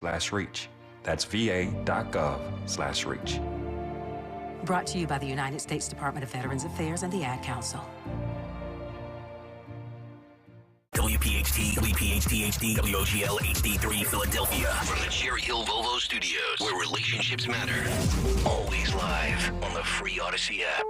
va.gov/reach. That's va.gov/reach. Brought to you by the United States Department of Veterans Affairs and the Ad Council. WPHT, WPHT HD, WOGL HD3 Philadelphia. From the Cherry Hill Volvo Studios, where relationships matter. Always live on the free Odyssey app.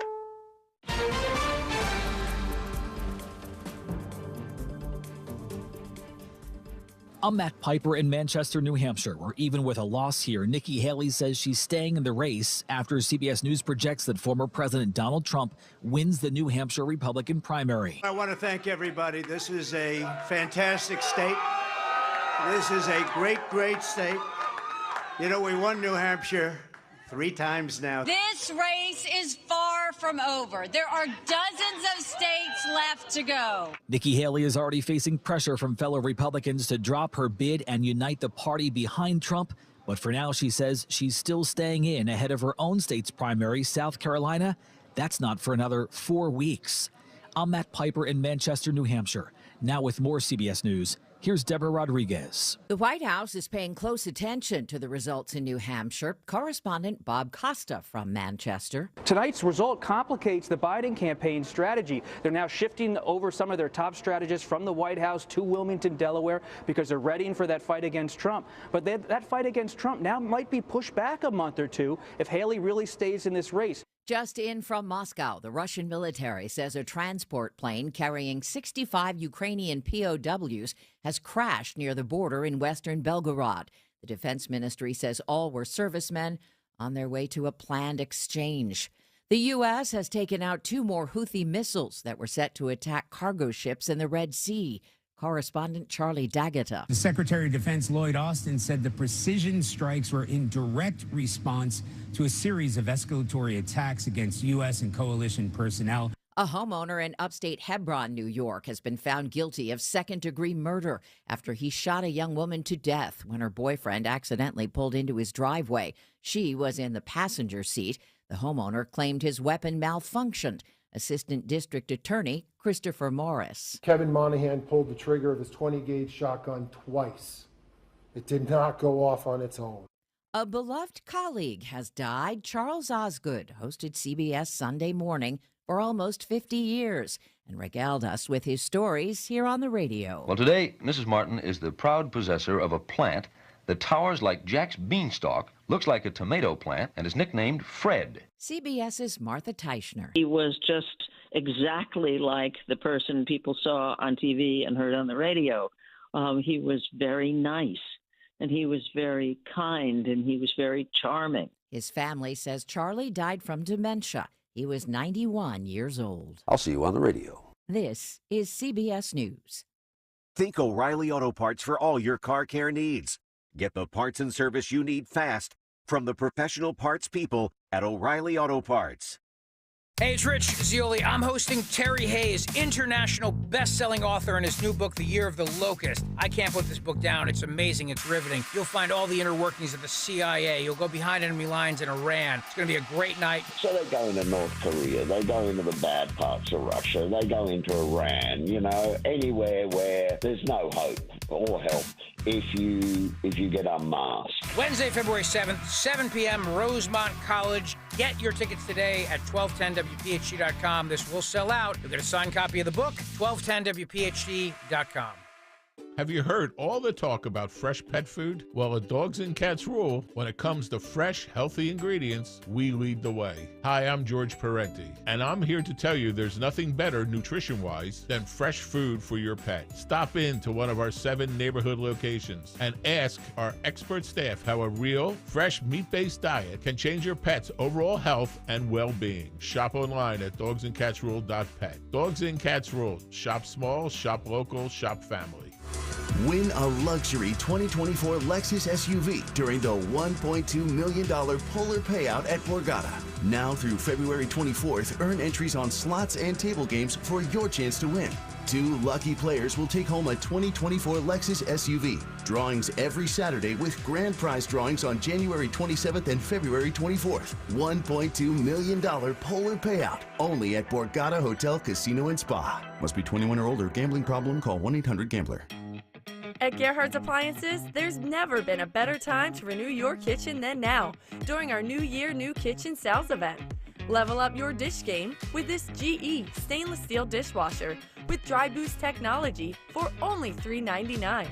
I'm Matt Piper in Manchester, New Hampshire, where even with a loss here, Nikki Haley says she's staying in the race after CBS News projects that former President Donald Trump wins the New Hampshire Republican primary. I want to thank everybody. This is a fantastic state. This is a great, great state. You know, we won New Hampshire 3 times now. This race is far from over. There are dozens of states left to go. Nikki Haley is already facing pressure from fellow Republicans to drop her bid and unite the party behind Trump. But for now, she says she's still staying in ahead of her own state's primary, South Carolina. That's not for another 4 weeks. I'm Matt Piper in Manchester, New Hampshire. Now with more CBS News, here's Deborah Rodriguez. The White House is paying close attention to the results in New Hampshire. Correspondent Bob Costa from Manchester. Tonight's result complicates the Biden campaign strategy. They're now shifting over some of their top strategists from the White House to Wilmington, Delaware, because they're readying for that fight against Trump. But that fight against Trump now might be pushed back a month or two if Haley really stays in this race. Just in from Moscow, the Russian military says a transport plane carrying 65 Ukrainian POWs has crashed near the border in western Belgorod. The defense ministry says all were servicemen on their way to a planned exchange. The U.S. has taken out 2 more Houthi missiles that were set to attack cargo ships in the Red Sea. Correspondent Charlie D'Agata. The Secretary of Defense Lloyd Austin said the precision strikes were in direct response to a series of escalatory attacks against U.S. and coalition personnel. A homeowner in upstate Hebron, New York, has been found guilty of second-degree murder after he shot a young woman to death when her boyfriend accidentally pulled into his driveway. She was in the passenger seat. The homeowner claimed his weapon malfunctioned. Assistant District Attorney Christopher Morris. Kevin Monahan pulled the trigger of his 20-gauge shotgun twice. It did not go off on its own. A beloved colleague has died. Charles Osgood hosted CBS Sunday Morning for almost 50 years and regaled us with his stories here on the radio. Well, today, Mrs. Martin is the proud possessor of a plant that towers like Jack's beanstalk, looks like a tomato plant, and is nicknamed Fred. CBS's Martha Teichner. He was just exactly like the person people saw on TV and heard on the radio. He was very nice, and he was very kind, and he was very charming. His family says Charlie died from dementia. He was 91 years old. I'll see you on the radio. This is CBS News. Think O'Reilly Auto Parts for all your car care needs. Get the parts and service you need fast from the professional parts people at O'Reilly Auto Parts. Hey, it's Rich Zioli. I'm hosting Terry Hayes, international best-selling author, in his new book, The Year of the Locust. I can't put this book down. It's amazing. It's riveting. You'll find all the inner workings of the CIA. You'll go behind enemy lines in Iran. It's going to be a great night. So they go into North Korea. They go into the bad parts of Russia. They go into Iran. You know, anywhere where there's no hope or help if you get unmasked. Wednesday, February 7th, 7 p.m., Rosemont College. Get your tickets today at 1210WPHT.com. This will sell out. You'll get a signed copy of the book, 1210WPHT.com. Have you heard all the talk about fresh pet food? Well, at Dogs and Cats rule, when it comes to fresh, healthy ingredients, we lead the way. Hi, I'm George Parenti, and I'm here to tell you there's nothing better nutrition-wise than fresh food for your pet. Stop in to one of our 7 neighborhood locations and ask our expert staff how a real, fresh, meat-based diet can change your pet's overall health and well-being. Shop online at dogsandcatsrule.pet. Dogs and Cats Rule. Shop small, shop local, shop family. Win a luxury 2024 Lexus SUV during the $1.2 million Polar Payout at Borgata. Now through February 24th, earn entries on slots and table games for your chance to win. 2 lucky players will take home a 2024 Lexus SUV. Drawings every Saturday with grand prize drawings on January 27th and February 24th. $1.2 million Polar Payout. Only at Borgata Hotel, Casino, and Spa. Must be 21 or older. Gambling problem? Call 1-800-GAMBLER. At Gerhard's Appliances, there's never been a better time to renew your kitchen than now during our New Year New Kitchen sales event. Level up your dish game with this GE stainless steel dishwasher with Dry Boost technology for only $3.99.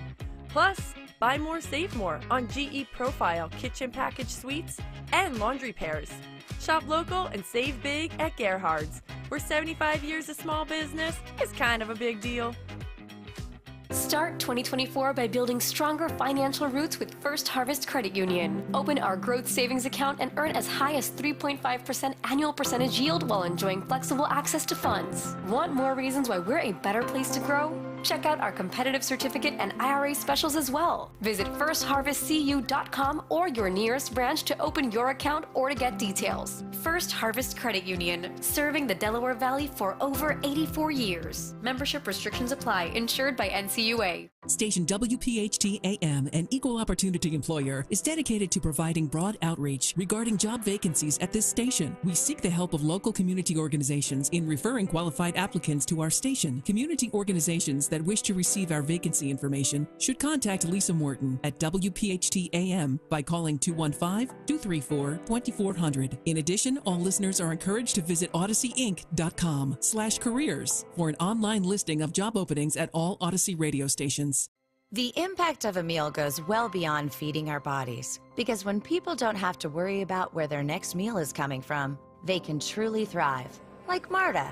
Plus, buy more, save more on GE Profile kitchen package suites and laundry pairs. Shop local and save big at Gerhard's, where 75 years of small business is kind of a big deal. Start 2024 by building stronger financial roots with First Harvest Credit Union. Open our growth savings account and earn as high as 3.5% annual percentage yield while enjoying flexible access to funds. Want more reasons why we're a better place to grow? Check out our competitive certificate and IRA specials as well. Visit firstharvestcu.com or your nearest branch to open your account or to get details. First Harvest Credit Union, serving the Delaware Valley for over 84 years. Membership restrictions apply. Insured by NCUA. Station WPHT AM, an equal opportunity employer, is dedicated to providing broad outreach regarding job vacancies at this station. We seek the help of local community organizations in referring qualified applicants to our station. Community organizations that wish to receive our vacancy information should contact Lisa Morton at WPHT AM by calling 215-234-2400. In addition, all listeners are encouraged to visit odysseyinc.com/careers for an online listing of job openings at all Odyssey radio stations. The impact of a meal goes well beyond feeding our bodies, because when people don't have to worry about where their next meal is coming from, they can truly thrive, like Marta.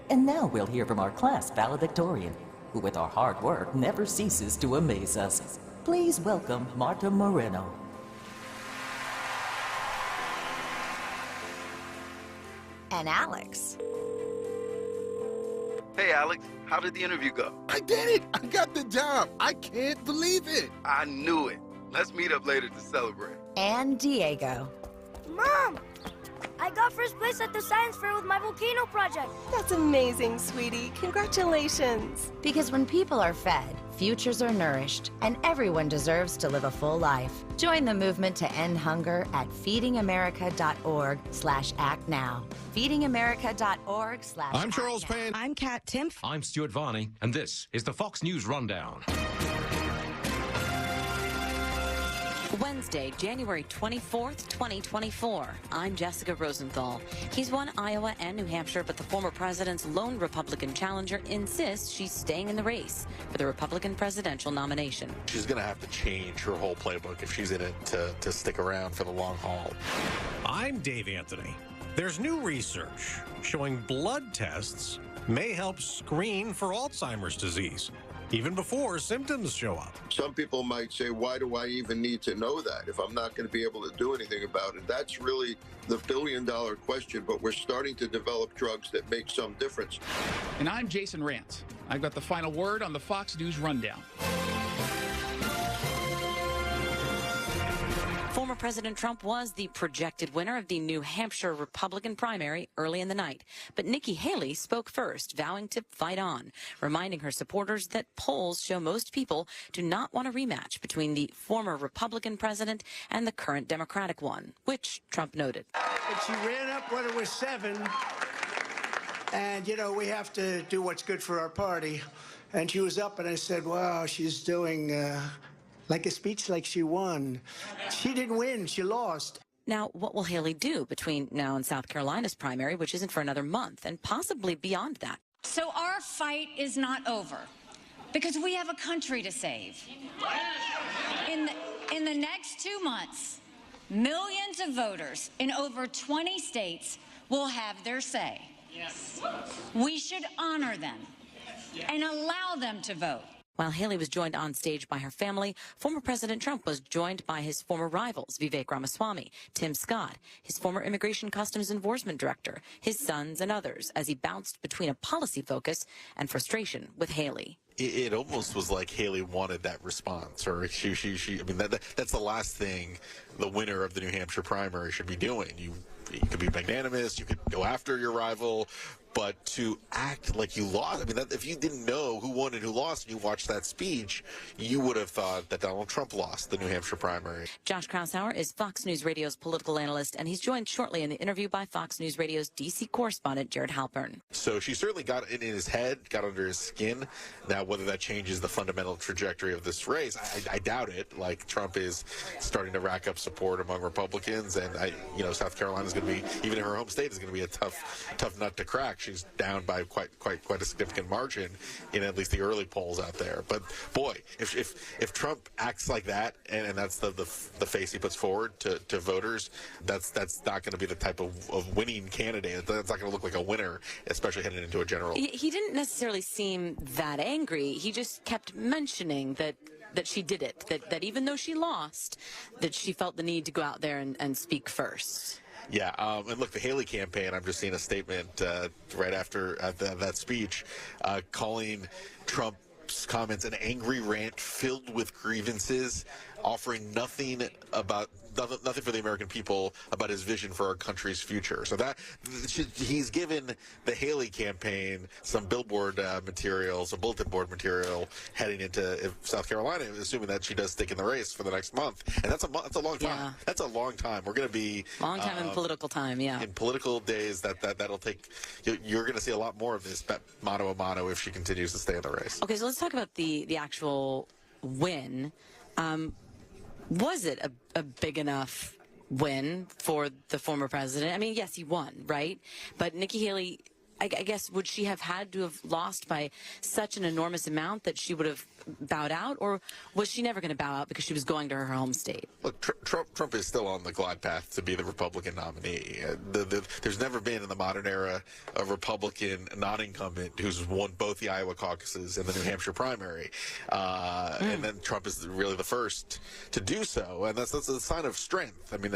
And now we'll hear from our class valedictorian, who with our hard work never ceases to amaze us. Please welcome Marta Moreno. And Alex. Hey, Alex, how did the interview go? I did it! I got the job! I can't believe it! I knew it. Let's meet up later to celebrate. And Diego. Mom! I got first place at the science fair with my volcano project. That's amazing, sweetie. Congratulations. Because when people are fed, futures are nourished, and everyone deserves to live a full life. Join the movement to end hunger at feedingamerica.org/act now. feedingamerica.org/. I'm Charles Payne. I'm Kat Timpf. I'm Stuart Varney, and this is the Fox News Rundown. Wednesday, January 24th, 2024. I'm Jessica Rosenthal. He's won Iowa and New Hampshire, but the former president's lone Republican challenger insists she's staying in the race for the Republican presidential nomination. She's going to have to change her whole playbook if she's in it to stick around for the long haul. I'm Dave Anthony. There's new research showing blood tests may help screen for Alzheimer's disease, even before symptoms show up. Some people might say, why do I even need to know that if I'm not going to be able to do anything about it? That's really the billion-dollar question, but we're starting to develop drugs that make some difference. And I'm Jason Rantz. I've got the final word on the Fox News Rundown. Former President Trump was the projected winner of the New Hampshire Republican primary early in the night. But Nikki Haley spoke first, vowing to fight on, reminding her supporters that polls show most people do not want a rematch between the former Republican president and the current Democratic one, which Trump noted. And she ran up when it was 7. And, you know, we have to do what's good for our party. And she was up, and I said, wow, she's doing like a speech like she won. She didn't win, she lost. Now, what will Haley do between now and South Carolina's primary, which isn't for another month, and possibly beyond that? So our fight is not over, because we have a country to save. In the next 2 months, millions of voters in over 20 states will have their say. Yes. We should honor them and allow them to vote. While Haley was joined on stage by her family, former President Trump was joined by his former rivals, Vivek Ramaswamy, Tim Scott, his former Immigration Customs Enforcement Director, his sons, and others, as he bounced between a policy focus and frustration with Haley. It almost was like Haley wanted that response, or she I mean, that's the last thing the winner of the New Hampshire primary should be doing. You could be magnanimous, you could go after your rival, But to act like you lost, I mean, if you didn't know who won and who lost and you watched that speech, you would have thought that Donald Trump lost the New Hampshire primary. Josh Krausauer is Fox News Radio's political analyst, and he's joined shortly in the interview by Fox News Radio's D.C. correspondent Jared Halpern. So she certainly got in his head, got under his skin. Now, whether that changes the fundamental trajectory of this race, I doubt it. Like, Trump is starting to rack up support among Republicans, and South Carolina is going to be, even in her home state, is going to be a tough nut to crack. She's down by quite a significant margin in at least the early polls out there. But boy, if Trump acts like that, and that's the face he puts forward to voters, that's not going to be the type of winning candidate. That's not going to look like a winner, especially heading into a general. He didn't necessarily seem that angry. He just kept mentioning that she did it, that even though she lost, that she felt the need to go out there and speak first. Yeah, and look, the Haley campaign, I'm just seeing a statement right after that speech calling Trump's comments an angry rant filled with grievances, offering nothing for the American people about his vision for our country's future. So that he's given the Haley campaign some billboard material, some bulletin board material heading into South Carolina, assuming that she does stick in the race for the next month. And that's a long time. Yeah. That's a long time. We're going to be long time in political time. Yeah, in political days, that'll take. You're going to see a lot more of this motto a motto if she continues to stay in the race. Okay, so let's talk about the actual win. Was it a big enough win for the former president? I mean, yes, he won, right? But Nikki Haley, I guess, would she have had to have lost by such an enormous amount that she would have bowed out? Or was she never going to bow out because she was going to her home state? Look, Trump is still on the glide path to be the Republican nominee. There's never been in the modern era a Republican non-incumbent who's won both the Iowa caucuses and the New Hampshire primary. And then Trump is really the first to do so. And that's a sign of strength. I mean,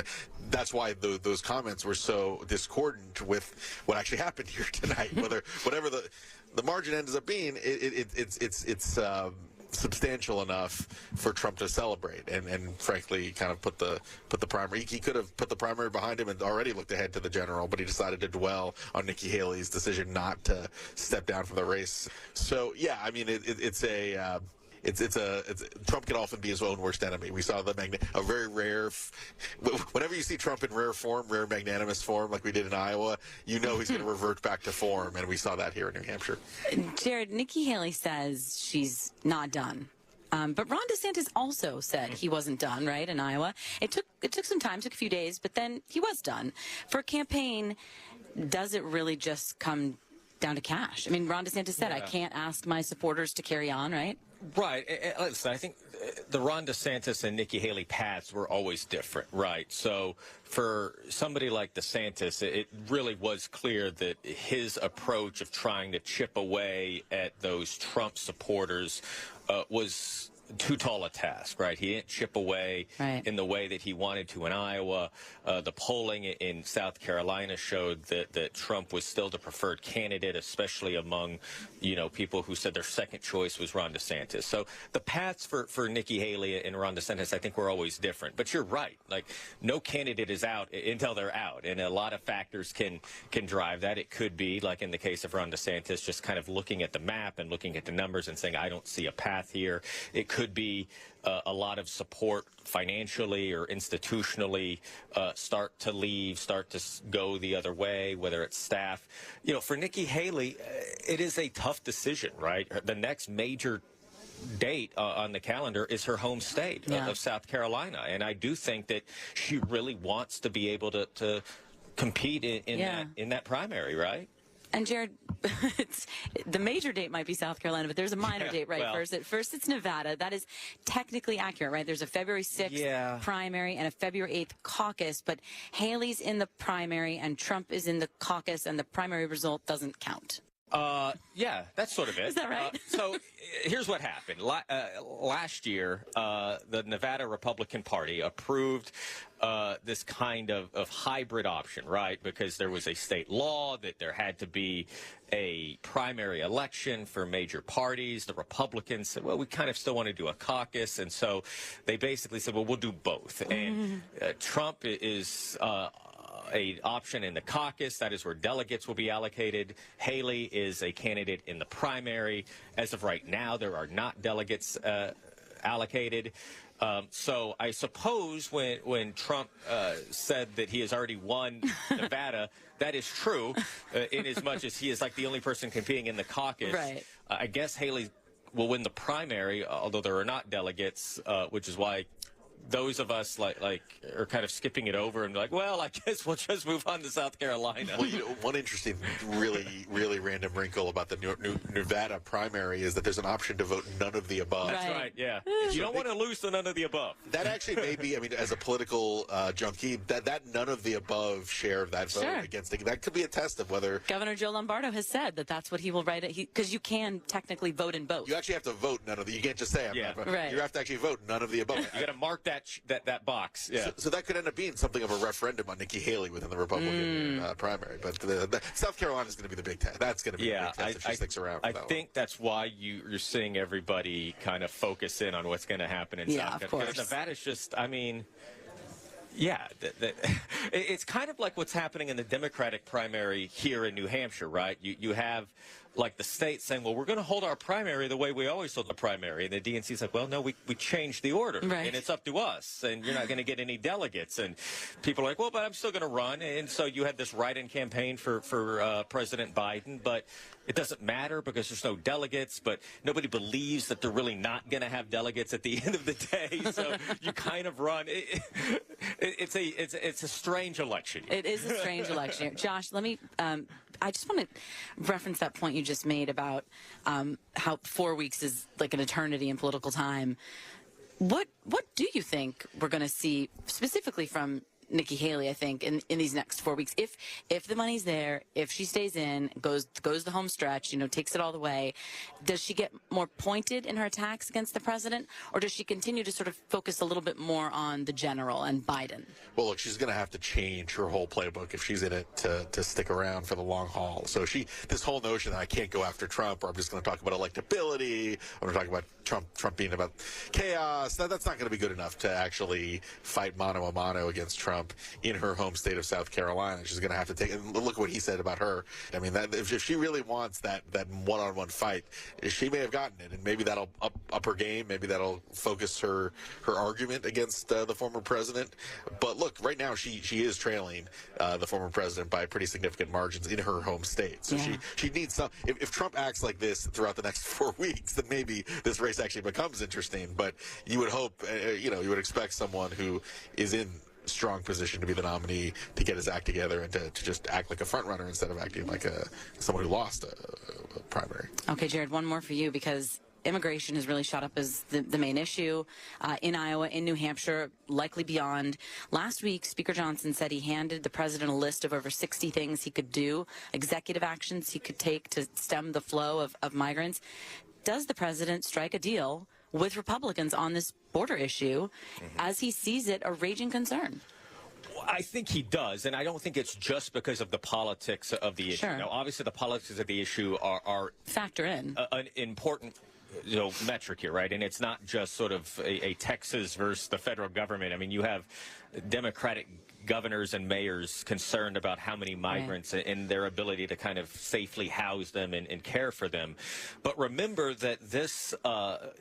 that's why those comments were so discordant with what actually happened here tonight. Whatever the margin ends up being, it's substantial enough for Trump to celebrate and frankly kind of put the primary. He could have put the primary behind him and already looked ahead to the general, but he decided to dwell on Nikki Haley's decision not to step down from the race. So yeah, I mean Trump can often be his own worst enemy. We saw a very rare, whenever you see Trump in rare magnanimous form, like we did in Iowa, you know he's going to revert back to form, and we saw that here in New Hampshire. Jared, Nikki Haley says she's not done. But Ron DeSantis also said he wasn't done, right, in Iowa. It took some time, took a few days, but then he was done. For a campaign, does it really just come down to cash? I mean, Ron DeSantis said, I can't ask my supporters to carry on, right? Right. Listen, I think the Ron DeSantis and Nikki Haley paths were always different, right? So for somebody like DeSantis, it really was clear that his approach of trying to chip away at those Trump supporters was too tall a task, right? He didn't chip away in the way that he wanted to in Iowa. The polling in South Carolina showed that Trump was still the preferred candidate, especially among, people who said their second choice was Ron DeSantis. So the paths for Nikki Haley and Ron DeSantis, I think, were always different. But you're right. Like, no candidate is out until they're out. And a lot of factors can drive that. It could be, like in the case of Ron DeSantis, just kind of looking at the map and looking at the numbers and saying, I don't see a path here. It could be a lot of support financially or institutionally start to leave, start to go the other way, whether it's staff. For Nikki Haley, it is a tough decision, right? The next major date on the calendar is her home state of South Carolina. And I do think that she really wants to be able to compete in that primary, right? And Jared, the major date might be South Carolina, but there's a minor date, right? Well, first it's Nevada. That is technically accurate, right? There's a February 6th primary and a February 8th caucus, but Haley's in the primary and Trump is in the caucus, and the primary result doesn't count. Yeah, that's sort of it. Is that right? So here's what happened. Last year, the Nevada Republican Party approved this kind of hybrid option, right? Because there was a state law that there had to be a primary election for major parties. The Republicans said, well, we kind of still want to do a caucus. And so they basically said, well, we'll do both. And Trump is a option in the caucus. That is where delegates will be allocated. Haley is a candidate in the primary. As of right now, there are not delegates allocated. So I suppose when Trump said that he has already won Nevada, that is true, in as much as he is like the only person competing in the caucus. Right. I guess Haley will win the primary, although there are not delegates, which is why those of us like are kind of skipping it over and like, well, I guess we'll just move on to South Carolina. Well, one interesting, really random wrinkle about the Nevada primary is that there's an option to vote none of the above. That's right, yeah. You don't want to lose the none of the above. That actually may be, I mean, as a political junkie, that none of the above share of that vote against it, that could be a test of whether... Governor Joe Lombardo has said that that's what he will write it, because you can technically vote in both. You actually have to vote none of the... You can't just say, You have to actually vote none of the above. You got to mark that box. Yeah. So that could end up being something of a referendum on Nikki Haley within the Republican primary. But South Carolina is going to be the big test. That's going to be the big test if she sticks around. I think that's why you're seeing everybody kind of focus in on what's going to happen in South Carolina. Because Nevada's just, I mean... Yeah, it's kind of like what's happening in the Democratic primary here in New Hampshire, right? You have like the state saying, well, we're going to hold our primary the way we always hold the primary. And the DNC's like, well, no, we changed the order. Right. And it's up to us. And you're not going to get any delegates. And people are like, well, but I'm still going to run. And so you had this write-in campaign for President Biden. But it doesn't matter because there's no delegates. But nobody believes that they're really not going to have delegates at the end of the day. So you kind of run. It's a strange election. It is a strange election. Josh, let me I just want to reference that point you just made about how 4 weeks is like an eternity in political time. What do you think we're going to see specifically from Nikki Haley, I think, in these next 4 weeks? If the money's there, if she stays in, goes the home stretch, takes it all the way, does she get more pointed in her attacks against the president, or does she continue to sort of focus a little bit more on the general and Biden? Well, look, she's going to have to change her whole playbook if she's in it to stick around for the long haul. So this whole notion that I can't go after Trump, or I'm just going to talk about electability, I'm going to talk about Trump being about chaos, that's not going to be good enough to actually fight mano a mano against Trump in her home state of South Carolina. She's going to have to take, and look what he said about her. I mean, if she really wants that one-on-one fight, she may have gotten it, and maybe that'll up her game. Maybe that'll focus her argument against the former president. But look, right now she is trailing the former president by pretty significant margins in her home state. So she needs some. If Trump acts like this throughout the next 4 weeks, then maybe this race actually becomes interesting. But you would hope, you would expect someone who is in strong position to be the nominee to get his act together and to just act like a front runner instead of acting like someone who lost a primary. Okay, Jared, one more for you, because immigration has really shot up as the main issue in Iowa, in New Hampshire, likely beyond. Last week, Speaker Johnson said he handed the president a list of over 60 things he could do, executive actions he could take to stem the flow of migrants. Does the president strike a deal with Republicans on this border issue as he sees it a raging concern? I think he does, and I don't think it's just because of the politics of the issue. Sure. Now, obviously, the politics of the issue are factor in an important metric here, right? And it's not just sort of a Texas versus the federal government. I mean, you have Democratic governors and mayors concerned about how many migrants and their ability to kind of safely house them and care for them. But remember that this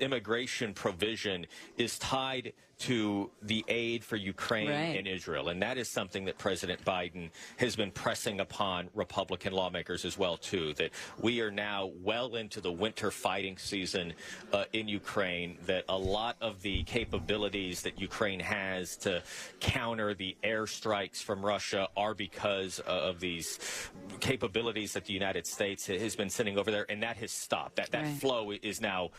immigration provision is tied to the aid for Ukraine and Israel. And that is something that President Biden has been pressing upon Republican lawmakers as well, too, that we are now well into the winter fighting season in Ukraine, that a lot of the capabilities that Ukraine has to counter the airstrikes from Russia are because of these capabilities that the United States has been sending over there, and that has stopped. That flow is now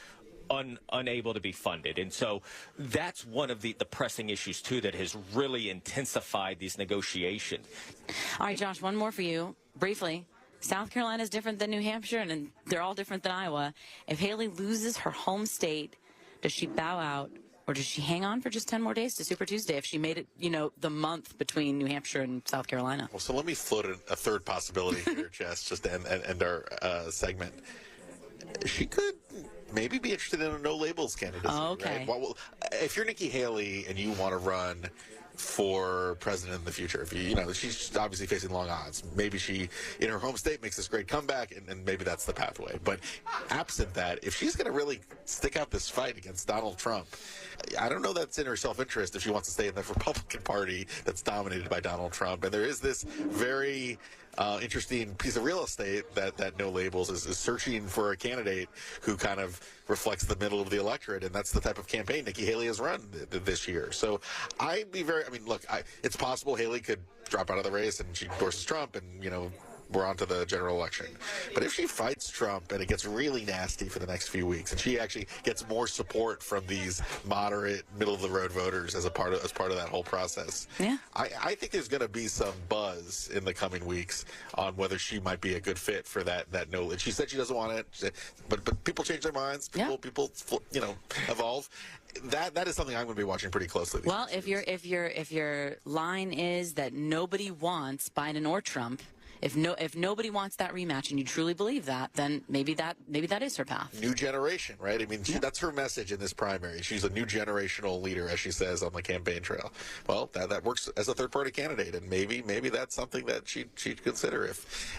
unable to be funded. And so that's one of the pressing issues, too, that has really intensified these negotiations. All right, Josh, one more for you, briefly. South Carolina is different than New Hampshire, and they're all different than Iowa. If Haley loses her home state, does she bow out, or does she hang on for just 10 more days to Super Tuesday if she made it, the month between New Hampshire and South Carolina? Well, so let me float a third possibility here, Jess, just to end our segment. She could maybe be interested in a no-labels candidacy. Oh, okay. Right? Well, if you're Nikki Haley and you want to run for president in the future. If she's obviously facing long odds. Maybe she, in her home state, makes this great comeback, and maybe that's the pathway. But absent that, if she's going to really stick out this fight against Donald Trump, I don't know that's in her self-interest if she wants to stay in the Republican Party that's dominated by Donald Trump. And there is this very interesting piece of real estate that No Labels is searching for a candidate who kind of reflects the middle of the electorate, and that's the type of campaign Nikki Haley has run this year. So it's possible Haley could drop out of the race and she endorses Trump, and we're on to the general election. But if she fights Trump and it gets really nasty for the next few weeks, and she actually gets more support from these moderate, middle-of-the-road voters as part of that whole process, I think there's going to be some buzz in the coming weeks on whether she might be a good fit for that no. She said she doesn't want it, but people change their minds. People evolve. That is something I'm going to be watching pretty closely. Well, if your line is that nobody wants Biden or Trump, if nobody wants that rematch, and you truly believe that, then maybe that is her path. New generation, right? I mean, that's her message in this primary. She's a new generational leader, as she says on the campaign trail. Well, that works as a third-party candidate, and maybe that's something that she'd consider,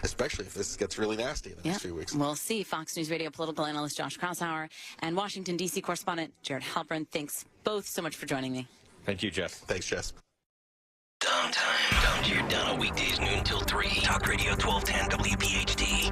especially if this gets really nasty in the next few weeks. We'll see. Fox News Radio political analyst Josh Kraushauer and Washington, D.C. correspondent Jared Halpern. Thanks both so much for joining me. Thank you, Jess. Thanks, Jess. Dom time. Dom Giordano, weekdays noon till 3. Talk Radio 1210 WPHT.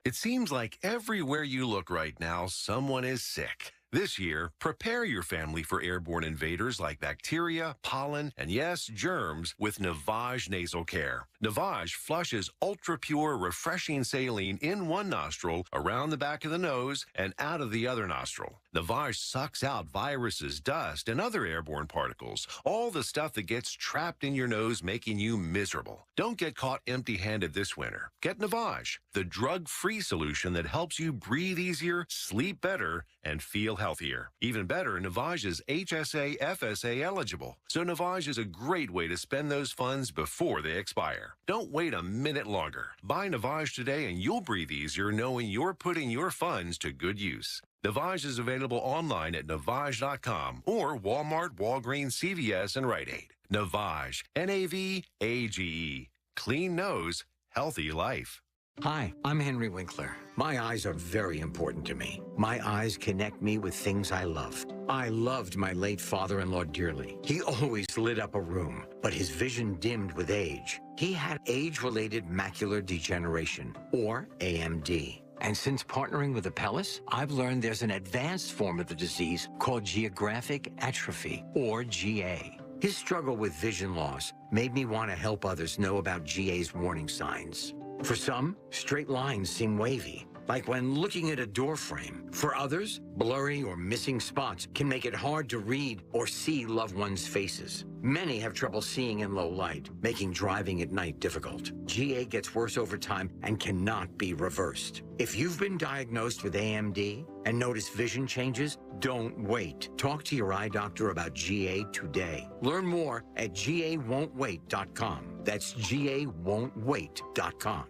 It seems like everywhere you look right now, someone is sick. This year, prepare your family for airborne invaders like bacteria, pollen, and yes, germs with Navage Nasal Care. Navage flushes ultra-pure, refreshing saline in one nostril, around the back of the nose, and out of the other nostril. Navage sucks out viruses, dust, and other airborne particles, all the stuff that gets trapped in your nose, making you miserable. Don't get caught empty-handed this winter. Get Navage, the drug-free solution that helps you breathe easier, sleep better, and feel healthier. Even better, Navage is HSA, FSA eligible. So Navage is a great way to spend those funds before they expire. Don't wait a minute longer. Buy Navage today and you'll breathe easier knowing you're putting your funds to good use. Navage is available online at Navage.com or Walmart, Walgreens, CVS, and Rite Aid. Navage, N-A-V-A-G-E. Clean nose, healthy life. Hi, I'm Henry Winkler. My eyes are very important to me. My eyes connect me with things I love. I loved my late father-in-law dearly. He always lit up a room, but his vision dimmed with age. He had age-related macular degeneration, or AMD. And since partnering with Apellis, I've learned there's an advanced form of the disease called geographic atrophy, or GA. His struggle with vision loss made me want to help others know about GA's warning signs. For some, straight lines seem wavy, like when looking at a door frame. For others, blurry or missing spots can make it hard to read or see loved ones' faces. Many have trouble seeing in low light, making driving at night difficult. GA gets worse over time and cannot be reversed. If you've been diagnosed with AMD and notice vision changes, don't wait. Talk to your eye doctor about GA today. Learn more at GAWon'tWait.com. That's GAWon'tWait.com.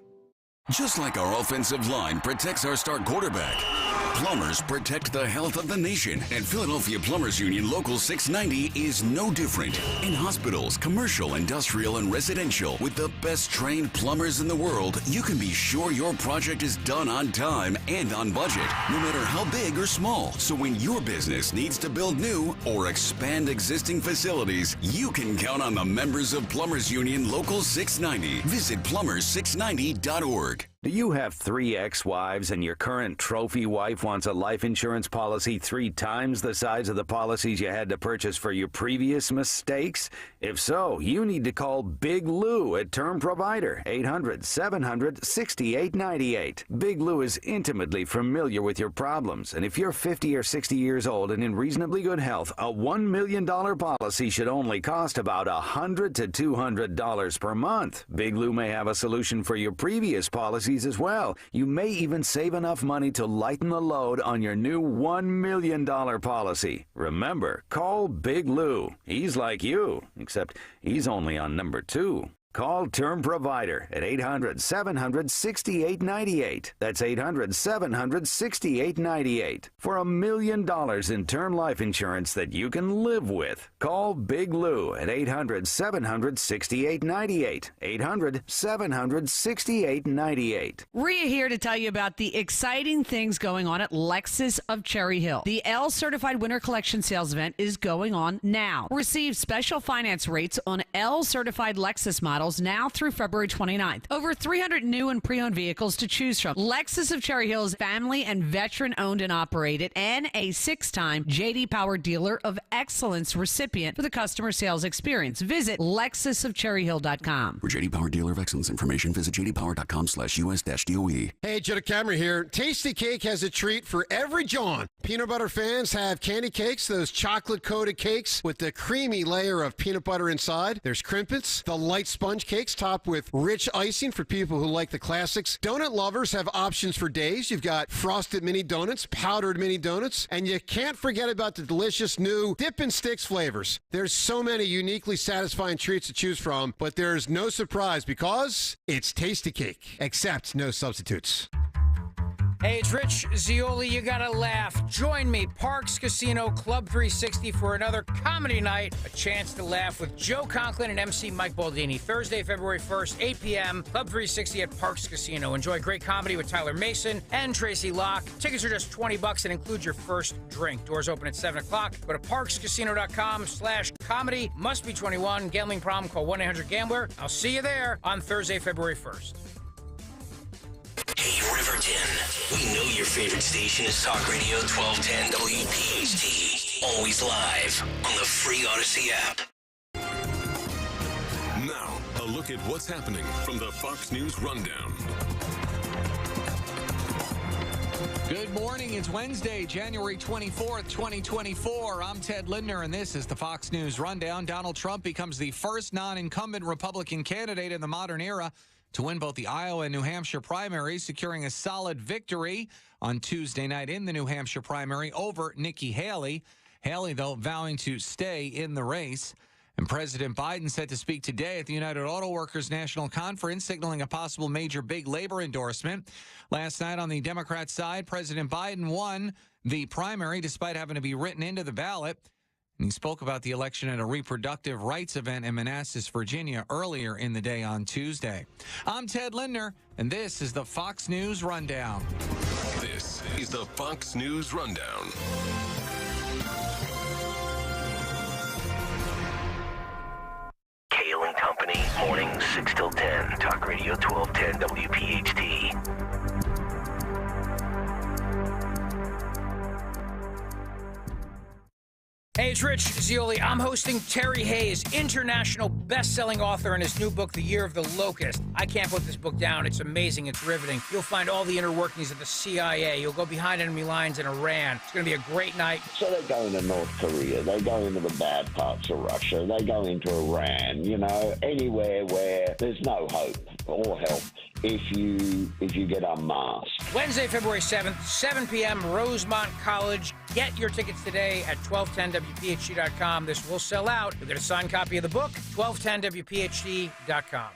Just like our offensive line protects our star quarterback, plumbers protect the health of the nation. And Philadelphia Plumbers Union Local 690 is no different. In hospitals, commercial, industrial, and residential, with the best trained plumbers in the world, you can be sure your project is done on time and on budget, no matter how big or small. So when your business needs to build new or expand existing facilities, you can count on the members of Plumbers Union Local 690. Visit plumbers690.org. Do you have 3 ex-wives and your current trophy wife wants a life insurance policy 3 times the size of the policies you had to purchase for your previous mistakes? If so, you need to call Big Lou at Term Provider, 800-700-6898. Big Lou is intimately familiar with your problems, and if you're 50 or 60 years old and in reasonably good health, a $1 million policy should only cost about $100 to $200 per month. Big Lou may have a solution for your previous policies as well. You may even save enough money to lighten the load on your new $1 million policy. Remember, call Big Lou. He's like you, except he's only on number 2. Call Term Provider at 800-700-6898. That's 800-700-6898 for $1 million in term life insurance that you can live with. Call Big Lou at 800-700-6898. 800-700-6898. Rhea here to tell you about the exciting things going on at Lexus of Cherry Hill. The L Certified Winter Collection Sales Event is going on now. Receive special finance rates on L Certified Lexus models now through February 29th. Over 300 new and pre-owned vehicles to choose from. Lexus of Cherry Hill is family and veteran owned and operated and a 6-time J.D. Power Dealer of Excellence recipient for the customer sales experience. Visit lexusofcherryhill.com. For J.D. Power Dealer of Excellence information, visit jdpower.com/US-DOE. Hey, Jenna Cameron here. Tasty Cake has a treat for every John. Peanut butter fans have candy cakes, those chocolate-coated cakes with the creamy layer of peanut butter inside. There's crimpets, the light sponge cakes topped with rich icing for people who like the classics. Donut lovers have options for days. You've got frosted mini donuts, powdered mini donuts, and you can't forget about the delicious new dip and sticks flavors. There's so many uniquely satisfying treats to choose from, but there's no surprise because it's Tasty Cake, except no substitutes. Hey, it's Rich Zioli. You gotta laugh. Join me, Parks Casino Club 360, for another comedy night. A chance to laugh with Joe Conklin and MC Mike Baldini. Thursday, February 1st, 8 p.m., Club 360 at Parks Casino. Enjoy great comedy with Tyler Mason and Tracy Locke. Tickets are just $20 and include your first drink. Doors open at 7 o'clock. Go to parkscasino.com/comedy. Must be 21. Gambling problem? Call 1-800-GAMBLER. I'll see you there on Thursday, February 1st. Hey, Riverton. We know your favorite station is Talk Radio 1210 WPHT. Always live on the free Odyssey app. Now, a look at what's happening from the Fox News Rundown. Good morning. It's Wednesday, January 24th, 2024. I'm Ted Lindner, and this is the Fox News Rundown. Donald Trump becomes the first non-incumbent Republican candidate in the modern era to win both the Iowa and New Hampshire primaries, securing a solid victory on Tuesday night in the New Hampshire primary over Nikki Haley. Haley, though, vowing to stay in the race. And President Biden set to speak today at the United Auto Workers National Conference, signaling a possible major big labor endorsement. Last night on the Democrat side, President Biden won the primary despite having to be written into the ballot. And he spoke about the election at a reproductive rights event in Manassas, Virginia, earlier in the day on Tuesday. I'm Ted Lindner, and this is the Fox News Rundown. This is the Fox News Rundown. Kayal and Company, morning 6 till 10. Talk Radio 1210 WPHT. Hey, it's Rich Zioli. I'm hosting Terry Hayes, international best-selling author, in his new book, The Year of the Locust. I can't put this book down. It's amazing. It's riveting. You'll find all the inner workings of the CIA. You'll go behind enemy lines in Iran. It's going to be a great night. So they go into North Korea. They go into the bad parts of Russia. They go into Iran, anywhere where there's no hope or help if you get unmasked. Wednesday, February 7th, 7 p.m., Rosemont College. Get your tickets today at 1210WPHT.com. This will sell out. You'll get a signed copy of the book, 1210WPHT.com.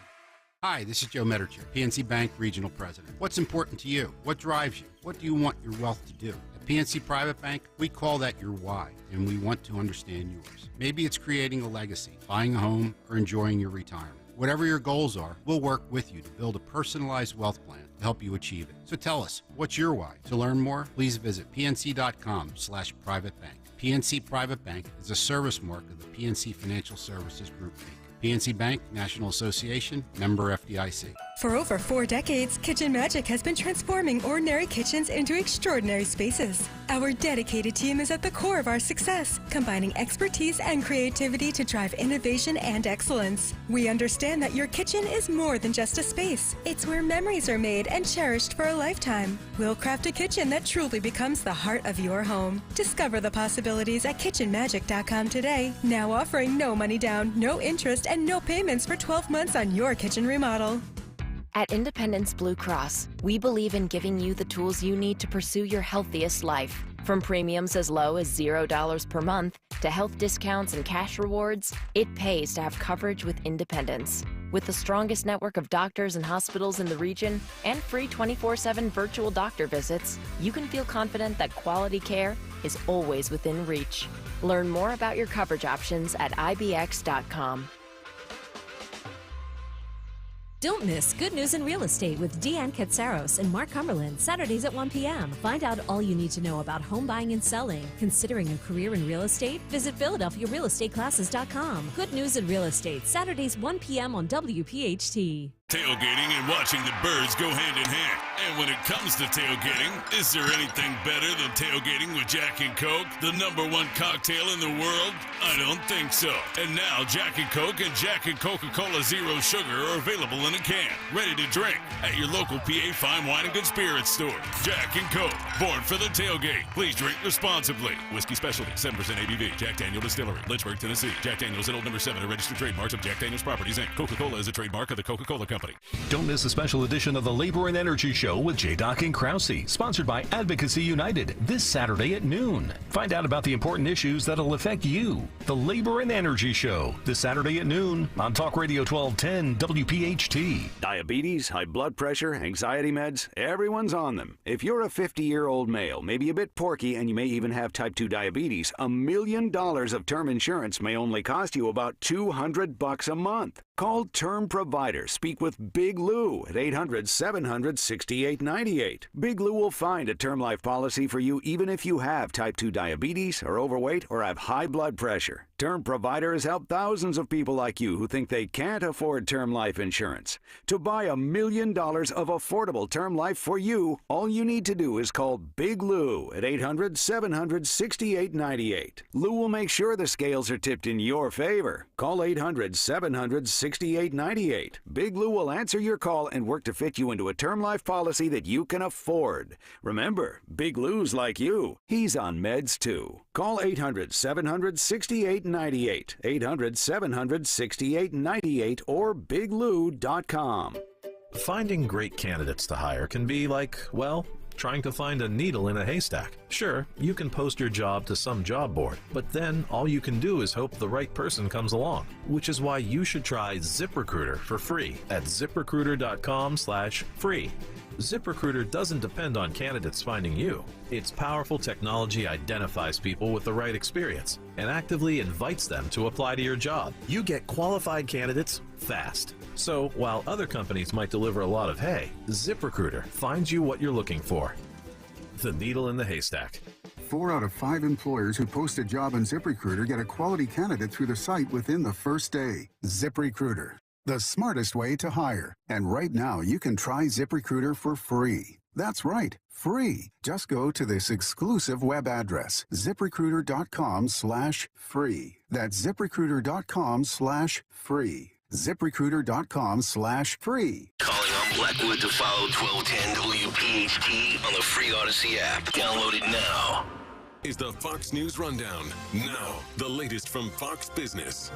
Hi, this is Joe Mettercher, PNC Bank Regional President. What's important to you? What drives you? What do you want your wealth to do? At PNC Private Bank, we call that your why, and we want to understand yours. Maybe it's creating a legacy, buying a home, or enjoying your retirement. Whatever your goals are, we'll work with you to build a personalized wealth plan to help you achieve it. So tell us, what's your why? To learn more, please visit pnc.com/privatebank. PNC Private Bank is a service mark of the PNC Financial Services Group, Inc. PNC Bank, National Association, member FDIC. For over 4 decades, Kitchen Magic has been transforming ordinary kitchens into extraordinary spaces. Our dedicated team is at the core of our success, combining expertise and creativity to drive innovation and excellence. We understand that your kitchen is more than just a space. It's where memories are made and cherished for a lifetime. We'll craft a kitchen that truly becomes the heart of your home. Discover the possibilities at kitchenmagic.com today. Now offering no money down, no interest, and no payments for 12 months on your kitchen remodel. At Independence Blue Cross, we believe in giving you the tools you need to pursue your healthiest life. From premiums as low as $0 per month to health discounts and cash rewards, it pays to have coverage with Independence. With the strongest network of doctors and hospitals in the region and free 24/7 virtual doctor visits, you can feel confident that quality care is always within reach. Learn more about your coverage options at ibx.com. Don't miss Good News in Real Estate with Deanne Katsaros and Mark Cumberland, Saturdays at 1 p.m. Find out all you need to know about home buying and selling. Considering a career in real estate? Visit PhiladelphiaRealEstateClasses.com. Good News in Real Estate, Saturdays 1 p.m. on WPHT. Tailgating and watching the birds go hand in hand. And when it comes to tailgating, is there anything better than tailgating with Jack and Coke, the #1 cocktail in the world? I don't think so. And now Jack and Coke and Jack and Coca-Cola Zero Sugar are available in a can, ready to drink at your local PA Fine Wine and Good Spirits store. Jack and Coke, born for the tailgate. Please drink responsibly. Whiskey Specialty, 7% ABV. Jack Daniel Distillery, Lynchburg, Tennessee. Jack Daniel's at Old Number 7, a registered trademark of Jack Daniel's Properties, Inc. Coca-Cola is a trademark of the Coca-Cola Company. Don't miss a special edition of the Labor and Energy Show with J-Doc and Krause, sponsored by Advocacy United, this Saturday at noon. Find out about the important issues that'll affect you. The Labor and Energy Show, this Saturday at noon on Talk Radio 1210 WPHT. Diabetes, high blood pressure, anxiety meds, everyone's on them. If you're a 50-year-old male, maybe a bit porky, and you may even have type 2 diabetes, $1 million of term insurance may only cost you about $200 a month. Call Term Provider. Speak with Big Lou at 800-700-6898. Big Lou will find a term life policy for you even if you have type 2 diabetes, are overweight, or have high blood pressure. Term Provider has helped thousands of people like you who think they can't afford term life insurance. To buy $1 million of affordable term life for you, all you need to do is call Big Lou at 800-700-6898. Lou will make sure the scales are tipped in your favor. Call 800-700-6898. Big Lou will answer your call and work to fit you into a term life policy that you can afford. Remember, Big Lou's like you. He's on meds too. Call 800-700-6898. 800-700-6898 or biglou.com. Finding great candidates to hire can be like, well, trying to find a needle in a haystack. Sure, you can post your job to some job board, but then all you can do is hope the right person comes along, which is why you should try ZipRecruiter for free at ZipRecruiter.com/free. ZipRecruiter doesn't depend on candidates finding you. Its powerful technology identifies people with the right experience and actively invites them to apply to your job. You get qualified candidates fast. So while other companies might deliver a lot of hay, ZipRecruiter finds you what you're looking for. The needle in the haystack. 4 out of 5 employers who post a job on ZipRecruiter get a quality candidate through the site within the first day. ZipRecruiter, the smartest way to hire. And right now, you can try ZipRecruiter for free. That's right, free. Just go to this exclusive web address, ZipRecruiter.com/free. That's ZipRecruiter.com/free. ZipRecruiter.com/free. Calling on Blackwood to follow 1210 WPHT on the free Odyssey app. Download it now. Is the Fox News Rundown. Now, the latest from Fox Business.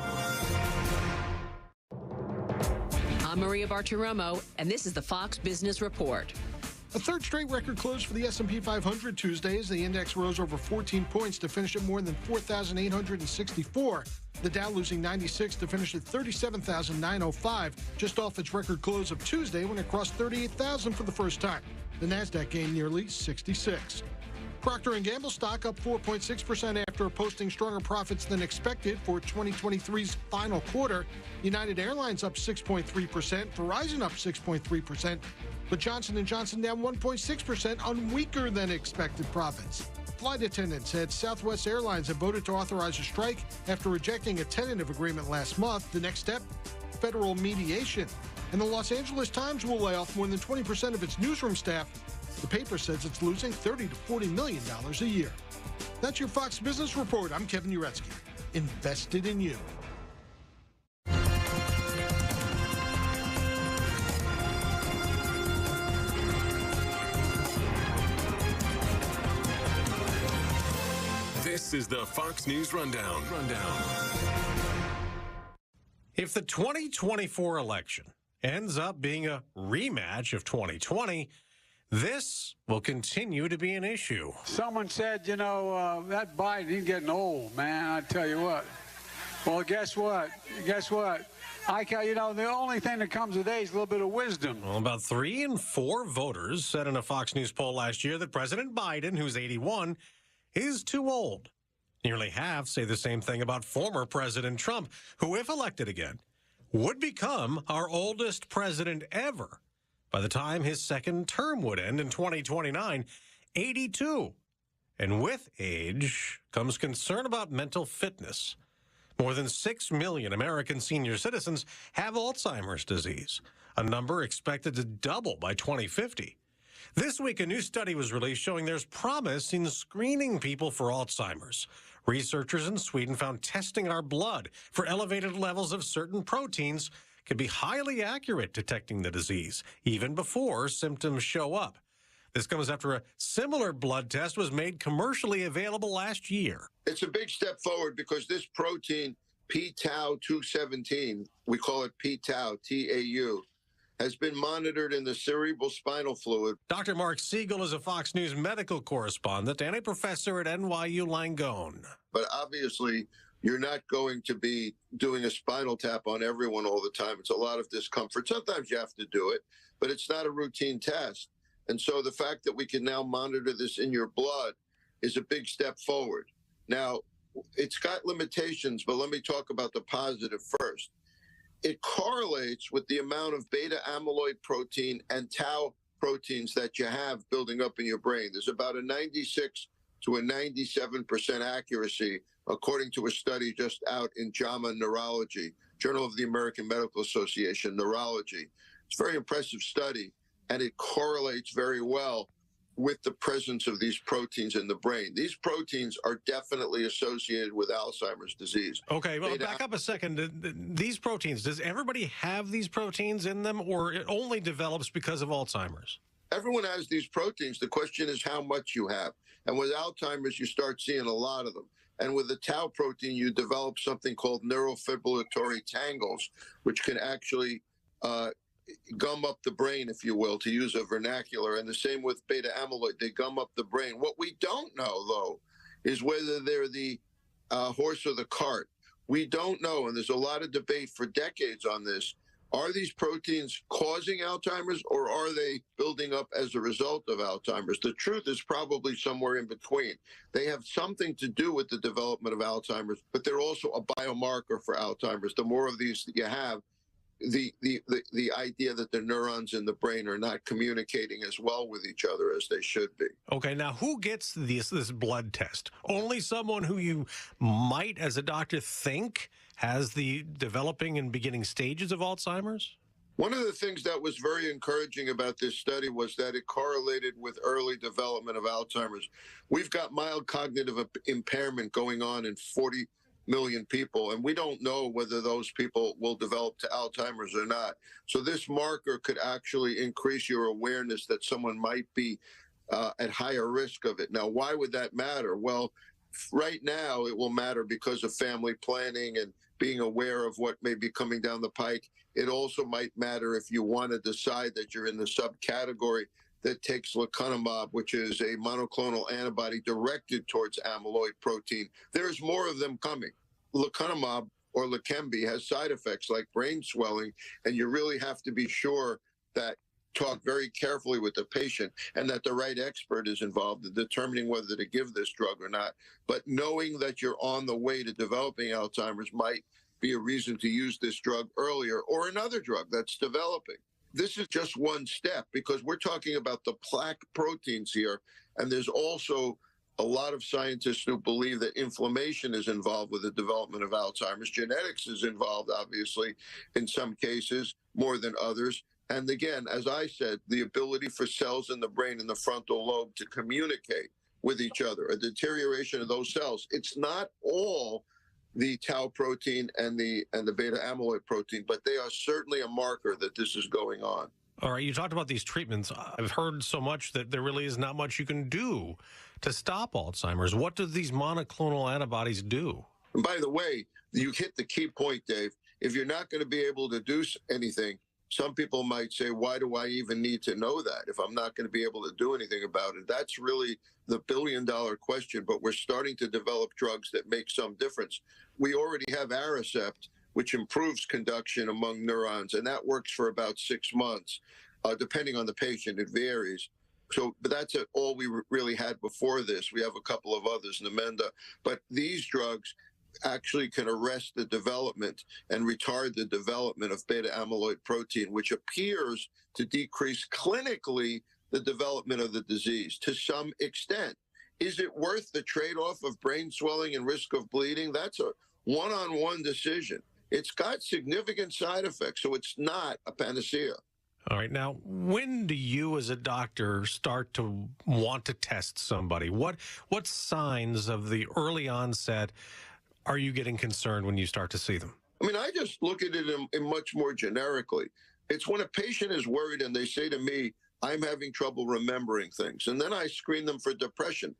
I'm Maria Bartiromo, and this is the Fox Business Report. A third straight record close for the S&P 500 Tuesday as the index rose over 14 points to finish at more than 4,864. The Dow losing 96 to finish at 37,905, just off its record close of Tuesday when it crossed 38,000 for the first time. The Nasdaq gained nearly 66. Procter & Gamble stock up 4.6% after posting stronger profits than expected for 2023's final quarter. United Airlines up 6.3%, Verizon up 6.3%, but Johnson & Johnson down 1.6% on weaker than expected profits. Flight attendants said Southwest Airlines have voted to authorize a strike after rejecting a tentative agreement last month. The next step, federal mediation. And the Los Angeles Times will lay off more than 20% of its newsroom staff. The paper says it's losing $30 to $40 million a year. That's your Fox Business Report. I'm Kevin Uretsky. Invested in you. This is the Fox News Rundown. If the 2024 election ends up being a rematch of 2020, this will continue to be an issue. Someone said, that Biden, he's getting old, man. I tell you what. Well, guess what? The only thing that comes today is a little bit of wisdom. Well, about 3 in 4 voters said in a Fox News poll last year that President Biden, who's 81, is too old. Nearly half say the same thing about former President Trump, who, if elected again, would become our oldest president ever by the time his second term would end in 2029, 82. And with age comes concern about mental fitness. More than 6 million American senior citizens have Alzheimer's disease, a number expected to double by 2050. This week, a new study was released showing there's promise in screening people for Alzheimer's. Researchers in Sweden found testing our blood for elevated levels of certain proteins can be highly accurate detecting the disease, even before symptoms show up. This comes after a similar blood test was made commercially available last year. It's a big step forward because this protein, p-tau 217, we call it p-tau, T-A-U, has been monitored in the cerebral spinal fluid. Dr. Mark Siegel is a Fox News medical correspondent and a professor at NYU Langone. But obviously, you're not going to be doing a spinal tap on everyone all the time. It's a lot of discomfort. Sometimes you have to do it, but it's not a routine test. And so the fact that we can now monitor this in your blood is a big step forward. Now, it's got limitations, but let me talk about the positive first. It correlates with the amount of beta amyloid protein and tau proteins that you have building up in your brain. There's about a 96 to a 97% accuracy, according to a study just out in JAMA Neurology, Journal of the American Medical Association, Neurology. It's a very impressive study, and it correlates very well with the presence of these proteins in the brain. These proteins are definitely associated with Alzheimer's disease. Okay, well, back up a second. These proteins, does everybody have these proteins in them, or it only develops because of Alzheimer's? Everyone has these proteins. The question is how much you have. And with Alzheimer's, you start seeing a lot of them. And with the tau protein, you develop something called neurofibrillatory tangles, which can actually gum up the brain, if you will, to use a vernacular. And the same with beta amyloid. They gum up the brain. What we don't know, though, is whether they're the horse or the cart. We don't know, and there's a lot of debate for decades on this. Are these proteins causing Alzheimer's, or are they building up as a result of Alzheimer's? The truth is probably somewhere in between. They have something to do with the development of Alzheimer's, but they're also a biomarker for Alzheimer's. The more of these that you have, the idea that the neurons in the brain are not communicating as well with each other as they should be. Okay, now who gets this blood test? Only someone who you might, as a doctor, think has the developing and beginning stages of Alzheimer's? One of the things that was very encouraging about this study was that it correlated with early development of Alzheimer's. We've got mild cognitive impairment going on in 40 million people, and we don't know whether those people will develop to Alzheimer's or not. So this marker could actually increase your awareness that someone might be at higher risk of it. Now, why would that matter? Well, right now it will matter because of family planning and being aware of what may be coming down the pike. It also might matter if you want to decide that you're in the subcategory that takes lecanemab, which is a monoclonal antibody directed towards amyloid protein. There's more of them coming. Lecanemab, or Leqembi, has side effects like brain swelling, and you really have to be sure that talk very carefully with the patient and that the right expert is involved in determining whether to give this drug or not. But knowing that you're on the way to developing Alzheimer's might be a reason to use this drug earlier, or another drug that's developing. This is just one step because we're talking about the plaque proteins here, and there's also a lot of scientists who believe that inflammation is involved with the development of Alzheimer's. Genetics is involved, obviously, in some cases, more than others. And again, as I said, the ability for cells in the brain and the frontal lobe to communicate with each other, a deterioration of those cells. It's not all the tau protein and the beta amyloid protein, but they are certainly a marker that this is going on. All right, you talked about these treatments. I've heard so much that there really is not much you can do to stop Alzheimer's. What do these monoclonal antibodies do? And by the way, you hit the key point, Dave. If you're not going to be able to do anything, Some people might say, why do I even need to know that if I'm not going to be able to do anything about it? That's really the billion-dollar question, but we're starting to develop drugs that make some difference. We already have Aricept, which improves conduction among neurons, and that works for about 6 months. Depending on the patient, it varies. So, but that's all we really had before this. We have a couple of others, Namenda, but these drugs actually can arrest the development and retard the development of beta amyloid protein, which appears to decrease clinically the development of the disease to some extent. Is it worth the trade-off of brain swelling and risk of bleeding? That's a one-on-one decision. It's got significant side effects, so it's not a panacea. All right. Now, when do you as a doctor start to want to test somebody? What signs of the early onset are you getting concerned when you start to see them? I mean, I just look at it in much more generically. It's when a patient is worried and they say to me, I'm having trouble remembering things. And then I screen them for depression.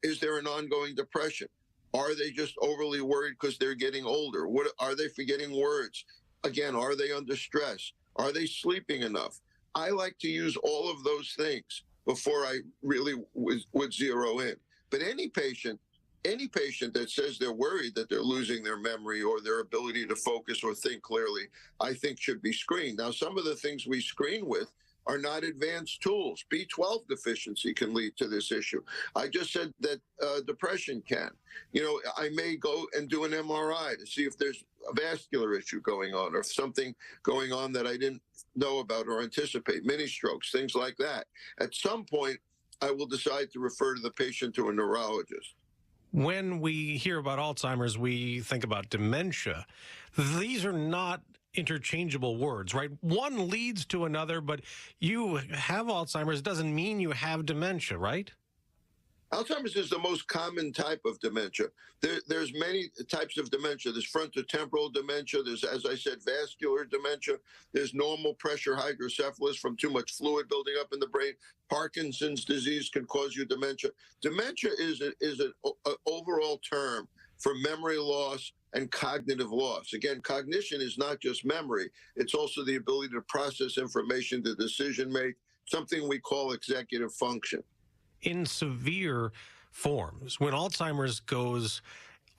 Is there an ongoing depression? Are they just overly worried because they're getting older? What are they forgetting words? Again, are they under stress? Are they sleeping enough? I like to use all of those things before I really would zero in. But any patient that says they're worried that they're losing their memory or their ability to focus or think clearly, I think should be screened. Now, some of the things we screen with are not advanced tools. B12 deficiency can lead to this issue. I just said that depression can. You know, I may go and do an MRI to see if there's a vascular issue going on or something going on that I didn't know about or anticipate, mini strokes, things like that. At some point, I will decide to refer to the patient to a neurologist. When we hear about Alzheimer's, we think about dementia. These are not interchangeable words, right? One leads to another, but you have Alzheimer's doesn't mean you have dementia, right? Alzheimer's is the most common type of dementia. There's many types of dementia. There's frontotemporal dementia. There's, as I said, vascular dementia. There's normal pressure hydrocephalus from too much fluid building up in the brain. Parkinson's disease can cause you dementia. Dementia is an overall term for memory loss and cognitive loss. Again, cognition is not just memory. It's also the ability to process information, to decision make, something we call executive function. In severe forms, when Alzheimer's goes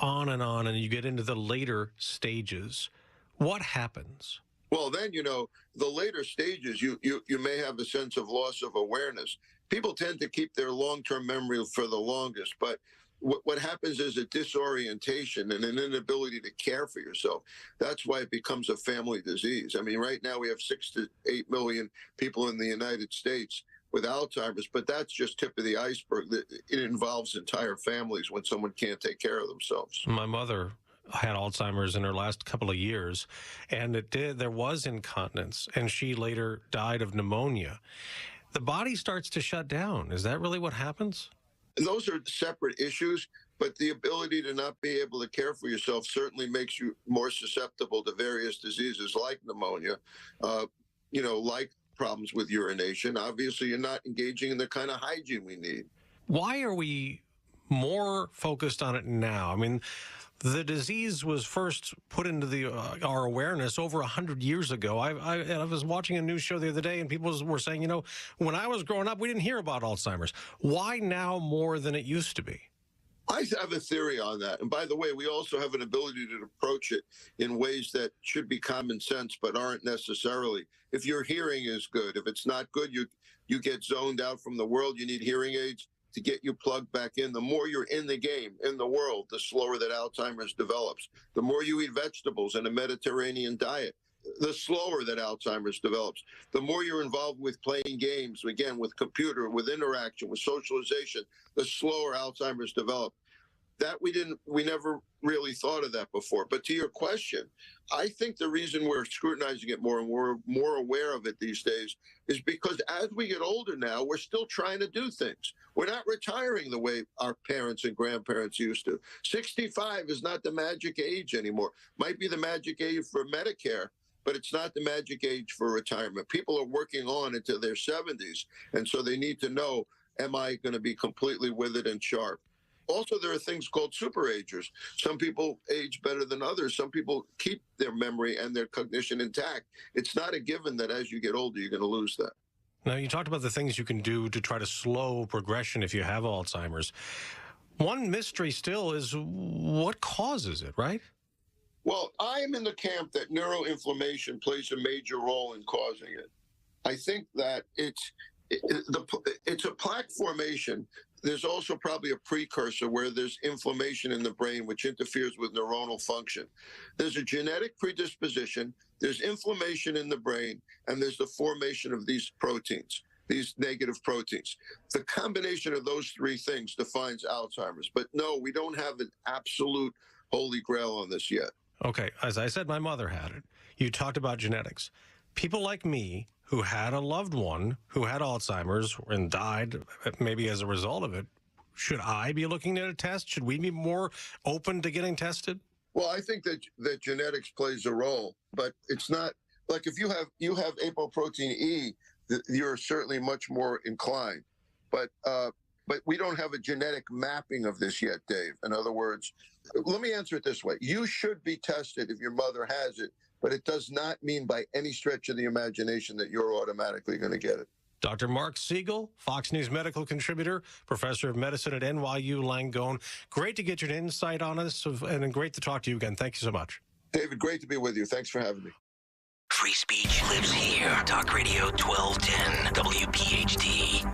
on and you get into the later stages, what happens? Well, then, you know, the later stages, you may have a sense of loss of awareness. People tend to keep their long-term memory for the longest, but what happens is a disorientation and an inability to care for yourself. That's why it becomes a family disease. I mean, right now we have 6 to 8 million people in the United States with Alzheimer's, but that's just tip of the iceberg. It involves entire families when someone can't take care of themselves. My mother had Alzheimer's in her last couple of years, and there was incontinence, and she later died of pneumonia. The body starts to shut down. Is that really what happens? Those are separate issues, but the ability to not be able to care for yourself certainly makes you more susceptible to various diseases like pneumonia, like problems with urination. Obviously, you're not engaging in the kind of hygiene we need. Why are we more focused on it now? I mean, the disease was first put into our awareness over 100 years ago. I was watching a news show the other day, and people were saying, when I was growing up, we didn't hear about Alzheimer's. Why now more than it used to be? I have a theory on that. And by the way, we also have an ability to approach it in ways that should be common sense, but aren't necessarily. If your hearing is good, if it's not good, you get zoned out from the world. You need hearing aids to get you plugged back in. The more you're in the game, in the world, the slower that Alzheimer's develops. The more you eat vegetables and a Mediterranean diet, the slower that Alzheimer's develops. The more you're involved with playing games, again, with computer, with interaction, with socialization, the slower Alzheimer's develops. That we never really thought of that before. But to your question, I think the reason we're scrutinizing it more and we're more aware of it these days is because as we get older now, we're still trying to do things. We're not retiring the way our parents and grandparents used to. 65 is not the magic age anymore. Might be the magic age for Medicare, but it's not the magic age for retirement. People are working on into their 70s, and so they need to know, am I going to be completely with it and sharp? also there are things called superagers. Some people age better than others. Some people keep their memory and their cognition intact. It's not a given that as you get older, you're going to lose that. Now, you talked about the things you can do to try to slow progression if you have Alzheimer's. One mystery still is what causes it, right? Well, I am in the camp that neuroinflammation plays a major role in causing it. I think that it's a plaque formation. There's also probably a precursor where there's inflammation in the brain, which interferes with neuronal function. There's a genetic predisposition, there's inflammation in the brain, and there's the formation of these proteins, these negative proteins. The combination of those three things defines Alzheimer's. But no, we don't have an absolute holy grail on this yet. Okay, as I said, my mother had it. You talked about genetics. People like me who had a loved one who had Alzheimer's and died maybe as a result of it, should I be looking at a test? Should we be more open to getting tested? Well, I think that genetics plays a role, but it's not like if you have apoprotein E, you're certainly much more inclined. But we don't have a genetic mapping of this yet, Dave. In other words, let me answer it this way. You should be tested if your mother has it, but it does not mean by any stretch of the imagination that you're automatically going to get it. Dr. Mark Siegel, Fox News medical contributor, professor of medicine at NYU Langone. Great to get your insight on this, and great to talk to you again. Thank you so much. David, great to be with you. Thanks for having me. Free speech lives here. Talk Radio 1210 WPHT.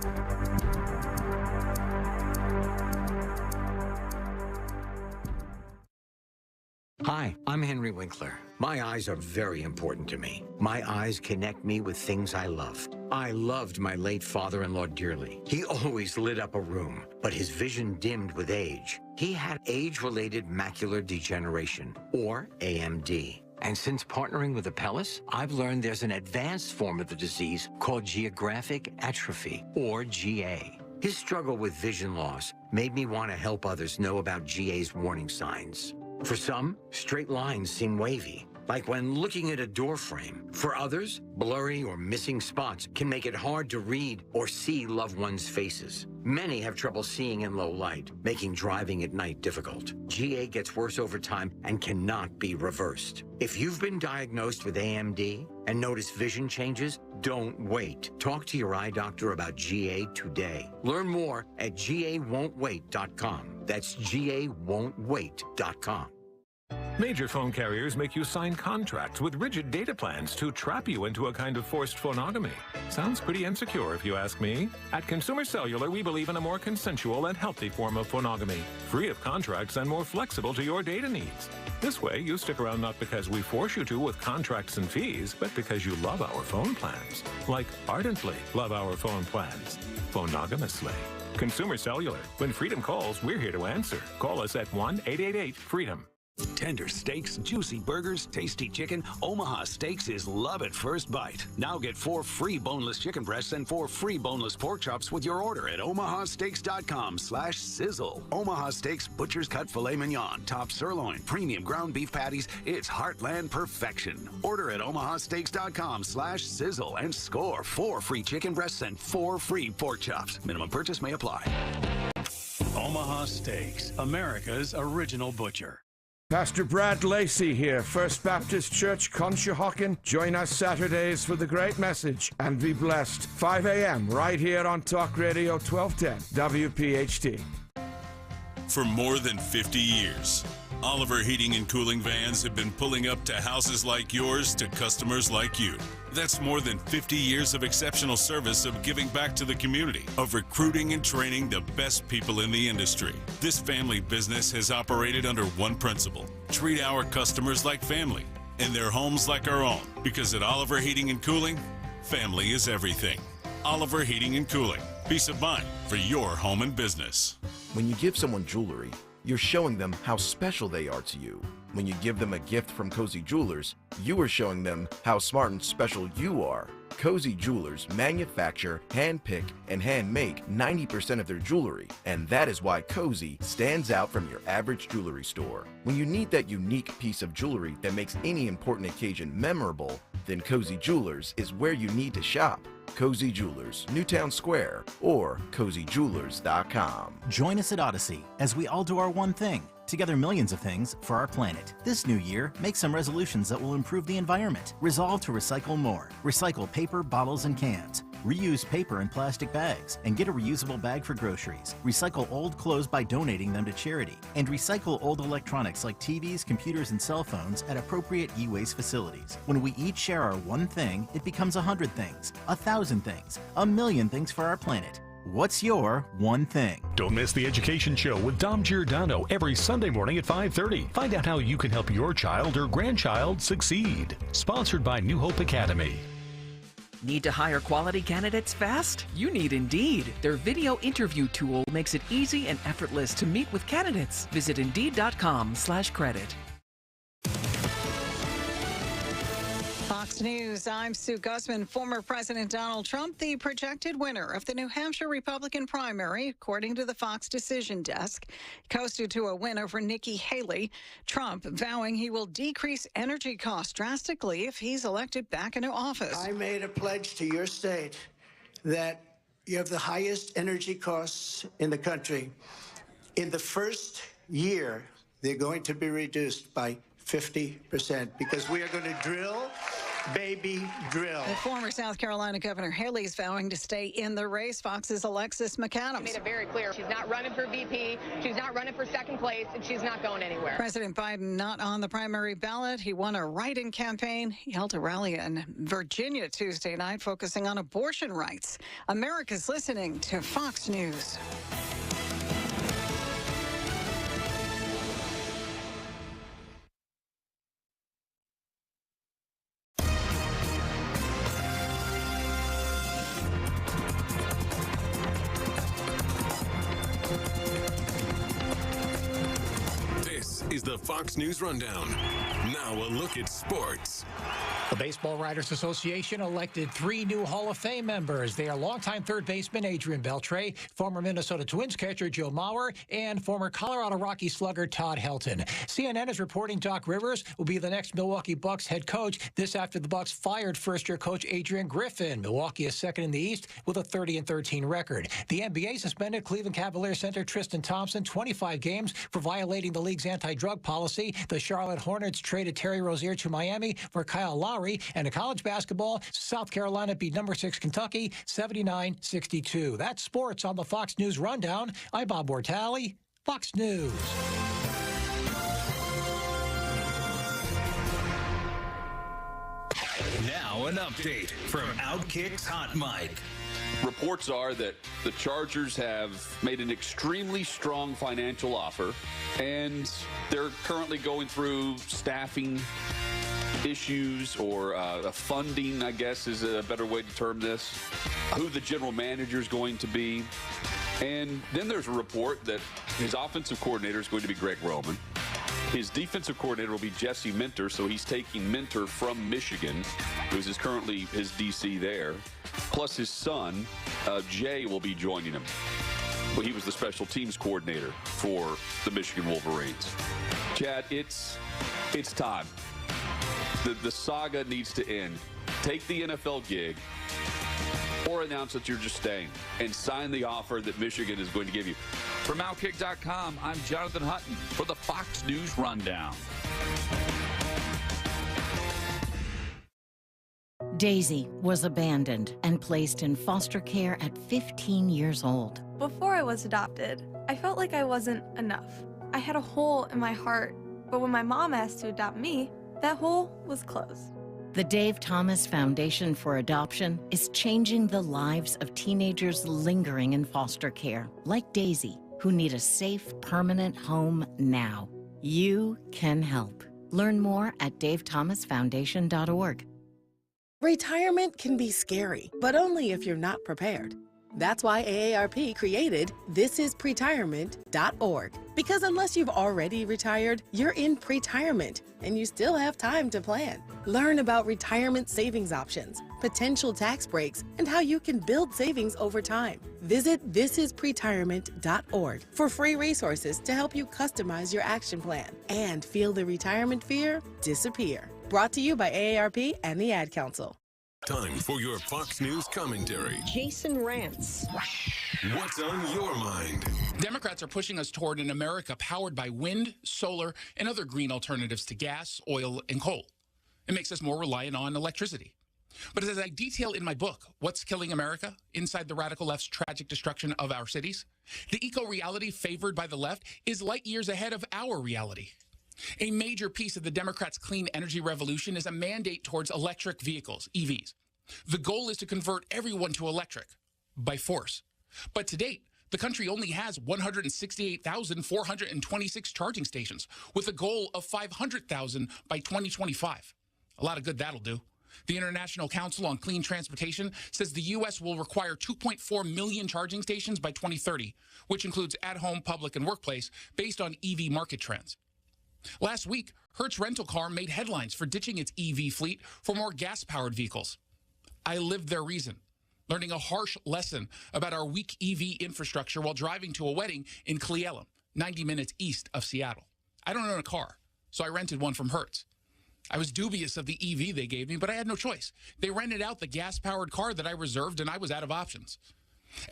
Hi, I'm Henry Winkler. My eyes are very important to me. My eyes connect me with things I love. I loved my late father-in-law dearly. He always lit up a room, but his vision dimmed with age. He had age-related macular degeneration, or AMD. And since partnering with Apellis, I've learned there's an advanced form of the disease called geographic atrophy, or GA. His struggle with vision loss made me want to help others know about GA's warning signs. For some, straight lines seem wavy, like when looking at a door frame. For others, blurry or missing spots can make it hard to read or see loved ones' faces. Many have trouble seeing in low light, making driving at night difficult. GA gets worse over time and cannot be reversed. If you've been diagnosed with AMD and notice vision changes, don't wait. Talk to your eye doctor about GA today. Learn more at GAWon'tWait.com. That's GAWon'tWait.com. Major phone carriers make you sign contracts with rigid data plans to trap you into a kind of forced phonogamy. Sounds pretty insecure if you ask me. At Consumer Cellular, we believe in a more consensual and healthy form of phonogamy, free of contracts and more flexible to your data needs. This way, you stick around not because we force you to with contracts and fees, but because you love our phone plans. Like ardently love our phone plans. Phonogamously. Consumer Cellular. When freedom calls, we're here to answer. Call us at 1-888-FREEDOM. Tender steaks, juicy burgers, tasty chicken. Omaha Steaks is love at first bite. Now get 4 free boneless chicken breasts and 4 free boneless pork chops with your order at omahasteaks.com/sizzle. Omaha Steaks butcher's cut filet mignon, top sirloin, premium ground beef patties. It's heartland perfection. Order at omahasteaks.com/sizzle and score 4 free chicken breasts and 4 free pork chops. Minimum purchase may apply. Omaha Steaks, America's original butcher. Pastor Brad Lacey here, First Baptist Church, Conshohocken. Join us Saturdays for the great message and be blessed. 5 a.m. right here on Talk Radio 1210 WPHT. For more than 50 years, Oliver Heating and Cooling vans have been pulling up to houses like yours to customers like you. That's more than 50 years of exceptional service, of giving back to the community, of recruiting and training the best people in the industry. This family business has operated under one principle: treat our customers like family and their homes like our own. Because at Oliver Heating and Cooling, family is everything. Oliver Heating and Cooling. Peace of mind for your home and business. When you give someone jewelry, you're showing them how special they are to you. When you give them a gift from Cozy Jewelers, you are showing them how smart and special you are. Cozy Jewelers manufacture, handpick, and hand-make 90% of their jewelry, and that is why Cozy stands out from your average jewelry store. When you need that unique piece of jewelry that makes any important occasion memorable, then Cozy Jewelers is where you need to shop. Cozy Jewelers, Newtown Square, or CozyJewelers.com. Join us at Odyssey as we all do our one thing. Together millions of things for our planet. This new year, make some resolutions that will improve the environment. Resolve to recycle more. Recycle paper, bottles, and cans. Reuse paper and plastic bags and get a reusable bag for groceries. Recycle old clothes by donating them to charity. And recycle old electronics like TVs, computers, and cell phones at appropriate e-waste facilities. When we each share our one thing, it becomes 100 things, 1,000 things, 1,000,000 things for our planet. What's your one thing? Don't miss the Education Show with Dom Giordano every Sunday morning at 5:30. Find out how you can help your child or grandchild succeed. Sponsored by New Hope Academy. Need to hire quality candidates fast? You need Indeed. Their video interview tool makes it easy and effortless to meet with candidates. Visit Indeed.com/credit. Fox News, I'm Sue Gussman. Former President Donald Trump, the projected winner of the New Hampshire Republican primary, according to the Fox Decision Desk, coasted to a win over Nikki Haley. Trump vowing he will decrease energy costs drastically if he's elected back into office. I made a pledge to your state that you have the highest energy costs in the country. In the first year, they're going to be reduced by 50% because we are going to drill, baby, drill. The former South Carolina Governor Haley is vowing to stay in the race. Fox's Alexis McAdams. She made it very clear she's not running for VP, she's not running for second place, and she's not going anywhere. President Biden not on the primary ballot. He won a write-in campaign. He held a rally in Virginia Tuesday night focusing on abortion rights. America's listening to Fox News. Is the Fox News Rundown. Now a look at sports. The Baseball Writers Association elected 3 new Hall of Fame members. They are longtime third baseman Adrian Beltre, former Minnesota Twins catcher Joe Mauer, and former Colorado Rockies slugger Todd Helton. CNN is reporting Doc Rivers will be the next Milwaukee Bucks head coach. This after the Bucks fired first-year coach Adrian Griffin. Milwaukee is second in the East with a 30-13 record. The NBA suspended Cleveland Cavaliers center Tristan Thompson 25 games for violating the league's anti-drug policy. The Charlotte Hornets traded Terry Rozier to Miami for Kyle Lowry. And in college basketball, South Carolina beat number 6 Kentucky 79-62. That's sports on the Fox News Rundown. I'm Bob Mortale, Fox News. Now an update from Outkick's Hot Mic. Reports are that the Chargers have made an extremely strong financial offer, and they're currently going through staffing issues or funding, I guess is a better way to term this, who the general manager is going to be. And then there's a report that his offensive coordinator is going to be Greg Roman. His defensive coordinator will be Jesse Minter, so he's taking Minter from Michigan, who's currently his DC there. Plus his son, Jay, will be joining him. Well, he was the special teams coordinator for the Michigan Wolverines. Chad, it's time. The saga needs to end. Take the NFL gig or announce that you're just staying and sign the offer that Michigan is going to give you. From Outkick.com, I'm Jonathan Hutton for the Fox News Rundown. Daisy was abandoned and placed in foster care at 15 years old. Before I was adopted, I felt like I wasn't enough. I had a hole in my heart, but when my mom asked to adopt me, that hole was closed. The Dave Thomas Foundation for Adoption is changing the lives of teenagers lingering in foster care, like Daisy, who need a safe, permanent home now. You can help. Learn more at davethomasfoundation.org. Retirement can be scary, but only if you're not prepared. That's why AARP created thisispretirement.org. Because unless you've already retired, you're in pretirement, and you still have time to plan. Learn about retirement savings options, potential tax breaks, and how you can build savings over time. Visit thisispretirement.org for free resources to help you customize your action plan and feel the retirement fear disappear. Brought to you by AARP and the Ad Council. Time for your Fox News commentary. Jason Rants. What's on your mind? Democrats are pushing us toward an America powered by wind, solar, and other green alternatives to gas, oil, and coal. It makes us more reliant on electricity. But as I detail in my book, What's Killing America? Inside the Radical Left's Tragic Destruction of Our Cities, the eco-reality favored by the left is light years ahead of our reality. A major piece of the Democrats' clean energy revolution is a mandate towards electric vehicles, EVs. The goal is to convert everyone to electric by force. But to date, the country only has 168,426 charging stations, with a goal of 500,000 by 2025. A lot of good that'll do. The International Council on Clean Transportation says the U.S. will require 2.4 million charging stations by 2030, which includes at-home, public, and workplace, based on EV market trends. Last week, Hertz Rental Car made headlines for ditching its EV fleet for more gas-powered vehicles. I lived their reason, learning a harsh lesson about our weak EV infrastructure while driving to a wedding in Kayal, 90 minutes east of Seattle. I don't own a car, so I rented one from Hertz. I was dubious of the EV they gave me, but I had no choice. They rented out the gas-powered car that I reserved, and I was out of options.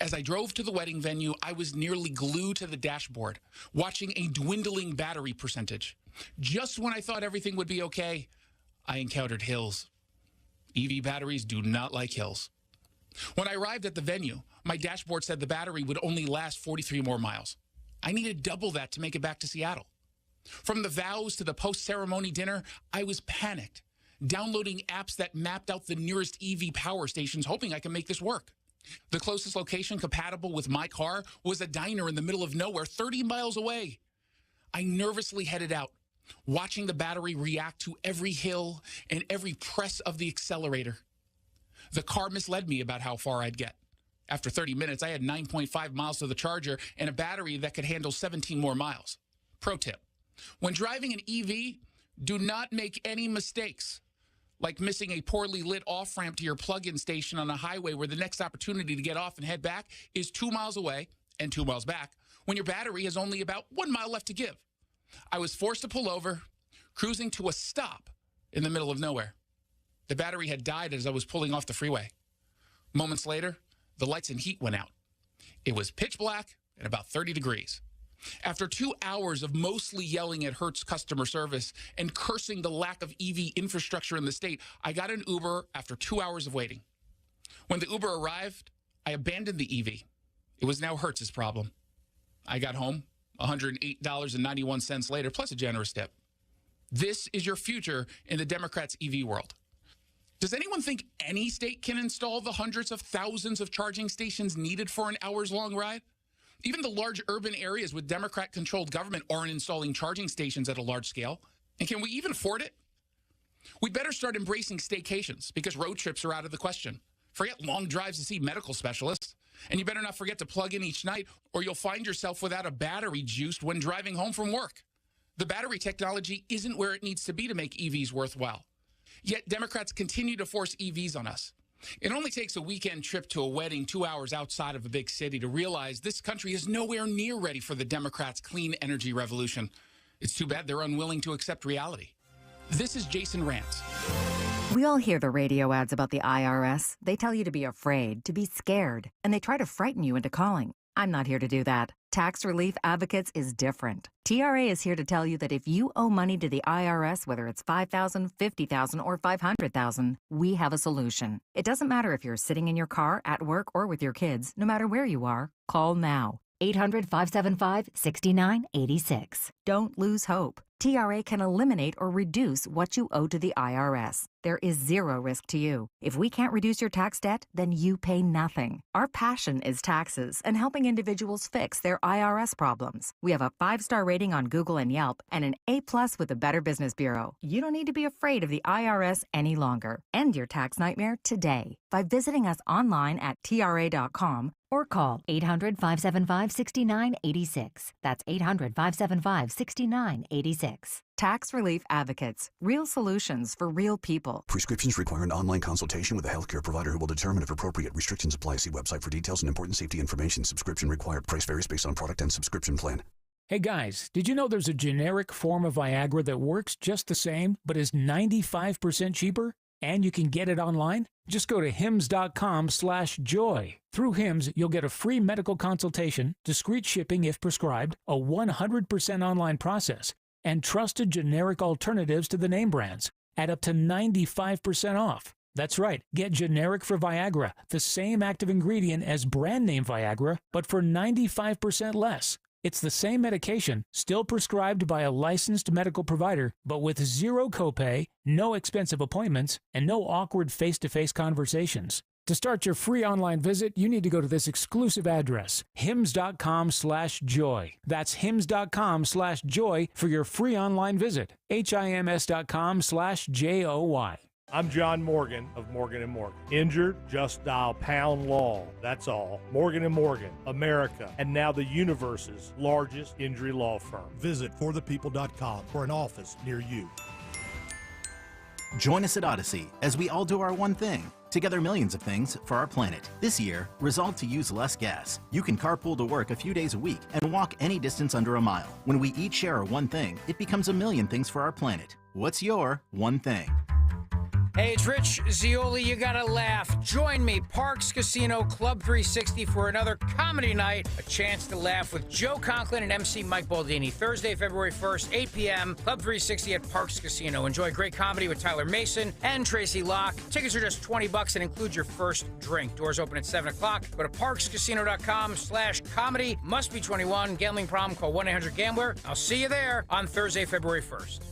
As I drove to the wedding venue, I was nearly glued to the dashboard, watching a dwindling battery percentage. Just when I thought everything would be okay, I encountered hills. EV batteries do not like hills. When I arrived at the venue, my dashboard said the battery would only last 43 more miles. I needed double that to make it back to Seattle. From the vows to the post-ceremony dinner, I was panicked, downloading apps that mapped out the nearest EV power stations, hoping I could make this work. The closest location compatible with my car was a diner in the middle of nowhere, 30 miles away. I nervously headed out, watching the battery react to every hill and every press of the accelerator. The car misled me about how far I'd get. After 30 minutes, I had 9.5 miles to the charger and a battery that could handle 17 more miles. Pro tip: when driving an EV, do not make any mistakes, like missing a poorly lit off-ramp to your plug-in station on a highway where the next opportunity to get off and head back is 2 miles away and 2 miles back, when your battery has only about 1 mile left to give. I was forced to pull over, cruising to a stop in the middle of nowhere. The battery had died as I was pulling off the freeway. Moments later, the lights and heat went out. It was pitch black and about 30 degrees. After 2 hours of mostly yelling at Hertz customer service and cursing the lack of EV infrastructure in the state, I got an Uber after 2 hours of waiting. When the Uber arrived, I abandoned the EV. It was now Hertz's problem. I got home $108.91 later, plus a generous tip. This is your future in the Democrats' EV world. Does anyone think any state can install the hundreds of thousands of charging stations needed for an hours-long ride? Even the large urban areas with Democrat-controlled government aren't installing charging stations at a large scale. And can we even afford it? We'd better start embracing staycations, because road trips are out of the question. Forget long drives to see medical specialists. And you better not forget to plug in each night, or you'll find yourself without a battery juiced when driving home from work. The battery technology isn't where it needs to be to make EVs worthwhile. Yet Democrats continue to force EVs on us. It only takes a weekend trip to a wedding 2 hours outside of a big city to realize this country is nowhere near ready for the Democrats' clean energy revolution. It's too bad they're unwilling to accept reality. This is Jason Rants. We all hear the radio ads about the IRS. They tell you to be afraid, to be scared, and they try to frighten you into calling. I'm not here to do that. Tax Relief Advocates is different. TRA is here to tell you that if you owe money to the IRS, whether it's $5,000, $50,000, or $500,000, we have a solution. It doesn't matter if you're sitting in your car, at work, or with your kids. No matter where you are, call now. 800-575-6986. Don't lose hope. TRA can eliminate or reduce what you owe to the IRS. There is zero risk to you. If we can't reduce your tax debt, then you pay nothing. Our passion is taxes and helping individuals fix their IRS problems. We have a 5-star rating on Google and Yelp and an A+ with the Better Business Bureau. You don't need to be afraid of the IRS any longer. End your tax nightmare today by visiting us online at TRA.com or call 800-575-6986. That's 800-575-6986. Tax Relief Advocates. Real solutions for real people. Prescriptions require an online consultation with a healthcare provider who will determine if appropriate. Restrictions apply. See website for details and important safety information. Subscription required. Price varies based on product and subscription plan. Hey guys, did you know there's a generic form of Viagra that works just the same, but is 95% cheaper? And you can get it online? Just go to hims.com/joy. Through Hims, you'll get a free medical consultation, discreet shipping if prescribed, a 100% online process, and trusted generic alternatives to the name brands at up to 95% off. That's right, get generic for Viagra, the same active ingredient as brand name Viagra, but for 95% less. It's the same medication, still prescribed by a licensed medical provider, but with zero copay, no expensive appointments, and no awkward face-to-face conversations. To start your free online visit, you need to go to this exclusive address, hims.com/joy. That's hims.com/joy for your free online visit, hims.com/joy. I'm John Morgan of Morgan & Morgan. Injured? Just dial pound law. That's all. Morgan & Morgan, America, and now the universe's largest injury law firm. Visit forthepeople.com for an office near you. Join us at Odyssey as we all do our one thing. Together millions of things for our planet. This year, resolve to use less gas. You can carpool to work a few days a week and walk any distance under a mile. When we each share our one thing, it becomes a million things for our planet. What's your one thing? Hey, it's Rich Zioli. You gotta laugh. Join me, Parks Casino Club 360, for another comedy night. A chance to laugh with Joe Conklin and MC Mike Baldini. Thursday, February 1st, 8 p.m., Club 360 at Parks Casino. Enjoy great comedy with Tyler Mason and Tracy Locke. Tickets are just $20 and include your first drink. Doors open at 7 o'clock. Go to parkscasino.com/comedy. Must be 21. Gambling problem? Call 1-800-GAMBLER. I'll see you there on Thursday, February 1st.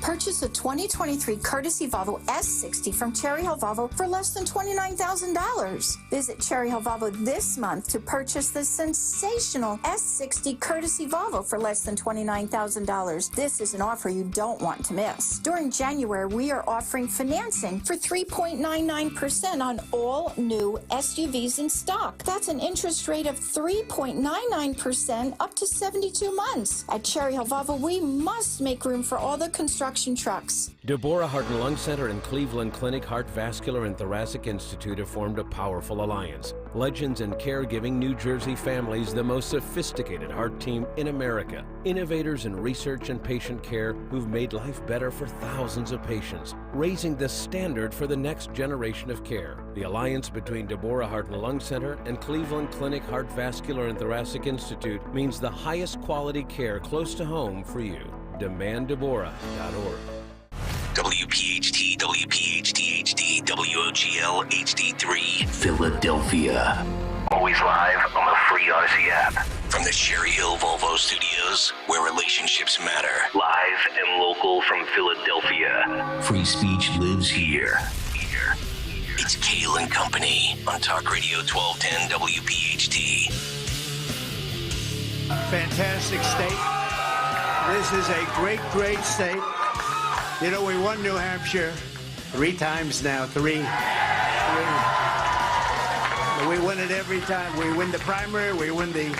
Purchase a 2023 courtesy Volvo S60 from Cherry Hill Volvo for less than $29,000. Visit Cherry Hill Volvo this month to purchase the sensational S60 courtesy Volvo for less than $29,000. This is an offer you don't want to miss. During January, we are offering financing for 3.99% on all new SUVs in stock. That's an interest rate of 3.99% up to 72 months. At Cherry Hill Volvo, we must make room for all the construction trucks. Deborah Heart and Lung Center and Cleveland Clinic Heart Vascular and Thoracic Institute have formed a powerful alliance. Legends in caregiving New Jersey families, the most sophisticated heart team in America. Innovators in research and patient care who've made life better for thousands of patients, raising the standard for the next generation of care. The alliance between Deborah Heart and Lung Center and Cleveland Clinic Heart Vascular and Thoracic Institute means the highest quality care close to home for you. DemandDeborah.org. WPHT, WPHT HD, WOGL HD3, Philadelphia. Always live on the free Odyssey app. From the Cherry Hill Volvo Studios, where relationships matter. Live and local from Philadelphia. Free speech lives here. It's Kayal and Company on Talk Radio 1210 WPHT. Fantastic state. This is a great, great state. You know, we won New Hampshire 3 times now. Three. We win it every time. We win the primary, we win the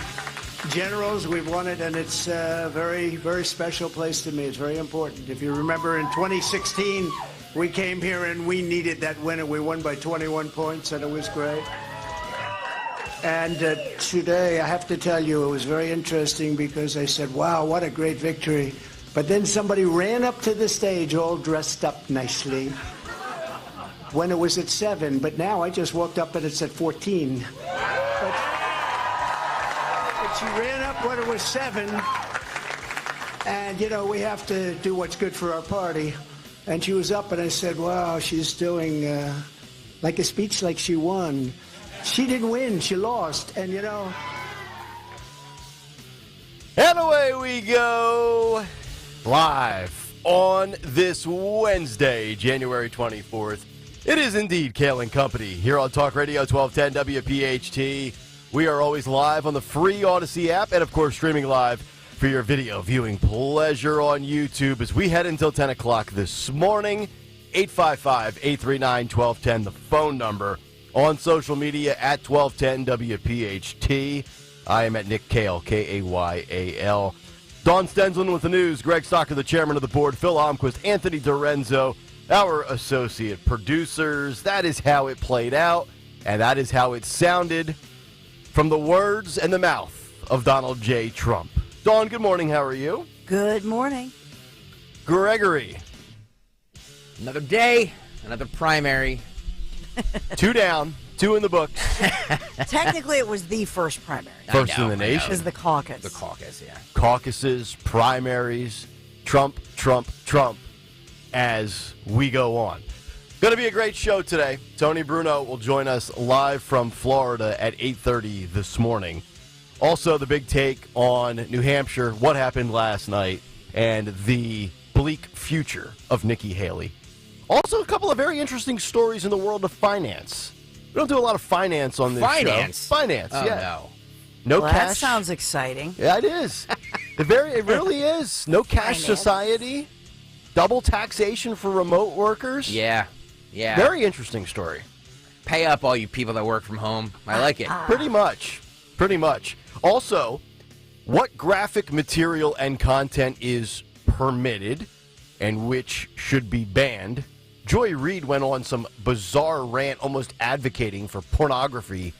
generals, we've won it, and it's a very, very special place to me. It's very important. If you remember, in 2016, we came here and we needed that win, and we won by 21 points, and it was great. And today, I have to tell you, it was very interesting because I said, wow, what a great victory. But then somebody ran up to the stage all dressed up nicely when it was at 7. But now I just walked up and it's at 14. But she ran up when it was 7. And, you know, we have to do what's good for our party. And she was up and I said, wow, she's doing like a speech like she won. She didn't win, she lost, and you know. And away we go, live on this Wednesday, January 24th. It is indeed Kayal and Company here on Talk Radio 1210 WPHT. We are always live on the free Odyssey app and, of course, streaming live for your video viewing pleasure on YouTube as we head until 10 o'clock this morning. 855-839-1210, the phone number. On social media at 1210 WPHT. I am at Nick Kayal, Kayal. Don Stenslin with the news. Greg Stocker, the chairman of the board. Phil Almquist, Anthony Dorenzo, our associate producers. That is how it played out, and that is how it sounded from the words and the mouth of Donald J. Trump. Dawn, good morning. How are you? Good morning. Gregory. Another day, another primary. 2 down, 2 in the books. Technically, it was the first primary. First in the nation. It was the caucus. The caucus, yeah. Caucuses, primaries, Trump, Trump, Trump, as we go on. Going to be a great show today. Tony Bruno will join us live from Florida at 8:30 this morning. Also, the big take on New Hampshire, what happened last night, and the bleak future of Nikki Haley. Also, a couple of very interesting stories in the world of finance. We don't do a lot of finance on this Finance? show. Finance, Oh, yeah. no. Well, cash. that sounds exciting. Yeah, it is. It really is. No cash Finance. society. Double taxation for remote workers. Yeah. Yeah. Very interesting story. Pay up, all you people that work from home. I like it. Pretty much. Pretty much. Also, what graphic material and content is permitted and which should be banned? Joy Reid went on some bizarre rant almost advocating for pornography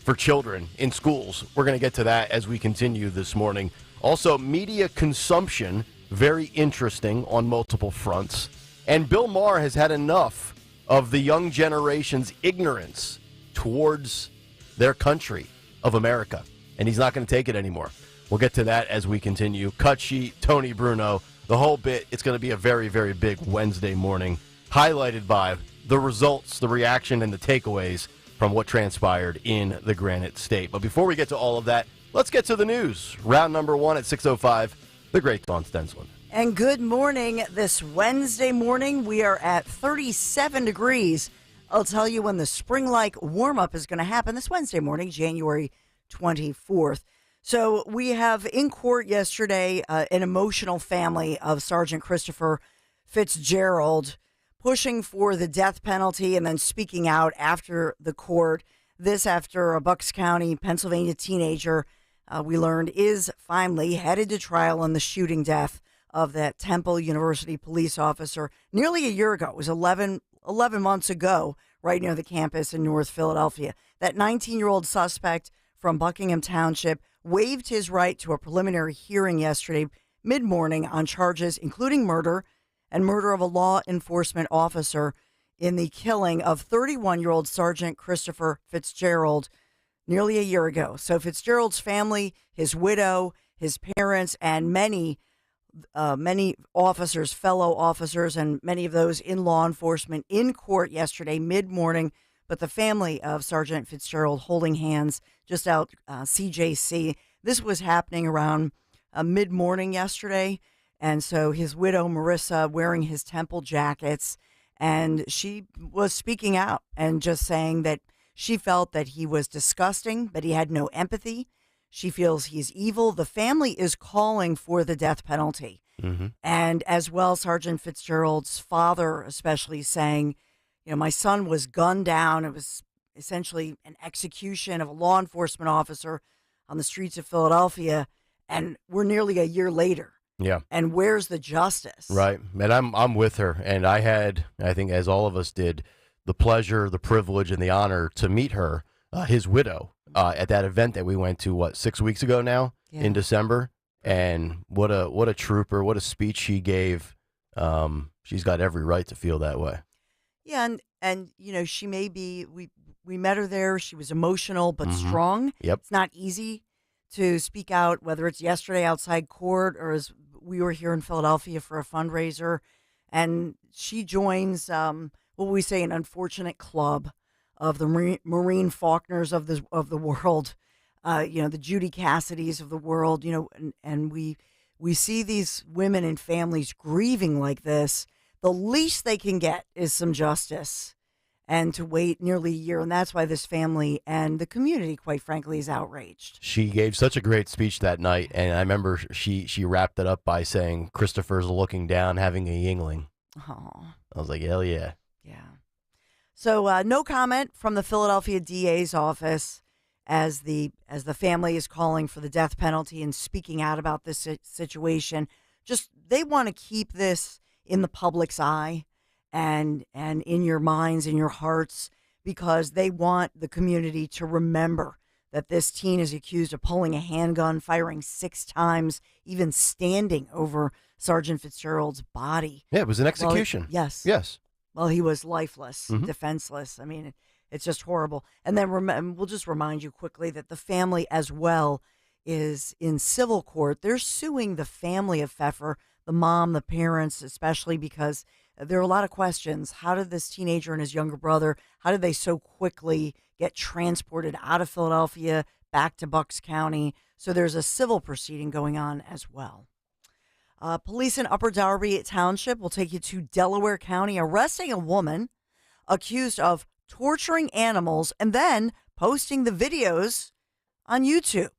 for children in schools. We're going to get to that as we continue this morning. Also, media consumption, very interesting on multiple fronts. And Bill Maher has had enough of the young generation's ignorance towards their country of America. And he's not going to take it anymore. We'll get to that as we continue. Cut sheet, Tony Bruno, the whole bit. It's going to be a very, very big Wednesday morning, highlighted by the results, the reaction, and the takeaways from what transpired in the Granite State. But before we get to all of that, let's get to the news. Round number 1 at 6:05, the great Dawn Stenslin. And good morning. This Wednesday morning, we are at 37 degrees. I'll tell you when the spring-like warm-up is going to happen this Wednesday morning, January 24th. So we have in court yesterday an emotional family of Sergeant Christopher Fitzgerald pushing for the death penalty and then speaking out after the court. This after a Bucks County, Pennsylvania teenager, we learned, is finally headed to trial on the shooting death of that Temple University police officer nearly a year ago. It was 11 months ago, right near the campus in North Philadelphia. That 19-year-old suspect from Buckingham Township waived his right to a preliminary hearing yesterday mid-morning on charges including murder and murder of a law enforcement officer in the killing of 31-year-old Sergeant Christopher Fitzgerald nearly a year ago. So Fitzgerald's family, his widow, his parents, and many officers, fellow officers, and many of those in law enforcement in court yesterday mid-morning. But the family of Sergeant Fitzgerald holding hands just out CJC. This was happening around mid-morning yesterday. And so his widow, Marissa, wearing his Temple jackets, and she was speaking out and just saying that she felt that he was disgusting, that he had no empathy. She feels he's evil. The family is calling for the death penalty. Mm-hmm. And as well, Sergeant Fitzgerald's father especially saying, you know, my son was gunned down. It was essentially an execution of a law enforcement officer on the streets of Philadelphia, and we're nearly a year later. Yeah. And where's the justice? Right. And I'm with her. And I had, I think as all of us did, the pleasure, the privilege, and the honor to meet her, his widow, at that event that we went to, 6 weeks ago now, in December. And what a trooper, what a speech she gave. She's got every right to feel that way. Yeah, and you know, she may be, we met her there. She was emotional but strong. Yep. It's not easy to speak out, whether it's yesterday outside court or as we were here in Philadelphia for a fundraiser. And she joins, what we say, an unfortunate club of the Maureen Faulkners of the world, you know, the Judy Cassidys of the world, you know, and we see these women and families grieving like this. The least they can get is some justice, and to wait nearly a year. And that's why this family and the community, quite frankly, is outraged. She gave such a great speech that night, and I remember she wrapped it up by saying, Christopher's looking down, having a yingling. Oh. I was like, hell yeah. Yeah. So no comment from the Philadelphia DA's office as the family is calling for the death penalty and speaking out about this situation. Just they want to keep this in the public's eye and in your minds, in your hearts, because they want the community to remember that this teen is accused of pulling a handgun, firing 6 times, even standing over Sergeant Fitzgerald's body. Yeah, it was an execution. Yes. Yes. Well, he was lifeless, defenseless. I mean, it's just horrible. And then we'll just remind you quickly that the family as well is in civil court. They're suing the family of Pfeffer, the mom, the parents, especially because there are a lot of questions. How did this teenager and his younger brother, how did they so quickly get transported out of Philadelphia back to Bucks County? So there's a civil proceeding going on as well. Police in Upper Darby Township will take you to Delaware County, arresting a woman accused of torturing animals and then posting the videos on YouTube.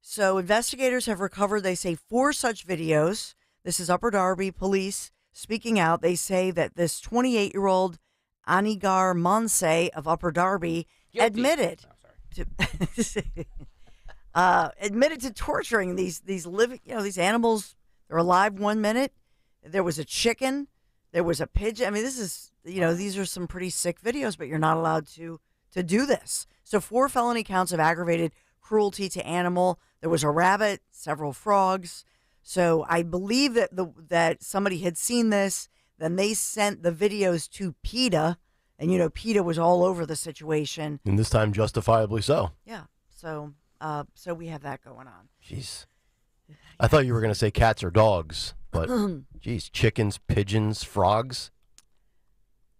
So investigators have recovered, they say, 4 such videos. This is Upper Darby police speaking out. They say that this 28-year-old Anigar Monse of Upper Darby admitted to torturing these living, these animals. They're alive 1 minute. There was a chicken. There was a pigeon. I mean, this is, these are some pretty sick videos, but you're not allowed to do this. So 4 felony counts of aggravated cruelty to animal. There was a rabbit, several frogs. So I believe that somebody had seen this. Then they sent the videos to PETA, and PETA was all over the situation. And this time, justifiably so. Yeah. So we have that going on. Jeez. I thought you were going to say cats or dogs, but geez, chickens, pigeons, frogs.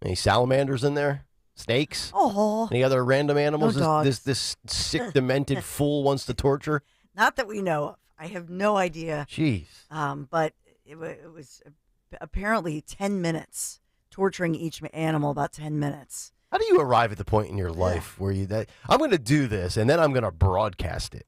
Any salamanders in there? Snakes? Oh. Any other random animals? No dogs. This sick, demented fool wants to torture? Not that we know of. I have no idea. Jeez. But it was apparently 10 minutes, torturing each animal about 10 minutes. How do you arrive at the point in your life where I'm going to do this and then I'm going to broadcast it?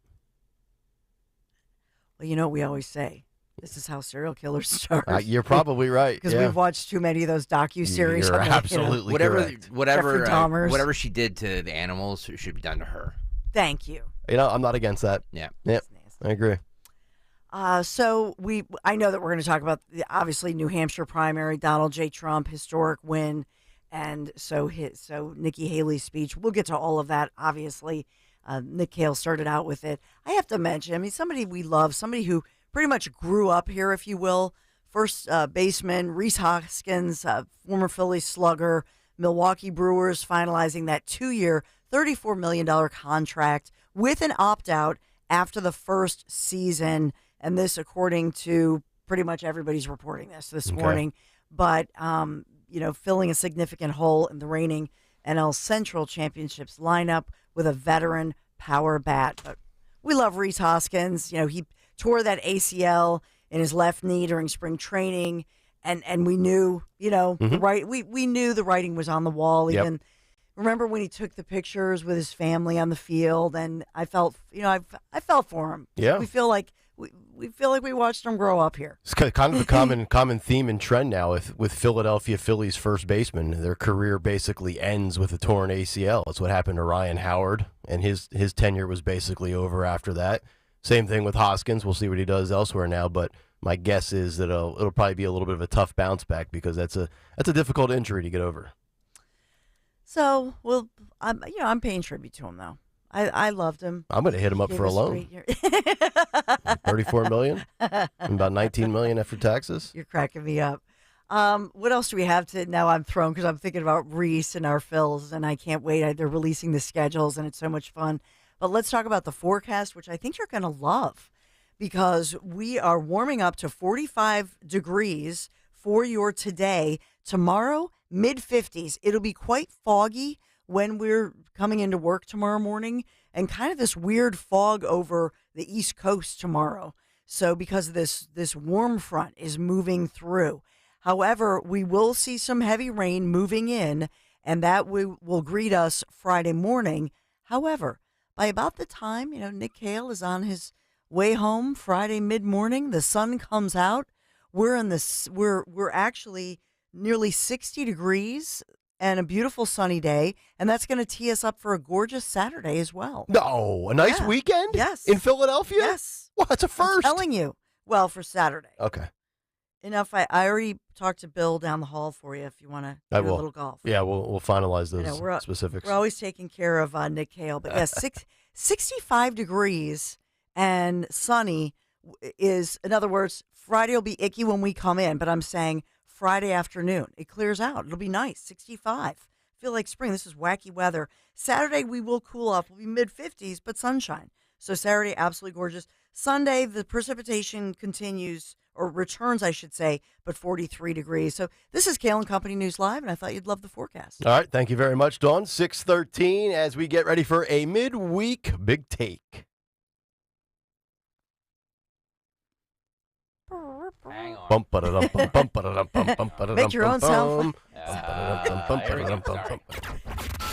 Well, you know what we always say. This is how serial killers start. You're probably right. Because we've watched too many of those docuseries. You're absolutely correct. Whatever she did to the animals should be done to her. Thank you. I'm not against that. Yeah. Yep. I agree. So I know that we're going to talk about obviously New Hampshire primary, Donald J. Trump, historic win, and so Nikki Haley's speech. We'll get to all of that. Obviously, Nick Kayal started out with it. I have to mention, somebody we love, somebody who pretty much grew up here, if you will. First baseman Rhys Hoskins, former Phillies slugger, Milwaukee Brewers finalizing that 2-year, $34 million contract with an opt-out after the first season. And this, according to pretty much everybody's reporting this morning. But, filling a significant hole in the reigning NL Central Championships lineup with a veteran power bat. But we love Rhys Hoskins. He tore that ACL in his left knee during spring training. And we knew, we knew the writing was on the wall. Even remember when he took the pictures with his family on the field, and I felt, I felt for him. Yeah. We feel like we watched him grow up here. It's kind of a common theme and trend now with Philadelphia Phillies first baseman. Their career basically ends with a torn ACL. That's what happened to Ryan Howard, and his tenure was basically over after that. Same thing with Hoskins. We'll see what he does elsewhere now, but my guess is that it'll probably be a little bit of a tough bounce back because that's a difficult injury to get over. So, I'm paying tribute to him though. I loved him. I'm going to hit him up for a loan. $34 million, and about $19 million after taxes. You're cracking me up. What else do we have to? Now I'm thrown because I'm thinking about Reese and our Phils, and I can't wait. They're releasing the schedules, and it's so much fun. But let's talk about the forecast, which I think you're going to love, because we are warming up to 45 degrees for your today. Tomorrow, mid-50s. It'll be quite foggy when we're coming into work tomorrow morning, and kind of this weird fog over the East Coast tomorrow. So because this warm front is moving through. However, we will see some heavy rain moving in, and that will greet us Friday morning. However, by about the time, Nick Kayal is on his way home Friday mid-morning, the sun comes out. We're actually nearly 60 degrees and a beautiful sunny day, and that's going to tee us up for a gorgeous Saturday as well. No, a nice weekend? Yes. In Philadelphia? Yes. Well, that's a first. I'm telling you. Well, for Saturday. Okay. enough. I already talked to Bill down the hall for you if you want to I do a will. little golf. Yeah, we'll finalize those We're specifics. We're always taking care of Nick Kayal. But yes, 65 degrees and sunny is, in other words, Friday will be icky when we come in, but I'm saying Friday afternoon. It clears out. It'll be nice, 65. Feel like spring. This is wacky weather. Saturday, we will cool off. We'll be mid-50s, but sunshine. So Saturday, absolutely gorgeous. Sunday, the precipitation continues, or returns, I should say, but 43 degrees. So this is Kayal and Company News Live, and I thought you'd love the forecast. All right, thank you very much, Dawn. 6:13 as we get ready for a midweek big take. Hang on. Make your own sound.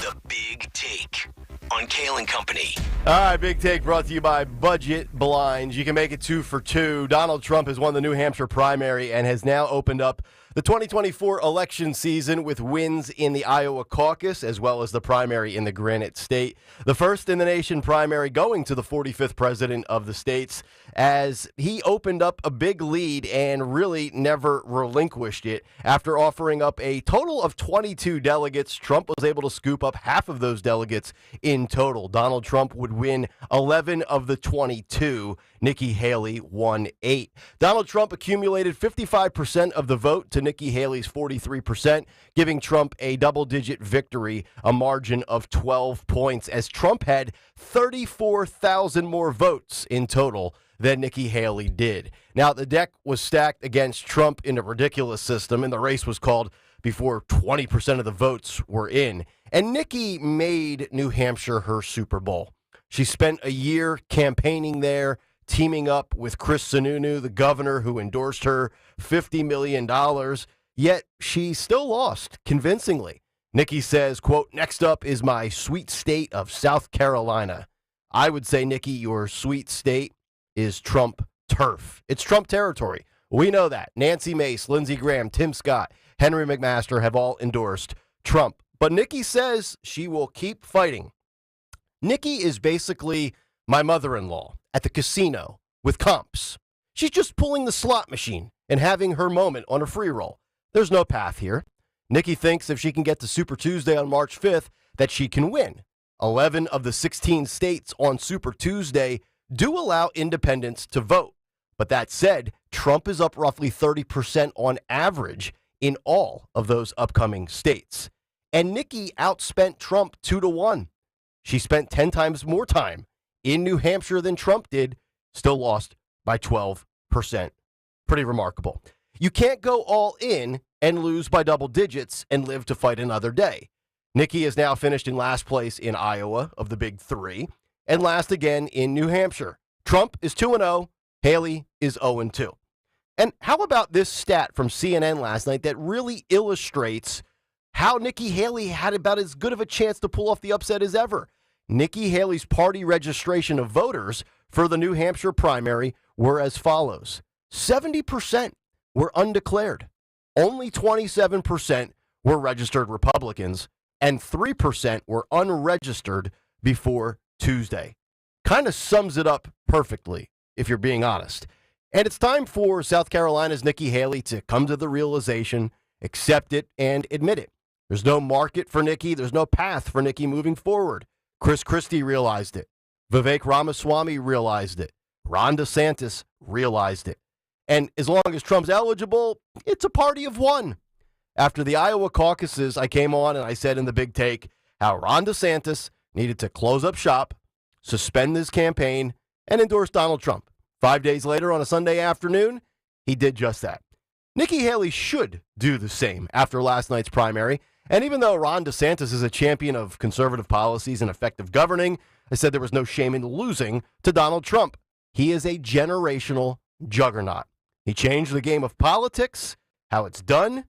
The Big Take on Kayal and Company. All right, Big Take brought to you by Budget Blinds. You can make it 2 for 2. Donald Trump has won the New Hampshire primary and has now opened up the 2024 election season with wins in the Iowa caucus as well as the primary in the Granite State. The first in the nation primary going to the 45th president of the states, as he opened up a big lead and really never relinquished it. After offering up a total of 22 delegates, Trump was able to scoop up half of those delegates in total. Donald Trump would win 11 of the 22. Nikki Haley won 8. Donald Trump accumulated 55% of the vote to Nikki Haley's 43%, giving Trump a double-digit victory, a margin of 12 points, as Trump had 34,000 more votes in total than Nikki Haley did. Now, the deck was stacked against Trump in a ridiculous system, and the race was called before 20% of the votes were in. And Nikki made New Hampshire her Super Bowl. She spent a year campaigning there, teaming up with Chris Sununu, the governor who endorsed her, $50 million, yet she still lost convincingly. Nikki says, quote, "Next up is my sweet state of South Carolina." I would say, Nikki, your sweet state is Trump turf. It's Trump territory. We know that. Nancy Mace, Lindsey Graham, Tim Scott, Henry McMaster have all endorsed Trump. But Nikki says she will keep fighting. Nikki is basically my mother-in-law at the casino with comps. She's just pulling the slot machine and having her moment on a free roll. There's no path here. Nikki thinks if she can get to Super Tuesday on March 5th, that she can win. 11 of the 16 states on Super Tuesday do allow independents to vote. But that said, Trump is up roughly 30% on average in all of those upcoming states. And Nikki outspent Trump 2-1. She spent 10 times more time in New Hampshire than Trump did, still lost by 12%. Pretty remarkable. You can't go all in and lose by double digits and live to fight another day. Nikki is now finished in last place in Iowa of the big three and last again in New Hampshire. Trump is 2-0. Haley is 0-2. And how about this stat from CNN last night that really illustrates how Nikki Haley had about as good of a chance to pull off the upset as ever? Nikki Haley's party registration of voters for the New Hampshire primary were as follows. 70% were undeclared. Only 27% were registered Republicans, and 3% were unregistered before Tuesday. Kind of sums it up perfectly, if you're being honest. And it's time for South Carolina's Nikki Haley to come to the realization, accept it, and admit it. There's no market for Nikki. There's no path for Nikki moving forward. Chris Christie realized it. Vivek Ramaswamy realized it. Ron DeSantis realized it. And as long as Trump's eligible, it's a party of one. After the Iowa caucuses, I came on and I said in the big take how Ron DeSantis needed to close up shop, suspend his campaign, and endorse Donald Trump. 5 days later on a Sunday afternoon, he did just that. Nikki Haley should do the same after last night's primary. And even though Ron DeSantis is a champion of conservative policies and effective governing, I said there was no shame in losing to Donald Trump. He is a generational juggernaut. He changed the game of politics, how it's done,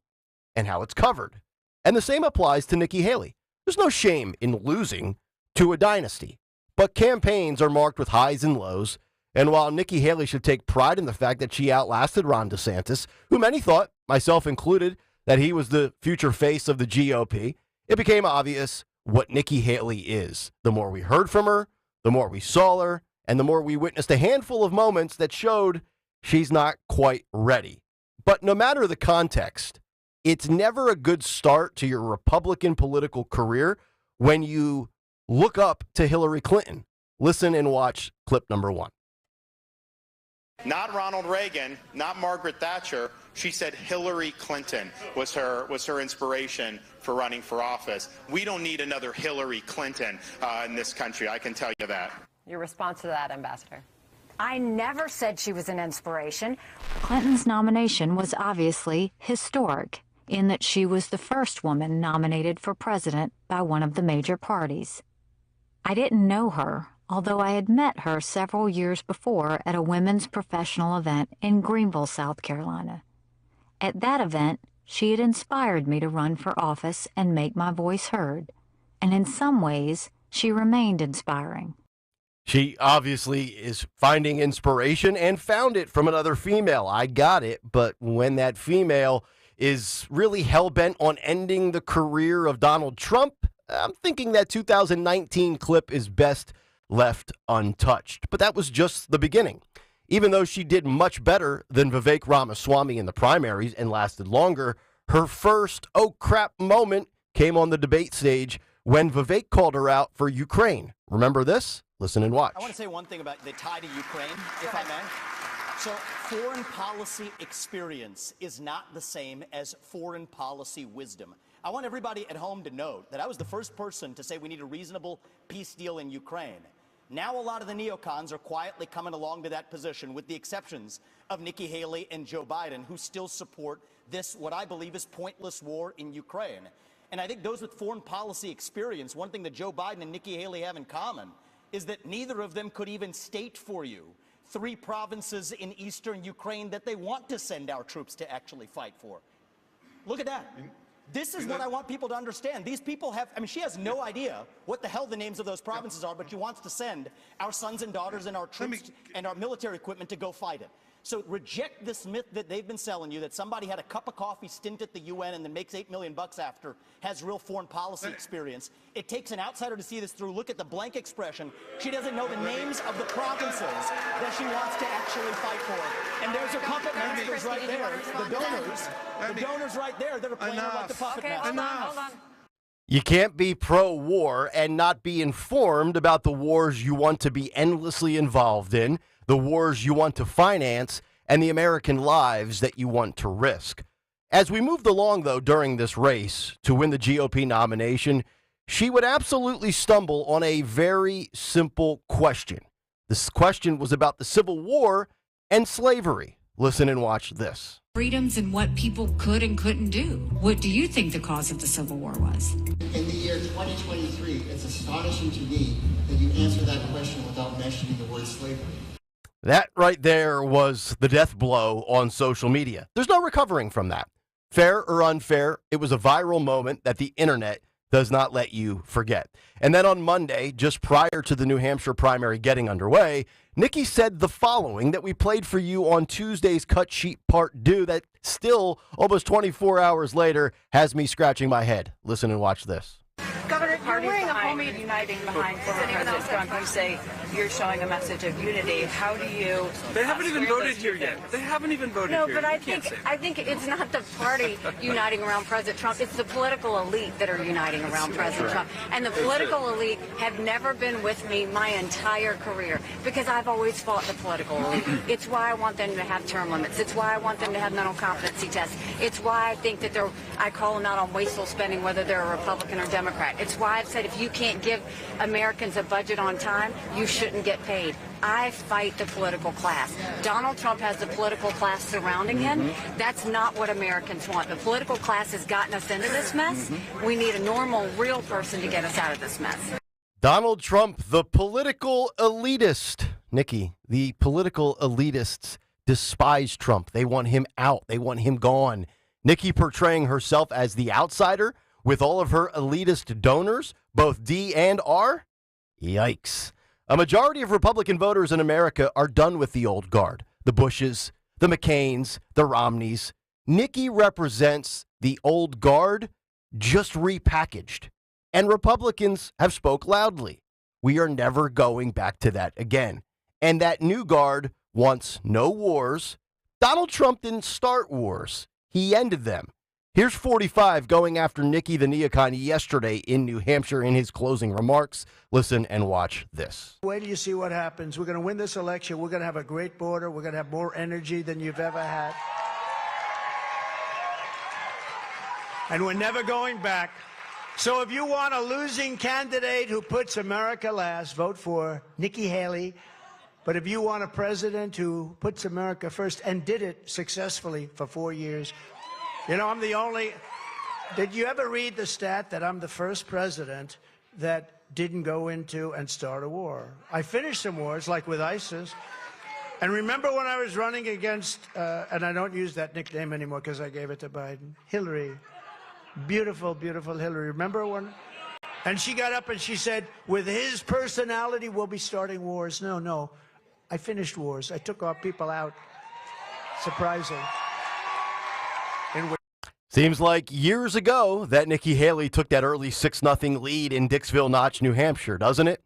and how it's covered. And the same applies to Nikki Haley. There's no shame in losing to a dynasty. But campaigns are marked with highs and lows. And while Nikki Haley should take pride in the fact that she outlasted Ron DeSantis, who many thought, myself included, that he was the future face of the GOP, it became obvious what Nikki Haley is. The more we heard from her, the more we saw her, and the more we witnessed a handful of moments that showed she's not quite ready. But no matter the context, it's never a good start to your Republican political career when you look up to Hillary Clinton. Listen and watch clip number 1. Not Ronald Reagan, not Margaret Thatcher. She said Hillary Clinton was her inspiration for running for office. We don't need another Hillary Clinton in this country, I can tell you that. Your response to that, Ambassador? I never said she was an inspiration. Clinton's nomination was obviously historic in that she was the first woman nominated for president by one of the major parties. I didn't know her, although I had met her several years before at a women's professional event in Greenville, South Carolina. At that event, she had inspired me to run for office and make my voice heard, and in some ways, she remained inspiring. She obviously is finding inspiration and found it from another female. I got it, but when that female is really hell-bent on ending the career of Donald Trump, I'm thinking that 2019 clip is best left untouched. But that was just the beginning. Even though she did much better than Vivek Ramaswamy in the primaries and lasted longer, her first oh crap moment came on the debate stage when Vivek called her out for Ukraine. Remember this? Listen and watch. I want to say one thing about the tie to Ukraine, if I may. So foreign policy experience is not the same as foreign policy wisdom. I want everybody at home to note that I was the first person to say we need a reasonable peace deal in Ukraine. Now a lot of the neocons are quietly coming along to that position, with the exceptions of Nikki Haley and Joe Biden, who still support this, what I believe is pointless war in Ukraine. And I think those with foreign policy experience, one thing that Joe Biden and Nikki Haley have in common is that neither of them could even state for you 3 provinces in eastern Ukraine that they want to send our troops to actually fight for. Look at that. This is what I want people to understand. These people have, I mean, she has no idea what the hell the names of those provinces are, but she wants to send our sons and daughters and our troops and our military equipment to go fight it. So reject this myth that they've been selling you, that somebody had a cup of coffee stint at the UN and then makes $8 million after, has real foreign policy experience. It takes an outsider to see this through. Look at the blank expression. She doesn't know the names of the provinces that she wants to actually fight for. And there's her puppet masters right there, the donors right there that are playing her like the puppet masters. Hold on. You can't be pro-war and not be informed about the wars you want to be endlessly involved in, the wars you want to finance, and the American lives that you want to risk. As we moved along, though, during this race to win the GOP nomination, she would absolutely stumble on a very simple question. This question was about the Civil War and slavery. Listen and watch this. Freedoms and what people could and couldn't do. What do you think the cause of the Civil War was? In the year 2023, it's astonishing to me that you answer that question without mentioning the word slavery. That right there was the death blow on social media. There's no recovering from that. Fair or unfair, it was a viral moment that the internet does not let you forget. And then on Monday, just prior to the New Hampshire primary getting underway, Nikki said the following that we played for you on Tuesday's Cut Sheet Part 2 that still, almost 24 hours later, has me scratching my head. Listen and watch this. Governor, you're wearing a homemade uniting behind former President Trump. You say you're showing a message of unity. How do you? They haven't even voted here yet. They haven't even voted here. No, but I think it's not the party uniting around President Trump. It's the political elite that are uniting around President Trump. And the political elite have never been with me my entire career because I've always fought the political elite. It's why I want them to have term limits. It's why I want them to have mental competency tests. It's why I think that I call them out on wasteful spending, whether they're a Republican or Democrat. It's why I've said if you can't give Americans a budget on time, you shouldn't get paid. I fight the political class. Donald Trump has the political class surrounding him. That's not what Americans want. The political class has gotten us into this mess. We need a normal, real person to get us out of this mess. Donald Trump, the political elitist. Nikki, the political elitists despise Trump. They want him out. They want him gone. Nikki portraying herself as the outsider with all of her elitist donors, both D and R? Yikes. A majority of Republican voters in America are done with the old guard. The Bushes, the McCains, the Romneys. Nikki represents the old guard, just repackaged. And Republicans have spoke loudly. We are never going back to that again. And that new guard wants no wars, Donald Trump didn't start wars. He ended them. Here's 45 going after Nikki the neocon yesterday in New Hampshire in his closing remarks. Listen and watch this. Wait till you see what happens. We're going to win this election. We're going to have a great border. We're going to have more energy than you've ever had. And we're never going back. So if you want a losing candidate who puts America last, vote for Nikki Haley. But if you want a president who puts America first and did it successfully for 4 years, you know, I'm the only... Did you ever read the stat that I'm the first president that didn't go into and start a war? I finished some wars, like with ISIS. And remember when I was running against, and I don't use that nickname anymore because I gave it to Biden, Hillary. Beautiful, beautiful Hillary. Remember when? And she got up and she said, with his personality, we'll be starting wars. No. I finished wars. I took our people out. Surprising. Seems like years ago that Nikki Haley took that early 6-0 lead in Dixville Notch, New Hampshire, doesn't it?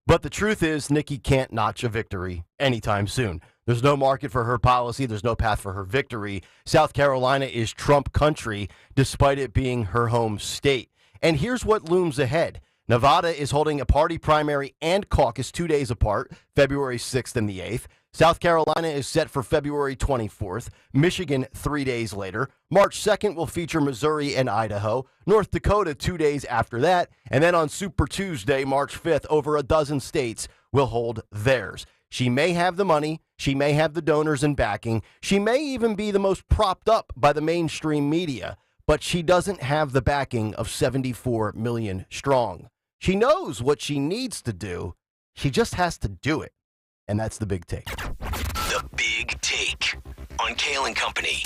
But the truth is, Nikki can't notch a victory anytime soon. There's no market for her policy. There's no path for her victory. South Carolina is Trump country, despite it being her home state. And here's what looms ahead. Nevada is holding a party primary and caucus 2 days apart, February 6th and the 8th. South Carolina is set for February 24th. Michigan 3 days later. March 2nd will feature Missouri and Idaho. North Dakota 2 days after that. And then on Super Tuesday, March 5th, over a dozen states will hold theirs. She may have the money. She may have the donors and backing. She may even be the most propped up by the mainstream media. But she doesn't have the backing of 74 million strong. She knows what she needs to do. She just has to do it. And that's the big take. The Big Take on Kayal and Company.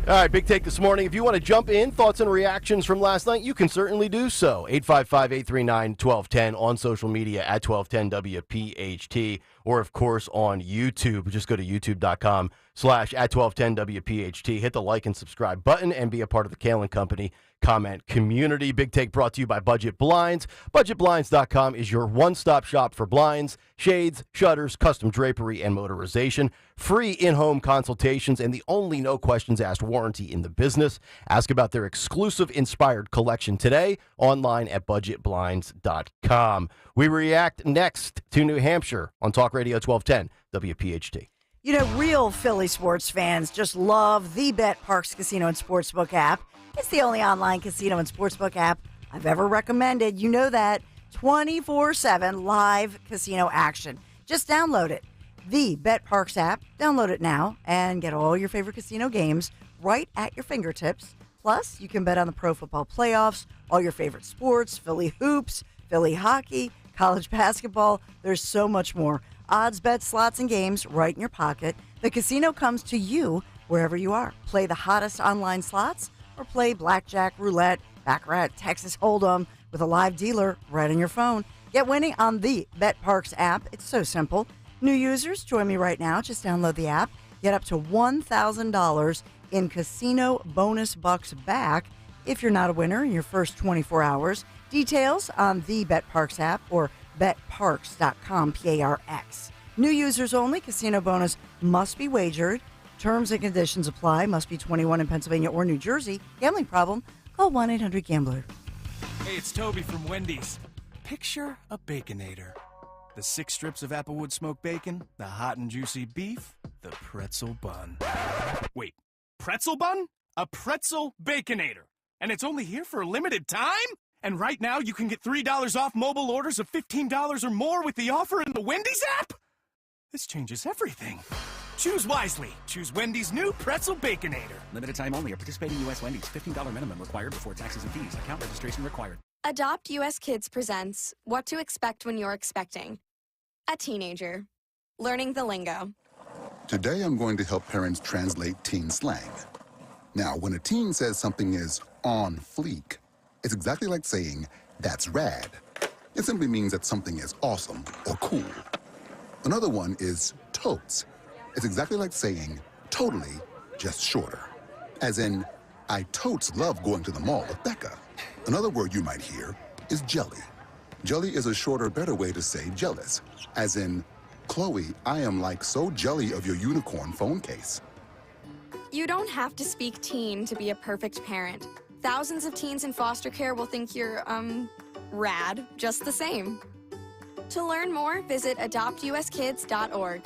All right, big take this morning. If you want to jump in, thoughts and reactions from last night, you can certainly do so. 855-839-1210 on social media at 1210 WPHT, or of course on YouTube. Just go to youtube.com/at1210 WPHT. Hit the like and subscribe button and be a part of the Kayal and Company comment community. Big take brought to you by Budget Blinds. BudgetBlinds.com is your one-stop shop for blinds, shades, shutters, custom drapery, and motorization. Free in-home consultations and the only no questions asked warranty in the business. Ask about their exclusive Inspired collection today online at BudgetBlinds.com. We react next to New Hampshire on Talk Radio 1210 WPHT. You know, real Philly sports fans just love the Bet Parks Casino and Sportsbook app. It's the only online casino and sportsbook app I've ever recommended. You know that. 24/7 live casino action. Just download it. The Bet Parks app. Download it now and get all your favorite casino games right at your fingertips. Plus, you can bet on the pro football playoffs, all your favorite sports, Philly hoops, Philly hockey, college basketball. There's so much more. Odds, bets, slots, and games right in your pocket. The casino comes to you wherever you are. Play the hottest online slots or play blackjack, roulette, baccarat, Texas Hold'em with a live dealer right on your phone. Get winning on the Bet Parks app. It's so simple. New users, join me right now. Just download the app. Get up to $1,000 in casino bonus bucks back if you're not a winner in your first 24 hours. Details on the Bet Parks app or betparks.com, PARX. New users only. Casino bonus must be wagered. Terms and conditions apply. Must be 21 in Pennsylvania or New Jersey. Gambling problem? Call 1-800-GAMBLER. Hey, it's Toby from Wendy's. Picture a Baconator. The 6 strips of Applewood smoked bacon, the hot and juicy beef, the pretzel bun. Wait, pretzel bun? A pretzel Baconator. And it's only here for a limited time? And right now you can get $3 off mobile orders of $15 or more with the offer in the Wendy's app? This changes everything. Choose wisely. Choose Wendy's new Pretzel Baconator. Limited time only. At participating U.S. Wendy's. $15 minimum required before taxes and fees. Account registration required. Adopt U.S. Kids presents What to Expect When You're Expecting. A teenager. Learning the lingo. Today I'm going to help parents translate teen slang. Now, when a teen says something is on fleek, it's exactly like saying, that's rad. It simply means that something is awesome or cool. Another one is totes. It's exactly like saying, totally, just shorter. As in, I totes love going to the mall with Becca. Another word you might hear is jelly. Jelly is a shorter, better way to say jealous. As in, Chloe, I am like so jelly of your unicorn phone case. You don't have to speak teen to be a perfect parent. Thousands of teens in foster care will think you're, rad, just the same. To learn more, visit adoptuskids.org.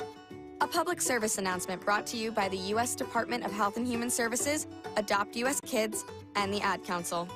A public service announcement brought to you by the U.S. Department of Health and Human Services, Adopt U.S. Kids, and the Ad Council.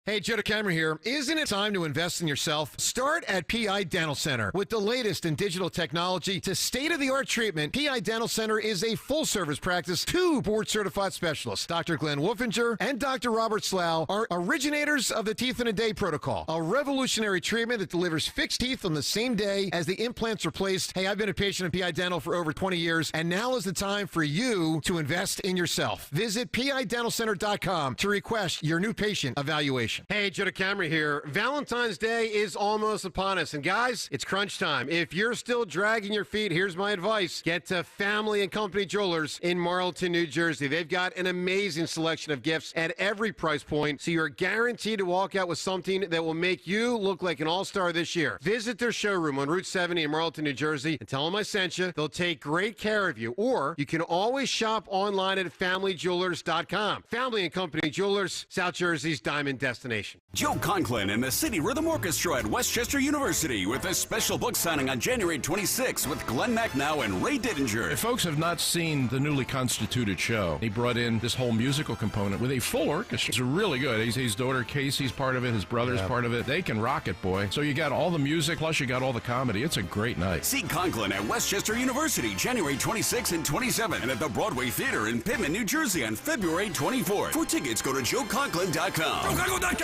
Hey, Joe DeCamera here. Isn't it time to invest in yourself? Start at PI Dental Center. With the latest in digital technology to state-of-the-art treatment, PI Dental Center is a full-service practice. 2 board-certified specialists, Dr. Glenn Wolfinger and Dr. Robert Slough, are originators of the Teeth in a Day protocol, a revolutionary treatment that delivers fixed teeth on the same day as the implants are placed. Hey, I've been a patient of PI Dental for over 20 years, and now is the time for you to invest in yourself. Visit PIDentalCenter.com to request your new patient evaluation. Hey, Joe DeCamera here. Valentine's Day is almost upon us, and guys, it's crunch time. If you're still dragging your feet, here's my advice. Get to Family and Company Jewelers in Marlton, New Jersey. They've got an amazing selection of gifts at every price point, so you're guaranteed to walk out with something that will make you look like an all-star this year. Visit their showroom on Route 70 in Marlton, New Jersey, and tell them I sent you. They'll take great care of you, or you can always shop online at FamilyJewelers.com. Family and Company Jewelers, South Jersey's diamond destination. Joe Conklin and the City Rhythm Orchestra at Westchester University with a special book signing on January 26th with Glenn McNow and Ray Didinger. If folks have not seen the newly constituted show, he brought in this whole musical component with a full orchestra. It's really good. His daughter Casey's part of it, his brother's part of it. They can rock it, boy. So you got all the music, plus you got all the comedy. It's a great night. See Conklin at Westchester University January 26th and 27th, and at the Broadway Theater in Pitman, New Jersey on February 24th. For tickets, go to joeconklin.com. JoeConklin.com.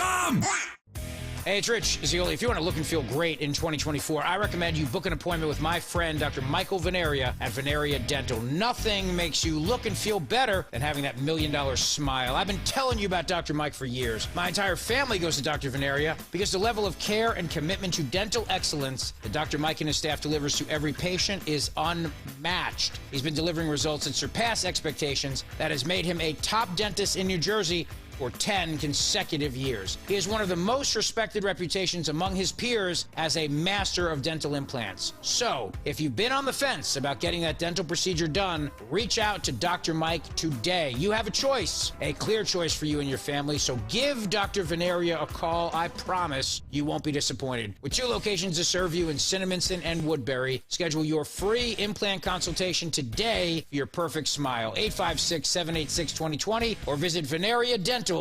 Hey, it's Rich Zioli. If you want to look and feel great in 2024, I recommend you book an appointment with my friend, Dr. Michael Veneria at Veneria Dental. Nothing makes you look and feel better than having that $1 million smile. I've been telling you about Dr. Mike for years. My entire family goes to Dr. Veneria because the level of care and commitment to dental excellence that Dr. Mike and his staff delivers to every patient is unmatched. He's been delivering results that surpass expectations. That has made him a top dentist in New Jersey for 10 consecutive years. He has one of the most respected reputations among his peers as a master of dental implants. So, if you've been on the fence about getting that dental procedure done, reach out to Dr. Mike today. You have a choice, a clear choice for you and your family, so give Dr. Veneria a call. I promise you won't be disappointed. With 2 locations to serve you in Cinnaminson and Woodbury, schedule your free implant consultation today for your perfect smile. 856-786-2020 or visit veneriadental.com.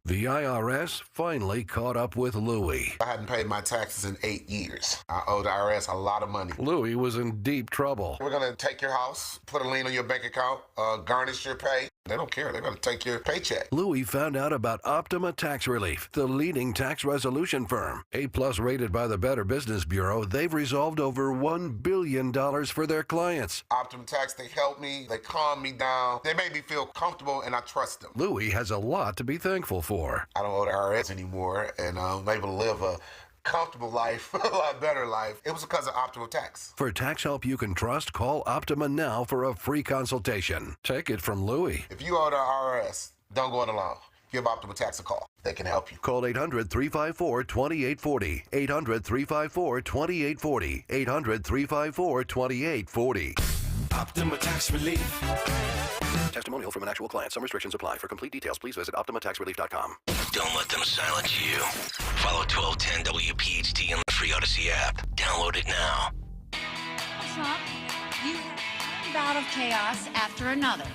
The IRS finally caught up with Louie. I hadn't paid my taxes in 8 years. I owe the IRS a lot of money. Louie was in deep trouble. We're going to take your house, put a lien on your bank account, garnish your pay. They don't care. They're going to take your paycheck. Louie found out about Optima Tax Relief, the leading tax resolution firm. A-plus rated by the Better Business Bureau, they've resolved over $1 billion for their clients. Optima Tax, they help me. They calm me down. They make me feel comfortable, and I trust them. Louie has a lot to be thankful for. I don't owe the IRS anymore, and I'm able to live a comfortable life, a lot better life. It was because of Optima Tax. For tax help you can trust, call Optima now for a free consultation. Take it from Louie. If you owe the IRS, don't go it alone. Give Optima Tax a call. They can help you. Call 800-354-2840. 800-354-2840. 800-354-2840. Optima Tax Relief. Testimonial from an actual client. Some restrictions apply. For complete details, please visit OptimaTaxRelief.com. Don't let them silence you. Follow 1210 WPHT in the free Odyssey app. Download it now. Trump, you have one bout of chaos after another.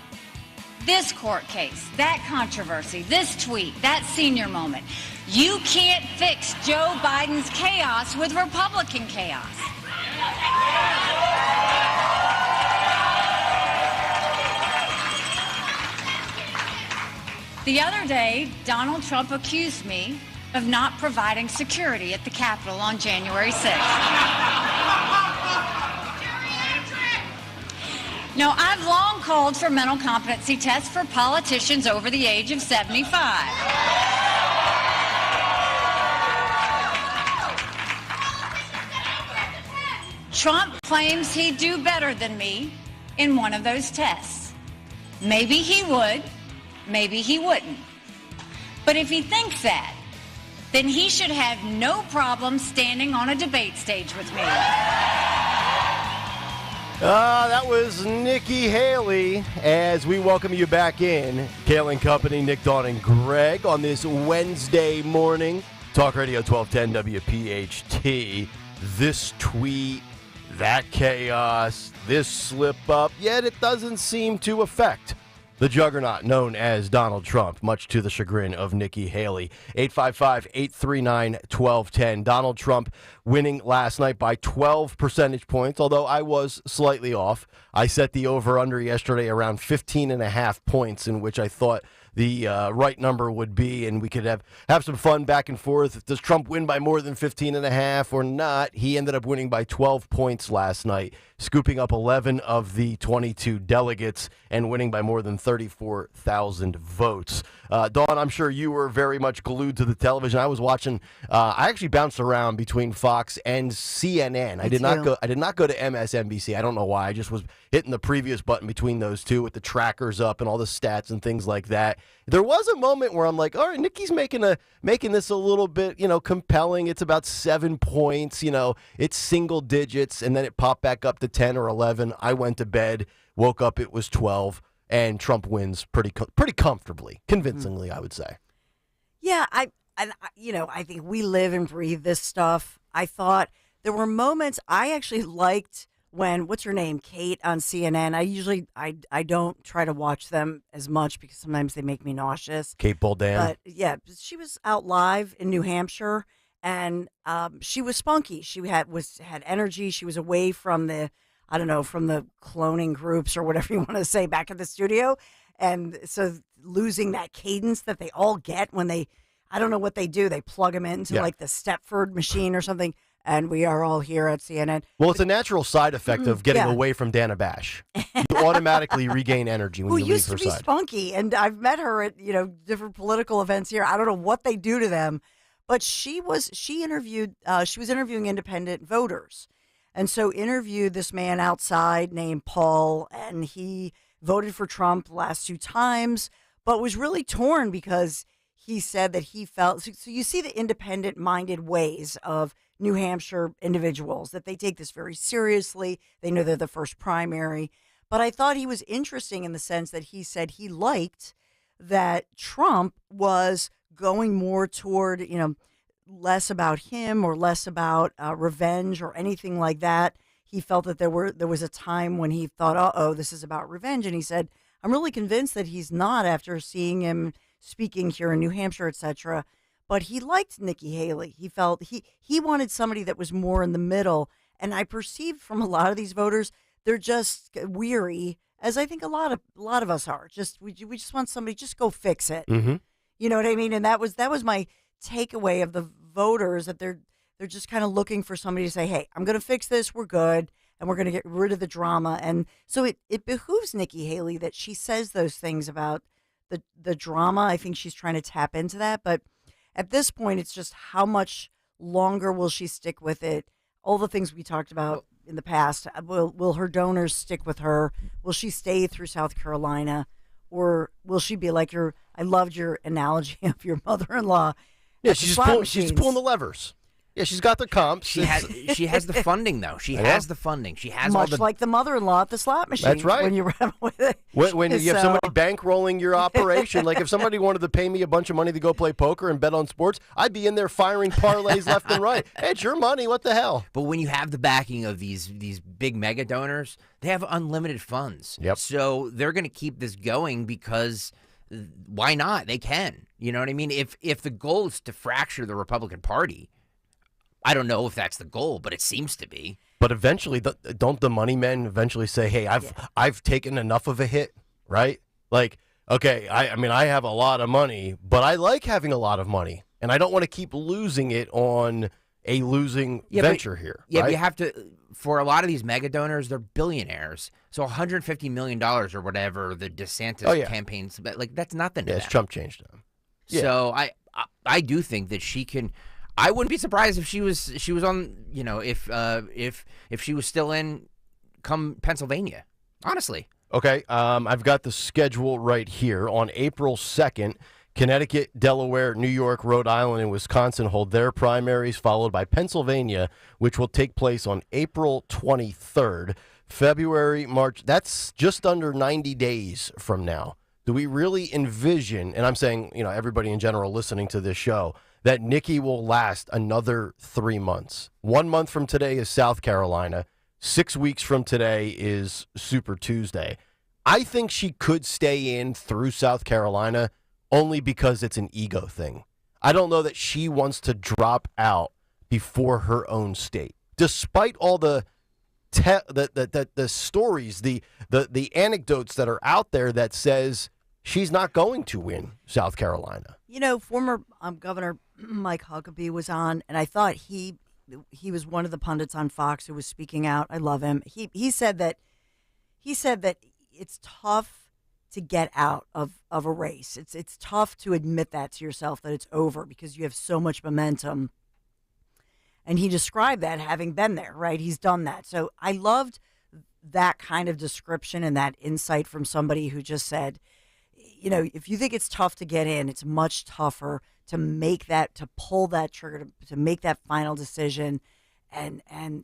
This court case, that controversy, this tweet, that senior moment. You can't fix Joe Biden's chaos with Republican chaos. The other day, Donald Trump accused me of not providing security at the Capitol on January 6th. Now, I've long called for mental competency tests for politicians over the age of 75. Trump claims he'd do better than me in one of those tests. Maybe he would. Maybe he wouldn't. But if he thinks that, then he should have no problem standing on a debate stage with me. That was Nikki Haley as we welcome you back in. Kayal and Company, Nick, Dawn, and Greg on this Wednesday morning. Talk Radio 1210 WPHT. This tweet, that chaos, this slip up, yet it doesn't seem to affect the juggernaut known as Donald Trump, much to the chagrin of Nikki Haley. 855-839-1210. Donald Trump winning last night by 12 percentage points, although I was slightly off. I set the over-under yesterday around 15.5 points, in which I thought the right number would be, and we could have some fun back and forth. Does Trump win by more than 15.5 or not? He ended up winning by 12 points last night, scooping up 11 of the 22 delegates and winning by more than 34,000 votes. Dawn, I'm sure you were very much glued to the television. I was watching. I actually bounced around between Fox and CNN. I did not go to MSNBC. I don't know why. I just was hitting the previous button between those two with the trackers up and all the stats and things like that. There was a moment where I'm like, all right, Nikki's making this a little bit, compelling. It's about 7 points. It's single digits, and then it popped back up to 10 or 11. I went to bed, woke up, it was 12. And Trump wins pretty comfortably, convincingly, I would say. Yeah, I think we live and breathe this stuff. I thought there were moments I actually liked when, what's her name, Kate on CNN. I don't try to watch them as much because sometimes they make me nauseous. Kate Boldan. But yeah, she was out live in New Hampshire, and she was spunky. She had energy. She was away from the cloning groups or whatever you want to say back at the studio. And so losing that cadence that they all get when I don't know what they do. They plug them into like the Stepford machine or something. And we are all here at CNN. Well, it's a natural side effect of getting away from Dana Bash. You automatically regain energy when you leave her side. Who used to be spunky. And I've met her at, different political events here. I don't know what they do to them. But she was interviewing independent voters. And so interviewed this man outside named Paul, and he voted for Trump the last 2 times, but was really torn because he said that he felt, so you see the independent-minded ways of New Hampshire individuals, that they take this very seriously. They know they're the first primary. But I thought he was interesting in the sense that he said he liked that Trump was going more toward, less about him or less about revenge or anything like that. He felt that there was a time when he thought, this is about revenge. And he said, I'm really convinced that he's not after seeing him speaking here in New Hampshire, etc. But he liked Nikki Haley. He felt he wanted somebody that was more in the middle. And I perceived from a lot of these voters, they're just weary, as I think a lot of us are. We just want somebody, just go fix it. Mm-hmm. You know what I mean? And that was my takeaway of the voters, that they're just kind of looking for somebody to say, hey, I'm going to fix this, we're good, and we're going to get rid of the drama. And so it behooves Nikki Haley that she says those things about the drama. I think she's trying to tap into that, but at this point, it's just how much longer will she stick with it? All the things we talked about in the past. Will her donors stick with her? Will she stay through South Carolina? Or will she be like I loved your analogy of your mother-in-law. Yeah, she's pulling the levers. Yeah, she's got the comps. She has the funding, though. She has the funding. She has much like the mother-in-law at the slot machine. That's right. When you run with it. When you have somebody bankrolling your operation, like if somebody wanted to pay me a bunch of money to go play poker and bet on sports, I'd be in there firing parlays left and right. Hey, it's your money. What the hell? But when you have the backing of these big mega donors, they have unlimited funds. Yep. So they're going to keep this going because why not? They can. You know what I mean? If the goal is to fracture the Republican Party, I don't know if that's the goal, but it seems to be. But eventually, don't the money men eventually say, hey, I've taken enough of a hit, right? Like, okay, I mean, I have a lot of money, but I like having a lot of money, and I don't want to keep losing it on a losing venture here. Yeah, right? but you have to, for a lot of these mega donors, they're billionaires. So $150 million or whatever the DeSantis campaigns, like that's nothing to them. It's chump change to them. Yeah. So I do think that she can. I wouldn't be surprised if she was on, if she was still in come Pennsylvania, honestly. Okay, I've got the schedule right here. On April 2nd, Connecticut, Delaware, New York, Rhode Island, and Wisconsin hold their primaries, followed by Pennsylvania, which will take place on April 23rd. February, March, that's just under 90 days from now. Do we really envision, and I'm saying, everybody in general listening to this show, that Nikki will last another 3 months? 1 month from today is South Carolina. 6 weeks from today is Super Tuesday. I think she could stay in through South Carolina only because it's an ego thing. I don't know that she wants to drop out before her own state, despite all the stories, the anecdotes that are out there that says she's not going to win South Carolina. Former Governor Mike Huckabee was on, and I thought he was one of the pundits on Fox who was speaking out. I love him. He said that it's tough to get out of a race. It's tough to admit that to yourself, that it's over, because you have so much momentum. And he described that having been there, right? He's done that. So I loved that kind of description and that insight from somebody who just said, if you think it's tough to get in, it's much tougher to pull that trigger, to make that final decision. And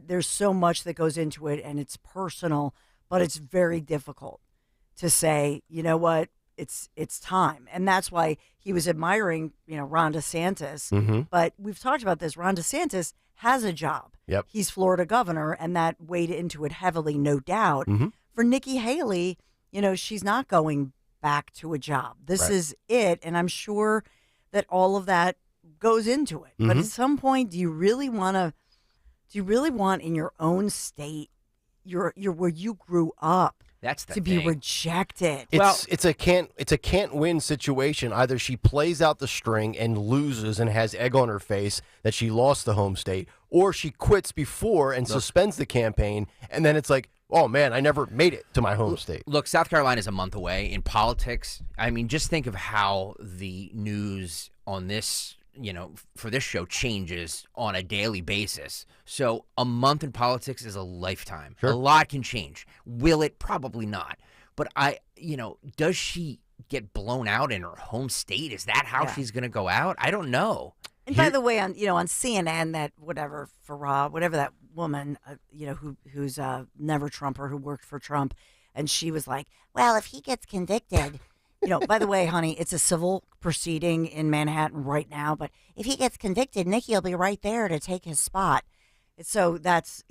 there's so much that goes into it, and it's personal, but it's very difficult to say, you know what, it's time. And that's why he was admiring, Ron DeSantis. Mm-hmm. But we've talked about this. Ron DeSantis has a job. Yep. He's Florida governor, and that weighed into it heavily, no doubt. Mm-hmm. For Nikki Haley, she's not going back to a job. This Right. is it. And I'm sure that all of that goes into it. But Mm-hmm. at some point, do you really want in your own state, your where you grew up, That's the to thing. be rejected? It's a can't win situation. Either she plays out the string and loses and has egg on her face that she lost the home state, or she quits before and suspends the campaign, and then it's like, oh man, I never made it to my home state. Look, South Carolina is a month away. In politics, I mean, just think of how the news on this, for this show changes on a daily basis. So a month in politics is a lifetime. Sure. A lot can change. Will it? Probably not. But does she get blown out in her home state? Is that how she's going to go out? I don't know. And by the way, on CNN, that Farah, whatever that woman, who's never Trumper, who worked for Trump, and she was like, well, if he gets convicted, by the way, honey, it's a civil proceeding in Manhattan right now, but if he gets convicted, Nikki will be right there to take his spot. So that's,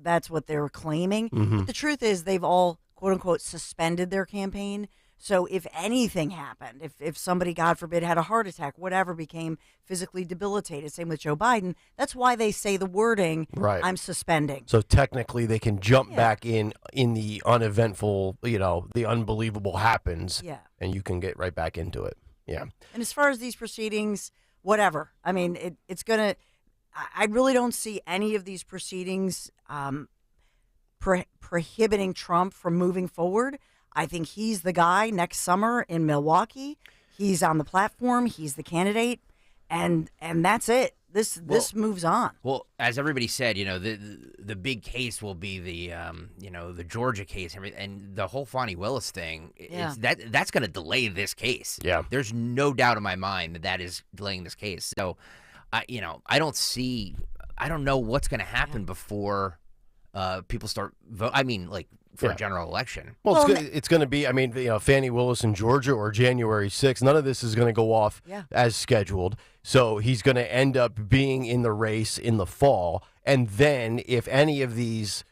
that's what they're claiming. Mm-hmm. But the truth is they've all, quote unquote, suspended their campaign. So if anything happened, if somebody, God forbid, had a heart attack, whatever, became physically debilitated, same with Joe Biden, that's why they say the wording, Right. I'm suspending. So technically they can jump back in the uneventful, the unbelievable happens, Yeah. and you can get right back into it. Yeah. And as far as these proceedings, whatever. I mean, it's going to, I really don't see any of these proceedings prohibiting Trump from moving forward. I think he's the guy next summer in Milwaukee. He's on the platform. He's the candidate, and that's it. This moves on. Well, as everybody said, the big case will be the Georgia case, and the whole Fonnie Willis thing. Yeah. That's going to delay this case. Yeah, there's no doubt in my mind that is delaying this case. So, I don't know what's going to happen before people start vote. I mean, like for a general election. Well, it's going to be, Fannie Willis in Georgia or January 6th. None of this is going to go off as scheduled. So he's going to end up being in the race in the fall. And then if any of these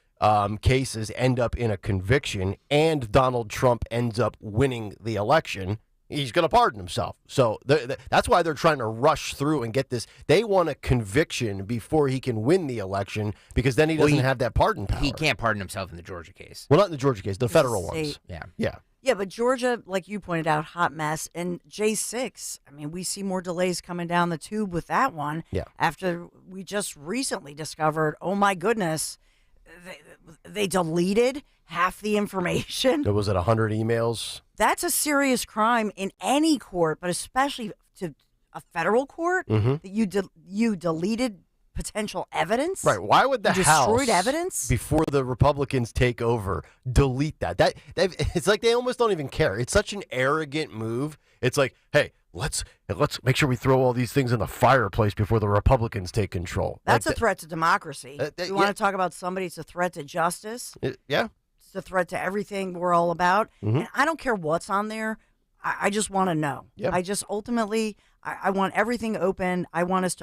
cases end up in a conviction and Donald Trump ends up winning the election, he's going to pardon himself. So that's why they're trying to rush through and get this. They want a conviction before he can win the election, because then he doesn't have that pardon power. He can't pardon himself in the Georgia case. Well, not in the Georgia case, the federal ones. Yeah. Yeah. Yeah, but Georgia, like you pointed out, hot mess. And J6, we see more delays coming down the tube with that one. Yeah. After we just recently discovered, oh my goodness, they deleted half the information. Was it 100 emails? That's a serious crime in any court, but especially to a federal court, Mm-hmm. that you deleted potential evidence. Right. Why would the House, destroyed evidence before the Republicans take over, delete that? It's like they almost don't even care. It's such an arrogant move. It's like, hey, let's make sure we throw all these things in the fireplace before the Republicans take control. That's a threat to democracy. You want to talk about somebody? It's a threat to justice. Yeah. It's a threat to everything we're all about. Mm-hmm. And I don't care what's on there. I just want to know. Yep. I just ultimately, I want everything open. I want us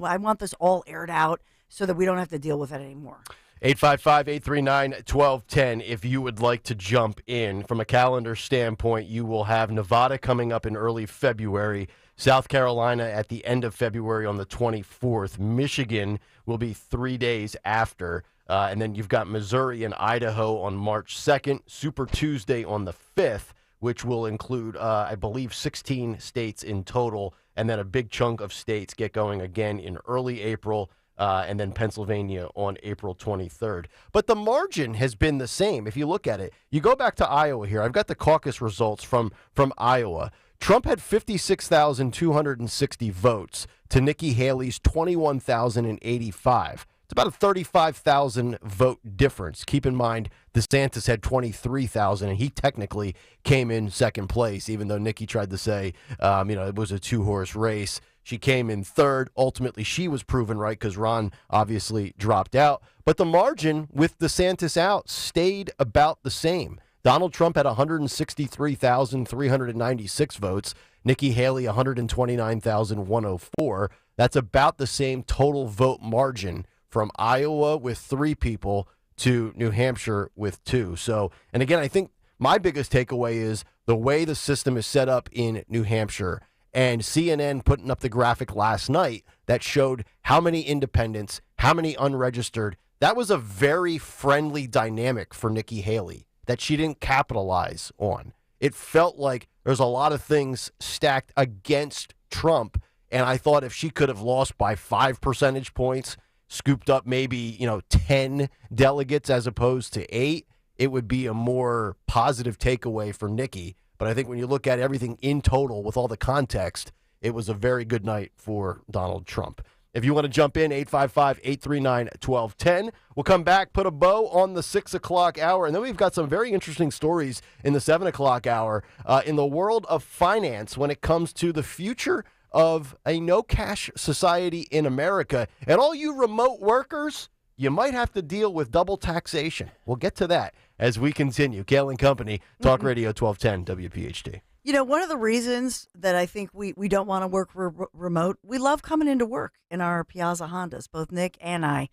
I want this all aired out so that we don't have to deal with it anymore. 855-839-1210 if you would like to jump in. From a calendar standpoint, you will have Nevada coming up in early February, South Carolina at the end of February on the 24th. Michigan will be 3 days after. And then you've got Missouri and Idaho on March 2nd, Super Tuesday on the 5th, which will include, I believe, 16 states in total, and then a big chunk of states get going again in early April, and then Pennsylvania on April 23rd. But the margin has been the same. If you look at it, you go back to Iowa here. I've got the caucus results from Iowa. Trump had 56,260 votes to Nikki Haley's 21,085. It's about a 35,000 vote difference. Keep in mind, DeSantis had 23,000, and he technically came in second place, even though Nikki tried to say, it was a two-horse race. She came in third. Ultimately, she was proven right because Ron obviously dropped out. But the margin with DeSantis out stayed about the same. Donald Trump had 163,396 votes. Nikki Haley, 129,104. That's about the same total vote margin from Iowa with 3 people to New Hampshire with 2. So, and again, I think my biggest takeaway is the way the system is set up in New Hampshire, and CNN putting up the graphic last night that showed how many independents, how many unregistered. That was a very friendly dynamic for Nikki Haley that she didn't capitalize on. It felt like there's a lot of things stacked against Trump, and I thought if she could have lost by 5 percentage points, scooped up maybe, 10 delegates as opposed to 8, it would be a more positive takeaway for Nikki. But I think when you look at everything in total with all the context, it was a very good night for Donald Trump. If you want to jump in, 855-839-1210. We'll come back, put a bow on the 6 o'clock hour, and then we've got some very interesting stories in the 7 o'clock hour in the world of finance when it comes to the future of a no-cash society in America. And all you remote workers, you might have to deal with double taxation. We'll get to that as we continue. Kayal and Company, Talk Radio 1210 WPHT. One of the reasons that I think we don't want to work remote, we love coming into work in our Piazza Hondas. Both Nick and I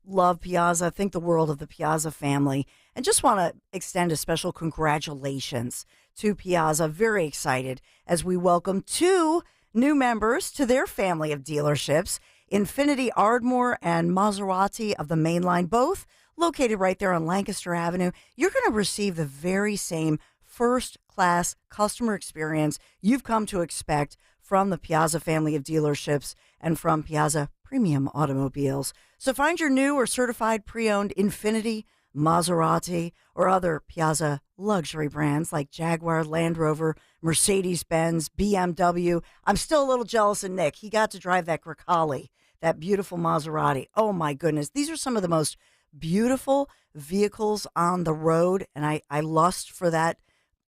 love Piazza, think the world of the Piazza family, and just want to extend a special congratulations to Piazza. Very excited as we welcome 2 new members to their family of dealerships, Infiniti Ardmore and Maserati of the Main Line, both located right there on Lancaster Avenue. You're going to receive the very same first-class customer experience you've come to expect from the Piazza family of dealerships and from Piazza Premium Automobiles. So find your new or certified pre-owned Infiniti, Maserati, or other Piazza luxury brands like Jaguar, Land Rover, Mercedes-Benz, BMW. I'm still a little jealous of Nick. He got to drive that Grecale, that beautiful Maserati. Oh, my goodness. These are some of the most beautiful vehicles on the road, and I lust for that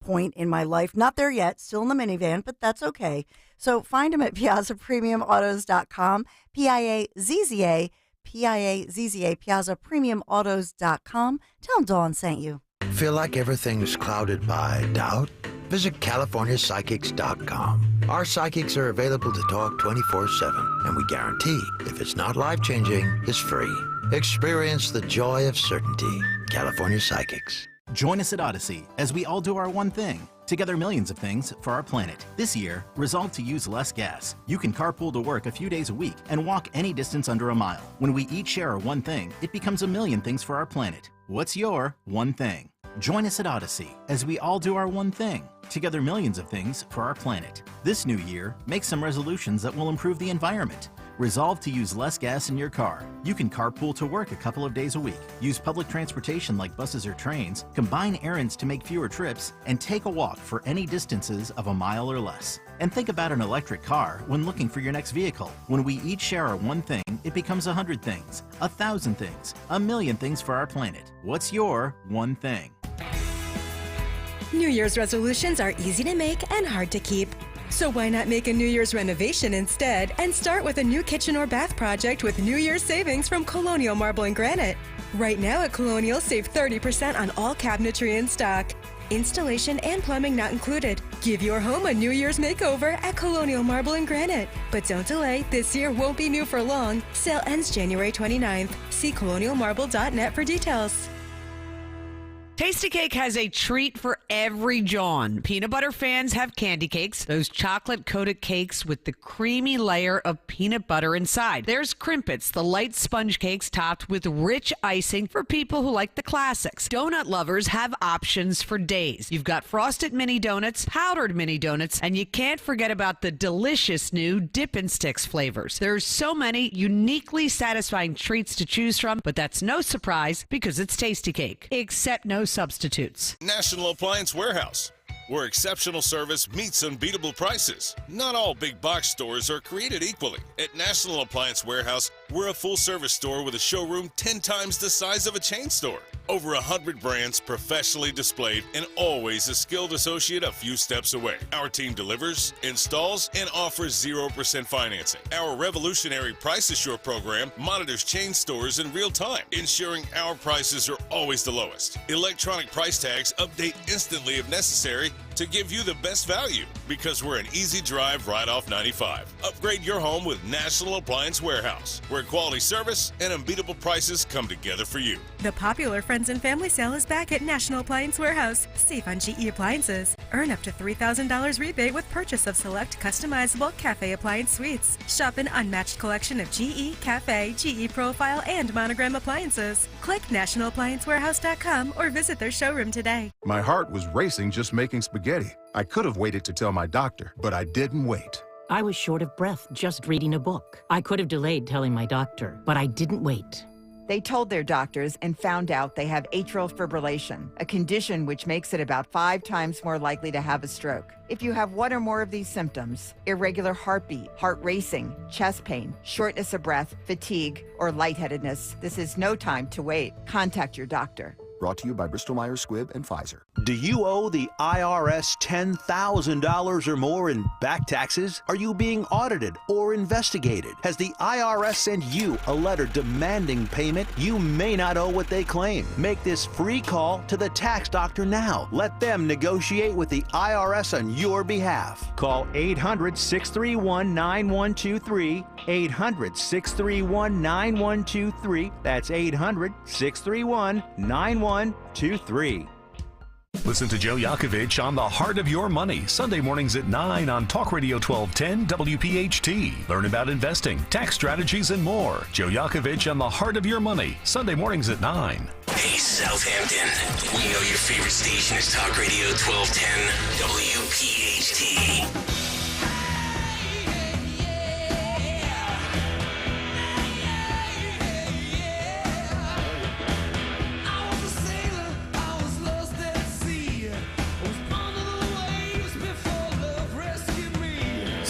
point in my life. Not there yet, still in the minivan, but that's okay. So find them at PiazzaPremiumAutos.com, Piazza, PiazzaPremiumAutos.com. Tell them Dawn sent you. Feel like everything's clouded by doubt? Visit CaliforniaPsychics.com. Our psychics are available to talk 24/7, and we guarantee if it's not life-changing, it's free. Experience the joy of certainty. California Psychics. Join us at Odyssey as we all do our one thing. Together, millions of things for our planet. This year, resolve to use less gas. You can carpool to work a few days a week and walk any distance under a mile. When we each share our one thing, it becomes a million things for our planet. What's your one thing? Join us at Odyssey as we all do our one thing. Together, millions of things for our planet. This new year, make some resolutions that will improve the environment. Resolve to use less gas in your car. You can carpool to work a couple of days a week, use public transportation like buses or trains, combine errands to make fewer trips, and take a walk for any distances of a mile or less. And think about an electric car when looking for your next vehicle. When we each share our one thing, it becomes 100 things, 1,000 things, 1,000,000 things for our planet. What's your one thing? New Year's resolutions are easy to make and hard to keep. So why not make a New Year's renovation instead and start with a new kitchen or bath project with New Year's savings from Colonial Marble and Granite. Right now at Colonial, save 30% on all cabinetry in stock. Installation and plumbing not included. Give your home a New Year's makeover at Colonial Marble and Granite. But don't delay, this year won't be new for long. Sale ends January 29th. See colonialmarble.net for details. Tasty Cake has a treat for every John. Peanut butter fans have candy cakes, those chocolate-coated cakes with the creamy layer of peanut butter inside. There's Crimpets, the light sponge cakes topped with rich icing for people who like the classics. Donut lovers have options for days. You've got frosted mini donuts, powdered mini donuts, and you can't forget about the delicious new Dippin' Sticks flavors. There's so many uniquely satisfying treats to choose from, but that's no surprise because it's Tasty Cake. Except no substitutes. National Appliance Warehouse, where exceptional service meets unbeatable prices. Not all big box stores are created equally. At National Appliance Warehouse, we're a full-service store with a showroom 10 times the size of a chain store. Over 100 brands professionally displayed and always a skilled associate a few steps away. Our team delivers, installs, and offers 0% financing. Our revolutionary Price Assure program monitors chain stores in real time, ensuring our prices are always the lowest. Electronic price tags update instantly if necessary to give you the best value because we're an easy drive right off 95. Upgrade your home with National Appliance Warehouse, where quality service and unbeatable prices come together for you. The popular Friends and Family Sale is back at National Appliance Warehouse. Save on GE appliances. Earn up to $3,000 rebate with purchase of select customizable Cafe appliance suites. Shop an unmatched collection of GE, Cafe, GE Profile, and Monogram appliances. Click nationalappliancewarehouse.com or visit their showroom today. My heart was racing just making spaghetti. I could have waited to tell my doctor, but I didn't wait. I was short of breath just reading a book. I could have delayed telling my doctor, but I didn't wait. They told their doctors and found out they have atrial fibrillation, a condition which makes it about 5 times more likely to have a stroke. If you have one or more of these symptoms, irregular heartbeat, heart racing, chest pain, shortness of breath, fatigue, or lightheadedness, this is no time to wait. Contact your doctor. Brought to you by Bristol-Myers Squibb and Pfizer. Do you owe the IRS $10,000 or more in back taxes? Are you being audited or investigated? Has the IRS sent you a letter demanding payment? You may not owe what they claim. Make this free call to the tax doctor now. Let them negotiate with the IRS on your behalf. Call 800-631-9123. 800-631-9123. That's 800-631-9123. Listen to Joe Yakovich on The Heart of Your Money, Sunday mornings at 9 on Talk Radio 1210 WPHT. Learn about investing, tax strategies, and more. Joe Yakovich on The Heart of Your Money, Sunday mornings at 9. Hey, Southampton. We know your favorite station is Talk Radio 1210 WPHT.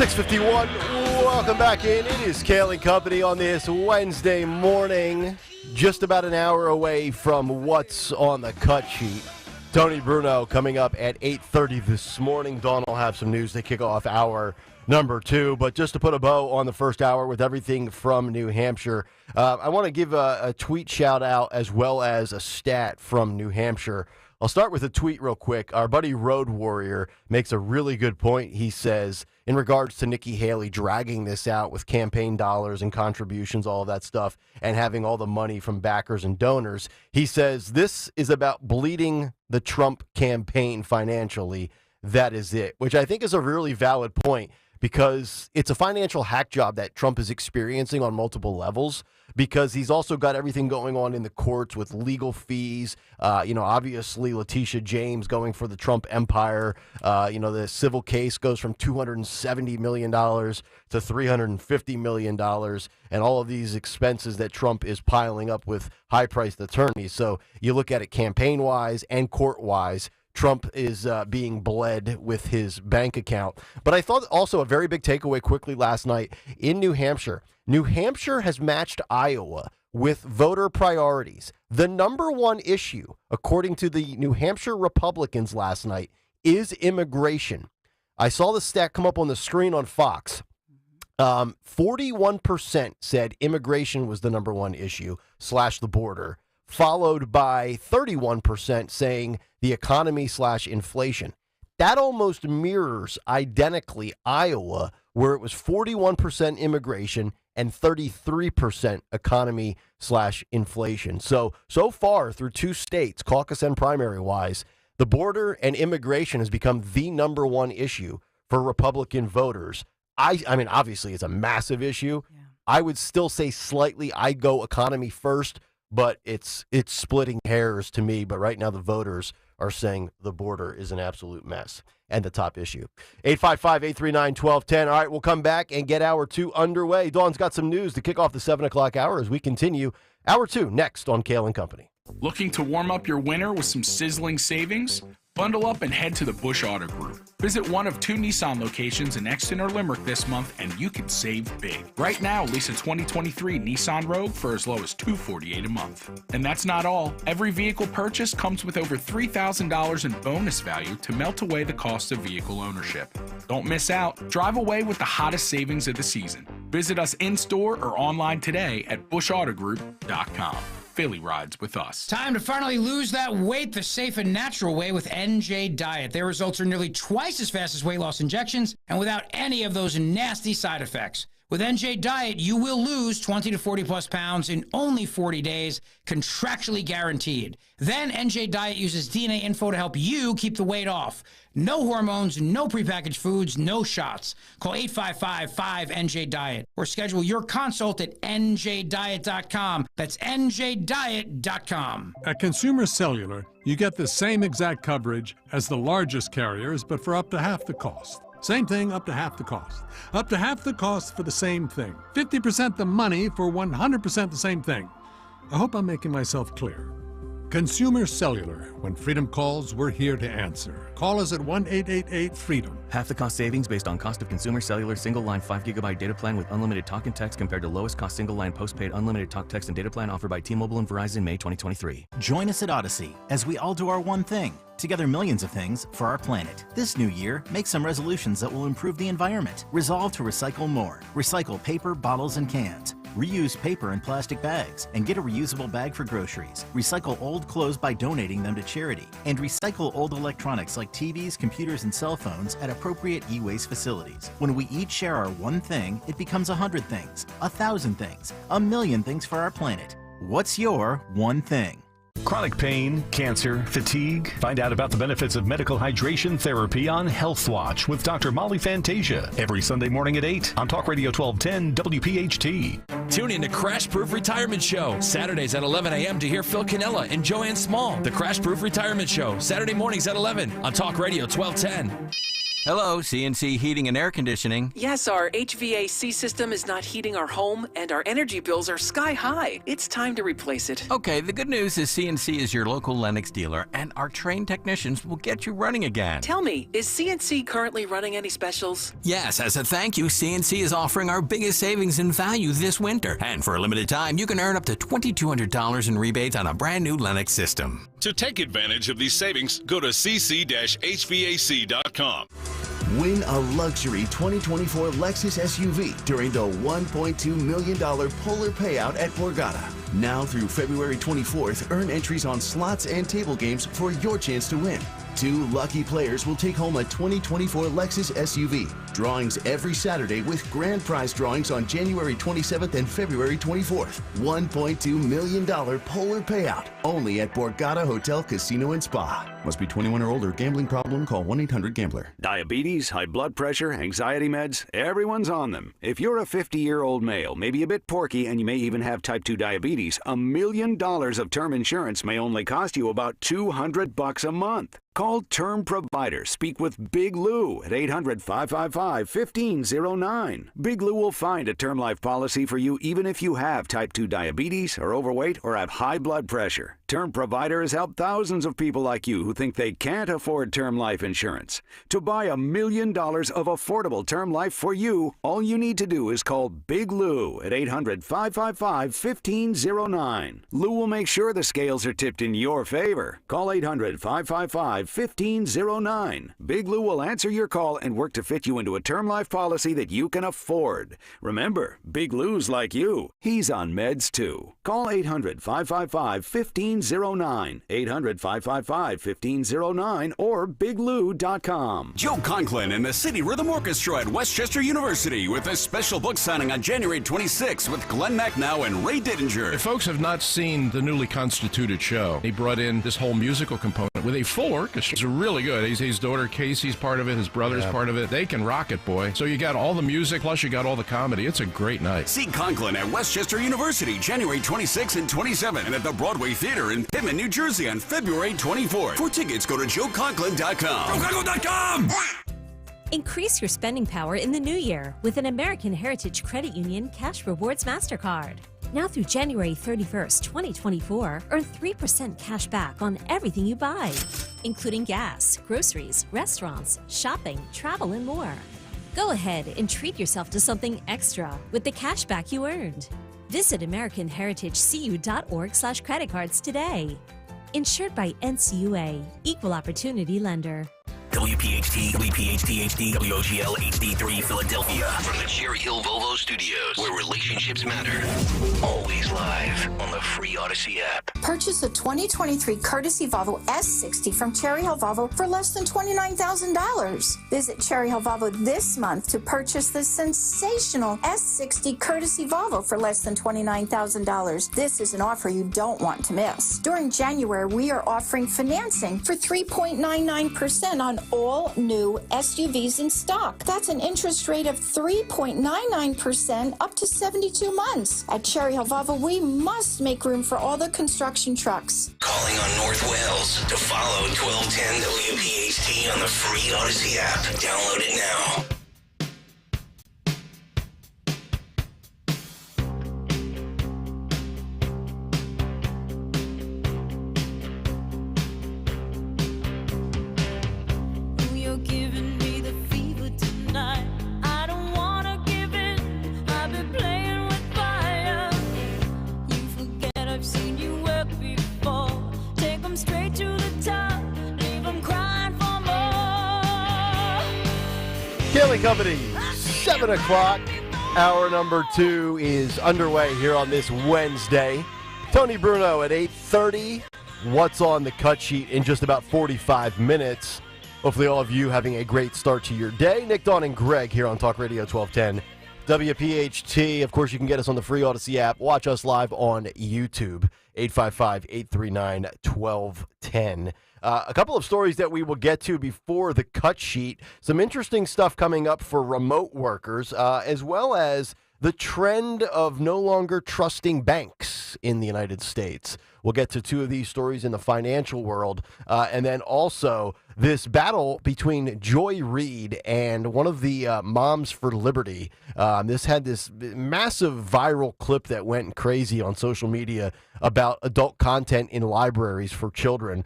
6:51. Welcome back in. It is Kayal and Company on this Wednesday morning. Just about an hour away from what's on the cut sheet. Tony Bruno coming up at 8:30 this morning. Dawn will have some news to kick off hour number 2. But just to put a bow on the first hour with everything from New Hampshire, I want to give a tweet shout out as well as a stat from New Hampshire. I'll start with a tweet real quick. Our buddy Road Warrior makes a really good point. He says, in regards to Nikki Haley dragging this out with campaign dollars and contributions, all of that stuff, and having all the money from backers and donors, he says, this is about bleeding the Trump campaign financially. That is it, which I think is a really valid point. because it's a financial hack job that Trump is experiencing on multiple levels, because he's also got everything going on in the courts with legal fees. Obviously Letitia James going for the Trump empire. The civil case goes from $270 million to $350 million, and all of these expenses that Trump is piling up with high-priced attorneys. So you look at it campaign-wise and court-wise, Trump is being bled with his bank account. But I thought also a very big takeaway quickly last night in New Hampshire. New Hampshire has matched Iowa with voter priorities. The number one issue, according to the New Hampshire Republicans last night, is immigration. I saw the stat come up on the screen on Fox. 41% said immigration was the number one issue / the border, followed by 31% saying the economy / inflation. That almost mirrors identically Iowa, where it was 41% immigration and 33% economy / inflation. So far through 2 states, caucus and primary wise, the border and immigration has become the number one issue for Republican voters. I mean, obviously it's a massive issue. Yeah. I would still say slightly I go economy first, but it's splitting hairs to me. But right now the voters are saying the border is an absolute mess and the top issue. 855-839-1210. All right, we'll come back and get hour 2 underway. Dawn's got some news to kick off the 7 o'clock hour as we continue hour 2 next on Kayal and Company. Looking to warm up your winter with some sizzling savings? Bundle up and head to the Bush Auto Group. Visit one of 2 Nissan locations in Exton or Limerick this month and you can save big. Right now, lease a 2023 Nissan Rogue for as low as $248 a month. And that's not all. Every vehicle purchase comes with over $3,000 in bonus value to melt away the cost of vehicle ownership. Don't miss out. Drive away with the hottest savings of the season. Visit us in-store or online today at bushautogroup.com. Philly rides with us. Time to finally lose that weight the safe and natural way with NJ Diet. Their results are nearly twice as fast as weight loss injections and without any of those nasty side effects. With NJ Diet, you will lose 20 to 40 plus pounds in only 40 days, contractually guaranteed. Then NJ Diet uses DNA info to help you keep the weight off. No hormones, no prepackaged foods, no shots. Call 855-5NJ-DIET or schedule your consult at njdiet.com. That's njdiet.com. At Consumer Cellular, you get the same exact coverage as the largest carriers, but for up to half the cost. Same thing, up to half the cost. Up to half the cost for the same thing. 50% the money for 100% the same thing. I hope I'm making myself clear. Consumer Cellular. When freedom calls, we're here to answer. Call us at 1-888-FREEDOM. Half the cost savings based on cost of Consumer Cellular single-line 5GB data plan with unlimited talk and text compared to lowest cost single-line postpaid unlimited talk, text, and data plan offered by T-Mobile and Verizon May 2023. Join us at Odyssey as we all do our one thing. Together millions of things for our planet. This new year, make some resolutions that will improve the environment. Resolve to recycle more. Recycle paper, bottles, and cans. Reuse paper and plastic bags and get a reusable bag for groceries. Recycle old clothes by donating them to charity. And recycle old electronics like TVs, computers, and cell phones at appropriate e-waste facilities. When we each share our one thing, it becomes 100 things, 1,000 things, 1,000,000 things for our planet. What's your one thing? Chronic pain, cancer, fatigue. Find out about the benefits of medical hydration therapy on Health Watch with Dr. Molly Fantasia every Sunday morning at 8 on Talk Radio 1210 WPHT. Tune in to Crash Proof Retirement Show, Saturdays at 11 a.m. to hear Phil Cannella and Joanne Small. The Crash Proof Retirement Show, Saturday mornings at 11 on Talk Radio 1210. Hello, CNC Heating and Air Conditioning. Yes, our HVAC system is not heating our home, and our energy bills are sky high. It's time to replace it. Okay, the good news is CNC is your local Lennox dealer, and our trained technicians will get you running again. Tell me, is CNC currently running any specials? Yes, as a thank you, CNC is offering our biggest savings in value this winter. And for a limited time, you can earn up to $2,200 in rebates on a brand new Lennox system. To take advantage of these savings, go to cc-hvac.com. Win a luxury 2024 Lexus SUV during the $1.2 million Polar Payout at Borgata. Now through February 24th, earn entries on slots and table games for your chance to win. 2 lucky players will take home a 2024 Lexus SUV. Drawings every Saturday with grand prize drawings on January 27th and February 24th. $1.2 million Polar Payout. Only at Borgata Hotel, Casino, and Spa. Must be 21 or older. Gambling problem? Call 1-800-GAMBLER. Diabetes, high blood pressure, anxiety meds, everyone's on them. If you're a 50-year-old male, maybe a bit porky, and you may even have type 2 diabetes, $1 million of term insurance may only cost you about $200 a month. Call Term Provider. Speak with Big Lou at 800-555-1509. Big Lou will find a term life policy for you even if you have type 2 diabetes, are overweight, or have high blood pressure. Term Provider has helped thousands of people like you who think they can't afford term life insurance. To buy $1 million of affordable term life for you, all you need to do is call Big Lou at 800-555-1509. Lou will make sure the scales are tipped in your favor. Call 800-555-1509. Big Lou will answer your call and work to fit you into a term life policy that you can afford. Remember, Big Lou's like you. He's on meds too. Call 800-555-1509. 800-555-1509 or biglou.com. Joe Conklin and the City Rhythm Orchestra at Westchester University with a special book signing on January 26th with Glenn MacNow and Ray Dittinger. If folks have not seen the newly constituted show, he brought in this whole musical component with a full orchestra. It's really good. His daughter Casey's part of it. His brother's part of it. They can rock it, boy. So you got all the music, plus you got all the comedy. It's a great night. See Conklin at Westchester University January 26 and 27 and at the Broadway Theater in Pitman, New Jersey on February 24th. For tickets, go to joeconklin.com. JoeConklin.com! Increase your spending power in the new year with an American Heritage Credit Union Cash Rewards MasterCard. Now through January 31st, 2024, earn 3% cash back on everything you buy, including gas, groceries, restaurants, shopping, travel, and more. Go ahead and treat yourself to something extra with the cash back you earned. Visit AmericanHeritageCU.org/creditcards today. Insured by NCUA, Equal Opportunity Lender. WPHT, WPHT HD, WOGL HD3 Philadelphia. From the Cherry Hill Volvo Studios, where relationships matter. Always live on the free Odyssey app. Purchase a 2023 courtesy Volvo S60 from Cherry Hill Volvo for less than $29,000. Visit Cherry Hill Volvo this month to purchase the sensational S60 courtesy Volvo for less than $29,000. This is an offer you don't want to miss. During January, we are offering financing for 3.99% on all new SUVs in stock. That's an interest rate of 3.99% up to 72 months. At Cherry Hill Volvo, we must make room for all the construction trucks. Calling on North Wales to follow 1210 WPHT on the free Odyssey app. Download it now. Kayal Company, 7 o'clock. Hour number 2 is underway here on this Wednesday. Tony Bruno at 8:30. What's on the cut sheet in just about 45 minutes? Hopefully all of you having a great start to your day. Nick, Dawn, and Greg here on Talk Radio 1210. WPHT. Of course, you can get us on the free Odyssey app. Watch us live on YouTube. 855-839-1210. A couple of stories that we will get to before the cut sheet. Some interesting stuff coming up for remote workers, as well as the trend of no longer trusting banks in the United States. We'll get to 2 of these stories in the financial world. And then also this battle between Joy Reid and one of the Moms for Liberty. This had this massive viral clip that went crazy on social media about adult content in libraries for children.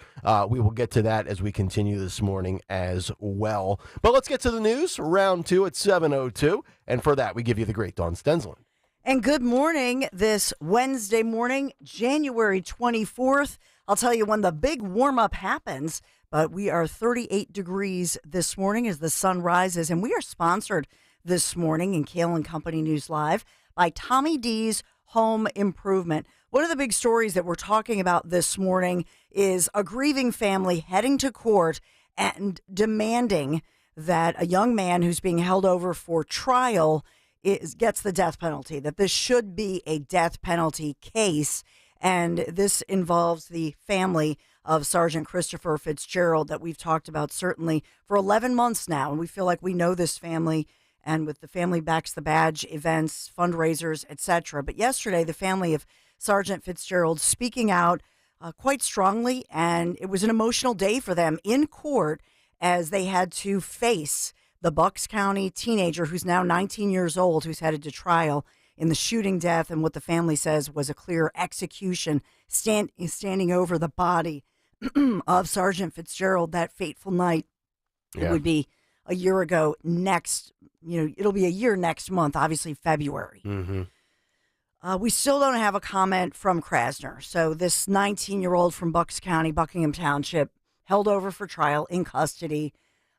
We will get to that as we continue this morning as well. But let's get to the news. Round 2 at 7:02. And for that, we give you the great Dawn Stensland. And good morning this Wednesday morning, January 24th. I'll tell you when the big warm-up happens, but we are 38 degrees this morning as the sun rises. And we are sponsored this morning in Kayal Company News Live by Tommy D's Home Improvement. One of the big stories that we're talking about this morning is a grieving family heading to court and demanding that a young man who's being held over for trial gets the death penalty, that this should be a death penalty case. And this involves the family of Sergeant Christopher Fitzgerald that we've talked about certainly for 11 months now. And we feel like we know this family, and with the Family Backs the Badge events, fundraisers, etc. But yesterday, the family of Sergeant Fitzgerald speaking out quite strongly, and it was an emotional day for them in court as they had to face the Bucks County teenager who's now 19 years old, who's headed to trial in the shooting death and what the family says was a clear execution, standing over the body of Sergeant Fitzgerald that fateful night. Yeah. It would be a year ago it'll be a year next month, obviously February. Mm-hmm. We still don't have a comment from Krasner. So this 19-year-old from Bucks County, Buckingham Township, held over for trial in custody,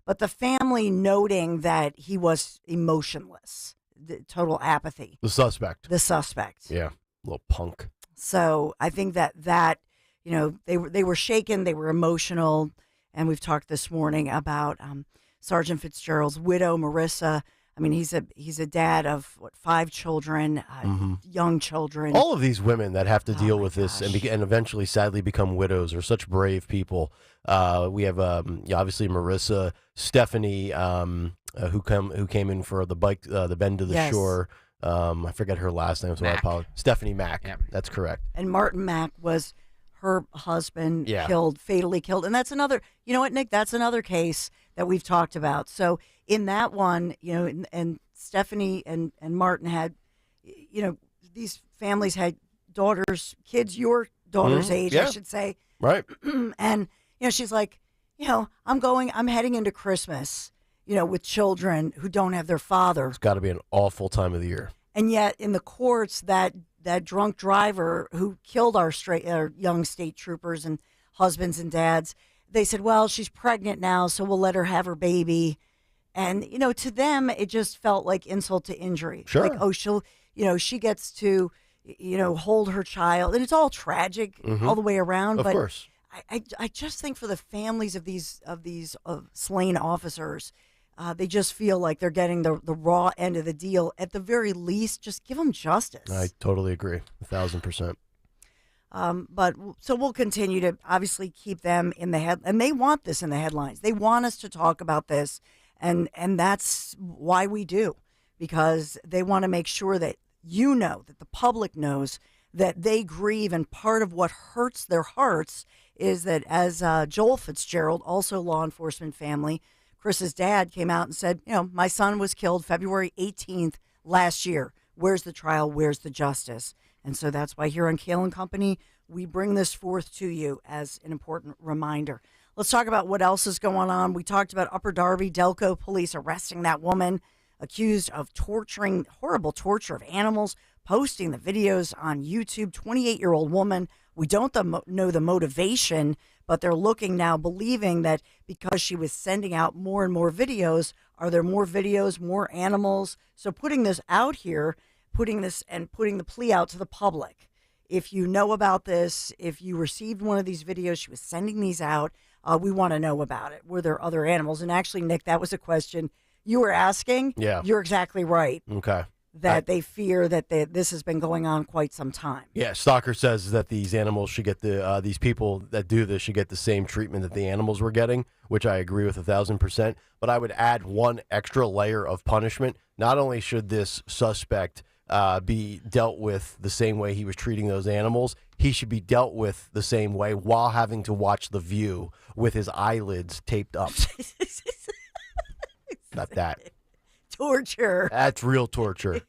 but the family noting that he was emotionless, total apathy. The suspect. Yeah, little punk. So I think that they were shaken, they were emotional, and we've talked this morning about Sergeant Fitzgerald's widow, Marissa. I mean, he's a dad of 5 children, young children. All of these women that have to deal with this and eventually, sadly, become widows are such brave people. We have obviously Marissa, Stephanie, who came in for the bend to the shore. I forget her last name, so I apologize. Stephanie Mack. Yep. That's correct. And Martin Mack was her husband, fatally killed. And that's another, you know what, Nick, that's another case that we've talked about. So in that one, and Stephanie and Martin had, these families had kids your daughter's age, I should say. Right. And, she's like, I'm heading into Christmas, with children who don't have their father. It's got to be an awful time of the year. And yet in the courts, that drunk driver who killed our young state troopers and husbands and dads, they said, well, she's pregnant now, so we'll let her have her baby. And, to them, it just felt like insult to injury. Sure. Like, she gets to, hold her child. And it's all tragic all the way around. Of course. I just think for the families of these slain officers, they just feel like they're getting the raw end of the deal. At the very least, just give them justice. I totally agree, 1,000%. But so we'll continue to obviously keep them in the head, and they want this in the headlines. They want us to talk about this, and that's why we do, because they want to make sure that that the public knows that they grieve, and part of what hurts their hearts is that as Joel Fitzgerald, also law enforcement family, Chris's dad came out and said, my son was killed February 18th last year. Where's the trial? Where's the justice? And so that's why here on Kayal & Company, we bring this forth to you as an important reminder. Let's talk about what else is going on. We talked about Upper Darby, Delco police arresting that woman accused of horrible torture of animals, posting the videos on YouTube, 28-year-old woman. We don't know the motivation, but they're looking now, believing that because she was sending out more and more videos, are there more videos, more animals? So putting this out here, putting the plea out to the public. If you know about this, if you received one of these videos, she was sending these out, we want to know about it. Were there other animals? And actually, Nick, that was a question you were asking. Yeah. You're exactly right. Okay. That they fear that this has been going on quite some time. Yeah, Stalker says that these animals should get these people that do this should get the same treatment that the animals were getting, which I agree with 1,000%. But I would add one extra layer of punishment. Not only should this suspect be dealt with the same way he was treating those animals, he should be dealt with the same way while having to watch The View with his eyelids taped up. Not that. Torture. That's real torture.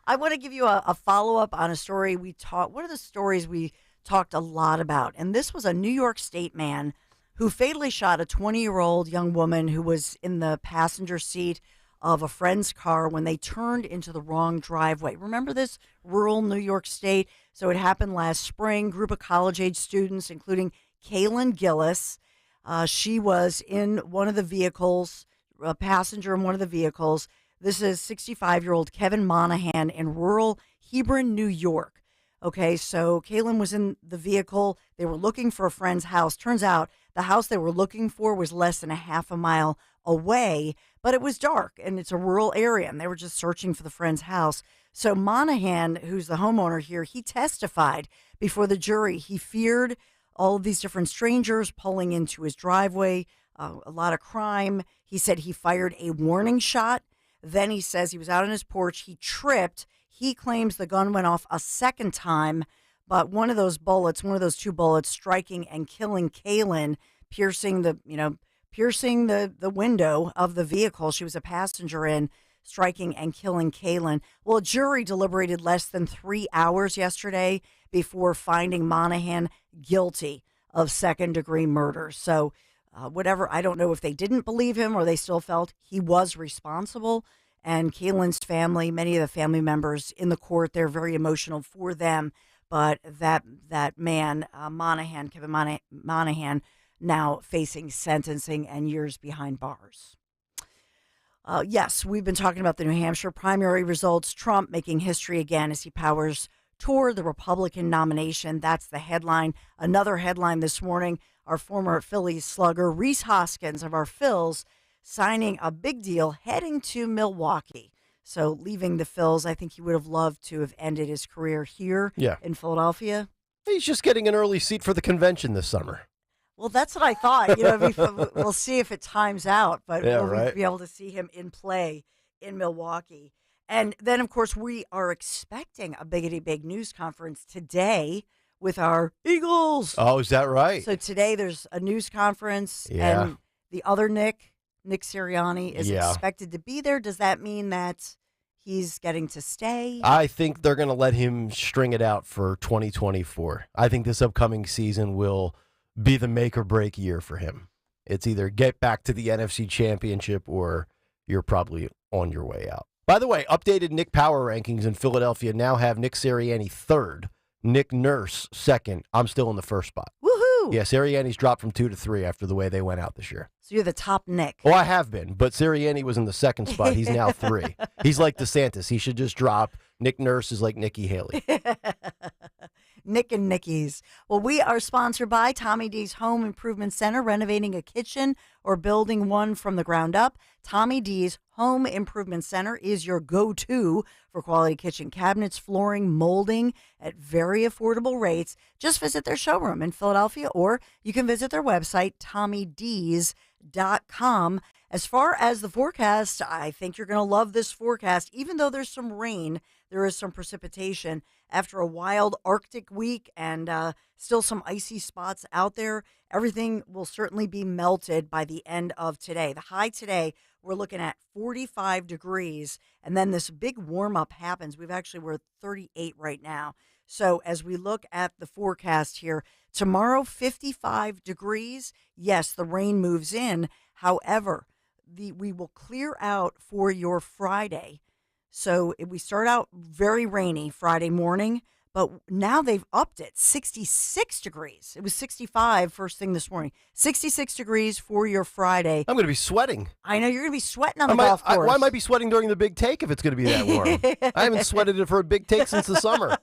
I want to give you a follow-up on a story we talked. One of the stories we talked a lot about, and this was a New York State man who fatally shot a 20-year-old young woman who was in the passenger seat of a friend's car when they turned into the wrong driveway. Remember this? Rural New York State. So it happened last spring. Group of college-age students, including Kaylin Gillis. She was in one of the vehicles, a passenger in one of the vehicles. This is 65-year-old Kevin Monahan in rural Hebron, New York. Okay, so Kaylin was in the vehicle. They were looking for a friend's house. Turns out the house they were looking for was less than a half a mile away, but it was dark and it's a rural area and they were just searching for the friend's house. So Monahan, who's the homeowner here, he testified before the jury. He feared all of these different strangers pulling into his driveway, a lot of crime. He said he fired a warning shot. Then he says he was out on his porch. He tripped. He claims the gun went off a second time, but one of those two bullets striking and killing Kaylin, piercing the window of the vehicle she was a passenger in, striking and killing Kaylin. Well, a jury deliberated less than 3 hours yesterday before finding Monahan guilty of second-degree murder. So whatever, I don't know if they didn't believe him or they still felt he was responsible. And Kaylin's family, many of the family members in the court, they're very emotional for them. But that man, Kevin Monahan, now facing sentencing and years behind bars. Yes, we've been talking about the New Hampshire primary results. Trump making history again as he powers toward the Republican nomination. That's the headline. Another headline this morning, our former Phillies slugger, Rhys Hoskins of our Phils, signing a big deal, heading to Milwaukee. So leaving the Phils, I think he would have loved to have ended his career here in Philadelphia. He's just getting an early seat for the convention this summer. Well, that's what I thought. We'll see if it times out, but we'll be able to see him in play in Milwaukee. And then, of course, we are expecting a big news conference today with our Eagles. Oh, is that right? So today there's a news conference, and the other Nick Sirianni, is expected to be there. Does that mean that he's getting to stay? I think they're going to let him string it out for 2024. I think this upcoming season will be the make or break year for him. It's either get back to the NFC Championship or you're probably on your way out. By the way, updated Nick Power rankings in Philadelphia now have Nick Sirianni third, Nick Nurse second. I'm still in the first spot. Woohoo! Yeah, Sirianni's dropped from 2 to 3 after the way they went out this year. So you're the top Nick. Oh, I have been, but Sirianni was in the second spot. He's now 3. He's like DeSantis. He should just drop. Nick Nurse is like Nikki Haley. Nick and Nicky's. Well, we are sponsored by Tommy D's Home Improvement Center, renovating a kitchen or building one from the ground up. Tommy D's Home Improvement Center is your go-to for quality kitchen cabinets, flooring, molding at very affordable rates. Just visit their showroom in Philadelphia, or you can visit their website, TommyD's.com. As far as the forecast, I think you're going to love this forecast. Even though there's some rain, there is some precipitation after a wild Arctic week and still some icy spots out there. Everything will certainly be melted by the end of today. The high today, we're looking at 45 degrees, and then this big warm-up happens. We're at 38 right now. So as we look at the forecast here, tomorrow, 55 degrees. Yes, the rain moves in. However, we will clear out for your Friday. So we start out very rainy Friday morning, but now they've upped it, 66 degrees. It was 65 first thing this morning. 66 degrees for your Friday. I'm going to be sweating. I know, you're going to be sweating on the golf course. Why am I be sweating during the big take if it's going to be that warm? I haven't sweated it for a big take since the summer.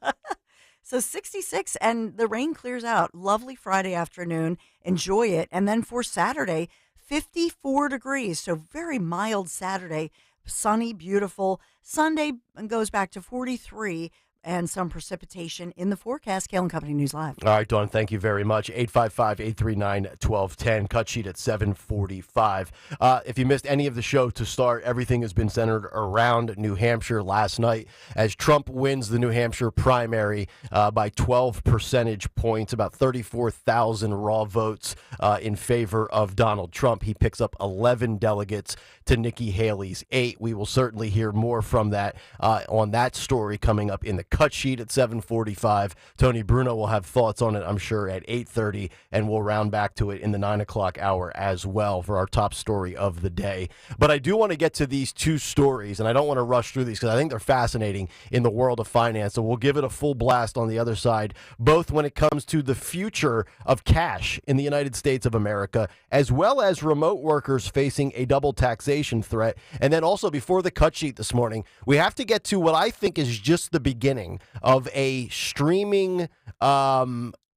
So 66, and the rain clears out. Lovely Friday afternoon. Enjoy it. And then for Saturday, 54 degrees. So very mild Saturday. Sunny, beautiful. Sunday goes back to 43 and some precipitation in the forecast. Kayal and Company News Live. All right, Dawn, thank you very much. 855-839-1210. Cut sheet at 7:45. If you missed any of the show to start, everything has been centered around New Hampshire last night as Trump wins the New Hampshire primary by 12 percentage points, about 34,000 raw votes in favor of Donald Trump. He picks up 11 delegates to Nikki Haley's 8. We will certainly hear more from that on that story coming up in the cut sheet at 7:45. Tony Bruno will have thoughts on it, I'm sure, at 8:30, and we'll round back to it in the 9 o'clock hour as well for our top story of the day. But I do want to get to these two stories, and I don't want to rush through these because I think they're fascinating in the world of finance. So we'll give it a full blast on the other side, both when it comes to the future of cash in the United States of America, as well as remote workers facing a double taxation threat. And then also before the cut sheet this morning, we have to get to what I think is just the beginning beginning of a streaming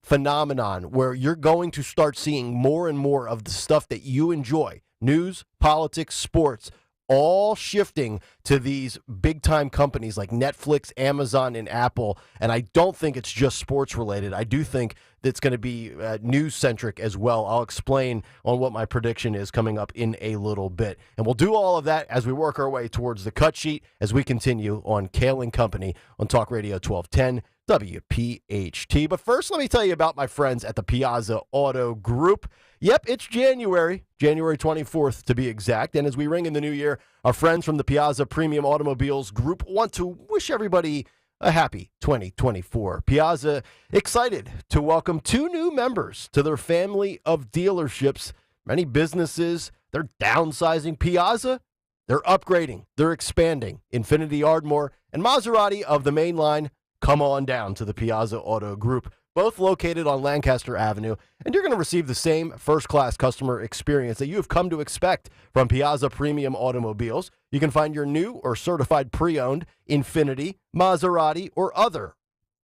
phenomenon where you're going to start seeing more and more of the stuff that you enjoy, news, politics, sports, all shifting to these big-time companies like Netflix, Amazon, and Apple. And I don't think it's just sports-related. I do think that it's going to be news-centric as well. I'll explain on what my prediction is coming up in a little bit. And we'll do all of that as we work our way towards the cut sheet as we continue on Kayal and Company on Talk Radio 1210 WPHT. But first, let me tell you about my friends at the Piazza Auto Group. Yep, it's January 24th to be exact. And as we ring in the new year, our friends from the Piazza Premium Automobiles Group want to wish everybody a happy 2024. Piazza excited to welcome 2 new members to their family of dealerships. Many businesses, they're downsizing. Piazza, they're upgrading, they're expanding. Infiniti Ardmore and Maserati of the main line, come on down to the Piazza Auto Group, both located on Lancaster Avenue, and you're going to receive the same first-class customer experience that you have come to expect from Piazza Premium Automobiles. You can find your new or certified pre-owned Infiniti, Maserati, or other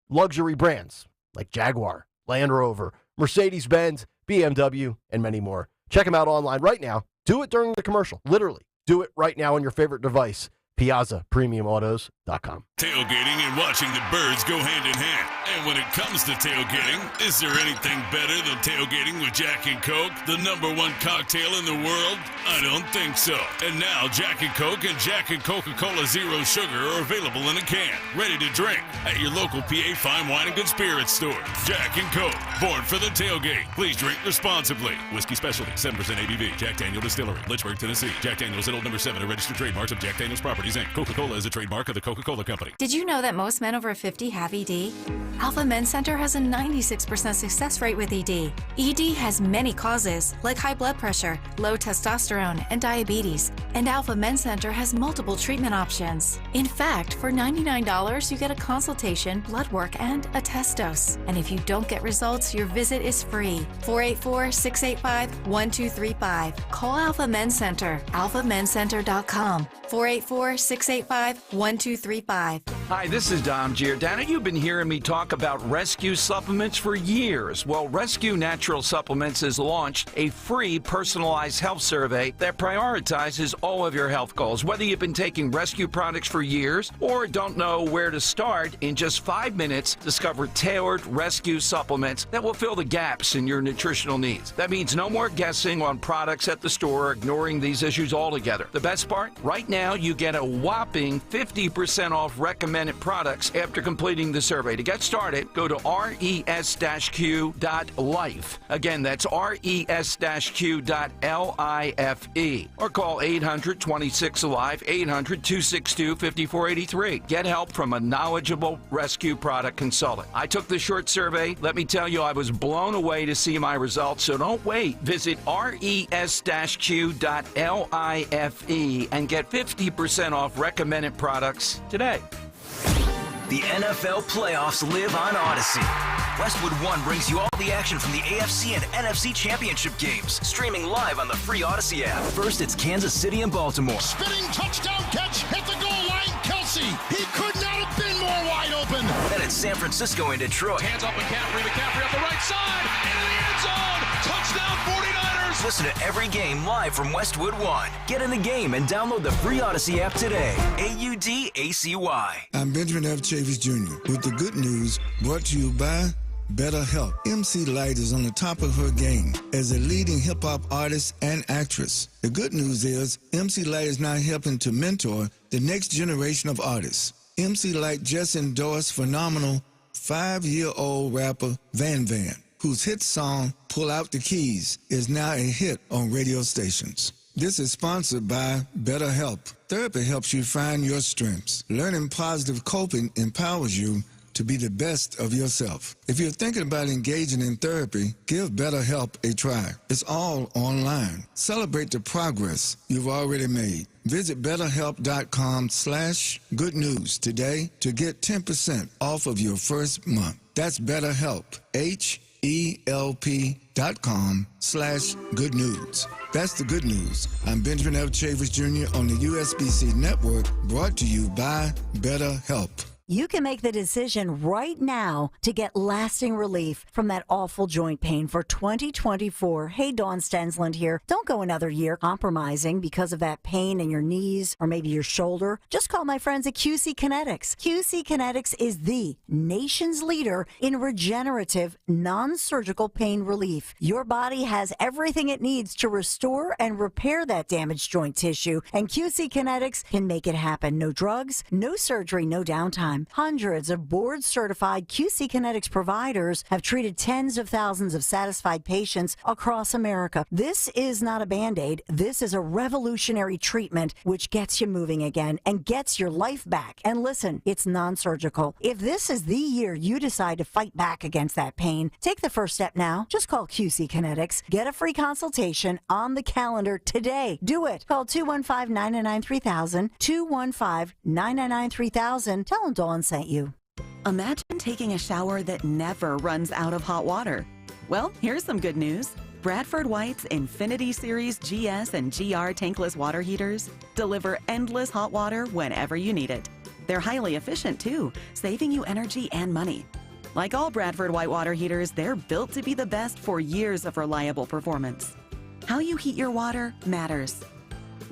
luxury brands like Jaguar, Land Rover, Mercedes-Benz, BMW, and many more. Check them out online right now. Do it during the commercial. Literally, do it right now on your favorite device. PiazzaPremiumAutos.com. Tailgating and watching the birds go hand in hand. And when it comes to tailgating, is there anything better than tailgating with Jack and Coke, the #1 cocktail in the world? I don't think so. And now Jack and Coke and Jack and Coca-Cola Zero Sugar are available in a can, ready to drink at your local PA Fine Wine and Good Spirits store. Jack and Coke, born for the tailgate. Please drink responsibly. Whiskey Specialty, 7% ABV. Jack Daniel Distillery, Lynchburg, Tennessee. Jack Daniel's at Old Number 7, a registered trademarks of Jack Daniel's Properties, Inc. Coca-Cola is a trademark of the Coca-Cola Company. Did you know that most men over 50 have ED? Alpha Men's Center has a 96% success rate with ED. ED has many causes, like high blood pressure, low testosterone, and diabetes. And Alpha Men's Center has multiple treatment options. In fact, for $99, you get a consultation, blood work, and a test dose. And if you don't get results, your visit is free. 484-685-1235. Call Alpha Men's Center, alphamencenter.com. 484-685-1235. Hi, this is Dom Giordano. You've been hearing me talk about Rescue Supplements for years. Well, Rescue Natural Supplements has launched a free personalized health survey that prioritizes all of your health goals. Whether you've been taking Rescue products for years or don't know where to start, in just 5 minutes, discover tailored Rescue supplements that will fill the gaps in your nutritional needs. That means no more guessing on products at the store or ignoring these issues altogether. The best part? Right now, you get a whopping 50% off recommended products after completing the survey. To get started, go to res-q.life. Again, that's res-q.life. Or call 800-26-ALIVE, 800-262-5483. Get help from a knowledgeable Rescue product consultant. I took the short survey. Let me tell you, I was blown away to see my results, so don't wait. Visit res-q.life and get 50% off recommended products today. The NFL playoffs live on Odyssey. Westwood One brings you all the action from the AFC and NFC championship games, streaming live on the free Odyssey app. First, it's Kansas City and Baltimore. Spinning touchdown catch, hit the goal line, Kelsey. He could not have been more wide open. Then it's San Francisco and Detroit. Hands up McCaffrey up the right side, into the end zone. Touchdown 49ers. Listen to every game live from Westwood One. Get in the game and download the free Odyssey app today. AUDACY. I'm Benjamin F. Chavis Jr. with the good news brought to you by BetterHelp. MC Light is on the top of her game as a leading hip-hop artist and actress. The good news is MC Light is now helping to mentor the next generation of artists. MC Light just endorsed phenomenal 5-year-old rapper Van Van, whose hit song, Pull Out the Keys, is now a hit on radio stations. This is sponsored by BetterHelp. Therapy helps you find your strengths. Learning positive coping empowers you to be the best of yourself. If you're thinking about engaging in therapy, give BetterHelp a try. It's all online. Celebrate the progress you've already made. Visit BetterHelp.com/good news today to get 10% off of your first month. That's BetterHelp, HELP.com/good news. That's the good news. I'm Benjamin F. Chavis Jr. on the USBC Network, brought to you by BetterHelp. You can make the decision right now to get lasting relief from that awful joint pain for 2024. Hey, Dawn Stensland here. Don't go another year compromising because of that pain in your knees or maybe your shoulder. Just call my friends at QC Kinetics. QC Kinetics is the nation's leader in regenerative, non-surgical pain relief. Your body has everything it needs to restore and repair that damaged joint tissue, and QC Kinetics can make it happen. No drugs, no surgery, no downtime. Hundreds of board-certified QC Kinetics providers have treated tens of thousands of satisfied patients across America. This is not a Band-Aid. This is a revolutionary treatment which gets you moving again and gets your life back. And listen, it's non-surgical. If this is the year you decide to fight back against that pain, take the first step now. Just call QC Kinetics. Get a free consultation on the calendar today. Do it. Call 215-999-3000, 215-999-3000. Tell them Dawn sent you. Imagine taking a shower that never runs out of hot water. Well, here's some good news. Bradford White's Infinity Series GS and GR tankless water heaters deliver endless hot water whenever you need it. They're highly efficient too, saving you energy and money. Like all Bradford White water heaters, they're built to be the best for years of reliable performance. How you heat your water matters.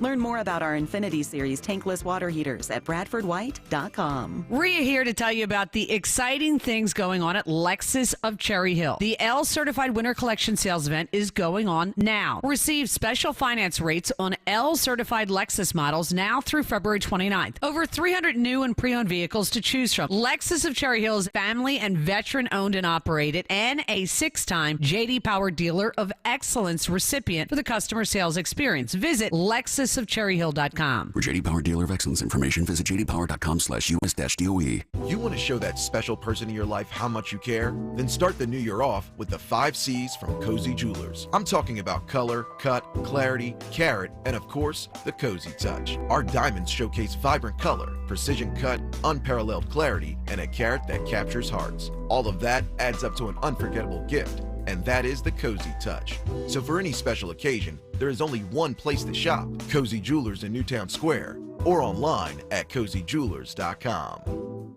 Learn more about our Infinity Series tankless water heaters at BradfordWhite.com. Rhea here to tell you about the exciting things going on at Lexus of Cherry Hill. The L Certified Winter Collection Sales Event is going on now. Receive special finance rates on L Certified Lexus models now through February 29th. Over 300 new and pre-owned vehicles to choose from. Lexus of Cherry Hill is family and veteran owned and operated, and a 6-time J.D. Power Dealer of Excellence recipient for the customer sales experience. Visit LexusofCherryHill.com. For J.D. Power Dealer of Excellence information, visit jdpower.com/US-DOE. You want to show that special person in your life how much you care? Then start the new year off with the 5 C's from Cozy Jewelers. I'm talking about color, cut, clarity, carat, and of course, the Cozy Touch. Our diamonds showcase vibrant color, precision cut, unparalleled clarity, and a carat that captures hearts. All of that adds up to an unforgettable gift, and that is the Cozy Touch. So for any special occasion, there is only one place to shop, Cozy Jewelers in Newtown Square, or online at cozyjewelers.com.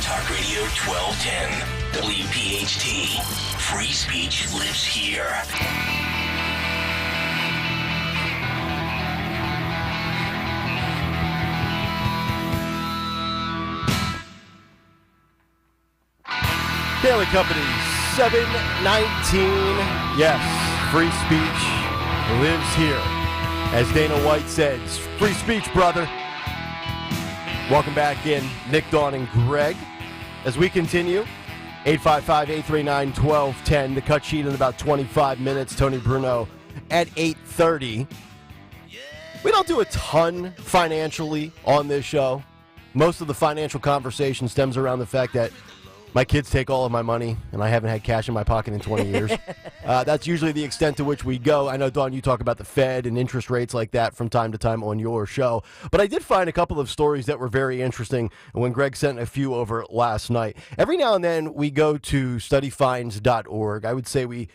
Talk Radio 1210, WPHT. Free speech lives here. Kayal Company, 719. Yes, free speech lives here. As Dana White says, free speech, brother. Welcome back in, Nick, Dawn, and Greg. As we continue, 855-839-1210. The cut sheet in about 25 minutes. Tony Bruno at 8:30. We don't do a ton financially on this show. Most of the financial conversation stems around the fact that my kids take all of my money, and I haven't had cash in my pocket in 20 years. That's usually the extent to which we go. I know, Dawn, you talk about the Fed and interest rates like that from time to time on your show. But I did find a couple of stories that were very interesting when Greg sent a few over last night. Every now and then we go to studyfinds.org. I would say we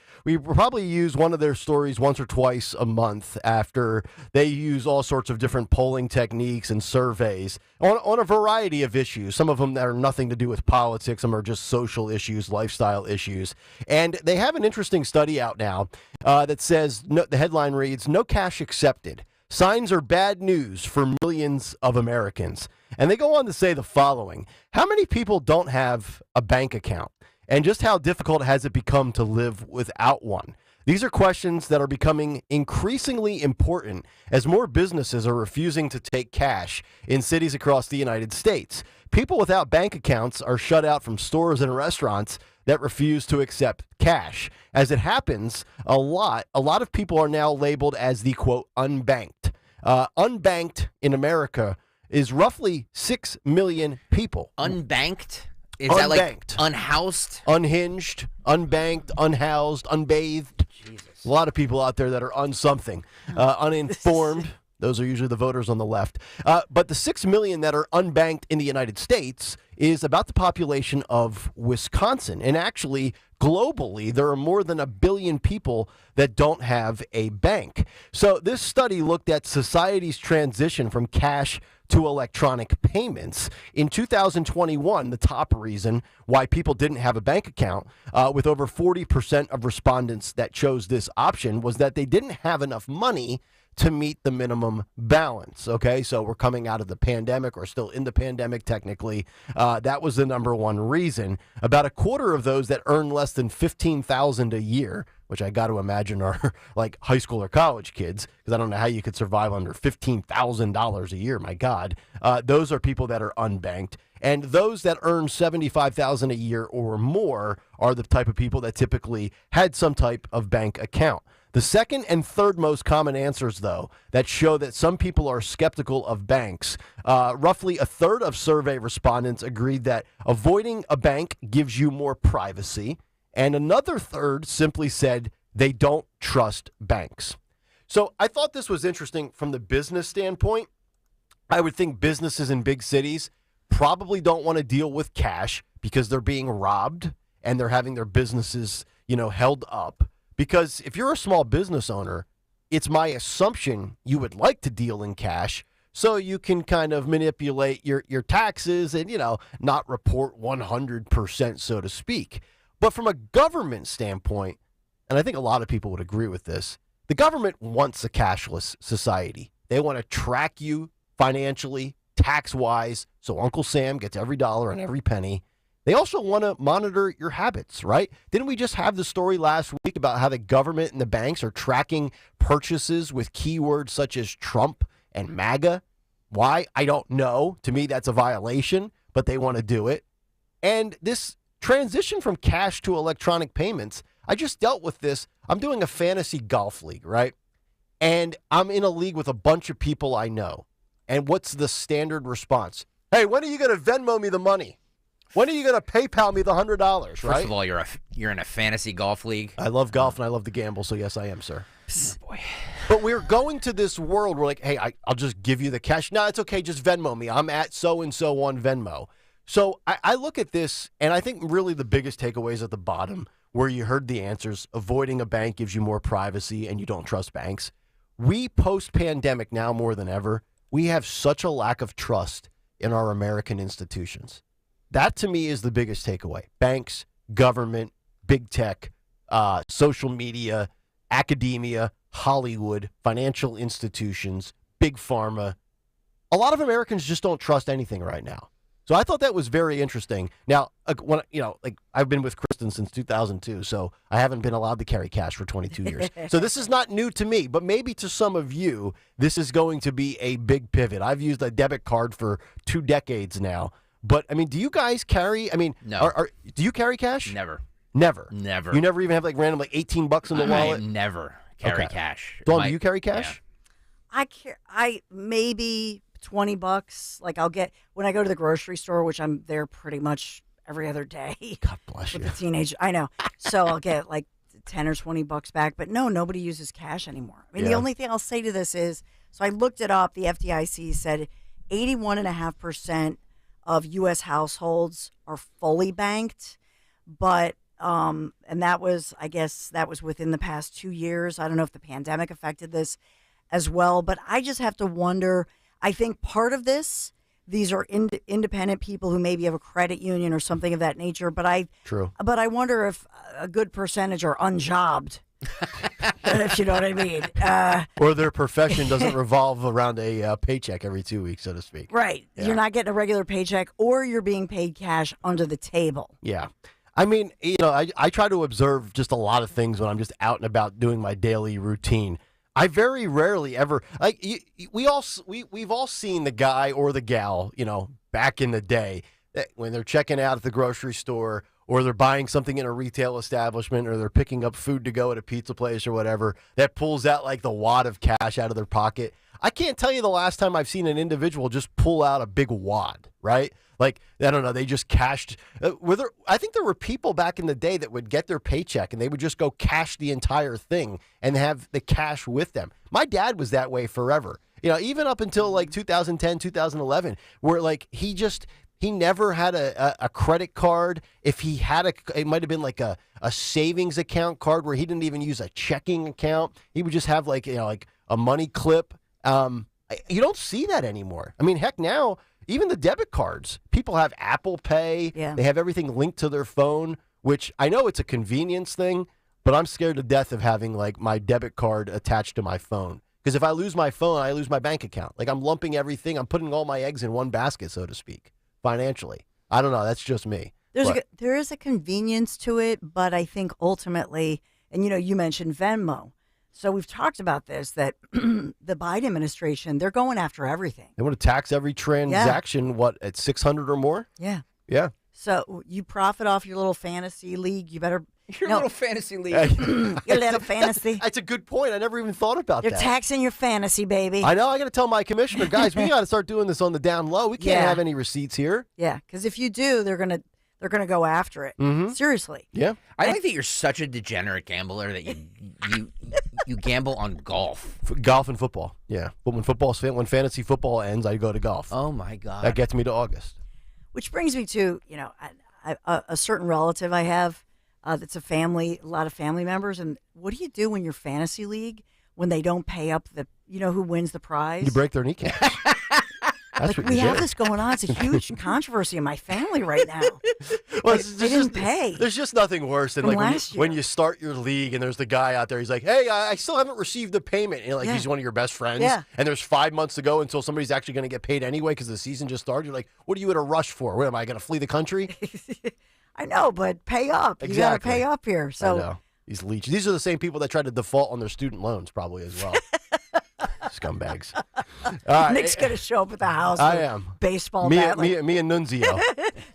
probably use one of their stories once or twice a month after they use all sorts of different polling techniques and surveys on a variety of issues. Some of them that are nothing to do with politics. Some are just social issues, lifestyle issues. And they have an interesting study out now that says, the headline reads, "No cash accepted. Signs are bad news for millions of Americans." And they go on to say the following: how many people don't have a bank account? And just how difficult has it become to live without one? These are questions that are becoming increasingly important as more businesses are refusing to take cash in cities across the United States. People without bank accounts are shut out from stores and restaurants that refuse to accept cash. As it happens, a lot of people are now labeled as the, quote, unbanked. Unbanked in America is roughly 6 million people. Unbanked? Is that like unhoused? Unhinged, unbanked, unhoused, unbathed. Jesus. A lot of people out there that are unsomething, uninformed. Those are usually the voters on the left. But the 6 million that are unbanked in the United States is about the population of Wisconsin. And actually, globally, there are more than 1 billion people that don't have a bank. So this study looked at society's transition from cash to electronic payments. In 2021, the top reason why people didn't have a bank account, with over 40% of respondents that chose this option, was that they didn't have enough money to meet the minimum balance. Okay, so we're coming out of the pandemic, or still in the pandemic technically. That was the number one reason. About a quarter of those that earn less than $15,000 a year, which I got to imagine are like high school or college kids, because I don't know how you could survive under $15,000 a year. My God, those are people that are unbanked. And those that earn $75,000 a year or more are the type of people that typically had some type of bank account. The second and third most common answers, though, that show that some people are skeptical of banks, roughly a third of survey respondents agreed that avoiding a bank gives you more privacy, and another third simply said they don't trust banks. So I thought this was interesting from the business standpoint. I would think businesses in big cities probably don't want to deal with cash because they're being robbed and they're having their businesses, held up. Because if you're a small business owner, it's my assumption you would like to deal in cash so you can kind of manipulate your taxes and, not report 100%, so to speak. But from a government standpoint, and I think a lot of people would agree with this, the government wants a cashless society. They want to track you financially, tax-wise, so Uncle Sam gets every dollar and every penny. They also want to monitor your habits, right? Didn't we just have the story last week about how the government and the banks are tracking purchases with keywords such as Trump and MAGA? Why? I don't know. To me, that's a violation, but they want to do it. And this transition from cash to electronic payments, I just dealt with this. I'm doing a fantasy golf league, right? And I'm in a league with a bunch of people I know. And what's the standard response? Hey, when are you going to Venmo me the money? When are you going to PayPal me the $100, right? First of all, you're in a fantasy golf league. I love golf and I love to gamble, so yes, I am, sir. Oh, boy. But we're going to this world where, like, hey, I'll just give you the cash. No, it's okay, just Venmo me. I'm at so-and-so on Venmo. So I look at this, and I think really the biggest takeaway is at the bottom, where you heard the answers. Avoiding a bank gives you more privacy, and you don't trust banks. We, post-pandemic now more than ever, we have such a lack of trust in our American institutions. That, to me, is the biggest takeaway. Banks, government, big tech, social media, academia, Hollywood, financial institutions, big pharma. A lot of Americans just don't trust anything right now. So I thought that was very interesting. Now, I've been with Kristen since 2002, so I haven't been allowed to carry cash for 22 years. So this is not new to me, but maybe to some of you, this is going to be a big pivot. I've used a debit card for 2 decades now. But, do you guys carry, no. Do you carry cash? Never. Never? Never. You never even have random $18 in the wallet? I never carry cash. Dawn, do you carry cash? Yeah. I maybe $20. Like I'll get, when I go to the grocery store, which I'm there pretty much every other day. God bless you. With the teenage, I know. So I'll get like 10 or $20 back. But no, nobody uses cash anymore. The only thing I'll say to this is, so I looked it up. The FDIC said 81.5% of U.S. households are fully banked, but and that was, I guess, that was within the past 2 years. I don't know if the pandemic affected this as well, but I just have to wonder. I think part of this, these are independent people who maybe have a credit union or something of that nature. But True. But I wonder if a good percentage are unjobbed. If you know what I mean. Or their profession doesn't revolve around a paycheck every 2 weeks, so to speak. Right. Yeah. You're not getting a regular paycheck, or you're being paid cash under the table. Yeah. I try to observe just a lot of things when I'm just out and about doing my daily routine. I very rarely ever, we've all seen the guy or the gal, back in the day, that when they're checking out at the grocery store, or they're buying something in a retail establishment, or they're picking up food to go at a pizza place or whatever, that pulls out like the wad of cash out of their pocket. I can't tell you the last time I've seen an individual just pull out a big wad, right? Like, I don't know, they just cashed. I think there were people back in the day that would get their paycheck and they would just go cash the entire thing and have the cash with them. My dad was that way forever. Even up until like 2010, 2011, where like he never had a credit card. If he had it might have been like a savings account card where he didn't even use a checking account. He would just have like a money clip. You don't see that anymore. I mean, heck, now, even the debit cards, people have Apple Pay. Yeah. They have everything linked to their phone, which I know it's a convenience thing, but I'm scared to death of having, like, my debit card attached to my phone. Because if I lose my phone, I lose my bank account. Like, I'm lumping everything. I'm putting all my eggs in one basket, so to speak, financially. I don't know. That's just me. There is a convenience to it, but I think ultimately, and, you mentioned Venmo. So we've talked about this, that the Biden administration, they're going after everything. They want to tax every transaction, at 600 or more? Yeah. Yeah. So you profit off your little fantasy league. You better... Your little fantasy league. Your little fantasy. That's a good point. I never even thought about They're that. taxing your fantasy, baby. I know. I got to tell my commissioner, guys, we got to start doing this on the down low. We can't have any receipts here. Yeah, because if you do, they're gonna go after it. Mhm. Seriously. Yeah. I like that you're such a degenerate gambler that you gamble on golf. Golf and football. Yeah. But when fantasy football ends, I go to golf. Oh my God. That gets me to August. Which brings me to, a certain relative I have that's a lot of family members. And what do you do in your fantasy league when they don't pay up who wins the prize? You break their kneecaps. That's what we you have do. this going on. It's a huge controversy in my family right now. Well, they didn't pay. There's just nothing worse than From like last when you start your league and there's the guy out there. He's like, "Hey, I still haven't received the payment." And he's one of your best friends. Yeah. And there's 5 months to go until somebody's actually going to get paid anyway because the season just started. You're like, "What are you in a rush for? What am I going to flee the country?" I know, but pay up. Exactly. You got to pay up here. So I know. These leeches. These are the same people that try to default on their student loans, probably as well. Scumbags. All right. Nick's going to show up at the house. I with am. Baseball Me bat. and Nunzio.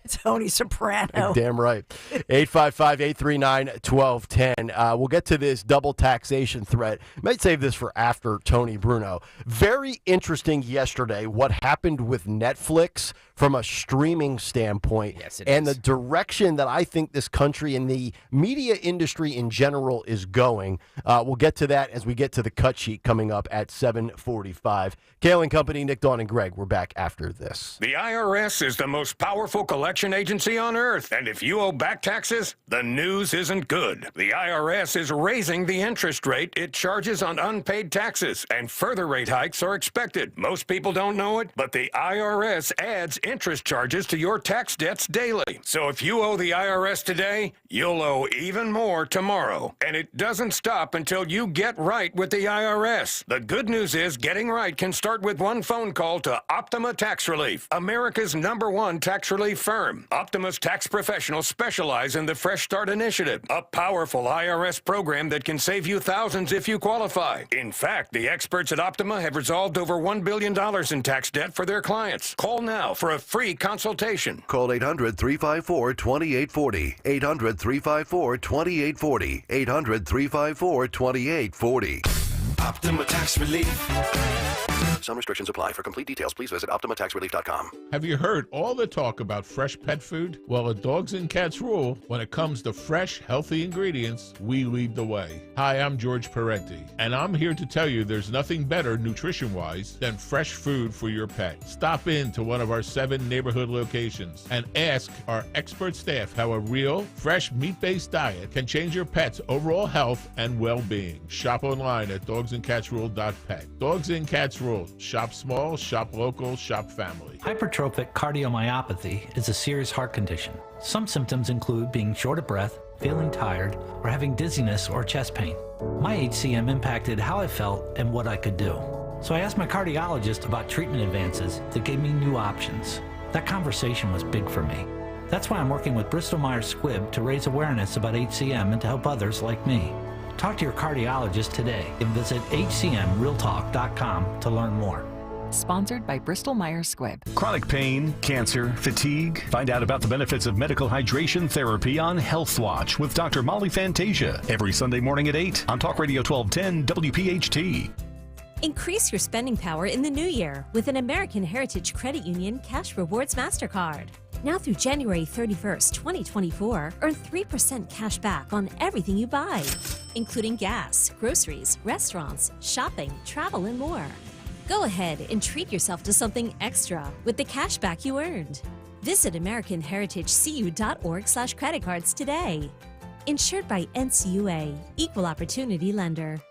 Tony Soprano. Damn right. 855-839-1210. We'll get to this double taxation threat. Might save this for after Tony Bruno. Very interesting yesterday what happened with Netflix from a streaming standpoint. Yes, it and is. the direction that I think this country and the media industry in general is going. We'll get to that as we get to the cut sheet coming up at 7:45. Kayal and Company, Nick, Dawn, and Greg. We're back after this. The IRS is the most powerful collection agency on earth, and if you owe back taxes, the news isn't good. The IRS is raising the interest rate it charges on unpaid taxes, and further rate hikes are expected. Most people don't know it, but the IRS adds interest charges to your tax debts daily. So if you owe the IRS today, you'll owe even more tomorrow. And it doesn't stop until you get right with the IRS. The good news is getting right can start with one phone call to Optima Tax Relief, America's #1 tax relief firm. Optima's tax professionals specialize in the Fresh Start Initiative, a powerful IRS program that can save you thousands if you qualify. In fact, the experts at Optima have resolved over $1 billion in tax debt for their clients. Call now for a free consultation. Call 800-354-2840. 800-354-2840. 800-354-2840. Optima Tax Relief. Some restrictions apply. For complete details, please visit OptimaTaxRelief.com. Have you heard all the talk about fresh pet food? Well, at Dogs and Cats rule, when it comes to fresh, healthy ingredients, we lead the way. Hi, I'm George Parenti, and I'm here to tell you there's nothing better nutrition-wise than fresh food for your pet. Stop in to one of our 7 neighborhood locations and ask our expert staff how a real, fresh, meat-based diet can change your pet's overall health and well-being. Shop online at dogsandcatsrule.pet. Dogs and Cats Rule. Shop small, shop local, shop family. Hypertrophic cardiomyopathy is a serious heart condition. Some symptoms include being short of breath, feeling tired, or having dizziness or chest pain. My HCM impacted how I felt and what I could do. So I asked my cardiologist about treatment advances that gave me new options. That conversation was big for me. That's why I'm working with Bristol Myers Squibb to raise awareness about HCM and to help others like me. Talk to your cardiologist today and visit hcmrealtalk.com to learn more. Sponsored by Bristol Myers Squibb. Chronic pain, cancer, fatigue. Find out about the benefits of medical hydration therapy on Health Watch with Dr. Molly Fantasia every Sunday morning at 8 on Talk Radio 1210 WPHT. Increase your spending power in the new year with an American Heritage Credit Union Cash Rewards MasterCard. Now through January 31st, 2024, earn 3% cash back on everything you buy, including gas, groceries, restaurants, shopping, travel, and more. Go ahead and treat yourself to something extra with the cash back you earned. Visit AmericanHeritageCU.org/creditcards today. Insured by NCUA, Equal Opportunity Lender.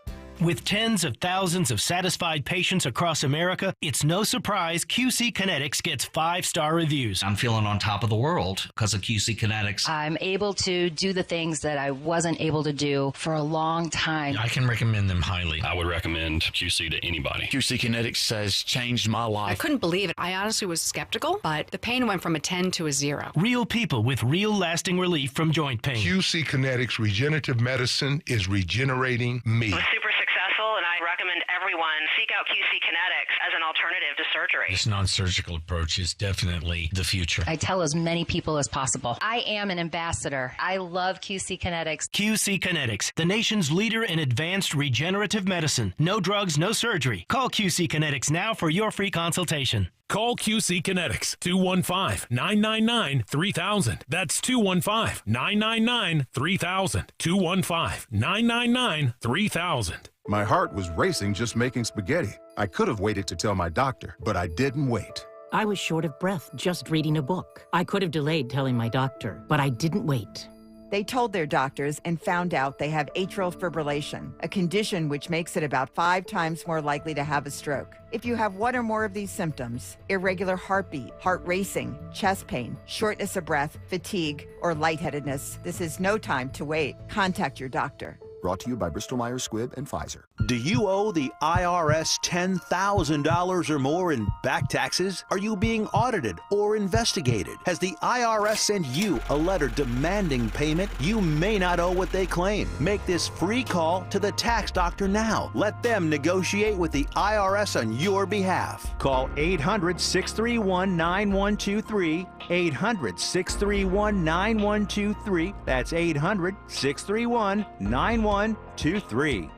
With tens of thousands of satisfied patients across America, it's no surprise QC Kinetics gets 5-star reviews. I'm feeling on top of the world because of QC Kinetics. I'm able to do the things that I wasn't able to do for a long time. I can recommend them highly. I would recommend QC to anybody. QC Kinetics has changed my life. I couldn't believe it. I honestly was skeptical, but the pain went from a 10 to a 0. Real people with real lasting relief from joint pain. QC Kinetics Regenerative Medicine is regenerating me. It was super successful, and I recommend everyone seek out QC Kinetics as an alternative to surgery. This non-surgical approach is definitely the future. I tell as many people as possible. I am an ambassador. I love QC Kinetics. QC Kinetics, the nation's leader in advanced regenerative medicine. No drugs, no surgery. Call QC Kinetics now for your free consultation. Call QC Kinetics, 215-999-3000. That's 215-999-3000. 215-999-3000. My heart was racing just making spaghetti. I could have waited to tell my doctor, but I didn't wait. I was short of breath just reading a book. I could have delayed telling my doctor, but I didn't wait. They told their doctors and found out they have atrial fibrillation, a condition which makes it about 5 times more likely to have a stroke. If you have one or more of these symptoms, irregular heartbeat, heart racing, chest pain, shortness of breath, fatigue, or lightheadedness, this is no time to wait. Contact your doctor. Brought to you by Bristol-Myers Squibb and Pfizer. Do you owe the IRS $10,000 or more in back taxes? Are you being audited or investigated? Has the IRS sent you a letter demanding payment? You may not owe what they claim. Make this free call to the tax doctor now. Let them negotiate with the IRS on your behalf. Call 800-631-9123. 800-631-9123. That's 800-631-9123.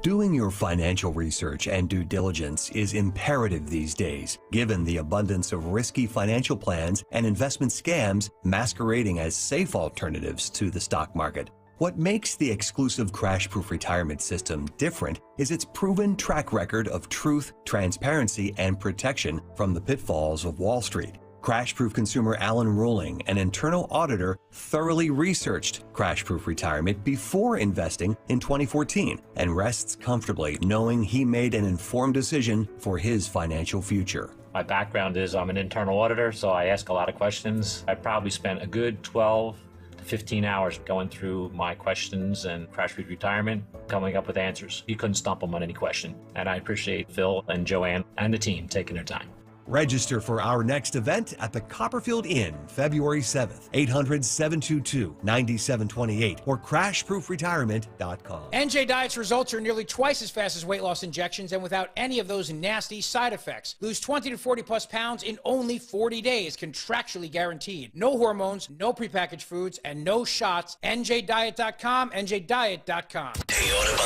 Doing your financial research and due diligence is imperative these days, given the abundance of risky financial plans and investment scams masquerading as safe alternatives to the stock market. What makes the exclusive crash-proof retirement system different is its proven track record of truth, transparency, and protection from the pitfalls of Wall Street. Crash-Proof consumer Alan Ruling, an internal auditor, thoroughly researched Crash-Proof Retirement before investing in 2014 and rests comfortably knowing he made an informed decision for his financial future. My background is I'm an internal auditor, so I ask a lot of questions. I probably spent a good 12 to 15 hours going through my questions and Crash-Proof Retirement, coming up with answers. You couldn't stump them on any question. And I appreciate Phil and Joanne and the team taking their time. Register for our next event at the Copperfield Inn, February 7th, 800-722-9728 or crashproofretirement.com. NJ Diet's results are nearly twice as fast as weight loss injections and without any of those nasty side effects. Lose 20 to 40 plus pounds in only 40 days, contractually guaranteed. No hormones, no prepackaged foods, and no shots. NJDiet.com, NJDiet.com. Hey, Audubon.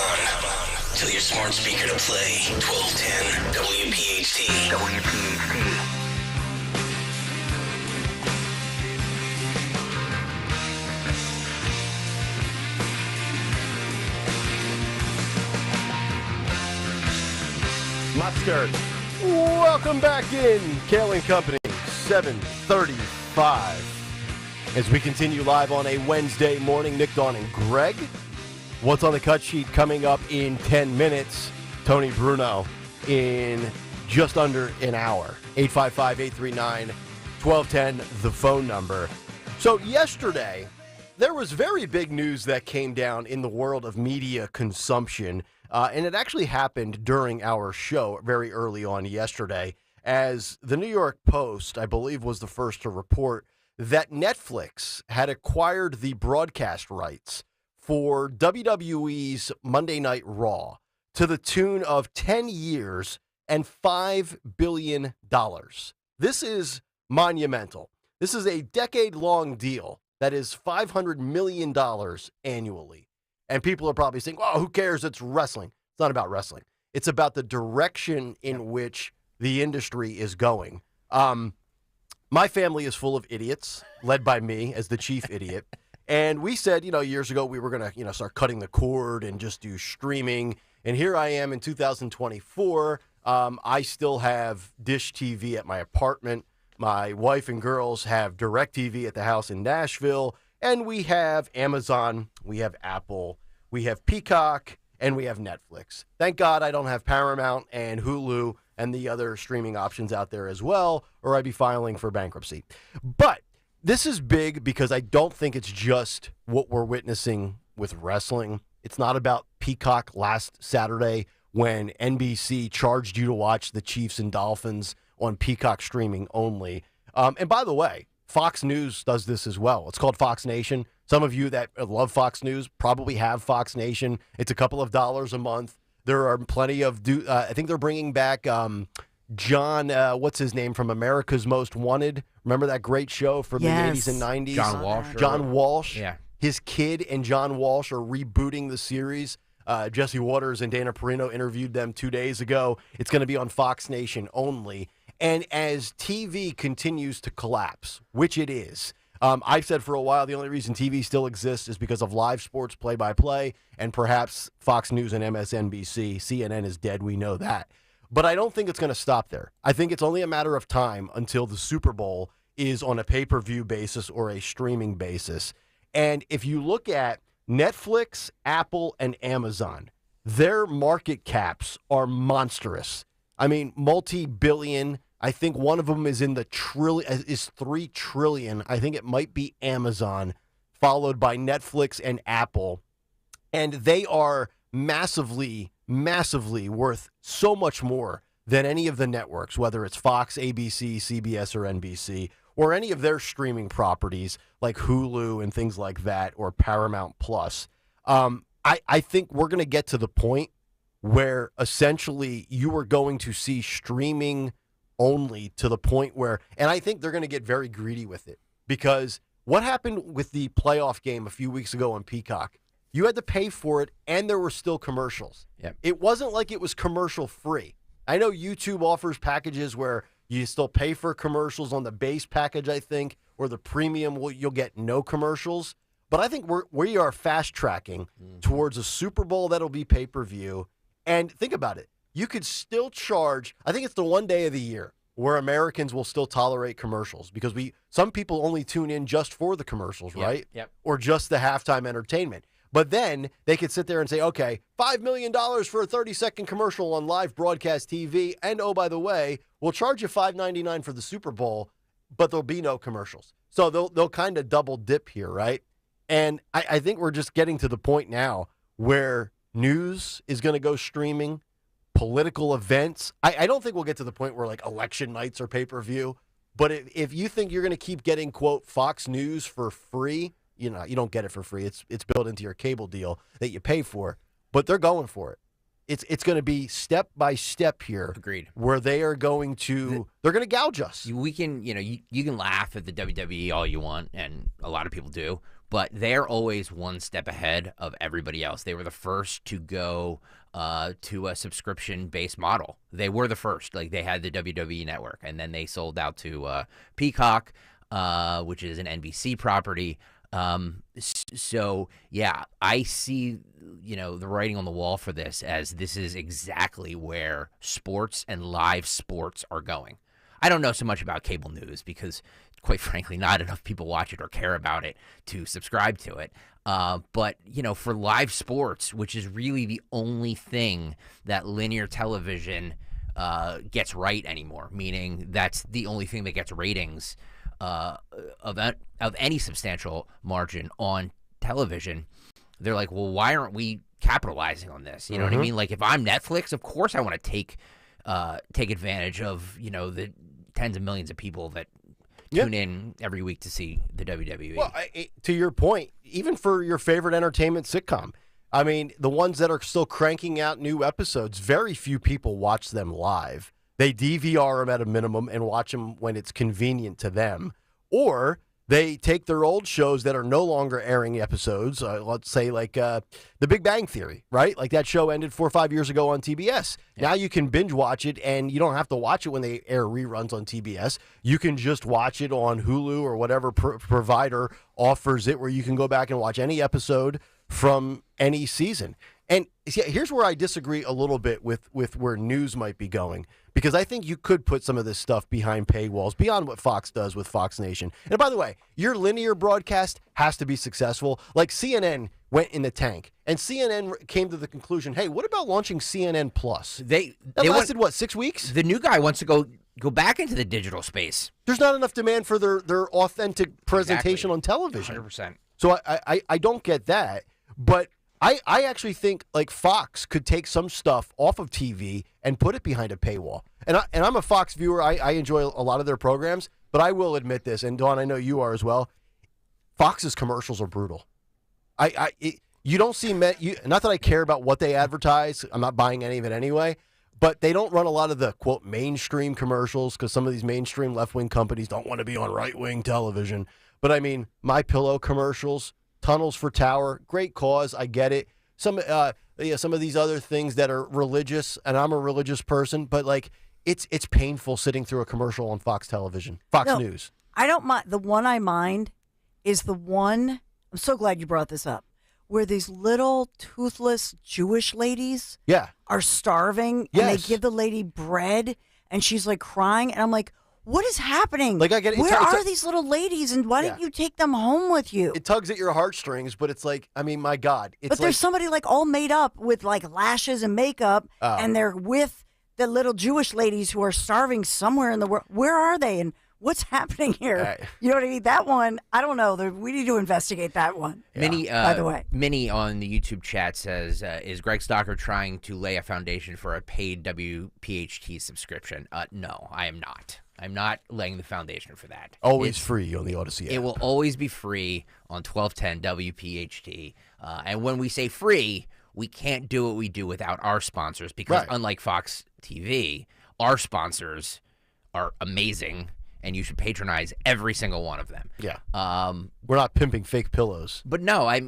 Tell your smart speaker to play 1210 WPHT. WPHT. Mustard. Welcome back in. Kayal and Company, 7:35. As we continue live on a Wednesday morning, Nick, Dawn, and Greg. What's on the cut sheet coming up in 10 minutes? Tony Bruno in just under an hour. 855-839-1210, the phone number. So yesterday, there was very big news that came down in the world of media consumption, and it actually happened during our show very early on yesterday, as the New York Post, I believe, was the first to report that Netflix had acquired the broadcast rights for WWE's Monday Night Raw to the tune of 10 years and $5 billion. This is monumental. This is a decade-long deal that is $500 million annually. And people are probably saying, oh, who cares? It's wrestling. It's not about wrestling. It's about the direction in which the industry is going. My family is full of idiots, led by me as the chief idiot. And we said, years ago we were going to, start cutting the cord and just do streaming. And here I am in 2024. I still have Dish TV at my apartment. My wife and girls have DirecTV at the house in Nashville. And we have Amazon, we have Apple, we have Peacock, and we have Netflix. Thank God I don't have Paramount and Hulu and the other streaming options out there as well, or I'd be filing for bankruptcy. But this is big because I don't think it's just what we're witnessing with wrestling. It's not about Peacock last Saturday when NBC charged you to watch the Chiefs and Dolphins on Peacock streaming only. And by the way, Fox News does this as well. It's called Fox Nation. Some of you that love Fox News probably have Fox Nation. It's a couple of dollars a month. There are plenty of, I think they're bringing back John, what's his name, from America's Most Wanted. Remember that great show from the 80s and 90s? John Walsh. John Walsh. Yeah. His kid and John Walsh are rebooting the series. Jesse Waters and Dana Perino interviewed them 2 days ago. It's going to be on Fox Nation only. And as TV continues to collapse, which it is, I've said for a while the only reason TV still exists is because of live sports play-by-play and perhaps Fox News and MSNBC. CNN is dead, we know that. But I don't think it's going to stop there. I think it's only a matter of time until the Super Bowl is on a pay-per-view basis or a streaming basis. And if you look at Netflix, Apple, and Amazon, their market caps are monstrous. I mean, multi-billion. I think one of them is in the is $3 trillion. I think it might be Amazon, followed by Netflix and Apple. And they are massively, massively worth so much more than any of the networks, whether it's Fox, ABC, CBS, or NBC, or any of their streaming properties like Hulu and things like that, or Paramount Plus. I think we're going to get to the point where essentially you are going to see streaming only to the point where, and I think they're going to get very greedy with it, because what happened with the playoff game a few weeks ago on Peacock? You had to pay for it, and there were still commercials. Yep. It wasn't like it was commercial free. I know YouTube offers packages where you still pay for commercials on the base package, I think, or the premium, you'll get no commercials. But I think we are fast tracking towards a Super Bowl that'll be pay-per-view. And think about it. You could still charge, I think it's the one day of the year where Americans will still tolerate commercials, because some people only tune in just for the commercials, right? Yep. Or just the halftime entertainment. But then they could sit there and say, okay, $5 million for a 30-second commercial on live broadcast TV. And, oh, by the way, we'll charge you $5.99 for the Super Bowl, but there'll be no commercials. So they'll kind of double dip here, right? And I think we're just getting to the point now where news is going to go streaming, political events. I don't think we'll get to the point where, like, election nights are pay-per-view. But if you think you're going to keep getting, quote, Fox News for free, you don't get it for free. It's built into your cable deal that you pay for. But they're going for it. It's going to be step by step here. Agreed. Where they are going to they're going to gouge us. We can, you can laugh at the WWE all you want, and a lot of people do, but they're always one step ahead of everybody else. They were the first to go to a subscription-based model. They were the first. Like, they had the WWE Network, and then they sold out to Peacock, which is an NBC property. So yeah, I see, the writing on the wall for this, as this is exactly where sports and live sports are going. I don't know so much about cable news because, quite frankly, not enough people watch it or care about it to subscribe to it. But, for live sports, which is really the only thing that linear television gets right anymore, meaning that's the only thing that gets ratings of any substantial margin on television. They're like, well, why aren't we capitalizing on this? You know what I mean? Like, if I'm Netflix, of course I want to take advantage of, the tens of millions of people that tune in every week to see the WWE. Well, to your point, even for your favorite entertainment sitcom, I mean, the ones that are still cranking out new episodes, very few people watch them live. They DVR them at a minimum and watch them when it's convenient to them. Or they take their old shows that are no longer airing episodes, let's say like The Big Bang Theory, right? Like that show ended 4 or 5 years ago on TBS. Yeah. Now you can binge watch it, and you don't have to watch it when they air reruns on TBS. You can just watch it on Hulu or whatever provider offers it, where you can go back and watch any episode from any season. And see, here's where I disagree a little bit with where news might be going, because I think you could put some of this stuff behind paywalls, beyond what Fox does with Fox Nation. And by the way, your linear broadcast has to be successful. Like CNN went in the tank, and CNN came to the conclusion, hey, what about launching CNN Plus? That lasted, 6 weeks? The new guy wants to go back into the digital space. There's not enough demand for their authentic presentation on television. 100%. So I don't get that, but I actually think like Fox could take some stuff off of TV and put it behind a paywall. And I'm a Fox viewer. I enjoy a lot of their programs, but I will admit this, and Dawn, I know you are as well. Fox's commercials are brutal. You don't see not that I care about what they advertise. I'm not buying any of it anyway. But they don't run a lot of the, quote, mainstream commercials, because some of these mainstream left-wing companies don't want to be on right-wing television. But I mean, MyPillow commercials, Tunnels for Tower, great cause. I get it. Some of these other things that are religious, and I'm a religious person, but like it's painful sitting through a commercial on Fox Television, Fox News. I don't mind. The one I mind is the one. I'm so glad you brought this up, where these little toothless Jewish ladies are starving, and they give the lady bread, and she's like crying, and I'm like, what is happening? Like, I get it. Where are these little ladies, and why didn't you take them home with you? It tugs at your heartstrings, but it's like, I mean, my God. But there's somebody like all made up with like lashes and makeup, and they're with the little Jewish ladies who are starving somewhere in the world. Where are they, and what's happening here? You know what I mean? That one, I don't know. We need to investigate that one. By the way. Minnie on the YouTube chat says, is Greg Stocker trying to lay a foundation for a paid WPHT subscription? No, I am not. I'm not laying the foundation for that. Always free on the Odyssey app. It will always be free on 1210 WPHT. And when we say free, we can't do what we do without our sponsors, because unlike Fox TV, our sponsors are amazing, and you should patronize every single one of them. Yeah. We're not pimping fake pillows. But no, I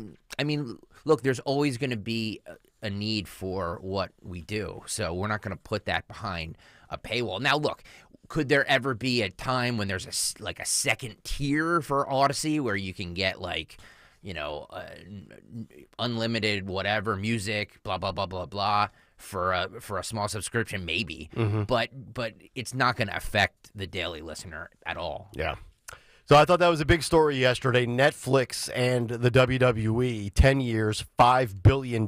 mean, look, there's always going to be a need for what we do. So we're not going to put that behind a paywall. Now, look, could there ever be a time when there's a second tier for Odyssey where you can get unlimited whatever music, blah, blah, blah, blah, blah, for a small subscription? Maybe. Mm-hmm. But it's not going to affect the daily listener at all. Yeah. So I thought that was a big story yesterday. Netflix and the WWE, 10 years, $5 billion.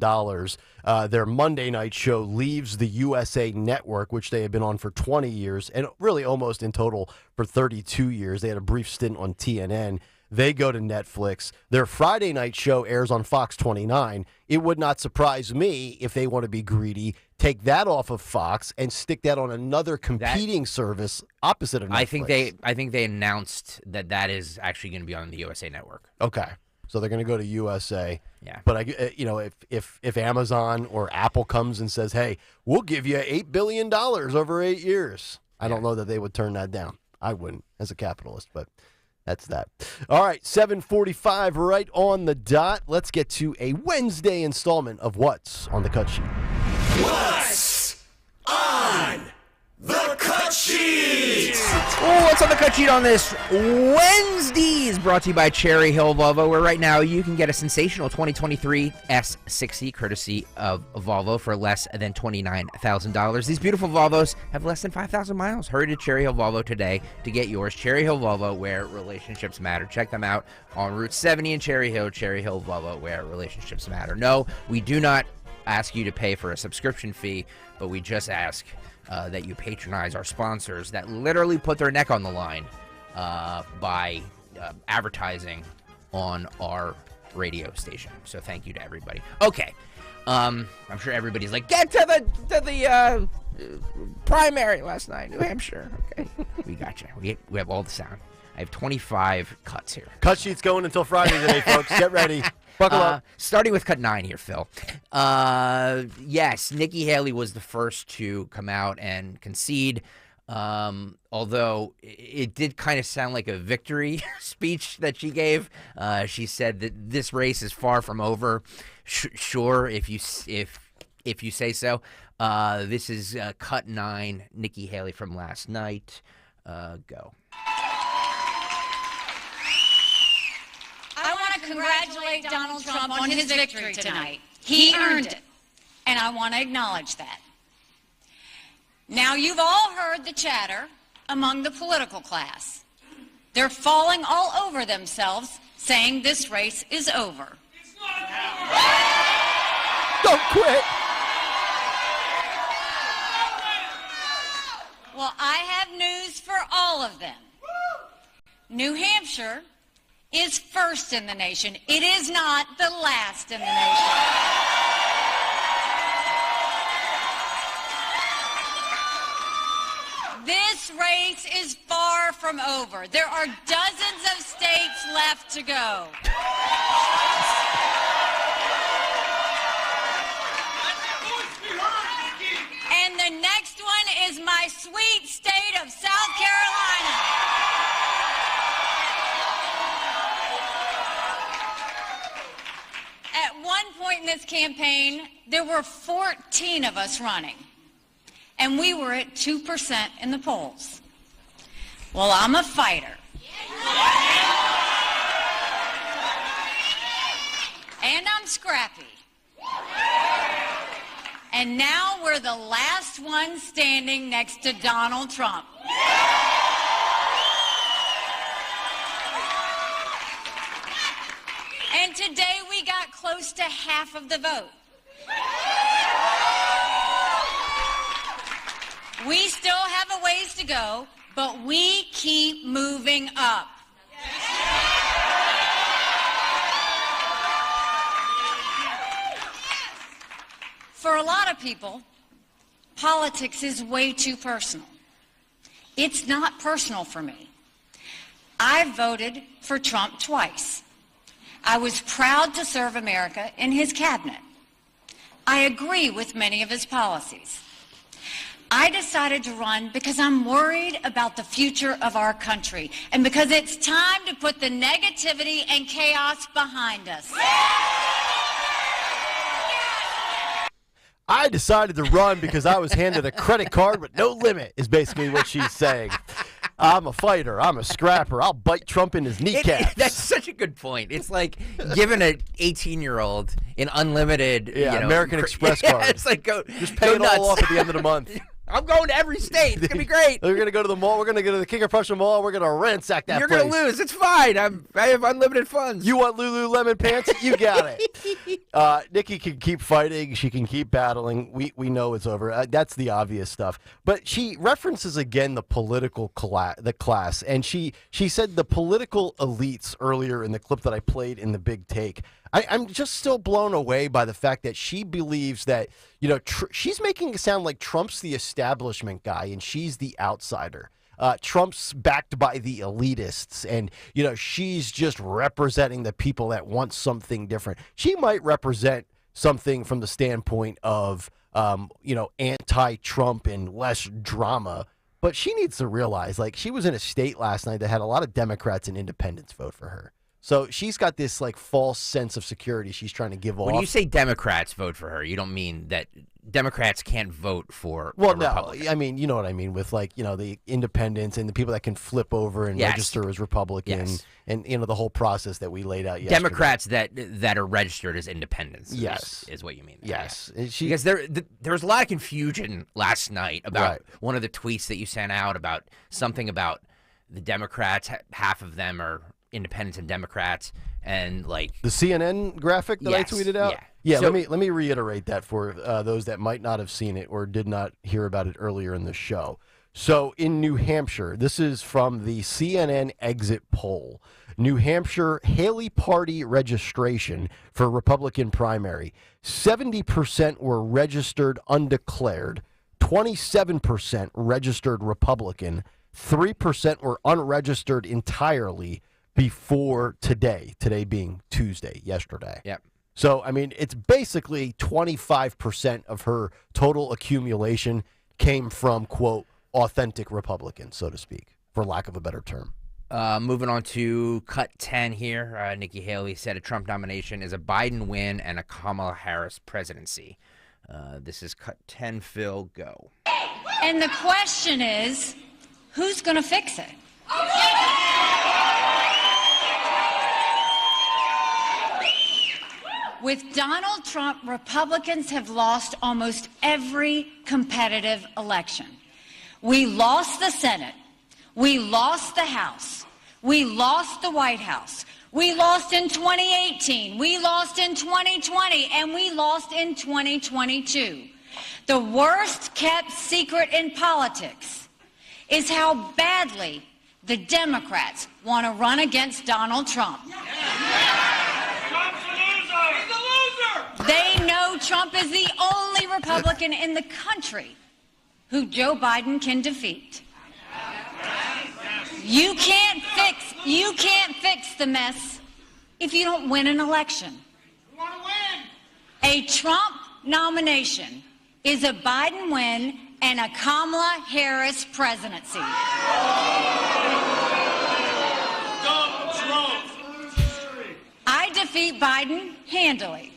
Their Monday night show leaves the USA Network, which they had been on for 20 years, and really almost in total for 32 years. They had a brief stint on TNN. They go to Netflix. Their Friday night show airs on Fox 29. It would not surprise me if they want to be greedy, take that off of Fox and stick that on another competing service opposite of Netflix. I think they announced that is actually going to be on the USA Network. Okay. So they're going to go to USA. Yeah. But if Amazon or Apple comes and says, "Hey, we'll give you $8 billion over 8 years," I don't know that they would turn that down. I wouldn't as a capitalist, but that's that. All right, 7:45 right on the dot. Let's get to a Wednesday installment of What's on the Cut Sheet. What's on the Cut Sheet? Oh, what's on the cut sheet on this Wednesday is brought to you by Cherry Hill Volvo, where right now you can get a sensational 2023 S60 courtesy of Volvo for less than $29,000. These beautiful Volvos have less than 5,000 miles. Hurry to Cherry Hill Volvo today to get yours. Cherry Hill Volvo, where relationships matter. Check them out on Route 70 in Cherry Hill Volvo, where relationships matter. No, we do not ask you to pay for a subscription fee, but we just ask that you patronize our sponsors that literally put their neck on the line by advertising on our radio station. So thank you to everybody. Okay, I'm sure everybody's like, get to the primary last night, New Hampshire. Okay, we got you. We have all the sound. I have 25 cuts here. Cut sheet's going until Friday today, folks. Get ready. Buckle up. Starting with cut 9 here, Phil. Yes, Nikki Haley was the first to come out and concede, although it did kind of sound like a victory speech that she gave. She said that this race is far from over. Sure, if you say so. This is cut 9, Nikki Haley from last night. Go. I want to congratulate Donald Trump on his victory tonight. He earned it, and I want to acknowledge that. Now, you've all heard the chatter among the political class. They're falling all over themselves, saying this race is over. Don't quit. Well, I have news for all of them. New Hampshire is first in the nation. It is not the last in the nation. This race is far from over. There are dozens of states left to go. And the next one is my sweet state of South Carolina. At one point in this campaign, there were 14 of us running, and we were at 2% in the polls. Well, I'm a fighter. And I'm scrappy. And now we're the last one standing next to Donald Trump. And today we got close to half of the vote. We still have a ways to go, but we keep moving up. For a lot of people, politics is way too personal. It's not personal for me. I voted for Trump twice. I was proud to serve America in his cabinet. I agree with many of his policies. I decided to run because I'm worried about the future of our country and because it's time to put the negativity and chaos behind us. I decided to run because I was handed a credit card with no limit, is basically what she's saying. I'm a fighter. I'm a scrapper. I'll bite Trump in his kneecaps. That's such a good point. It's like giving an 18-year-old an unlimited American Express card. It's like just pay it all off at the end of the month. I'm going to every state. It's going to be great. We're going to go to the mall. We're going to go to the King of Prussia Mall. We're going to ransack that You're place. You're going to lose. It's fine. I have unlimited funds. You want Lululemon pants? You got it. Nikki can keep fighting. She can keep battling. We know it's over. That's the obvious stuff. But she references again the political class. And she said the political elites earlier in the clip that I played in the Big Take. I'm just still blown away by the fact that she believes that, she's making it sound like Trump's the establishment guy and she's the outsider. Trump's backed by the elitists and, she's just representing the people that want something different. She might represent something from the standpoint of, anti-Trump and less drama. But she needs to realize, she was in a state last night that had a lot of Democrats and independents vote for her. So she's got this false sense of security she's trying to give off. When you say Democrats vote for her, you don't mean that Democrats can't vote for no, Republican. I mean, you know what I mean with the independents and the people that can flip over and register as Republican and the whole process that we laid out yesterday. Democrats that are registered as independents. Is what you mean. Yes. Because there was a lot of confusion last night about one of the tweets that you sent out about something about the Democrats. Half of them are independents and Democrats, and the CNN graphic that I tweeted out. Yeah. So, let me reiterate that for those that might not have seen it or did not hear about it earlier in the show. So in New Hampshire, this is from the CNN exit poll. New Hampshire Haley Party registration for Republican primary. 70% were registered undeclared. 27% registered Republican. 3% were unregistered entirely before today being Tuesday, yesterday. Yep. So, I mean, it's basically 25% of her total accumulation came from, quote, authentic Republicans, so to speak, for lack of a better term. Moving on to cut 10 here. Nikki Haley said a Trump nomination is a Biden win and a Kamala Harris presidency. This is cut 10, Phil, go. And the question is, who's going to fix it? With Donald Trump, Republicans have lost almost every competitive election. We lost the Senate. We lost the House. We lost the White House. We lost in 2018. We lost in 2020. And we lost in 2022. The worst kept secret in politics is how badly the Democrats want to run against Donald Trump. They know Trump is the only Republican in the country who Joe Biden can defeat. You can't fix the mess if you don't win an election. A Trump nomination is a Biden win and a Kamala Harris presidency. I defeat Biden handily.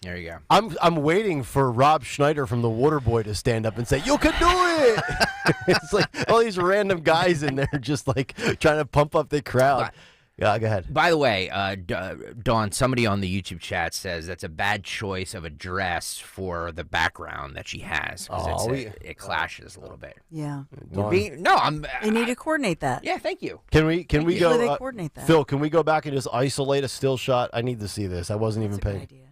There you go. I'm waiting for Rob Schneider from The Waterboy to stand up and say, "You can do it." It's like all these random guys in there just like trying to pump up the crowd. Yeah, go ahead. By the way, Dawn, somebody on the YouTube chat says that's a bad choice of a dress for the background that she has. It clashes a little bit. Yeah. You need to coordinate that. Yeah, thank you. Can we Usually go? they coordinate that. Phil, can we go back and just isolate a still shot? I need to see this. I wasn't even paying. Idea.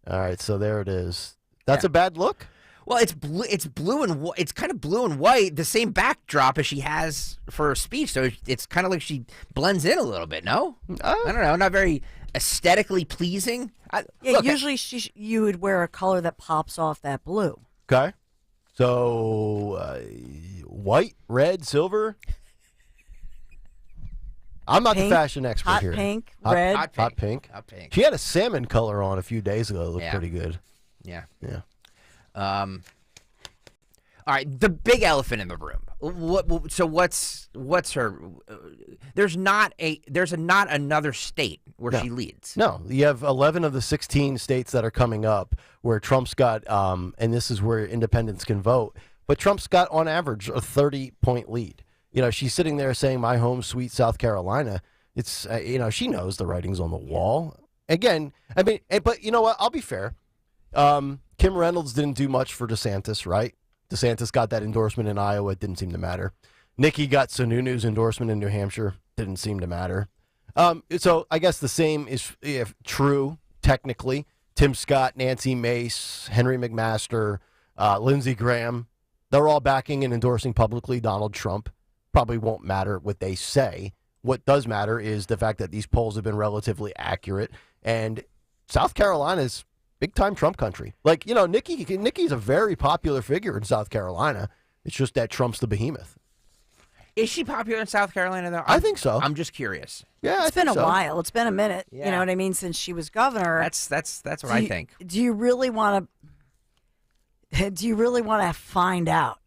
All right, so there it is. That's a bad look. Well, it's blue and it's kind of blue and white, the same backdrop as she has for her speech. So it's kind of like she blends in a little bit. No, I don't know, not very aesthetically pleasing. Usually you would wear a color that pops off that blue. Okay, so white, red, silver. I'm not the fashion expert hot here. Pink, red. Hot pink. Hot pink. She had a salmon color on a few days ago. It looked pretty good. Yeah. Yeah. All right, the big elephant in the room. What's her? There's not another state where she leads. No, you have 11 of the 16 states that are coming up where Trump's got, and this is where independents can vote. But Trump's got on average a 30-point lead. You know, she's sitting there saying, "My home, sweet South Carolina." It's she knows the writing's on the wall. Again, I mean, but you know what? I'll be fair. Kim Reynolds didn't do much for DeSantis, right? DeSantis got that endorsement in Iowa. It didn't seem to matter. Nikki got Sununu's endorsement in New Hampshire. Didn't seem to matter. So I guess the same is true, technically. Tim Scott, Nancy Mace, Henry McMaster, Lindsey Graham, they're all backing and endorsing publicly Donald Trump. Probably won't matter what they say. What does matter is the fact that these polls have been relatively accurate. And South Carolina's big-time Trump country. Like, Nikki's a very popular figure in South Carolina. It's just that Trump's the behemoth. Is she popular in South Carolina, though? I think so. I'm just curious. Yeah, it's been a while. It's been a minute. Yeah. You know what I mean? Since she was governor. That's what I think. Do you really want to find out?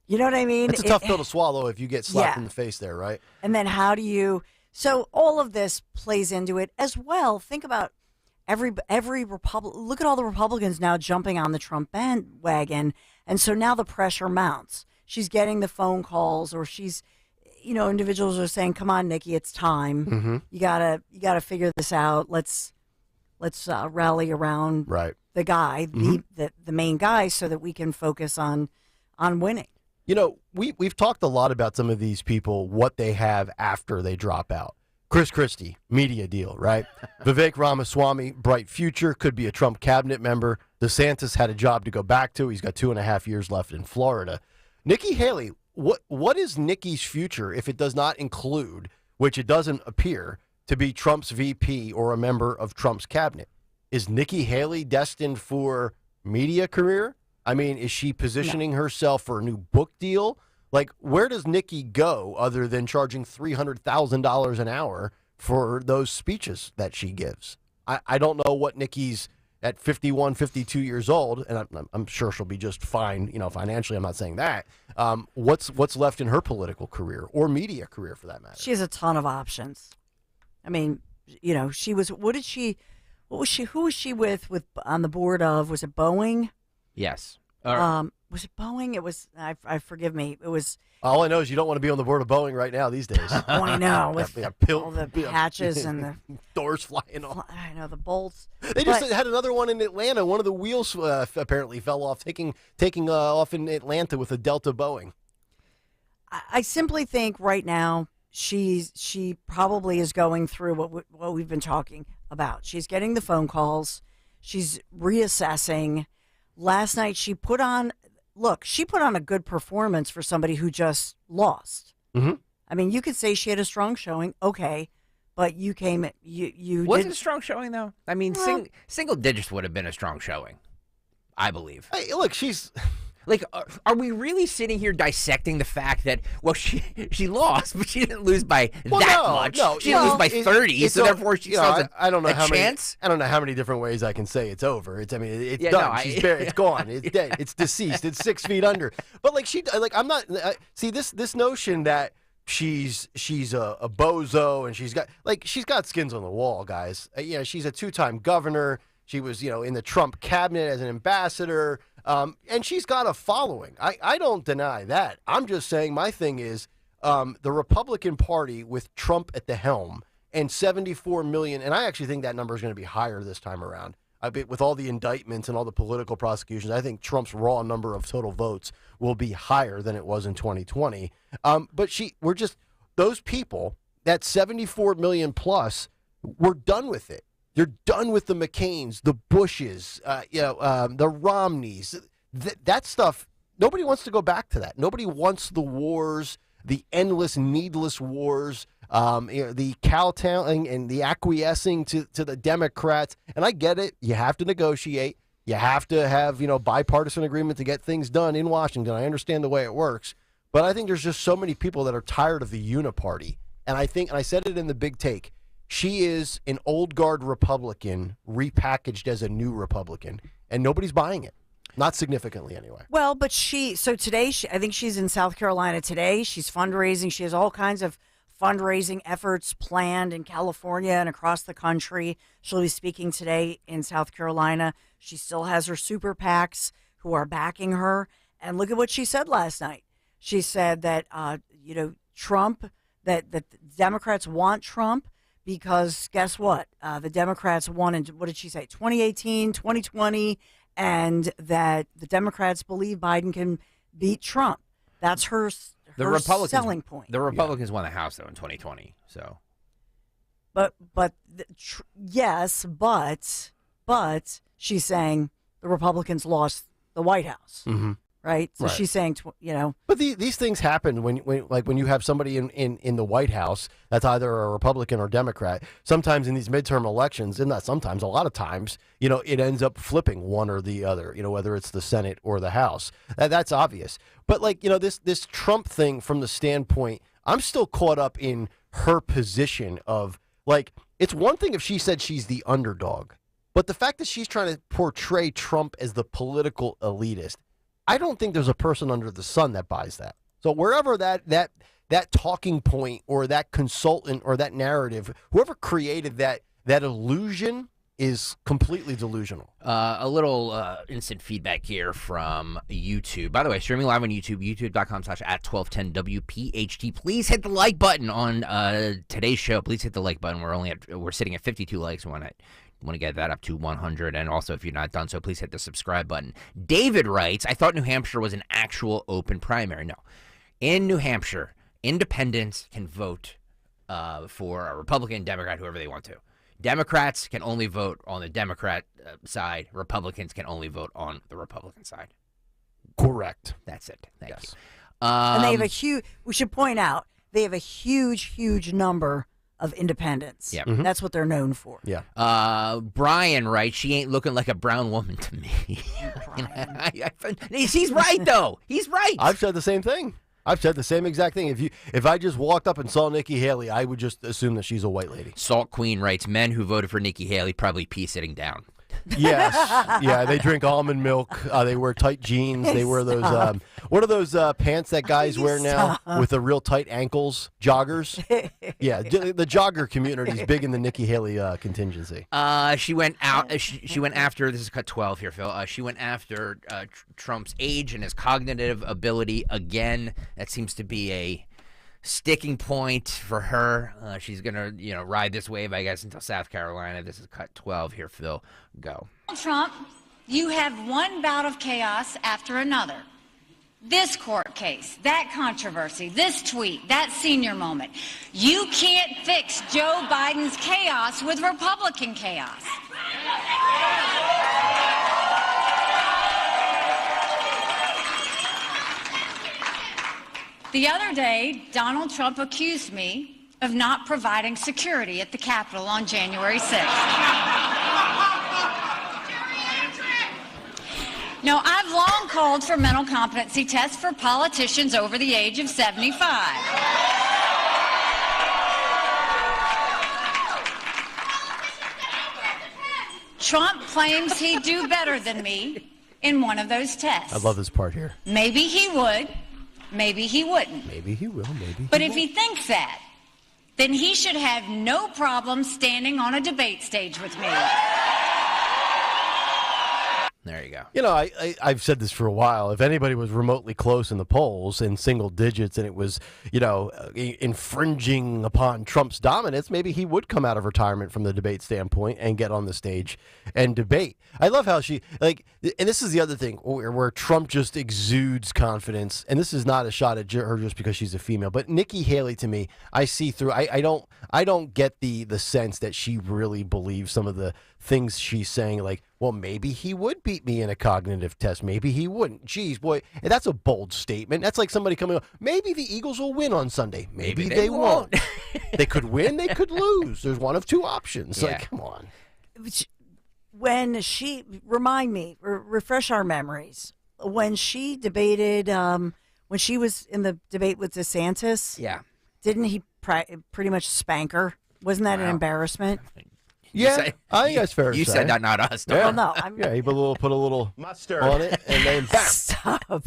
You know what I mean? It's a tough pill to swallow if you get slapped in the face there, right? And then how do you? So all of this plays into it as well. Think about every Republican. Look at all the Republicans now jumping on the Trump bandwagon, and so now the pressure mounts. She's getting the phone calls, or individuals are saying, "Come on, Nikki, it's time. Mm-hmm. You gotta figure this out. Let's rally around the guy, the main guy, so that we can focus on winning." You know, we've talked a lot about some of these people, what they have after they drop out. Chris Christie, media deal, right? Vivek Ramaswamy, bright future, could be a Trump cabinet member. DeSantis had a job to go back to. He's got 2.5 years left in Florida. Nikki Haley, what is Nikki's future if it does not include, which it doesn't appear, to be Trump's VP or a member of Trump's cabinet? Is Nikki Haley destined for media career? I mean, is she positioning herself for a new book deal? Like, where does Nikki go other than charging $300,000 an hour for those speeches that she gives? I don't know what Nikki's at 51, 52 years old, and I'm sure she'll be just fine, financially. I'm not saying that. What's left in her political career or media career for that matter? She has a ton of options. I mean, she was. Who was she with on the board of? Was it Boeing? Yes. was it Boeing? It was, I forgive me. It was. All I know is you don't want to be on the board of Boeing right now these days. Oh, I know. With all the patches and the doors flying off. I know, the bolts. They just had another one in Atlanta. One of the wheels apparently fell off, taking off in Atlanta with a Delta Boeing. I simply think right now she probably is going through what we've been talking about. She's getting the phone calls. She's reassessing. Last night she put on a good performance for somebody who just lost. Mm-hmm. I mean, you could say she had a strong showing, okay, but you came at you. Was it a strong showing though? I mean, single digits would have been a strong showing, I believe. Hey, look, she's. Like, are we really sitting here dissecting the fact that, well, she lost, but she didn't lose by much. No, she didn't lose by 30, so therefore she still has I don't know how chance. I don't know how many different ways I can say it's over. It's done. No, It's gone. It's dead. It's deceased. It's 6 feet under. But I'm not. See this notion that she's a bozo and she's got skins on the wall, guys. She's a 2-time governor. She was in the Trump cabinet as an ambassador. And she's got a following. I don't deny that. I'm just saying my thing is the Republican Party with Trump at the helm and 74 million, and I actually think that number is going to be higher this time around. With all the indictments and all the political prosecutions, I think Trump's raw number of total votes will be higher than it was in 2020. But those people, that 74 million plus, we're done with it. You're done with the McCains, the Bushes, the Romneys. That stuff, nobody wants to go back to that. Nobody wants the wars, the endless, needless wars, the kowtowing and the acquiescing to the Democrats. And I get it. You have to negotiate. You have to have, bipartisan agreement to get things done in Washington. I understand the way it works. But I think there's just so many people that are tired of the uniparty. And I said it in the big take, she is an old guard Republican repackaged as a new Republican, and nobody's buying it. Not significantly, anyway. Well, but today, I think she's in South Carolina today. She's fundraising. She has all kinds of fundraising efforts planned in California and across the country. She'll be speaking today in South Carolina. She still has her super PACs who are backing her. And look at what she said last night. She said that, Trump, that the Democrats want Trump. Because guess what? The Democrats won in, what did she say, 2018, 2020, and that the Democrats believe Biden can beat Trump. That's her selling point. The Republicans won the House, though, in 2020. So, Yes, but she's saying the Republicans lost the White House. Mm-hmm. Right, so she's saying, But these things happen when you have somebody in the White House that's either a Republican or Democrat. Sometimes in these midterm elections, and not sometimes, a lot of times, it ends up flipping one or the other. Whether it's the Senate or the House. That's obvious. But this Trump thing, from the standpoint, I'm still caught up in her position of it's one thing if she said she's the underdog, but the fact that she's trying to portray Trump as the political elitist. I don't think there's a person under the sun that buys that. So wherever that talking point or that consultant or that narrative, whoever created that illusion is completely delusional. A little instant feedback here from YouTube. By the way, streaming live on YouTube, youtube.com/@1210WPHT. Please hit the like button on today's show. Please hit the like button. We're sitting at 52 likes. Want to get that up to 100, and also if you're not done so, please hit the subscribe button. David writes, I thought New Hampshire was an actual open primary. No. In New Hampshire, independents can vote for a Republican, Democrat, whoever they want to. Democrats can only vote on the Democrat side. Republicans can only vote on the Republican side. Correct. That's it. Thank you. And they have we should point out, they have a huge number of independents. Yeah, That's what they're known for. Yeah. Brian writes, she ain't looking like a brown woman to me. He's right, though. He's right. I've said the same thing. I've said the same exact thing. If I just walked up and saw Nikki Haley, I would just assume that she's a white lady. Salt Queen writes, men who voted for Nikki Haley probably pee sitting down. Yes. Yeah, they drink almond milk. They wear tight jeans. They wear those, What are those pants that guys wear now with the real tight ankles? Joggers? Yeah, the jogger community is big in the Nikki Haley contingency. She went out. She went after. This is cut 12 here, Phil. She went after Trump's age and his cognitive ability again. That seems to be a sticking point for her. She's gonna, ride this wave, I guess, until South Carolina. This is cut 12 here, Phil. Go. Trump, you have one bout of chaos after another. This court case, that controversy, this tweet, that senior moment. You can't fix Joe Biden's chaos with Republican chaos. The other day, Donald Trump accused me of not providing security at the Capitol on January 6th. Now, I've long called for mental competency tests for politicians over the age of 75. Trump claims he'd do better than me in one of those tests. I love this part here. Maybe he would. Maybe he wouldn't. Maybe he will. Maybe. But if he thinks that, then he should have no problem standing on a debate stage with me. There you go. I've said this for a while. If anybody was remotely close in the polls in single digits and it was, infringing upon Trump's dominance, maybe he would come out of retirement from the debate standpoint and get on the stage and debate. I love how she, and this is the other thing where Trump just exudes confidence. And this is not a shot at her just because she's a female, but Nikki Haley, to me, I see through. I don't get the sense that she really believes some of the things she's saying, like, well, maybe he would beat me in a cognitive test. Maybe he wouldn't. Geez, boy, that's a bold statement. That's like somebody coming up, maybe the Eagles will win on Sunday. Maybe they won't. They could win. They could lose. There's one of two options. Yeah. Like, come on. When she, refresh our memories, when she debated, when she was in the debate with DeSantis, didn't he pretty much spank her? Wasn't that an embarrassment? Yeah, I think that's fair to say. You said that, not us. Yeah. Well, no. He put a little mustard on it, and then bam. Stop.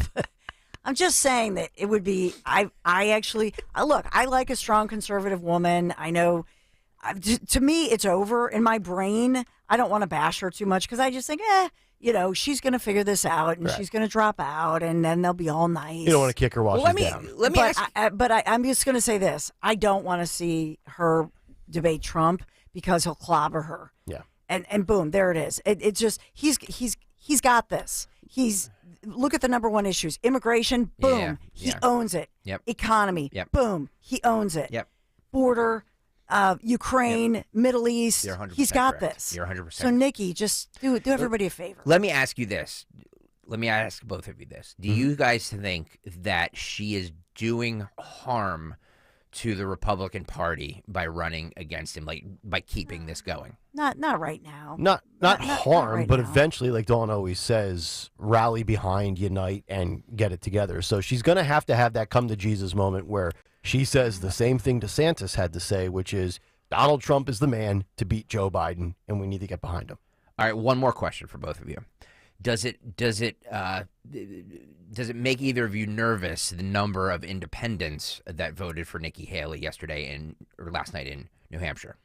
I'm just saying that it would be. I like a strong conservative woman. I know. To me, it's over in my brain. I don't want to bash her too much because I just think, she's going to figure this out and she's going to drop out, and then they'll be all nice. You don't want to kick her while she's down. I'm just going to say this: I don't want to see her debate Trump, because he'll clobber her. Yeah. And boom, there it is. It's just he's got this. Look at the number one issues. Immigration, boom, he owns it. Yep. Economy, boom, he owns it. Yep. Border, Ukraine, Middle East, You're 100% he's got correct. this. You're 100%. So Nikki, just do everybody a favor. Let me ask you this. Let me ask both of you this. Do you guys think that she is doing harm to the Republican Party by running against him, like by keeping this going? Not right now. Not harm, right but now. eventually, like Dawn always says, rally behind, unite, and get it together. So she's going to have that come to Jesus moment where she says the same thing DeSantis had to say, which is Donald Trump is the man to beat Joe Biden, and we need to get behind him. All right, one more question for both of you. Does it make either of you nervous, the number of independents that voted for Nikki Haley last night in New Hampshire?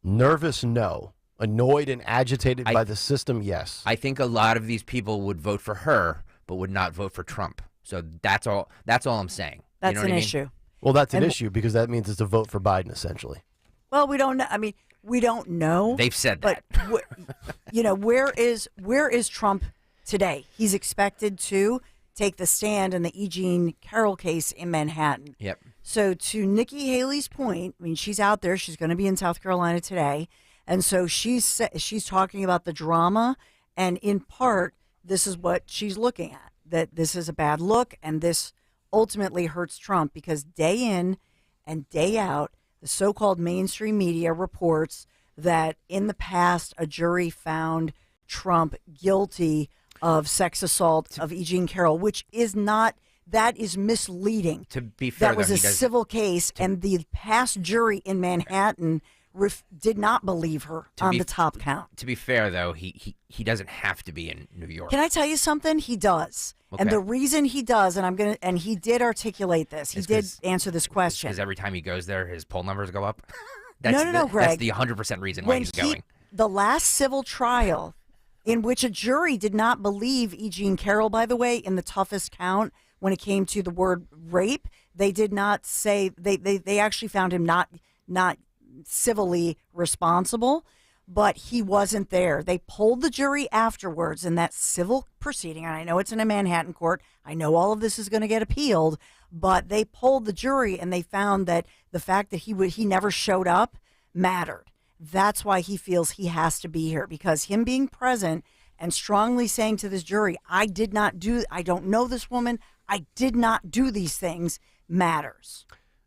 Nervous, no. Annoyed and agitated by the system, yes. I think a lot of these people would vote for her, but would not vote for Trump. So that's all I'm saying. That's you know an what I mean? issue. Well, that's an issue because that means it's a vote for Biden, essentially. Well, we don't know. I mean, we don't know. They've said that. But, where is Trump today? He's expected to take the stand in the E. Jean Carroll case in Manhattan. Yep. So to Nikki Haley's point, I mean, she's out there. She's going to be in South Carolina today. And so she's talking about the drama. And in part, this is what she's looking at, that this is a bad look. And this ultimately hurts Trump because day in and day out, the so-called mainstream media reports that in the past, a jury found Trump guilty of sex assault of E. Jean Carroll, which is not, that is misleading. To be fair, that was a civil case, and the past jury in Manhattan did not believe her on the top count. To be fair, though, he doesn't have to be in New York. Can I tell you something? He does. Okay. And the reason he does, and he did articulate this. He did answer this question. Because every time he goes there, his poll numbers go up. No, Greg. That's the 100% reason why he's going. The last civil trial in which a jury did not believe E. Jean Carroll, by the way, in the toughest count when it came to the word rape, they did not say, they actually found him not civilly responsible, but he wasn't there. They polled the jury afterwards in that civil proceeding, and I know it's in a Manhattan court. I know all of this is going to get appealed, but they polled the jury, and they found that the fact that he never showed up mattered. That's why he feels he has to be here, because him being present and strongly saying to this jury, I don't know this woman, I did not do these things, matters.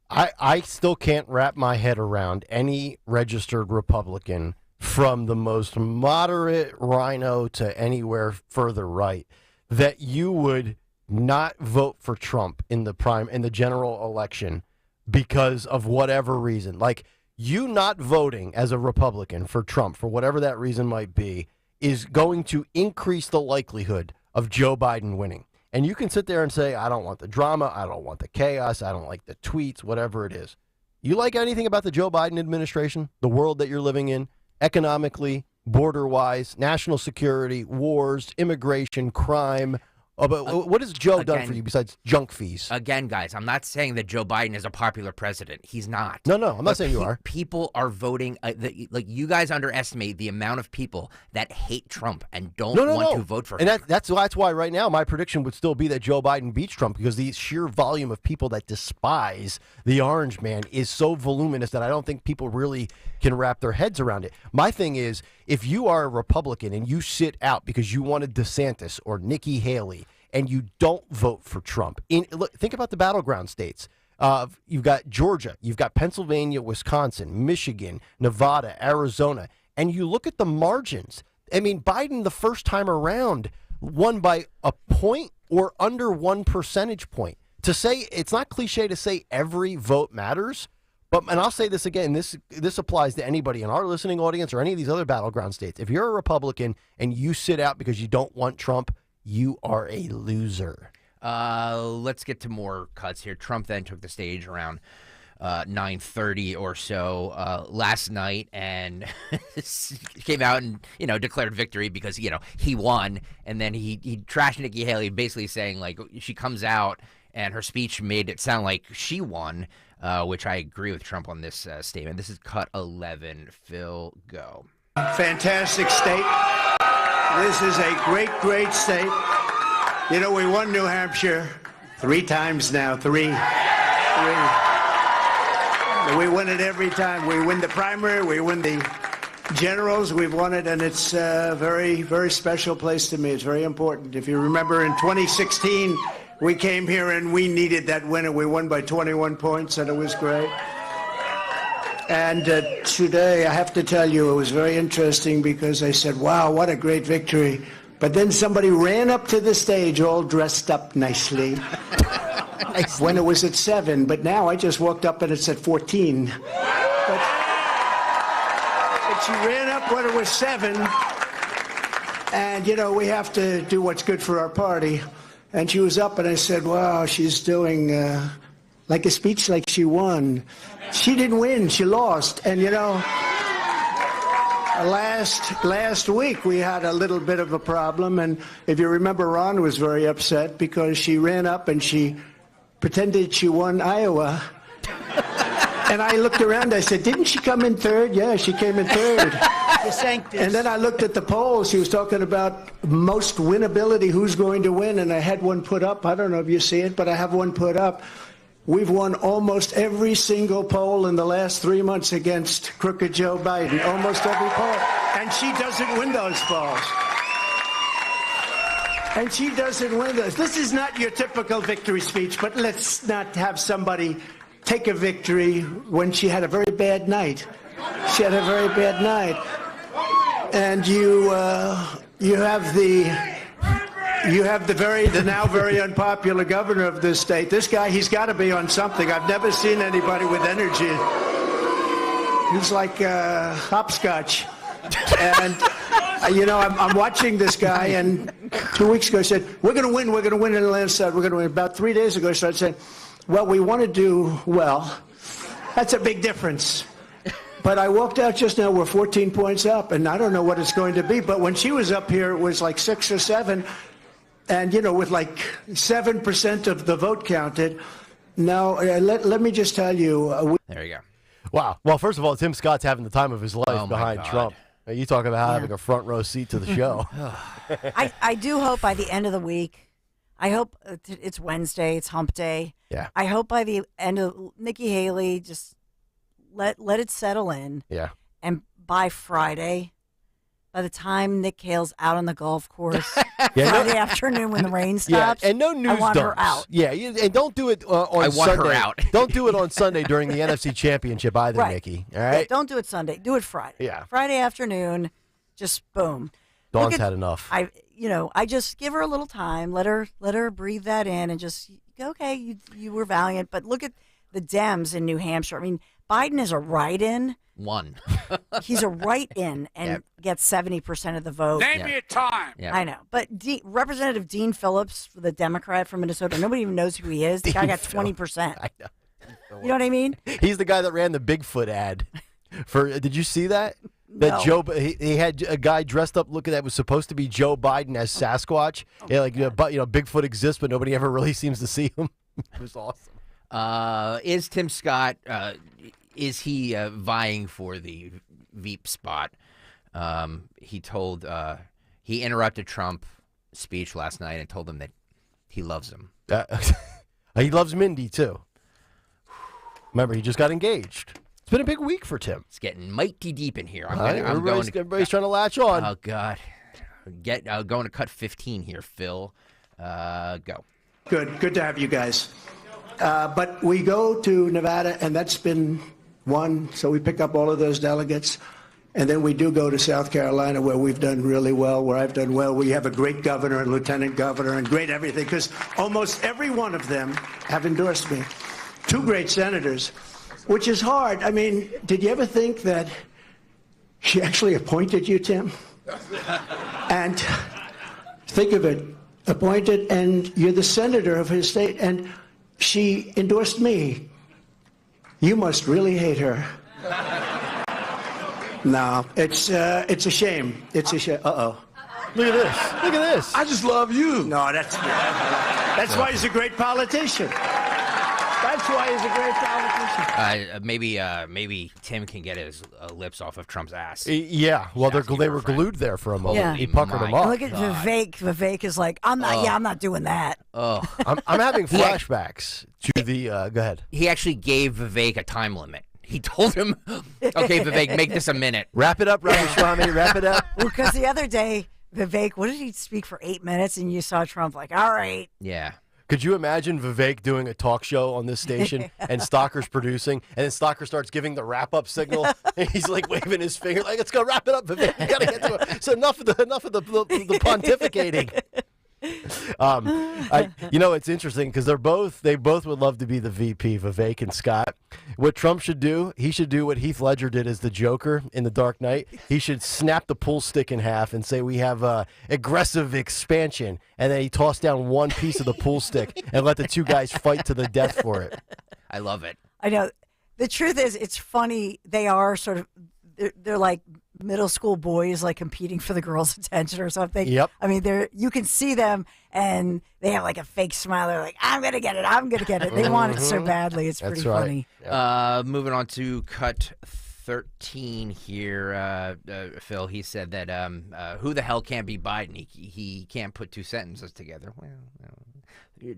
I still can't wrap my head around any registered Republican, from the most moderate rhino to anywhere further right, that you would not vote for Trump in the general election because of whatever reason. Like, you not voting as a Republican for Trump, for whatever that reason might be, is going to increase the likelihood of Joe Biden winning. And you can sit there and say, I don't want the drama, I don't want the chaos, I don't like the tweets, whatever it is. You like anything about the Joe Biden administration, the world that you're living in, economically, border-wise, national security, wars, immigration, crime? But what has Joe done for you besides junk fees? Again, guys, I'm not saying that Joe Biden is a popular president. He's not. No, I'm not saying you are. People are voting. Like, you guys underestimate the amount of people that hate Trump and don't want to vote for him. And that's why right now my prediction would still be that Joe Biden beats Trump, because the sheer volume of people that despise the orange man is so voluminous that I don't think people really can wrap their heads around it. My thing is, if you are a Republican and you sit out because you wanted DeSantis or Nikki Haley and you don't vote for Trump, look, think about the battleground states. You've got Georgia, you've got Pennsylvania, Wisconsin, Michigan, Nevada, Arizona, and you look at the margins. I mean, Biden the first time around won by a point or under 1 percentage point. To say, it's not cliche to say every vote matters, and I'll say this again, this applies to anybody in our listening audience or any of these other battleground states. If you're a Republican and you sit out because you don't want Trump, you are a loser. Let's get to more cuts here. Trump then took the stage around 9:30 or so last night and came out and declared victory because he won, and then he trashed Nikki Haley, basically saying, like, she comes out and her speech made it sound like she won, which I agree with Trump on this statement. This is cut 11. Phil, go. Fantastic state. This is a great, great state. We won New Hampshire 3 times now. Three. We win it every time. We win the primary. We win the generals. We've won it, and it's a very, very special place to me. It's very important. If you remember, in 2016, we came here and we needed that win, and we won by 21 points, and it was great. And today, I have to tell you, it was very interesting because I said, wow, what a great victory. But then somebody ran up to the stage all dressed up nicely when it was at 7. But now I just walked up and it's at 14. But she ran up when it was 7. And, we have to do what's good for our party. And she was up and I said, wow, she's doing like a speech like she won. She didn't win, she lost. And last week we had a little bit of a problem, and if you remember, Ron was very upset because she ran up and she pretended she won Iowa. And I looked around, I said, didn't she come in 3rd? Yeah, she came in 3rd. And then I looked at the polls. She was talking about most winnability, who's going to win, and I had one put up. I don't know if you see it, but I have one put up. We've won almost every single poll in the last 3 months against crooked Joe Biden. Almost every poll. And she doesn't win those polls. And she doesn't win those. This is not your typical victory speech, but let's not have somebody take a victory when she had a very bad night. She had a very bad night. And you have the now very unpopular governor of this state. This guy, he's got to be on something. I've never seen anybody with energy. He's like hopscotch. And, I'm watching this guy, and 2 weeks ago he said, we're going to win in the landslide, we're going to win. About 3 days ago he started saying, well, we want to do well. That's a big difference. But I walked out just now, we're 14 points up, and I don't know what it's going to be. But when she was up here, it was like 6 or 7, and, with like 7% of the vote counted. Now, let me just tell you. There you go. Wow. Well, first of all, Tim Scott's having the time of his life behind Trump. You talk about having a front row seat to the show. I do hope by the end of the week, I hope it's Wednesday, it's hump day. Yeah. I hope by the end of Nikki Haley, just let it settle in. Yeah. And by Friday, by the time Nick Cale's out on the golf course, Friday afternoon when the rain stops, and no news I want her dumps. out. Yeah, and don't do it on Sunday. I want her out. Don't do it on Sunday during the NFC Championship either, Right. Nikki. All right? Yeah, don't do it Sunday. Do it Friday. Yeah. Friday afternoon, just boom. Dawn's had enough. I just give her a little time. Let her breathe that in, and just go. Okay, you were valiant, but look at the Dems in New Hampshire. I mean, Biden is a write-in. One. He's a write-in and gets 70% of the vote. Name me a time. I know, but Representative Dean Phillips, the Democrat from Minnesota, nobody even knows who he is. The guy got 20%. I know. You know what I mean? He's the guy that ran the Bigfoot ad. Did you see that? No. He had a guy dressed up looking that was supposed to be Joe Biden as Sasquatch. Bigfoot exists, but nobody ever really seems to see him. It was awesome. Is Tim Scott? Is he vying for the Veep spot? He interrupted Trump's speech last night and told him that he loves him. He loves Mindy too. Remember, he just got engaged. It's been a big week for Tim. It's getting mighty deep in here. Everybody's trying to latch on. Oh God, going to cut 15 here, Phil. Go. Good to have you guys. But we go to Nevada, and that's been won, so we pick up all of those delegates. And then we do go to South Carolina, where we've done really well, where I've done well. We have a great governor and lieutenant governor and great everything, because almost every one of them have endorsed me. 2 great senators, which is hard. I mean, did you ever think that she actually appointed you, Tim? And think of it, appointed, and you're the senator of his state, and she endorsed me. You must really hate her. No, it's a shame. It's a shame. Uh-oh. Look at this. Look at this. I just love you. No, that's why he's a great politician. That's why he's a great politician. Maybe Tim can get his lips off of Trump's ass. Yeah, well, they were glued there for a moment. Yeah. He puckered them up. Look at Vivek. Vivek is like, I'm not doing that. Oh, I'm having flashbacks to the. Go ahead. He actually gave Vivek a time limit. He told him, "Okay, Vivek, make this a minute. Wrap it up, Ramaswamy. Wrap it up." Well, because the other day, Vivek, what did he speak for 8 minutes, and you saw Trump like, all right. Yeah. Could you imagine Vivek doing a talk show on this station and Stocker's producing, and then Stocker starts giving the wrap-up signal, and he's like waving his finger like, "Let's go wrap it up, Vivek. You gotta get to it." So enough of the pontificating. It's interesting because they both would love to be the VP, Vivek and Scott. What Trump should do, he should do what Heath Ledger did as the Joker in The Dark Knight. He should snap the pool stick in half and say, "We have aggressive expansion," and then he toss down one piece of the pool stick and let the 2 guys fight to the death for it. I love it. I know. The truth is, it's funny. They are sort of, they're like middle school boys, like competing for the girls' attention or something. Yep. I mean, you can see them, and they have like a fake smile. They're like, "I'm gonna get it. I'm gonna get it." They want it so badly. It's pretty funny. Yep. Moving on to cut 13 here, Phil. He said that who the hell can't be Biden? He can't put 2 sentences together. Well,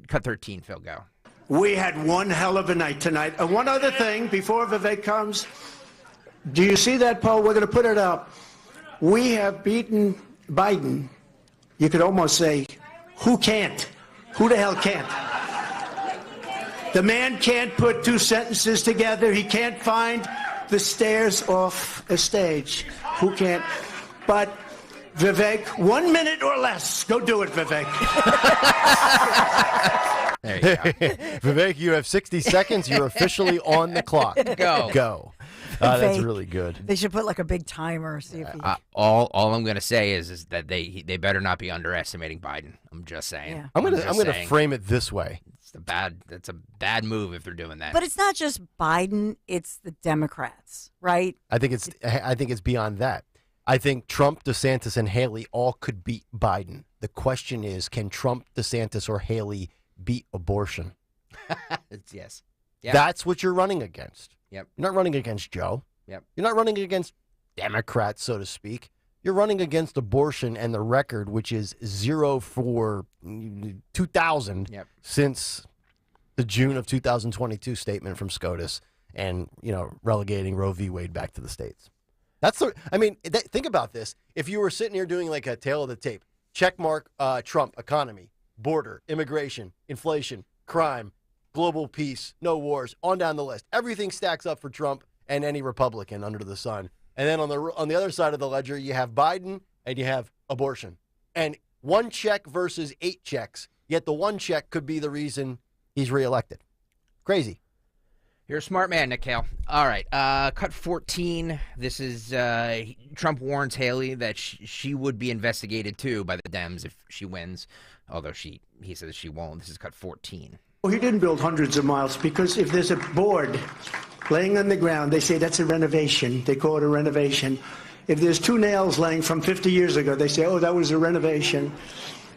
cut 13, Phil. Go. We had one hell of a night tonight. One other thing before Vivek comes. Do you see that poll? We're going to put it up. We have beaten Biden. You could almost say, who can't? Who the hell can't? The man can't put 2 sentences together. He can't find the stairs off a stage. Who can't? But Vivek, 1 minute or less. Go do it, Vivek. There you go. Vivek, you have 60 seconds. You're officially on the clock. Go. That's really good. They should put like a big timer. See if he... all I'm going to say is that they better not be underestimating Biden. I'm just saying. Yeah. I'm gonna frame it this way. That's a bad move if they're doing that. But it's not just Biden; it's the Democrats, right? I think it's beyond that. I think Trump, DeSantis, and Haley all could beat Biden. The question is, can Trump, DeSantis, or Haley beat abortion? Yes. Yep. That's what you're running against. Yep. You're not running against Joe. Yep. You're not running against Democrats, so to speak. You're running against abortion and the record, which is 0 for 2,000 since the June of 2022 statement from SCOTUS and, relegating Roe v. Wade back to the states. Think about this. If you were sitting here doing like a tail of the tape, check mark Trump, economy, border, immigration, inflation, crime, global peace, no wars, on down the list. Everything stacks up for Trump and any Republican under the sun. And then on the other side of the ledger, you have Biden and you have abortion. And 1 check versus 8 checks, yet the 1 check could be the reason he's reelected. Crazy. You're a smart man, Nick Kayal. All right, cut 14. This is Trump warns Haley that she would be investigated too by the Dems if she wins, although he says she won't. This is cut 14. Well, he didn't build hundreds of miles because if there's a board laying on the ground, they say that's a renovation. They call it a renovation. If there's 2 nails laying from 50 years ago, they say, oh, that was a renovation.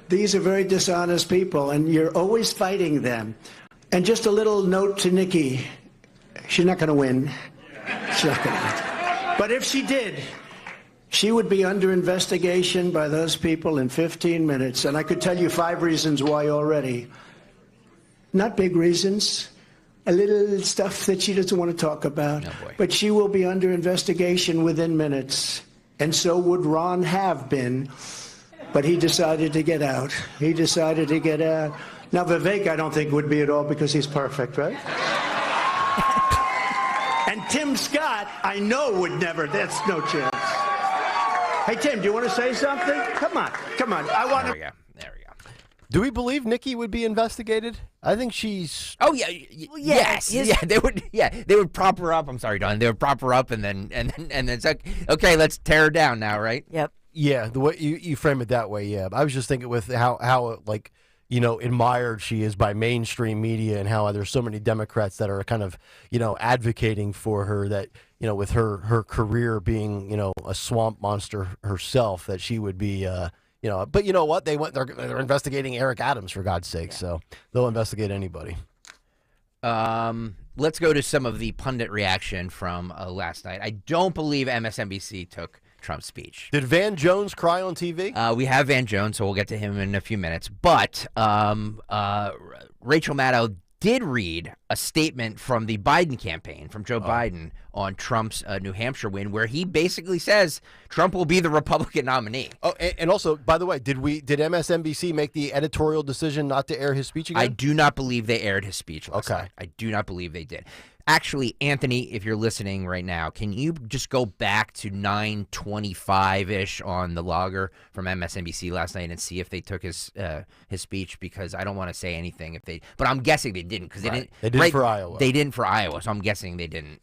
These are very dishonest people, and you're always fighting them. And just a little note to Nikki. She's not going to win. She's not going to win. But if she did, she would be under investigation by those people in 15 minutes. And I could tell you 5 reasons why already. Not big reasons. A little stuff that she doesn't want to talk about. Oh, boy. But she will be under investigation within minutes. And so would Ron have been. But he decided to get out. He decided to get out. Now, Vivek, I don't think would be at all because he's perfect, right? And Tim Scott, I know would never. That's no chance. Hey, Tim, do you want to say something? Come on. I want to. There we go. Do we believe Nikki would be investigated? I think she's. Oh yeah, yes, yeah. They would prop her up. I'm sorry, Don. They would prop her up and then it's like, okay, let's tear her down now, right? Yep. Yeah, the way you frame it that way, yeah. I was just thinking with how like, admired she is by mainstream media and how there's so many Democrats that are kind of, advocating for her that, with her career being, a swamp monster herself, that she would be, but you know what? They're investigating Eric Adams, for God's sake, so they'll investigate anybody. Let's go to some of the pundit reaction from last night. I don't believe MSNBC took Trump's speech. Did Van Jones cry on TV? We have Van Jones, so we'll get to him in a few minutes. But Rachel Maddow did read a statement from the Biden campaign, from Joe Biden, on Trump's New Hampshire win, where he basically says Trump will be the Republican nominee. Oh, and also, by the way, did MSNBC make the editorial decision not to air his speech again? I do not believe they aired his speech last night. I do not believe they did. Actually, Anthony, if you're listening right now, can you just go back to 9:25-ish on the logger from MSNBC last night and see if they took his speech? Because I don't want to say anything if they, but I'm guessing they didn't because they didn't. They did for Iowa. They didn't for Iowa, so I'm guessing they didn't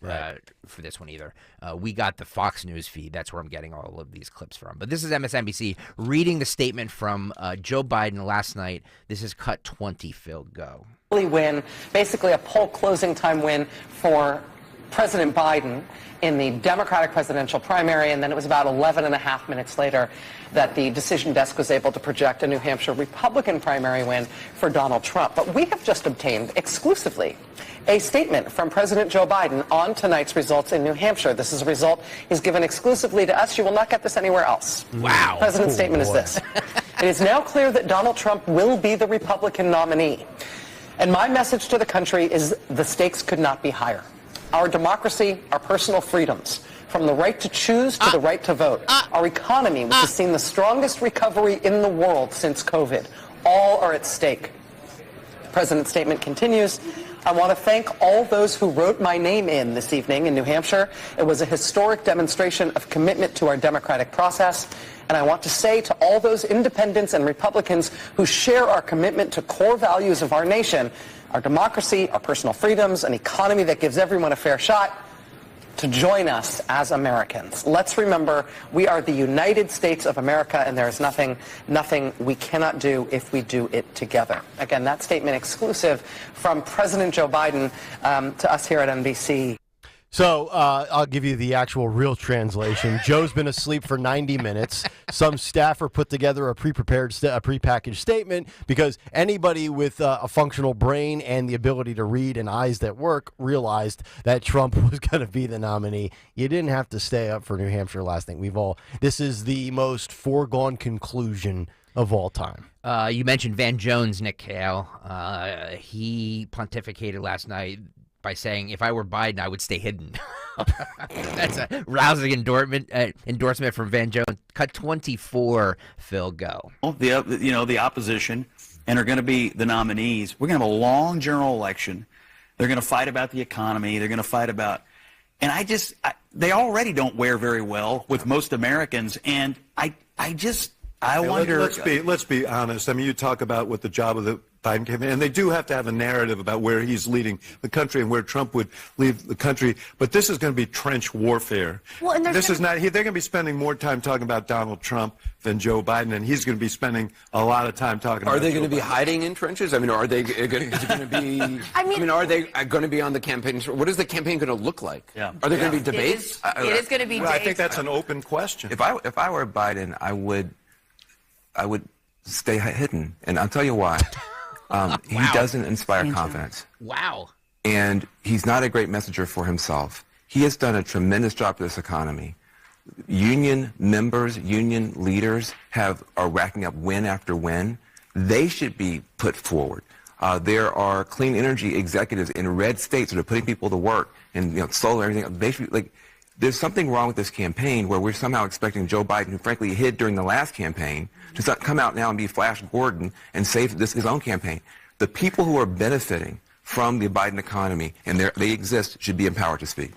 for this one either. We got the Fox News feed. That's where I'm getting all of these clips from. But this is MSNBC reading the statement from Joe Biden last night. This is cut 20. Phil, go. Win, basically a poll closing time win for President Biden in the Democratic presidential primary, and then it was about 11 and a half minutes later that the decision desk was able to project a New Hampshire Republican primary win for Donald Trump. But we have just obtained exclusively a statement from President Joe Biden on tonight's results in New Hampshire. This is a result he's given exclusively to us. You will not get this anywhere else. Wow. The President's statement is this. It is now clear that Donald Trump will be the Republican nominee. And my message to the country is the stakes could not be higher. Our democracy, our personal freedoms, from the right to choose to the right to vote, our economy, which has seen the strongest recovery in the world since COVID, all are at stake. The President's statement continues. I want to thank all those who wrote my name in this evening in New Hampshire. It was a historic demonstration of commitment to our democratic process. And I want to say to all those independents and Republicans who share our commitment to core values of our nation, our democracy, our personal freedoms, an economy that gives everyone a fair shot, to join us as Americans. Let's remember we are the United States of America, and there is nothing we cannot do if we do it together. Again, that statement exclusive from President Joe Biden to us here at NBC. So I'll give you the actual real translation. Joe's been asleep for 90 minutes. Some staffer put together a prepackaged statement because anybody with a functional brain and the ability to read and eyes that work realized that Trump was going to be the nominee. You didn't have to stay up for New Hampshire last night. This is the most foregone conclusion of all time. You mentioned Van Jones, Nick Kayal. He pontificated last night by saying, if I were Biden, I would stay hidden. That's a rousing endorsement from Van Jones. Cut 24, Phil, go. The opposition and are going to be the nominees. We're going to have a long general election. They're going to fight about the economy. They're going to fight about, and they already don't wear very well with most Americans. And I wonder. Let's be honest. I mean, you talk about what the job of the Biden campaign, and they do have to have a narrative about where he's leading the country and where Trump would lead the country. But this is going to be trench warfare. Well, and this is not. They're going to be spending more time talking about Donald Trump than Joe Biden, and he's going to be spending a lot of time talking. Are about they going to be Biden. hiding in trenches? I mean, are they going to be? Are they going to be on the campaign? What is the campaign going to look like? Yeah. Are there going to be debates? It is going to be. Well, I think that's an open question. If I were Biden, I would stay hidden, and I'll tell you why. He doesn't inspire confidence. Wow. And he's not a great messenger for himself. He has done a tremendous job for this economy. Union members, union leaders are racking up win after win. They should be put forward. There are clean energy executives in red states that are putting people to work, and solar and everything. They should there's something wrong with this campaign where we're somehow expecting Joe Biden, who frankly hid during the last campaign, to come out now and be Flash Gordon and save his own campaign. The people who are benefiting from the Biden economy, and they exist, should be empowered to speak.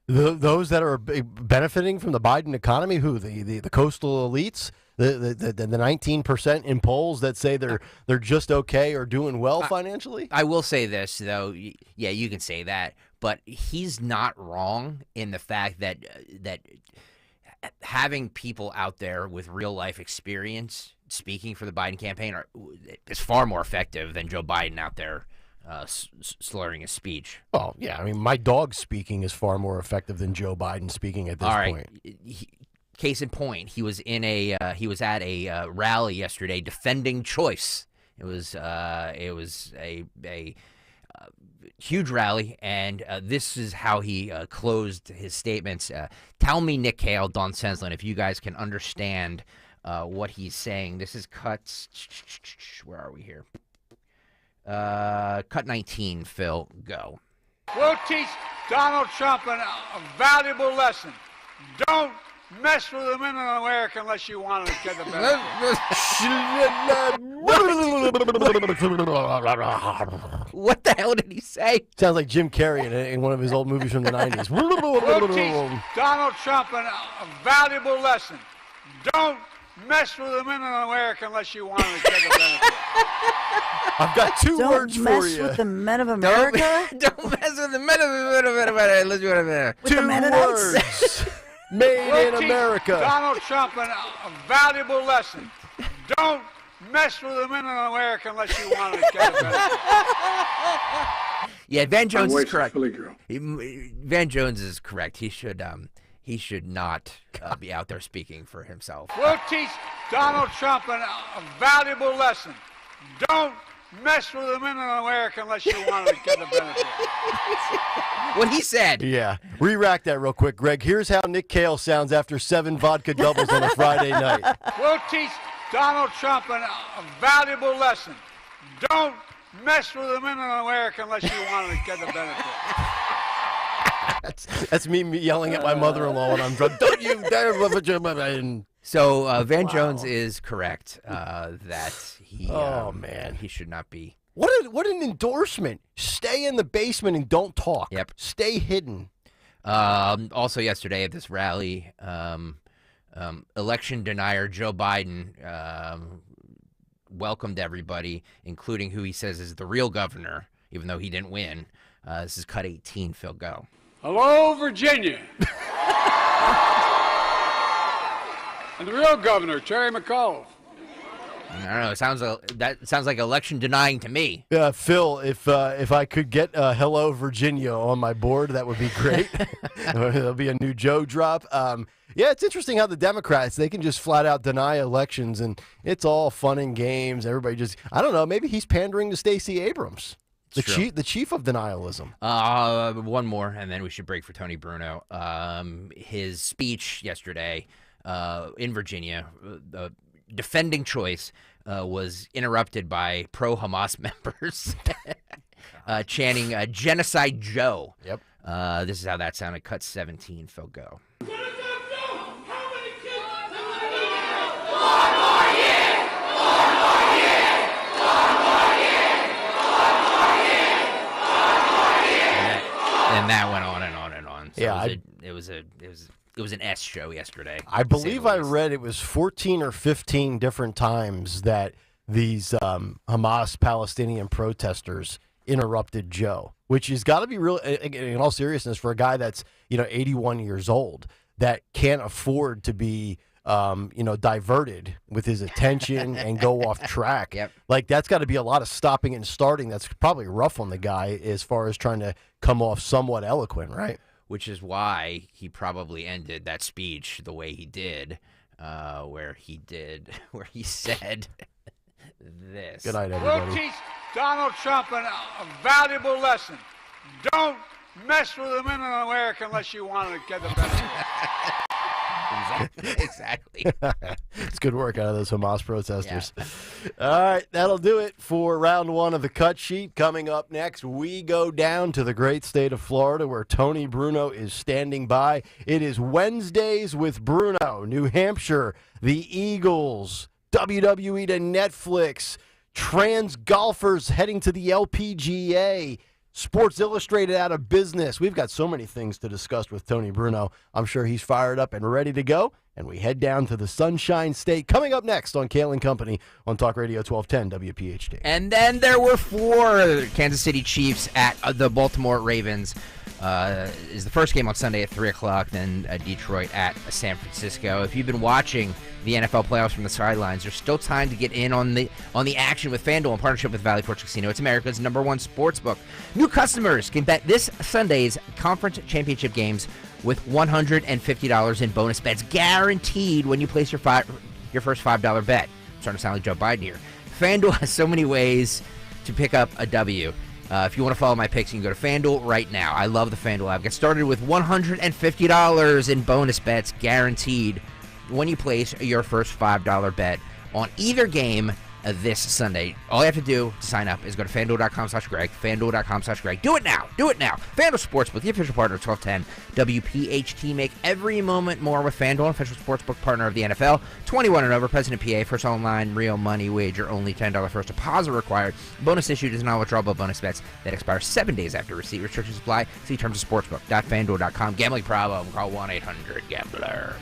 Those that are benefiting from the Biden economy, who the coastal elites, the 19% in polls that say they're just okay or doing well financially. I will say this though, yeah, you can say that, but he's not wrong in the fact that having people out there with real life experience speaking for the Biden campaign is far more effective than Joe Biden out there slurring his speech. Oh yeah, I mean my dog speaking is far more effective than Joe Biden speaking at this point. Case in point, he was at a rally yesterday defending choice. It was a huge rally, and this is how he closed his statements. Tell me, Nick Kayal, Don Senslin, if you guys can understand what he's saying. This is cuts. Where are we here? Cut 19, Phil, go. We'll teach Donald Trump a valuable lesson. Don't mess with the men in America unless you want to get the benefit. What the hell did he say? Sounds like Jim Carrey in one of his old movies from the 90s. We'll teach Donald Trump a valuable lesson. Don't mess with the men in America unless you want to get the benefit. I've got two words for you. Don't mess with the men of America? Don't mess with the men of America unless you want to. Two words. Made in America. Donald Trump a valuable lesson. Don't mess with the men in America unless you want to get the benefit. Yeah, Van Jones is correct. Van Jones is correct. He should not be out there speaking for himself. We'll teach Donald Trump a valuable lesson. Don't mess with the men in America unless you want to get the benefit. What he said. Yeah. Re-rack that real quick, Greg. Here's how Nick Kayal sounds after 7 vodka doubles on a Friday night. We'll teach Donald Trump a valuable lesson. Don't mess with the men in America unless you want to get the benefit. That's me yelling at my mother-in-law when I'm drunk. Don't you dare! So Van Jones is correct that he. Man, he should not be. What an endorsement! Stay in the basement and don't talk. Yep. Stay hidden. Also yesterday at this rally, election denier Joe Biden welcomed everybody, including who he says is the real governor, even though he didn't win. This is cut 18. Phil, go. Hello, Virginia. And the real governor, Terry McAuliffe. I don't know. That sounds like election denying to me. Yeah, Phil, if I could get "Hello Virginia" on my board, that would be great. There'll be a new Joe drop. Yeah, it's interesting how the Democrats, they can just flat out deny elections, and it's all fun and games. Everybody just, I don't know, maybe he's pandering to Stacey Abrams, the chief of denialism. One more, and then we should break for Tony Bruno. His speech yesterday in Virginia, defending choice, was interrupted by pro-Hamas members chanting "Genocide Joe." Yep. This is how that sounded. Cut 17. Phil, go. And that went on and on and on. So yeah, it was an S show yesterday. I believe I read it was 14 or 15 different times that these Hamas Palestinian protesters interrupted Joe, which has got to be real. In all seriousness, for a guy that's 81 years old, that can't afford to be diverted with his attention and go off track. Yep. Like, that's got to be a lot of stopping and starting. That's probably rough on the guy as far as trying to come off somewhat eloquent, right? Which is why he probably ended that speech the way he did, where he said this. Good night, everybody. We'll teach Donald Trump a valuable lesson. Don't mess with the men in America unless you want to get the benefit. Exactly. It's good work out of those Hamas protesters. Yeah. All right, that'll do it for round one of the cut sheet. Coming up next, we go down to the great state of Florida where Tony Bruno is standing by. It is Wednesdays with Bruno, New Hampshire, the Eagles, WWE to Netflix, trans golfers heading to the LPGA, Sports Illustrated out of business. We've got so many things to discuss with Tony Bruno. I'm sure he's fired up and ready to go. And we head down to the Sunshine State. Coming up next on Kayal & Company on Talk Radio 1210 WPHT. And then there were 4 Kansas City Chiefs at the Baltimore Ravens. Is the first game on Sunday at 3 o'clock, then Detroit at San Francisco. If you've been watching the NFL playoffs from the sidelines, there's still time to get in on the action with FanDuel in partnership with Valley Forge Casino. It's America's #1 sports book. New customers can bet this Sunday's conference championship games with $150 in bonus bets guaranteed when you place your first $5 bet. I'm starting to sound like Joe Biden here. FanDuel has so many ways to pick up a W. If you want to follow my picks, you can go to FanDuel right now. I love the FanDuel app. Get started with $150 in bonus bets guaranteed when you place your first $5 bet on either game this Sunday. All you have to do to sign up is go to FanDuel.com/Greg, FanDuel.com/Greg. Do it now. Do it now. FanDuel Sportsbook, the official partner of 1210 WPHT. Make every moment more with FanDuel, official sportsbook partner of the NFL. 21 and over, President PA. First online, real money wager, only $10 first deposit required. Bonus issued is not withdrawable bonus bets that expire 7 days after receipt. Restrictions apply. See terms of sportsbook.fanduel.com. Gambling problem, call 1-800-GAMBLER.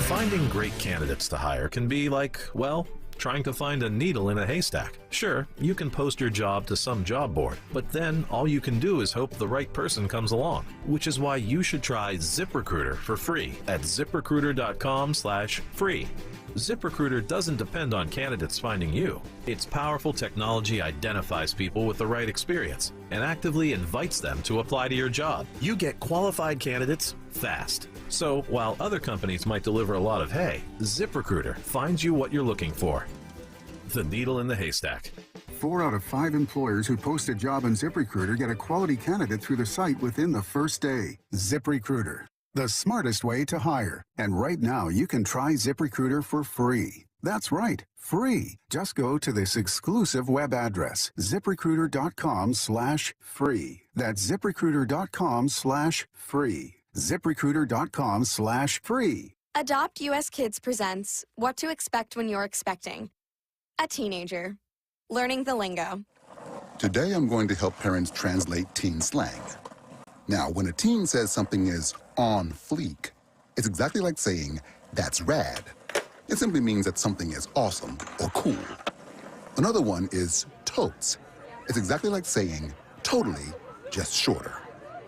Finding great candidates to hire can be like, well, trying to find a needle in a haystack. Sure, you can post your job to some job board, but then all you can do is hope the right person comes along, which is why you should try ZipRecruiter for free at ZipRecruiter.com/free. ZipRecruiter doesn't depend on candidates finding you. Its powerful technology identifies people with the right experience and actively invites them to apply to your job. You get qualified candidates fast. So while other companies might deliver a lot of hay, ZipRecruiter finds you what you're looking for. The needle in the haystack. 4 out of 5 employers who post a job on ZipRecruiter get a quality candidate through the site within the first day. ZipRecruiter, the smartest way to hire. And right now, you can try ZipRecruiter for free. That's right, free. Just go to this exclusive web address, ZipRecruiter.com/free. That's ZipRecruiter.com/free. ZipRecruiter.com/free. Adopt US Kids presents What to Expect When You're Expecting. A teenager. Learning the lingo. Today I'm going to help parents translate teen slang. Now, when a teen says something is on fleek, it's exactly like saying, that's rad. It simply means that something is awesome or cool. Another one is totes. It's exactly like saying totally, just shorter.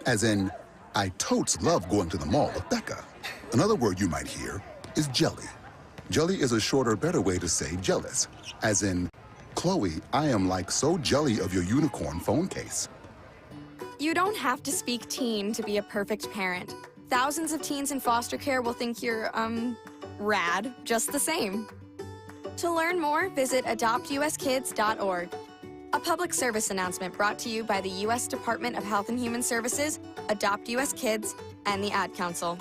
As in, I totes love going to the mall with Becca. Another word you might hear is jelly. Jelly is a shorter, better way to say jealous. As in, Chloe, I am like so jelly of your unicorn phone case. You don't have to speak teen to be a perfect parent. Thousands of teens in foster care will think you're, rad just the same. To learn more, visit adoptuskids.org. A public service announcement brought to you by the U.S. Department of Health and Human Services, Adopt U.S. Kids, and the Ad Council.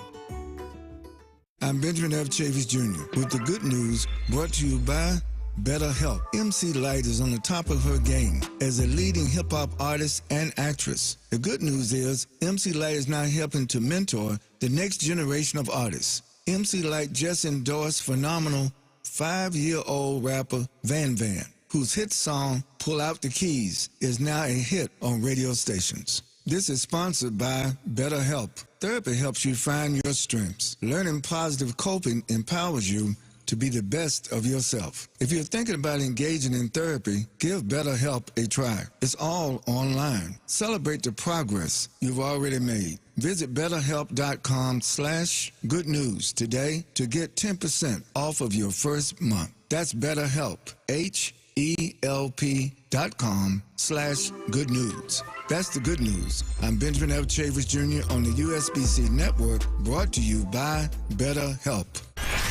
I'm Benjamin F. Chavis Jr. with the good news brought to you by BetterHelp. MC Light is on the top of her game as a leading hip-hop artist and actress. The good news is MC Light is now helping to mentor the next generation of artists. MC Light just endorsed phenomenal 5-year-old rapper Van Van, whose hit song, Pull Out the Keys, is now a hit on radio stations. This is sponsored by BetterHelp. Therapy helps you find your strengths. Learning positive coping empowers you to be the best of yourself. If you're thinking about engaging in therapy, give BetterHelp a try. It's all online. Celebrate the progress you've already made. Visit BetterHelp.com/good news today to get 10% off of your first month. That's BetterHelp, HELP.com/good news. That's the good news. I'm Benjamin F. Chavis Jr. on the USBC Network, brought to you by BetterHelp.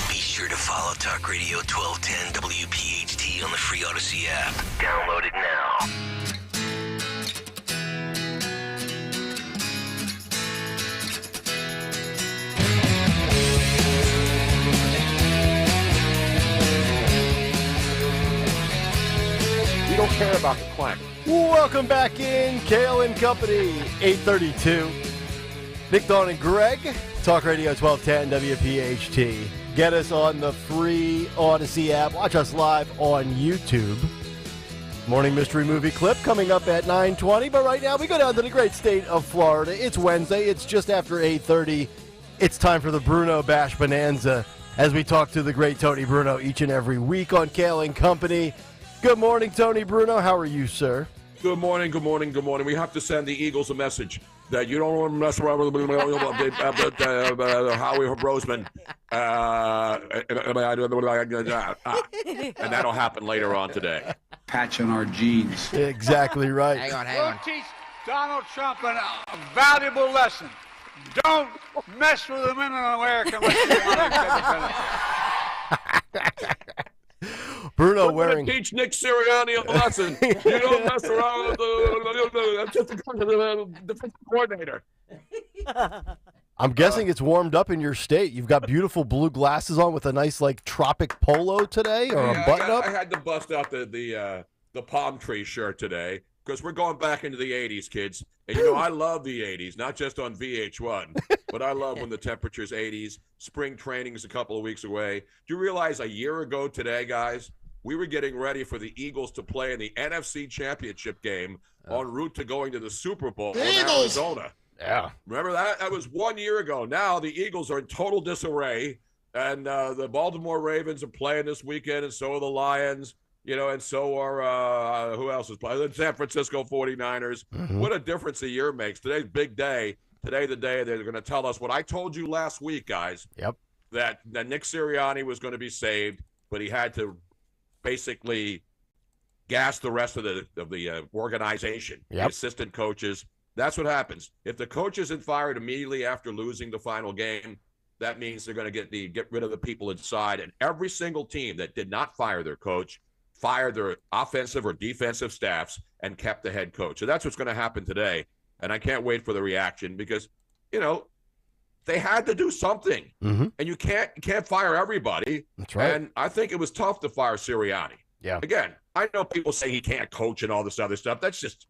Be sure to follow Talk Radio 1210 WPHT on the free Odyssey app. Download it now. We don't care about the climate. Welcome back in, Kayal and Company, 832. Nick, Dawn, and Greg, Talk Radio 1210 WPHT. Get us on the free Odyssey app. Watch us live on YouTube. Morning Mystery Movie Clip coming up at 9:20. But right now we go down to the great state of Florida. It's Wednesday. It's just after 8:30. It's time for the Bruno Bash Bonanza as we talk to the great Tony Bruno each and every week on Kayal and Company. Good morning, Tony Bruno. How are you, sir? Good morning, good morning, good morning. We have to send the Eagles a message that you don't want to mess around with Howie Roseman. And that'll happen later on today. Patch on our jeans. Exactly right. Hang on. We'll teach Donald Trump a valuable lesson. Don't mess with the men in America unless you want to get the benefit. Bruno We're wearing. Teach Nick Sirianni a lesson. You don't mess around with the defensive coordinator. I'm guessing it's warmed up in your state. You've got beautiful blue glasses on with a nice tropic polo today, or a button up. I had to bust out the palm tree shirt today because we're going back into the 80s, kids. And I love the 80s, not just on VH1, but I love when the temperature's 80s. Spring training is a couple of weeks away. Do you realize a year ago today, guys, we were getting ready for the Eagles to play in the NFC Championship game en route to going to the Super Bowl in Arizona. Yeah. Remember that? That was 1 year ago. Now the Eagles are in total disarray, and the Baltimore Ravens are playing this weekend, and so are the Lions. And so are, who else is playing? The San Francisco 49ers. Mm-hmm. What a difference a year makes. Today's big day. Today, the day they're going to tell us what I told you last week, guys. Yep. That Nick Sirianni was going to be saved, but he had to basically gas the rest of the organization, the assistant coaches. That's what happens. If the coach isn't fired immediately after losing the final game, that means they're going to get rid of the people inside. And every single team that did not fire their coach fired their offensive or defensive staffs and kept the head coach. So that's what's going to happen today. And I can't wait for the reaction because, they had to do something. Mm-hmm. And you can't fire everybody. That's right. And I think it was tough to fire Sirianni. Yeah. Again, I know people say he can't coach and all this other stuff. That's just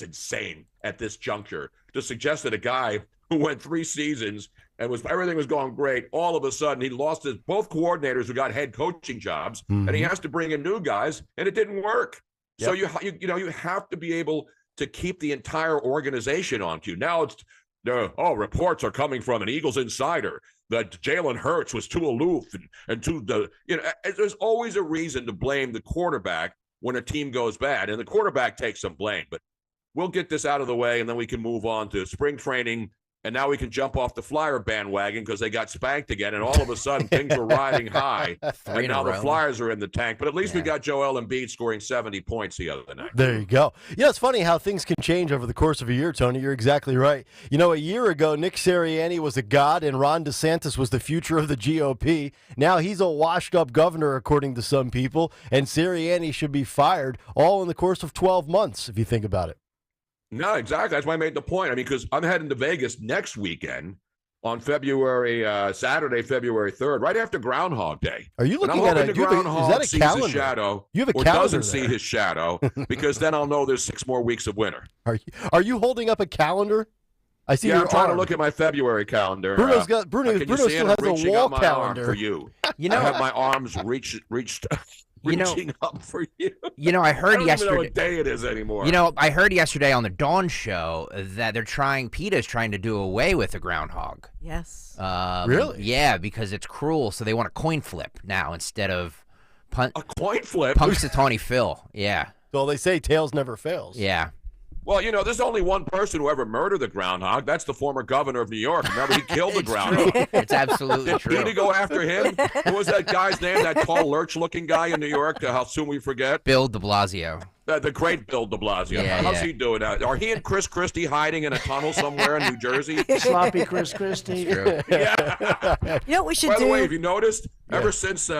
insane at this juncture to suggest that a guy who went 3 seasons and everything was going great, all of a sudden he lost both coordinators who got head coaching jobs, and he has to bring in new guys, and it didn't work. Yep. So you have to be able to keep the entire organization on cue. Now it's reports are coming from an Eagles insider that Jalen Hurts was too aloof and too there's always a reason to blame the quarterback when a team goes bad, and the quarterback takes some blame. But we'll get this out of the way, and then we can move on to spring training and now we can jump off the Flyer bandwagon because they got spanked again, and all of a sudden things were riding high, and now the Flyers are in the tank. But at least we got Joel Embiid scoring 70 points the other night. There you go. Yeah, it's funny how things can change over the course of a year, Tony. You're exactly right. You know, a year ago, Nick Sirianni was a god, and Ron DeSantis was the future of the GOP. Now he's a washed-up governor, according to some people, and Sirianni should be fired all in the course of 12 months, if you think about it. No, exactly. That's why I made the point. I mean, because I'm heading to Vegas next weekend on Saturday, February 3rd, right after Groundhog Day. Are you looking at a Groundhog is that a sees calendar? his shadow, You have a or calendar doesn't there. see his shadow, because then I'll know there's 6 more weeks of winter. Are you holding up a calendar? I see. Yeah, your I'm trying arm. to look at my February calendar. Bruno can you still see it? has I'm a reaching wall up my calendar arm for you. You know, I have my arms reached reaching up for you. You know, I heard I don't yesterday. even know what day it is anymore. You know, I heard yesterday on the Dawn show that PETA's trying to do away with the groundhog. Yes. Really? Yeah, because it's cruel. So they want a coin flip now instead of a coin flip. Punxsutawney Phil. Yeah. Well, they say tails never fails. Yeah. Well, you know, there's only one person who ever murdered the groundhog. That's the former governor of New York. Remember, he killed the groundhog. It's absolutely Did true. PETA go after him? What was that guy's name? That tall, lurch-looking guy in New York? How soon we forget? Bill de Blasio. The great Bill de Blasio. Yeah, How's yeah. he doing? Are he and Chris Christie hiding in a tunnel somewhere in New Jersey? Sloppy Chris Christie. True. Yeah. You know what we should By do? the way, have you noticed, ever since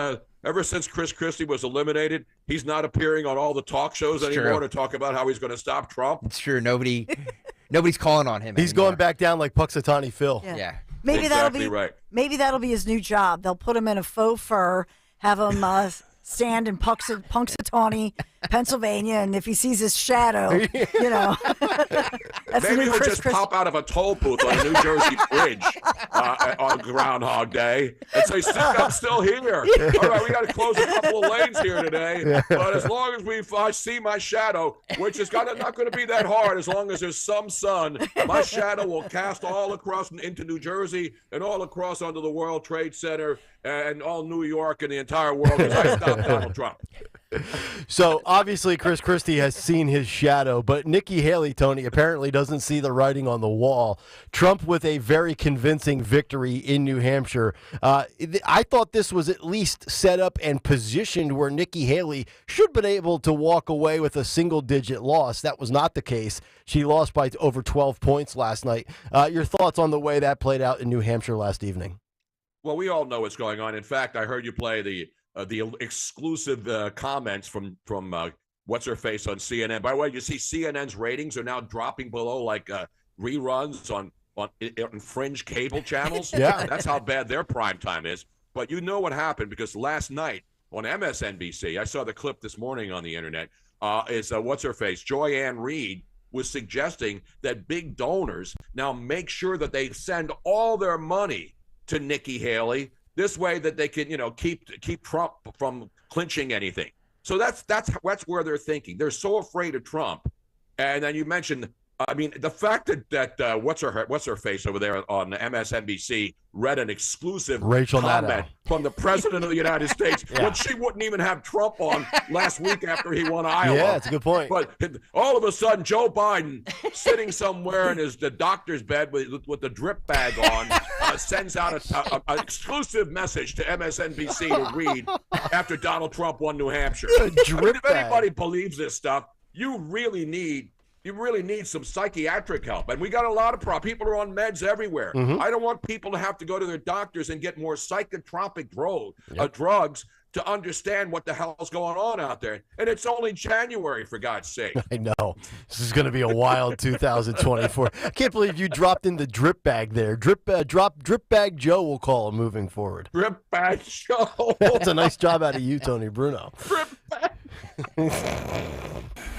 Chris Christie was eliminated, he's not appearing on all the talk shows It's anymore true. to talk about how he's going to stop Trump. It's true. Nobody's calling on him. He's anymore. going back down like Puxatawny Phil. Yeah. Maybe Exactly that'll be right. Maybe that'll be his new job. They'll put him in a faux fur, have him stand in Punxsutawney, Pennsylvania, and if he sees his shadow, you know, that's the Maybe new he'll Chris just Christie. pop out of a toll booth on a New Jersey bridge on Groundhog Day and say, I'm still here. All right, we got to close a couple of lanes here today. But as long as I see my shadow, which is not going to be that hard, as long as there's some sun, my shadow will cast all across into New Jersey and all across onto the World Trade Center and all New York and the entire world because I stopped Donald Trump. So obviously Chris Christie has seen his shadow, but Nikki Haley, Tony, apparently doesn't see the writing on the wall. Trump with a very convincing victory in New Hampshire. I thought this was at least set up and positioned where Nikki Haley should have been able to walk away with a single-digit loss. That was not the case. She lost by over 12 points last night. Your thoughts on the way that played out in New Hampshire last evening? Well, we all know what's going on. In fact, I heard you play the exclusive comments from what's her face on CNN. By the way, you see CNN's ratings are now dropping below like reruns on fringe cable channels. Yeah, that's how bad their prime time is. But you know what happened because last night on MSNBC, I saw the clip this morning on the internet. Is what's her face? Joy-Ann Reid was suggesting that big donors now make sure that they send all their money to Nikki Haley. This way that they can, keep Trump from clinching anything. So that's where they're thinking. They're so afraid of Trump. And then you mentioned, I mean, the fact that what's her face over there on MSNBC read an exclusive Rachel comment Maddow from the president of the United States when she wouldn't even have Trump on last week after he won Iowa. Yeah, that's a good point. But all of a sudden, Joe Biden, sitting somewhere in the doctor's bed with the drip bag on, sends out an exclusive message to MSNBC to read after Donald Trump won New Hampshire. If anybody believes this stuff, you really need some psychiatric help. And we got a lot of people are on meds everywhere. Mm-hmm. I don't want people to have to go to their doctors and get more psychotropic drugs to understand what the hell's going on out there. And it's only January, for God's sake. I know. This is going to be a wild 2024. I can't believe you dropped in the drip bag there. Drip bag Joe, we'll call him moving forward. Drip bag Joe. That's a nice job out of you, Tony Bruno. Drip bag.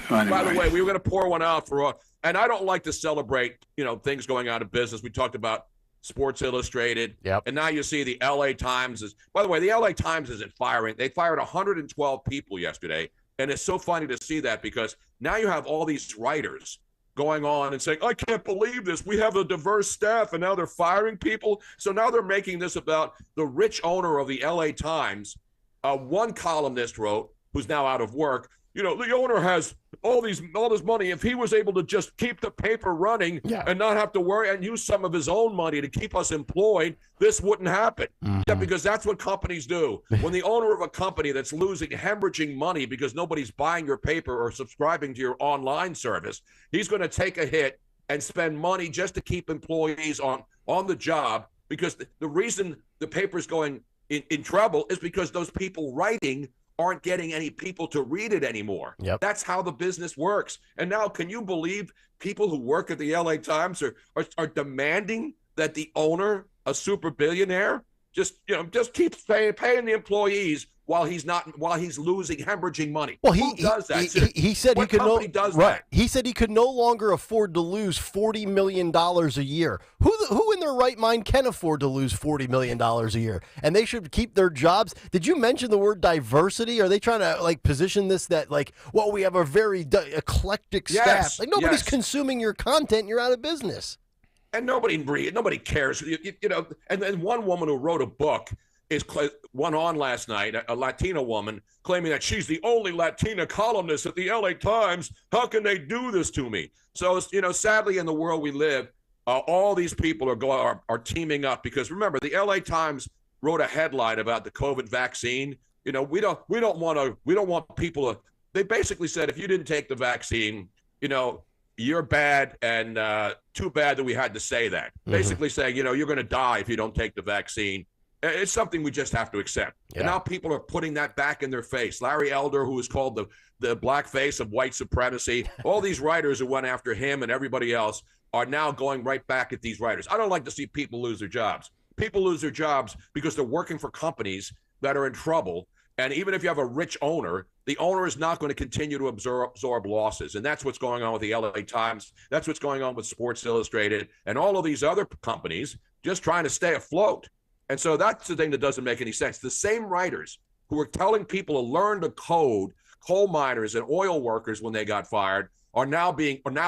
By the way, we were going to pour one out for, and I don't like to celebrate, things going out of business. We talked about Sports Illustrated. Yep. And now you see the LA Times is, by the way, the LA Times isn't firing. They fired 112 people yesterday. And it's so funny to see that because now you have all these writers going on and saying, I can't believe this. We have a diverse staff and now they're firing people. So now they're making this about the rich owner of the LA Times. One columnist wrote, who's now out of work, you know, the owner has all this money. If he was able to just keep the paper running and not have to worry and use some of his own money to keep us employed, this wouldn't happen. Yeah, because that's what companies do. When the owner of a company that's losing, hemorrhaging money because nobody's buying your paper or subscribing to your online service, he's going to take a hit and spend money just to keep employees on the job, because the reason the paper's going in trouble is because those people writing aren't getting any people to read it anymore. Yep. That's how the business works. And now, can you believe people who work at the LA Times are demanding that the owner, a super billionaire, just keeps paying the employees while he's losing, hemorrhaging money? Well, Who does that? He said what he could company does that? He said he could no longer afford to lose $40 million a year. Who in their right mind can afford to lose $40 million a year? And they should keep their jobs. Did you mention the word diversity? Are they trying to position this that we have a very eclectic staff? Nobody's consuming your content. You're out of business. And nobody cares. And then one woman who wrote a book went on last night, a Latina woman, claiming that she's the only Latina columnist at the LA Times. How can they do this to me? So, sadly, in the world we live, all these people are teaming up, because remember, the LA Times wrote a headline about the COVID vaccine. We don't want people to. They basically said, if you didn't take the vaccine, you're bad, and too bad that we had to say that. Basically saying, you're going to die if you don't take the vaccine. It's something we just have to accept. Yeah. And now people are putting that back in their face. Larry Elder, who is called the black face of white supremacy, all these writers who went after him and everybody else are now going right back at these writers. I don't like to see people lose their jobs. People lose their jobs because they're working for companies that are in trouble. And even if you have a rich owner, the owner is not going to continue to absorb losses. And that's what's going on with the LA Times. That's what's going on with Sports Illustrated and all of these other companies just trying to stay afloat. And so that's the thing that doesn't make any sense. The same writers who were telling people to learn to code, coal miners and oil workers when they got fired, are now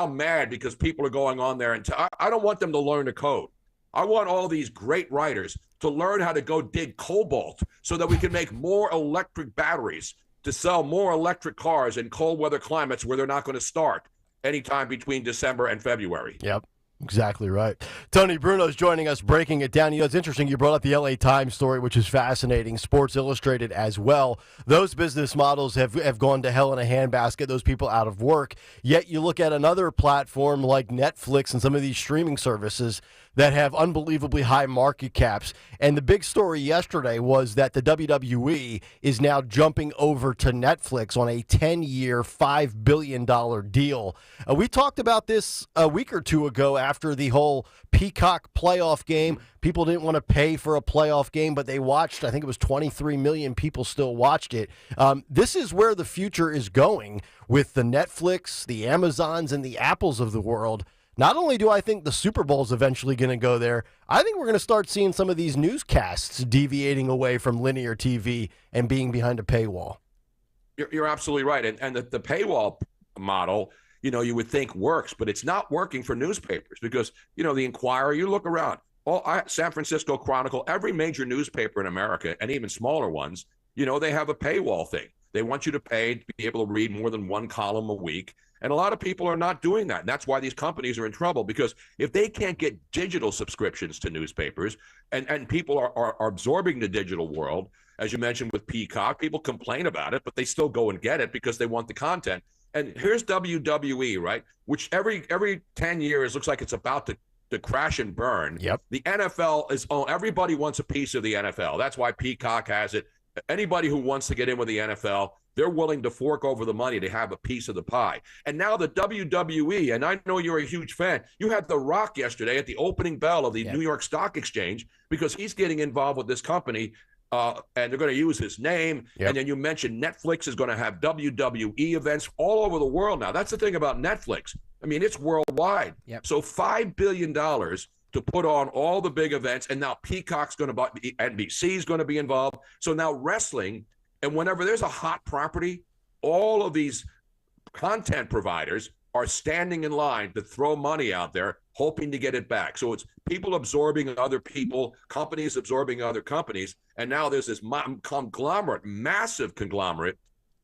mad because people are going on there. And I don't want them to learn to code. I want all these great writers to learn how to go dig cobalt so that we can make more electric batteries to sell more electric cars in cold weather climates where they're not going to start anytime between December and February. Yep. Exactly right. Tony Bruno's joining us, breaking it down. It's interesting you brought up the LA Times story, which is fascinating. Sports Illustrated as well. Those business models have gone to hell in a handbasket, those people out of work. Yet you look at another platform like Netflix and some of these streaming services that have unbelievably high market caps. And the big story yesterday was that the WWE is now jumping over to Netflix on a 10-year, $5 billion deal. We talked about this a week or two ago after the whole Peacock playoff game. People didn't want to pay for a playoff game, but they watched. I think it was 23 million people still watched it. This is where the future is going with the Netflix, the Amazons, and the Apples of the world. Not only do I think the Super Bowl is eventually going to go there, I think we're going to start seeing some of these newscasts deviating away from linear TV and being behind a paywall. You're absolutely right. And the paywall model, you would think works, but it's not working for newspapers because, the Inquirer, you look around, San Francisco Chronicle, every major newspaper in America, and even smaller ones, they have a paywall thing. They want you to pay to be able to read more than one column a week. And a lot of people are not doing that. And that's why these companies are in trouble, because if they can't get digital subscriptions to newspapers and people are absorbing the digital world, as you mentioned with Peacock, people complain about it, but they still go and get it because they want the content. And here's WWE, right? Which every 10 years looks like it's about to crash and burn. Yep. The NFL is owned. Everybody wants a piece of the NFL. That's why Peacock has it. Anybody who wants to get in with the NFL, they're willing to fork over the money to have a piece of the pie. And now the WWE, and I know you're a huge fan, you had The Rock yesterday at the opening bell of the New York Stock Exchange because he's getting involved with this company, and they're going to use his name. Yep. And then you mentioned Netflix is going to have WWE events all over the world now. That's the thing about Netflix. I mean, it's worldwide. Yep. So $5 billion to put on all the big events, and now Peacock's going to buy, NBC's going to be involved. So now wrestling, and whenever there's a hot property, all of these content providers are standing in line to throw money out there, hoping to get it back. So it's people absorbing other people, companies absorbing other companies, and now there's this conglomerate, massive conglomerate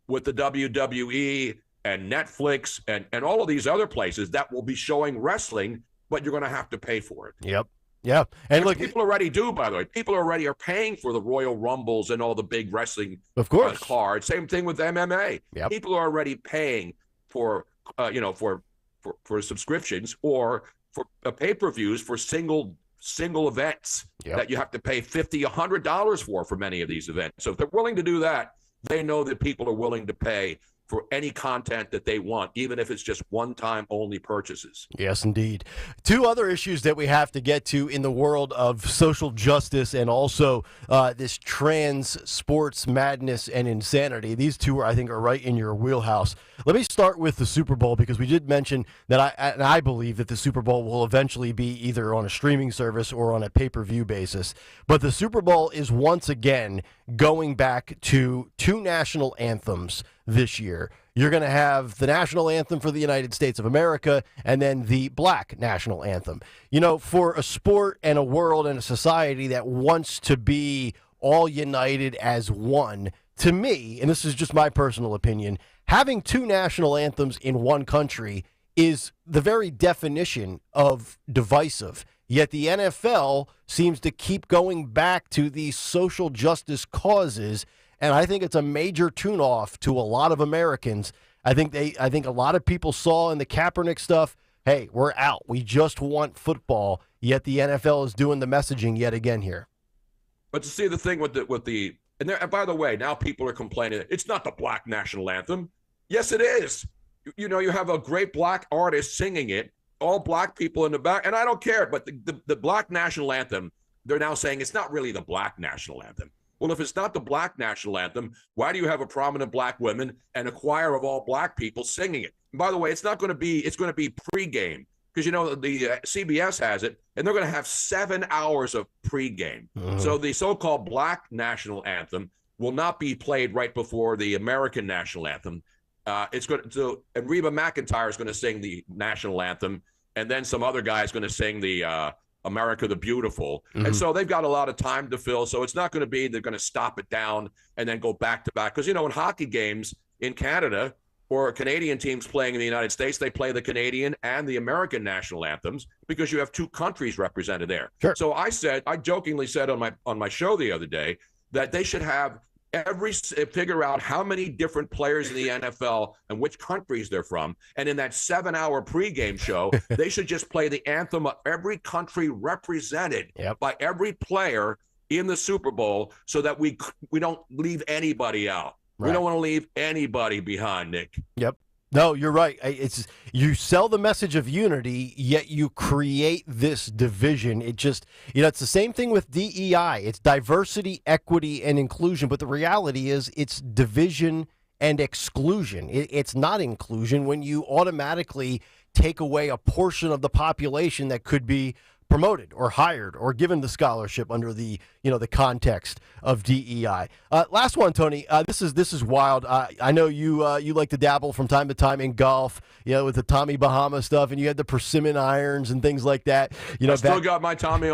with the WWE and Netflix and all of these other places that will be showing wrestling, but you're going to have to pay for it. Yep. Yeah. And look, people already do, by the way. People already are paying for the Royal Rumbles and all the big wrestling of course cards. Same thing with MMA. Yep. People are already paying for for subscriptions or for pay-per-views for single events that you have to pay $50, $100 for many of these events. So if they're willing to do that, they know that people are willing to pay for any content that they want, even if it's just one-time only purchases. Yes, indeed. Two other issues that we have to get to in the world of social justice and also this trans sports madness and insanity. These two, I think, are right in your wheelhouse. Let me start with the Super Bowl, because we did mention that I believe that the Super Bowl will eventually be either on a streaming service or on a pay-per-view basis. But the Super Bowl is once again going back to two national anthems this year. You're going to have the national anthem for the United States of America and then the black national anthem. You know, for a sport and a world and a society that wants to be all united as one, to me, and this is just my personal opinion, having two national anthems in one country is the very definition of divisive. Yet the NFL seems to keep going back to these social justice causes, and I think it's a major tune-off to a lot of Americans. I think a lot of people saw in the Kaepernick stuff, hey, we're out. We just want football. Yet the NFL is doing the messaging yet again here. But to see the thing with the and by the way, now people are complaining it's not the black national anthem. Yes, it is. You know, you have a great black artist singing it, all black people in the back, and I don't care. But the black national anthem, they're now saying it's not really the black national anthem. Well, if it's not the black national anthem, why do you have a prominent black woman and a choir of all black people singing it? And by the way, it's going to be pregame, because, you know, the CBS has it, and they're going to have 7 hours of pregame. So the so-called black national anthem will not be played right before the American national anthem. And Reba McEntire is going to sing the national anthem, and then some other guy is going to sing the America the Beautiful. And so they've got a lot of time to fill. So it's not going to be they're going to stop it down and then go back to back. Because, you know, in hockey games in Canada or Canadian teams playing in the United States, they play the Canadian and the American national anthems because you have two countries represented there. Sure. So I jokingly said on my show the other day that they should have figure out how many different players in the NFL and which countries they're from. And in that 7-hour pregame show, they should just play the anthem of every country represented by every player in the Super Bowl, so that we don't leave anybody out. Right. We don't want to leave anybody behind, Nick. Yep. No, you're right. It's you sell the message of unity, yet you create this division. It just, you know, it's the same thing with DEI. It's diversity, equity, and inclusion. But the reality is it's division and exclusion. It's not inclusion when you automatically take away a portion of the population that could be promoted or hired or given the scholarship under the, you know, the context of DEI. Last one, Tony. This is wild. I know you like to dabble from time to time in golf, you know, with the Tommy Bahama stuff, and you had the persimmon irons and things like that. You know, I still got my Tommy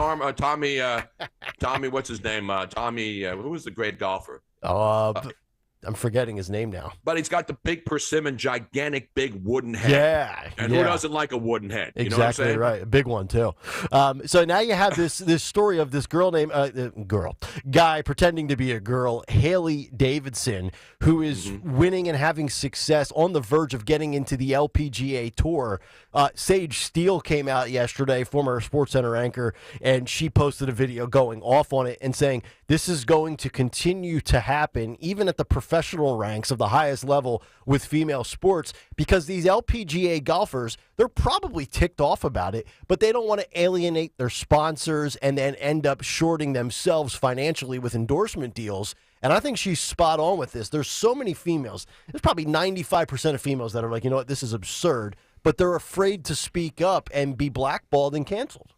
what's his name? Who was the great golfer? I'm forgetting his name now. But he's got the big persimmon, gigantic, big wooden head. Yeah. And who doesn't like a wooden head? You know what I'm Exactly saying? right. A big one, too. So now you have this story of this guy pretending to be a girl, Haley Davidson, who is winning and having success on the verge of getting into the LPGA Tour. Sage Steele came out yesterday, former SportsCenter anchor, and she posted a video going off on it and saying this is going to continue to happen even at the professional ranks of the highest level with female sports, because these LPGA golfers, they're probably ticked off about it, but they don't want to alienate their sponsors and then end up shorting themselves financially with endorsement deals. And I think she's spot on with this. There's so many females. There's probably 95% of females that are like, you know what, this is absurd, but they're afraid to speak up and be blackballed and canceled.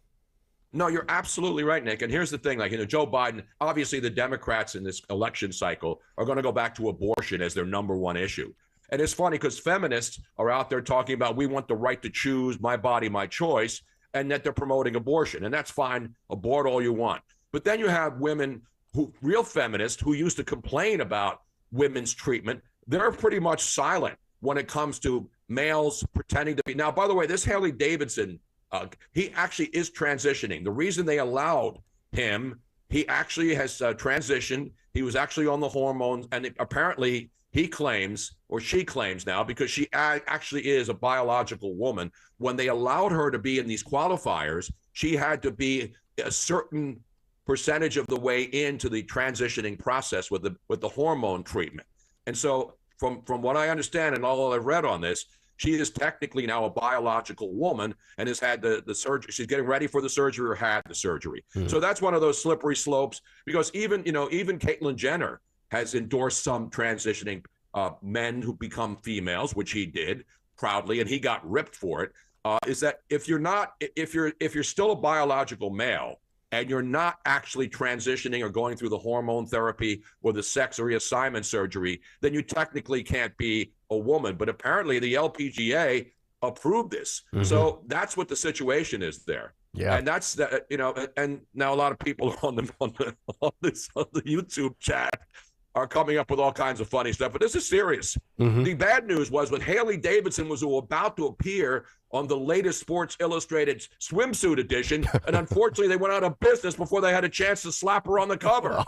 No, you're absolutely right, Nick. And here's the thing, like, you know, Joe Biden, obviously the Democrats in this election cycle are going to go back to abortion as their number one issue. And it's funny because feminists are out there talking about we want the right to choose, my body, my choice, and that they're promoting abortion. And that's fine. Abort all you want. But then you have women real feminists who used to complain about women's treatment, they're pretty much silent when it comes to males pretending to be. Now, by the way, this Haley Davidson, he actually is transitioning. The reason they allowed him, he actually has transitioned. He was actually on the hormones, and apparently he claims, or she claims now, because she actually is a biological woman. When they allowed her to be in these qualifiers, she had to be a certain percentage of the way into the transitioning process with the hormone treatment. And so from what I understand and all I've read on this, she is technically now a biological woman and has had the surgery. She's getting ready for the surgery or had the surgery. So that's one of those slippery slopes, because even Caitlyn Jenner has endorsed some transitioning men who become females, which he did proudly, and he got ripped for it. Is that if you're still a biological male and you're not actually transitioning or going through the hormone therapy or the sex reassignment surgery, then you technically can't be a woman. But apparently the LPGA approved this. So that's what the situation is there. Yeah. And that's and now a lot of people on the YouTube chat are coming up with all kinds of funny stuff, but this is serious. The bad news was when Haley Davidson was about to appear on the latest Sports Illustrated swimsuit edition, and unfortunately they went out of business before they had a chance to slap her on the cover.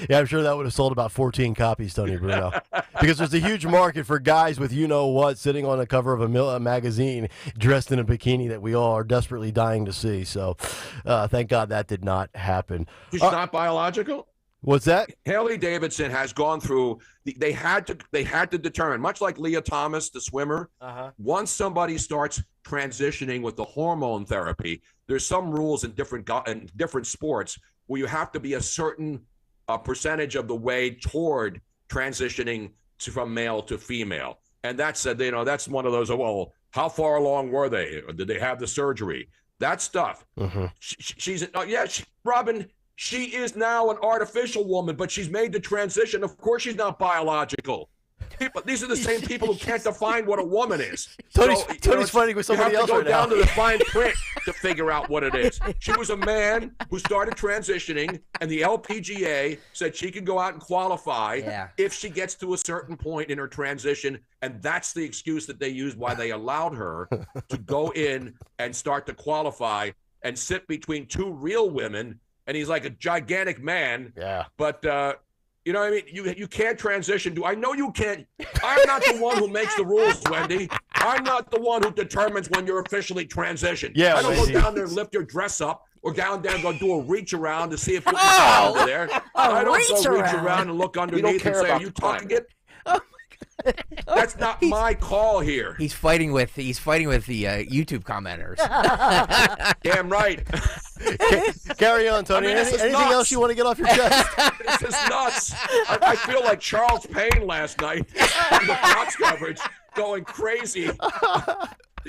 Yeah, I'm sure that would have sold about 14 copies, Tony Bruno, because there's a huge market for guys with you-know-what sitting on the cover of a magazine dressed in a bikini that we all are desperately dying to see. So thank God that did not happen. She's not biological? What's that? Haley Davidson has gone through. They had to determine, much like Leah Thomas, the swimmer. Once somebody starts transitioning with the hormone therapy, there's some rules in different sports where you have to be a certain percentage of the way toward transitioning from male to female, and that's that's one of those. Well, how far along were they? Or did they have the surgery? That stuff. Robin. She is now an artificial woman, but she's made the transition. Of course she's not biological. These are the same people who can't define what a woman is. Tony's fighting with somebody else right now. You have to go down to the fine print to figure out what it is. She was a man who started transitioning, and the LPGA said she can go out and qualify if she gets to a certain point in her transition, and that's the excuse that they used why they allowed her to go in and start to qualify and sit between two real women. And he's like a gigantic man. Yeah. But, you know what I mean? You can't transition. I know you can't. I'm not the one who makes the rules, Wendy. I'm not the one who determines when you're officially transitioned. Yeah, I don't Wendy. go down there and lift your dress up or down there and go do a reach around to see if you can get under there. I don't go reach around and look underneath and say, are you tucking it? That's not my call here. He's fighting with the YouTube commenters. Damn right. Carry on, Tony. Anything else you want to get off your chest? This is nuts. I feel like Charles Payne last night in the Fox coverage, going crazy.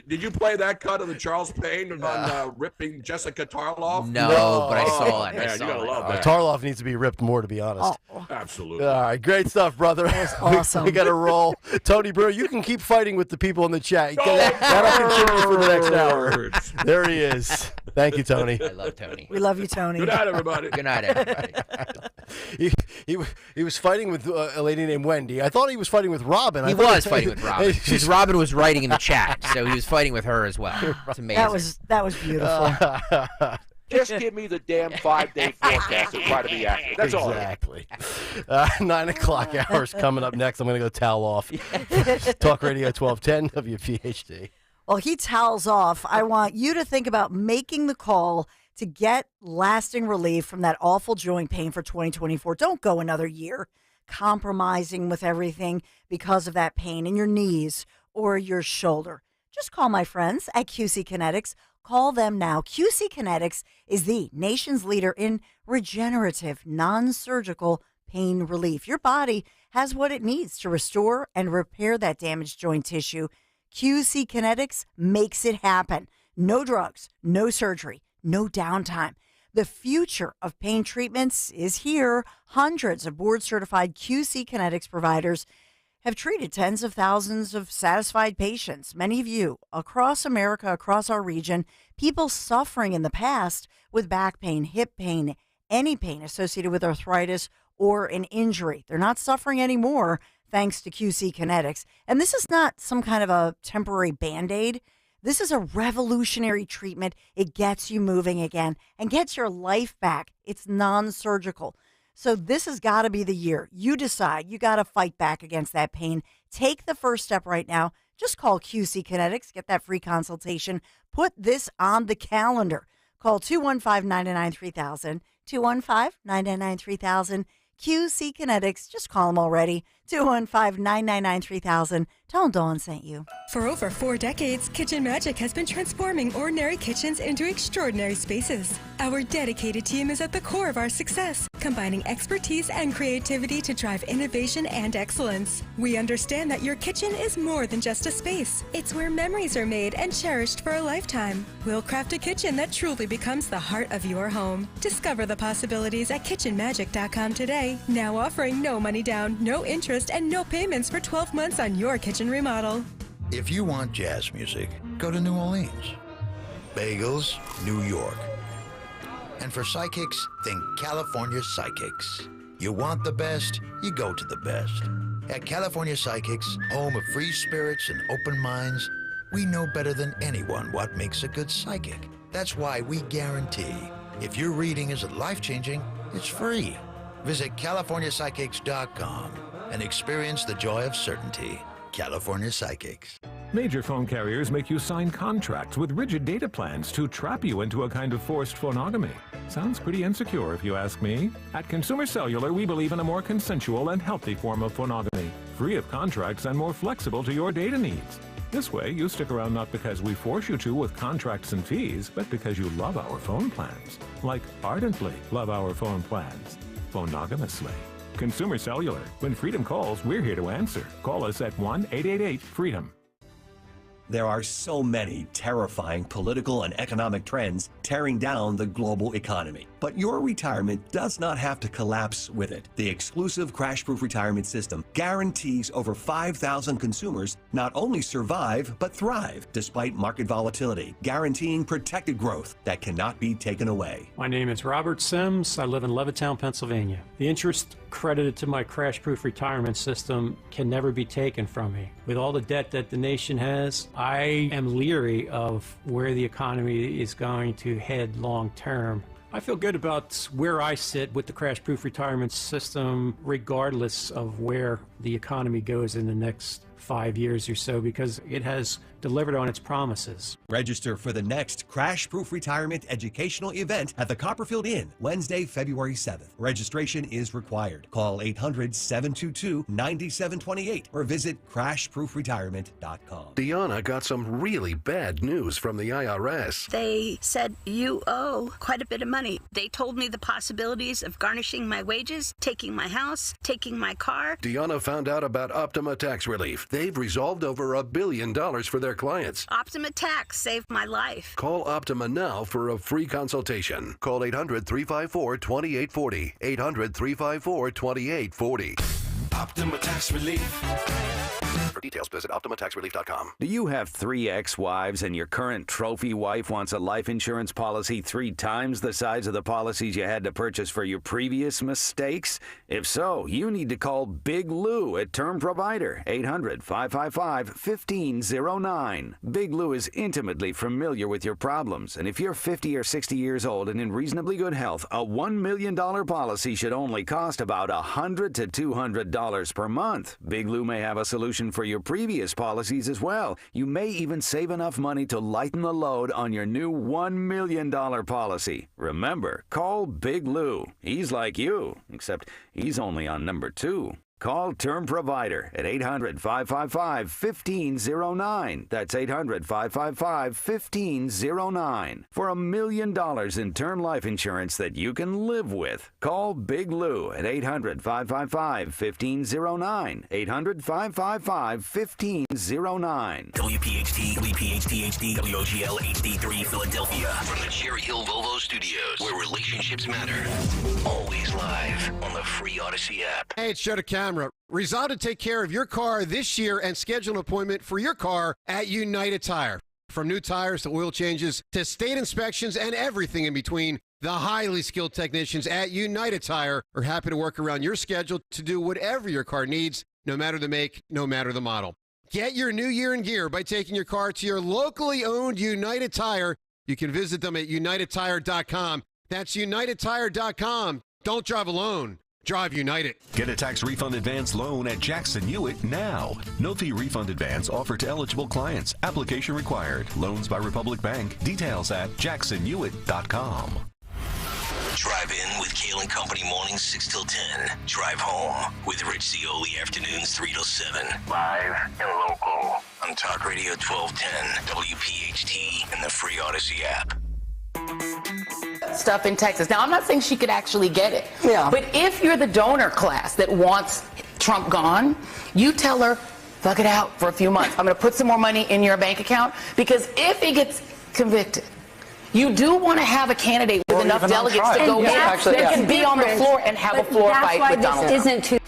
Did you play that cut of the Charles Payne on ripping Jessica Tarloff? No, but I saw it. Man, you gotta love that. Tarloff needs to be ripped more, to be honest. Absolutely. All right, great stuff, brother. Awesome. We got to roll. Tony Bruno, you can keep fighting with the people in the chat. That'll continue for the next hour. There he is. Thank you, Tony. I love Tony. We love you, Tony. Good night, everybody. Good night, everybody. He was fighting with a lady named Wendy. I thought he was fighting with Robin. He was fighting with Robin because Robin was writing in the chat, so he was fighting with her as well. It's amazing. That was beautiful. Just give me the damn 5-day forecast and try to be accurate. That's all. Exactly. 9 o'clock hours coming up next. I'm going to go towel off. Talk Radio 1210 WPHT. While he towels off, I want you to think about making the call to get lasting relief from that awful joint pain for 2024. Don't go another year compromising with everything because of that pain in your knees or your shoulder. Just call my friends at QC Kinetics. Call them now. QC Kinetics is the nation's leader in regenerative, non-surgical pain relief. Your body has what it needs to restore and repair that damaged joint tissue. QC Kinetics makes it happen. No drugs, no surgery, no downtime. The future of pain treatments is here. Hundreds of board-certified QC Kinetics providers have treated tens of thousands of satisfied patients. Many of you across America, across our region, people suffering in the past with back pain, hip pain, any pain associated with arthritis or an injury. They're not suffering anymore thanks to QC Kinetics. And this is not some kind of a temporary Band-Aid. This is a revolutionary treatment. It gets you moving again and gets your life back. It's non-surgical. So this has got to be the year. You decide. You got to fight back against that pain. Take the first step right now. Just call QC Kinetics. Get that free consultation. Put this on the calendar. Call 215-999-3000, 215-999-3000. QC Kinetics. Just call them already. 215-999-3000. Tell them Dawn sent you. For over 4 decades, Kitchen Magic has been transforming ordinary kitchens into extraordinary spaces. Our dedicated team is at the core of our success, combining expertise and creativity to drive innovation and excellence. We understand that your kitchen is more than just a space. It's where memories are made and cherished for a lifetime. We'll craft a kitchen that truly becomes the heart of your home. Discover the possibilities at kitchenmagic.com today. Now offering no money down, no interest, and no payments for 12 months on your kitchen remodel. If you want jazz music, go to New Orleans. Bagels, New York. And for psychics, think California Psychics. You want the best, you go to the best. At California Psychics, home of free spirits and open minds, we know better than anyone what makes a good psychic. That's why we guarantee, if your reading isn't life-changing, it's free. Visit CaliforniaPsychics.com and experience the joy of certainty. California Psychics. Major phone carriers make you sign contracts with rigid data plans to trap you into a kind of forced phonogamy. Sounds pretty insecure if you ask me. At Consumer Cellular, we believe in a more consensual and healthy form of phonogamy, free of contracts and more flexible to your data needs. This way, you stick around not because we force you to with contracts and fees, but because you love our phone plans. Like ardently love our phone plans. Phonogamously. Consumer Cellular. When freedom calls, we're here to answer. Call us at 1-888-FREEDOM. There are so many terrifying political and economic trends tearing down the global economy. But your retirement does not have to collapse with it. The exclusive crash-proof retirement system guarantees over 5,000 consumers not only survive, but thrive despite market volatility, guaranteeing protected growth that cannot be taken away. My name is Robert Sims. I live in Levittown, Pennsylvania. The interest credited to my crash-proof retirement system can never be taken from me. With all the debt that the nation has, I am leery of where the economy is going to head long term. I feel good about where I sit with the crash-proof retirement system, regardless of where the economy goes in the next 5 years or so, because it has delivered on its promises. Register for the next Crash-Proof Retirement educational event at the Copperfield Inn, Wednesday, February 7th. Registration is required. Call 800-722-9728 or visit crashproofretirement.com. Deanna got some really bad news from the IRS. They said you owe quite a bit of money. They told me the possibilities of garnishing my wages, taking my house, taking my car. Deanna found out about Optima Tax Relief. They've resolved over $1 billion for their clients. Optima Tax saved my life. Call Optima now for a free consultation. Call 800-354-2840. 800-354-2840. Optima Tax Relief. For details, visit OptimaTaxRelief.com. Do you have 3 ex-wives and your current trophy wife wants a life insurance policy 3 times the size of the policies you had to purchase for your previous mistakes? If so, you need to call Big Lou at Term Provider, 800-555-1509. Big Lou is intimately familiar with your problems, and if you're 50 or 60 years old and in reasonably good health, a $1 million policy should only cost about $100 to $200 per month. Big Lou may have a solution for your previous policies as well. You may even save enough money to lighten the load on your new $1 million policy. Remember, call Big Lou. He's like you, except he's only on number 2. Call Term Provider at 800-555-1509. That's 800-555-1509. For $1 million in term life insurance that you can live with. Call Big Lou at 800-555-1509. 800-555-1509. WPHT, WPHT-HD, WOGL HD3 Philadelphia. From the Cherry Hill Volvo Studios, where relationships matter. Always live on the free Odyssey app. Hey, it's Joe DeCamera. Resolve to take care of your car this year and schedule an appointment for your car at United Tire. From new tires to oil changes to state inspections and everything in between, The highly skilled technicians at United Tire are happy to work around your schedule to do whatever your car needs, no matter the make, no matter the model. Get your new year in gear by taking your car to your locally owned United Tire. You can visit them at unitedtire.com. That's unitedtire.com. Don't drive alone. Drive United. Get a tax refund advance loan at Jackson Hewitt now. No fee refund advance offered to eligible clients. Application required. Loans by Republic Bank. Details at jacksonhewitt.com. Drive in with Kayal and Company mornings 6 till 10. Drive home with Rich Zioli afternoons 3 till 7. Live and local on Talk Radio 1210, WPHT, and the free Odyssey app. Stuff in Texas. Now, I'm not saying she could actually get it. Yeah. But if you're the donor class that wants Trump gone, you tell her, fuck it out for a few months. I'm going to put some more money in your bank account, because if he gets convicted, you do want to have a candidate with enough delegates to go in that can be on the floor and have a floor fight with Donald Trump. Isn't too.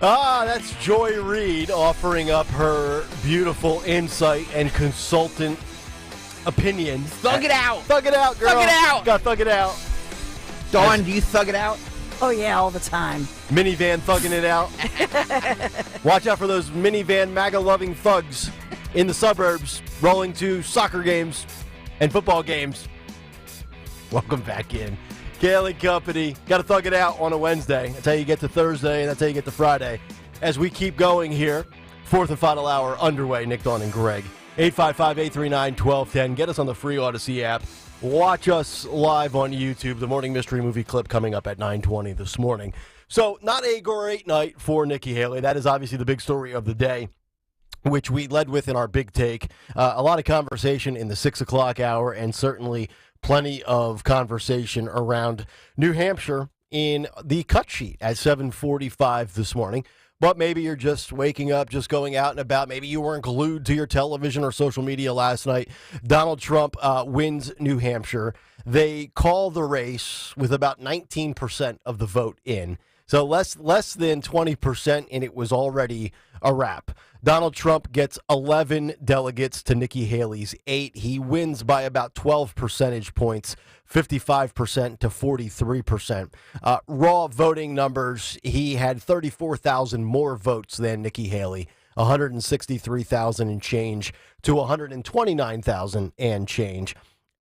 That's Joy Reid offering up her beautiful insight and consultant opinions. Thug it out. Thug it out, girl. Thug it out. Got thug it out. Dawn, do you thug it out? Oh, yeah, all the time. Minivan thugging it out. Watch out for those minivan MAGA-loving thugs in the suburbs rolling to soccer games and football games. Welcome back in. Kayal and Company. Got to thug it out on a Wednesday. That's how you get to Thursday, and that's how you get to Friday. As we keep going here, fourth and final hour underway. Nick, Dawn, and Greg. 855-839-1210. Get us on the free Odyssey app. Watch us live on YouTube. The Morning Mystery Movie clip coming up at 9:20 this morning. So, not a great night for Nikki Haley. That is obviously the big story of the day, which we led with in our big take. A lot of conversation in the 6 o'clock hour, and certainly plenty of conversation around New Hampshire in the cut sheet at 7:45 this morning. But maybe you're just waking up, just going out and about. Maybe you weren't glued to your television or social media last night. Donald Trump wins New Hampshire. They call the race with about 19% of the vote in. So less than 20%, and it was already a wrap. Donald Trump gets 11 delegates to Nikki Haley's 8. He wins by about 12 percentage points, 55% to 43%. Raw voting numbers, he had 34,000 more votes than Nikki Haley, 163,000 and change to 129,000 and change.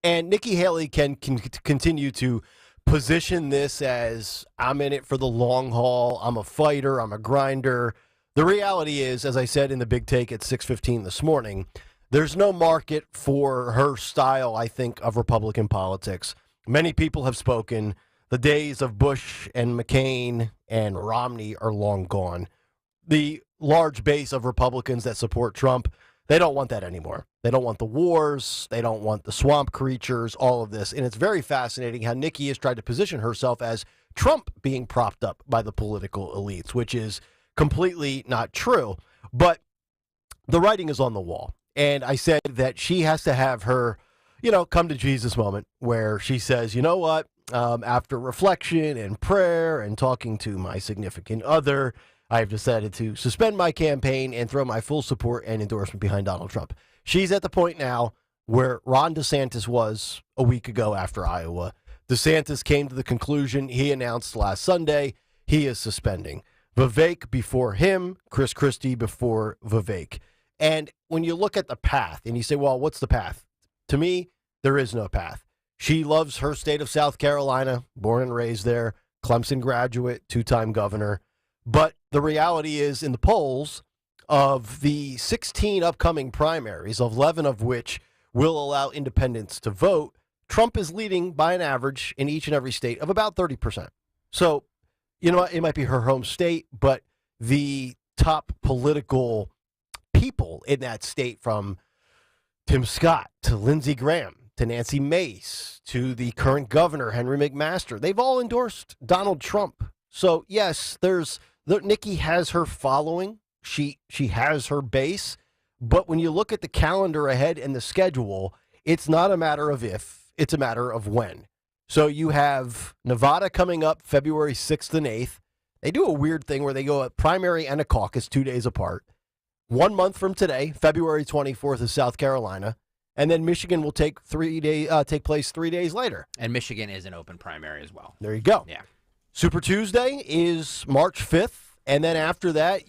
And Nikki Haley can continue to position this as, I'm in it for the long haul, I'm a fighter, I'm a grinder. The reality is, as I said in the big take at 6:15 this morning, there's no market for her style, I think, of Republican politics. Many people have spoken. The days of Bush and McCain and Romney are long gone. The large base of Republicans that support Trump, they don't want that anymore. They don't want the wars. They don't want the swamp creatures, all of this. And it's very fascinating how Nikki has tried to position herself as Trump being propped up by the political elites, which is completely not true. But the writing is on the wall. And I said that she has to have her, come to Jesus moment where she says, you know what, after reflection and prayer and talking to my significant other, I have decided to suspend my campaign and throw my full support and endorsement behind Donald Trump. She's at the point now where Ron DeSantis was a week ago after Iowa. DeSantis came to the conclusion he announced last Sunday he is suspending. Vivek before him, Chris Christie before Vivek. And when you look at the path and you say, well, what's the path? To me, there is no path. She loves her state of South Carolina, born and raised there, Clemson graduate, two-time governor. But the reality is, in the polls, of the 16 upcoming primaries, 11 of which will allow independents to vote, Trump is leading by an average in each and every state of about 30%. So, it might be her home state, but the top political people in that state, from Tim Scott to Lindsey Graham to Nancy Mace to the current governor, Henry McMaster, they've all endorsed Donald Trump. So, yes, Nikki has her following. She has her base. But when you look at the calendar ahead and the schedule, it's not a matter of if, it's a matter of when. So you have Nevada coming up February 6th and 8th. They do a weird thing where they go a primary and a caucus 2 days apart. 1 month from today, February 24th is South Carolina. and then Michigan will take place 3 days later. And Michigan is an open primary as well. There you go. Yeah. Super Tuesday is March 5th, and then after that,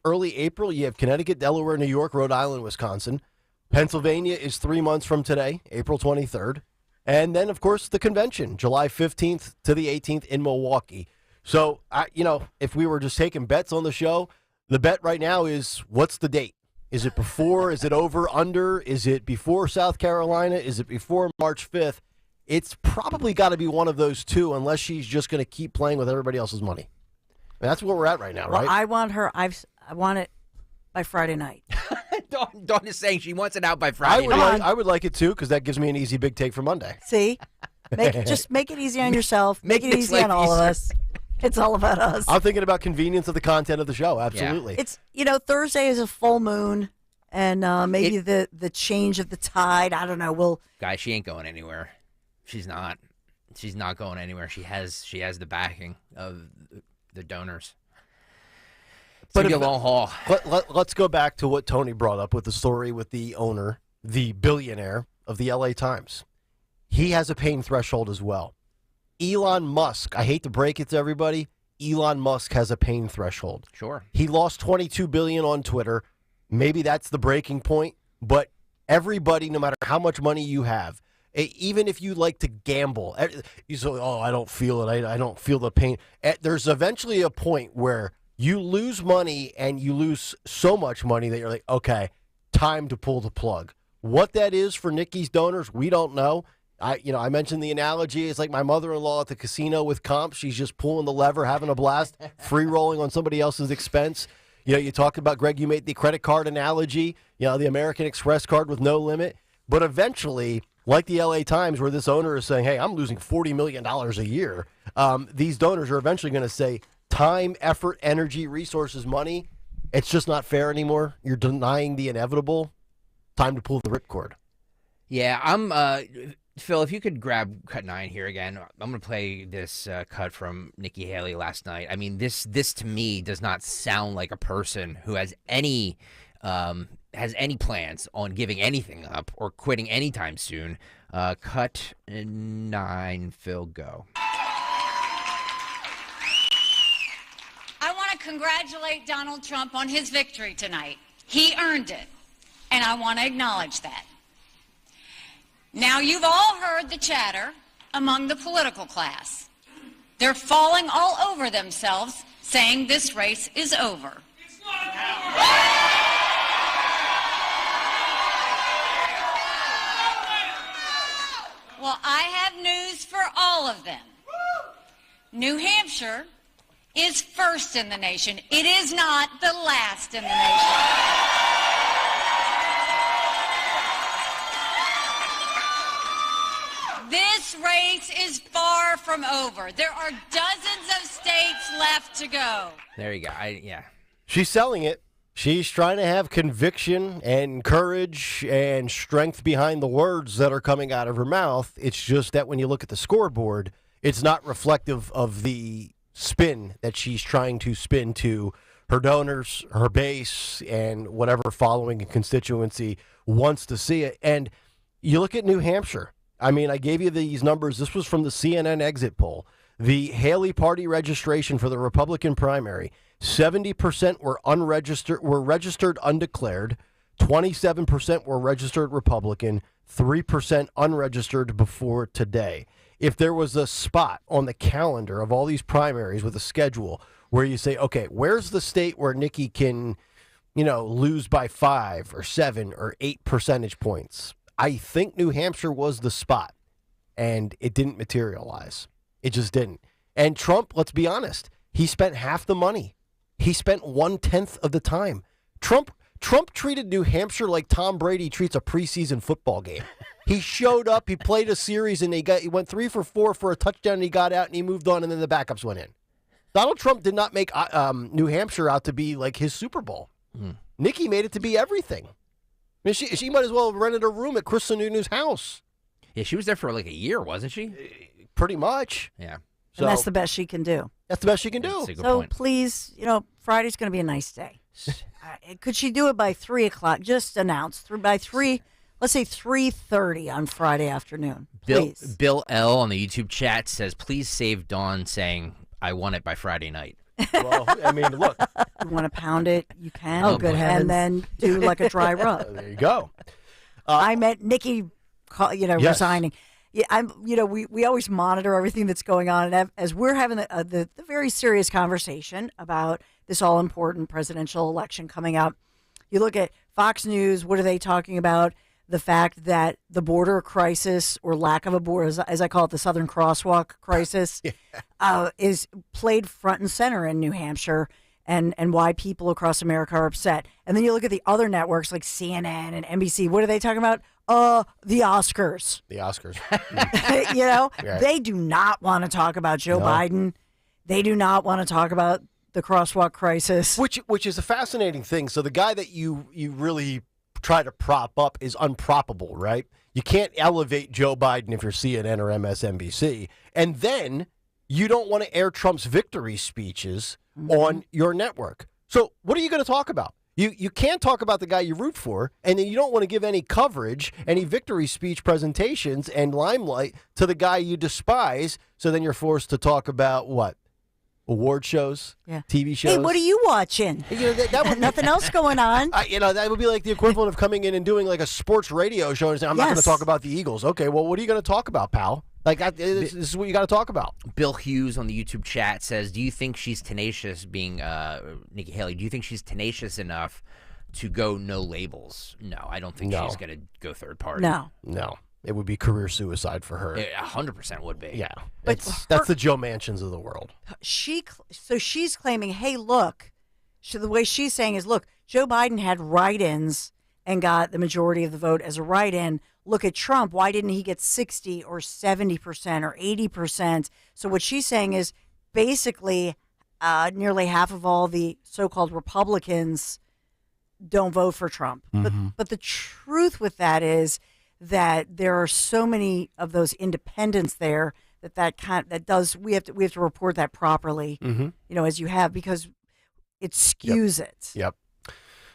early April, you have Connecticut, Delaware, New York, Rhode Island, Wisconsin. Pennsylvania is 3 months from today, April 23rd. And then, of course, the convention, July 15th to the 18th in Milwaukee. So, if we were just taking bets on the show, the bet right now is, what's the date? Is it before? Is it over, under? Is it before South Carolina? Is it before March 5th? It's probably got to be one of those two, unless she's just going to keep playing with everybody else's money. And that's where we're at right now, right? Well, I want it by Friday night. Dawn is saying she wants it out by Friday night. I would like it too, because that gives me an easy big take for Monday. See? Just make it easy on yourself. Make it easy on all of us. It's all about us. I'm thinking about convenience of the content of the show. Absolutely. Yeah. It's Thursday is a full moon, and maybe the change of the tide. I don't know. Guys, she ain't going anywhere. She's not. She's not going anywhere. She has the backing of the donors. But a long haul. Let's go back to what Tony brought up with the story with the owner, the billionaire of the LA Times. He has a pain threshold as well. Elon Musk, I hate to break it to everybody, Elon Musk has a pain threshold. Sure. He lost $22 billion on Twitter. Maybe that's the breaking point, but everybody, no matter how much money you have, even if you like to gamble, you say, I don't feel it, I don't feel the pain. There's eventually a point where you lose money, and you lose so much money that you're like, okay, time to pull the plug. What that is for Nikki's donors, we don't know. I mentioned the analogy. It's like my mother-in-law at the casino with comps. She's just pulling the lever, having a blast, free rolling on somebody else's expense. You talked about, Greg, you made the credit card analogy, the American Express card with no limit. But eventually, like the LA Times, where this owner is saying, hey, I'm losing $40 million a year, these donors are eventually going to say, time, effort, energy, resources, money, it's just not fair anymore. You're denying the inevitable. Time to pull the ripcord. Yeah, I'm Phil, if you could grab cut 9 here again. I'm going to play this cut from Nikki Haley last night. I mean, this to me does not sound like a person who has any plans on giving anything up or quitting anytime soon. Cut 9, Phil, go. I want to congratulate Donald Trump on his victory tonight. He earned it, and I want to acknowledge that. Now, you've all heard the chatter among the political class. They're falling all over themselves, saying this race is over. Well, I have news for all of them. New Hampshire is first in the nation. It is not the last in the nation. This race is far from over. There are dozens of states left to go. There you go. She's selling it. She's trying to have conviction and courage and strength behind the words that are coming out of her mouth. It's just that when you look at the scoreboard, it's not reflective of the spin that she's trying to spin to her donors, her base, and whatever following and constituency wants to see it. And you look at New Hampshire. I mean, I gave you these numbers. This was from the CNN exit poll. The Haley Party registration for the Republican primary, 70% were registered undeclared, 27% were registered Republican, 3% unregistered before today. If there was a spot on the calendar of all these primaries with a schedule where you say, okay, where's the state where Nikki can, lose by 5 or 7 or 8 percentage points? I think New Hampshire was the spot, and it didn't materialize. It just didn't. And Trump, let's be honest, he spent half the money. He spent 1/10 of the time. Trump treated New Hampshire like Tom Brady treats a preseason football game. He showed up, he played a series, and he went 3 for 4 for a touchdown, and he got out, and he moved on, and then the backups went in. Donald Trump did not make New Hampshire out to be like his Super Bowl. Nikki made it to be everything. I mean, she might as well have rented a room at Chris Sununu's house. Yeah, she was there for like a year, wasn't she? Pretty much. Yeah. And that's the best she can do. That's the best she can do. So please, Friday's going to be a nice day. Could she do it by 3 o'clock? Just announce by 3. let's say 3:30 on Friday afternoon. Please. Bill L on the YouTube chat says, please save Dawn saying, I want it by Friday night. Well, I mean, look. You want to pound it, you can. Oh, good heavens. And then do like a dry rub. There you go. I meant Nikki, Yes. resigning. Yeah, we always monitor everything that's going on, and as we're having the very serious conversation about this all important presidential election coming up, you look at Fox News. What are they talking about? The fact that the border crisis, or lack of a border, as I call it, the Southern Crosswalk crisis, is played front and center in New Hampshire, and why people across America are upset. And then you look at the other networks like CNN and NBC. What are they talking about? The Oscars. The Oscars. Right. They do not want to talk about Joe Biden. They do not want to talk about the crosswalk crisis. Which is a fascinating thing. So the guy that you really try to prop up is unproppable, right? You can't elevate Joe Biden if you're CNN or MSNBC. And then you don't want to air Trump's victory speeches on your network. So what are you going to talk about? You can't talk about the guy you root for, and then you don't want to give any coverage, any victory speech presentations and limelight to the guy you despise. So then you're forced to talk about what? Award shows, TV shows. Hey, what are you watching? That would, nothing else going on. That would be like the equivalent of coming in and doing like a sports radio show and saying, I'm not going to talk about the Eagles. Okay, well, what are you going to talk about, pal? Like, this is what you got to talk about. Bill Hughes on the YouTube chat says, do you think she's tenacious, being Nikki Haley, do you think she's tenacious enough to go no labels? No, I don't think she's going to go third party. No. It would be career suicide for her. It 100% would be. Yeah. That's the Joe Manchins of the world. So she's claiming, hey, look, the way she's saying is, look, Joe Biden had write-ins and got the majority of the vote as a write-in. Look at Trump. Why didn't he get 60 or 70% or 80%? So what she's saying is basically nearly half of all the so-called Republicans don't vote for Trump. But the truth with that is that there are so many of those independents there that we have to report that properly, as you have, because it skews it. Yep.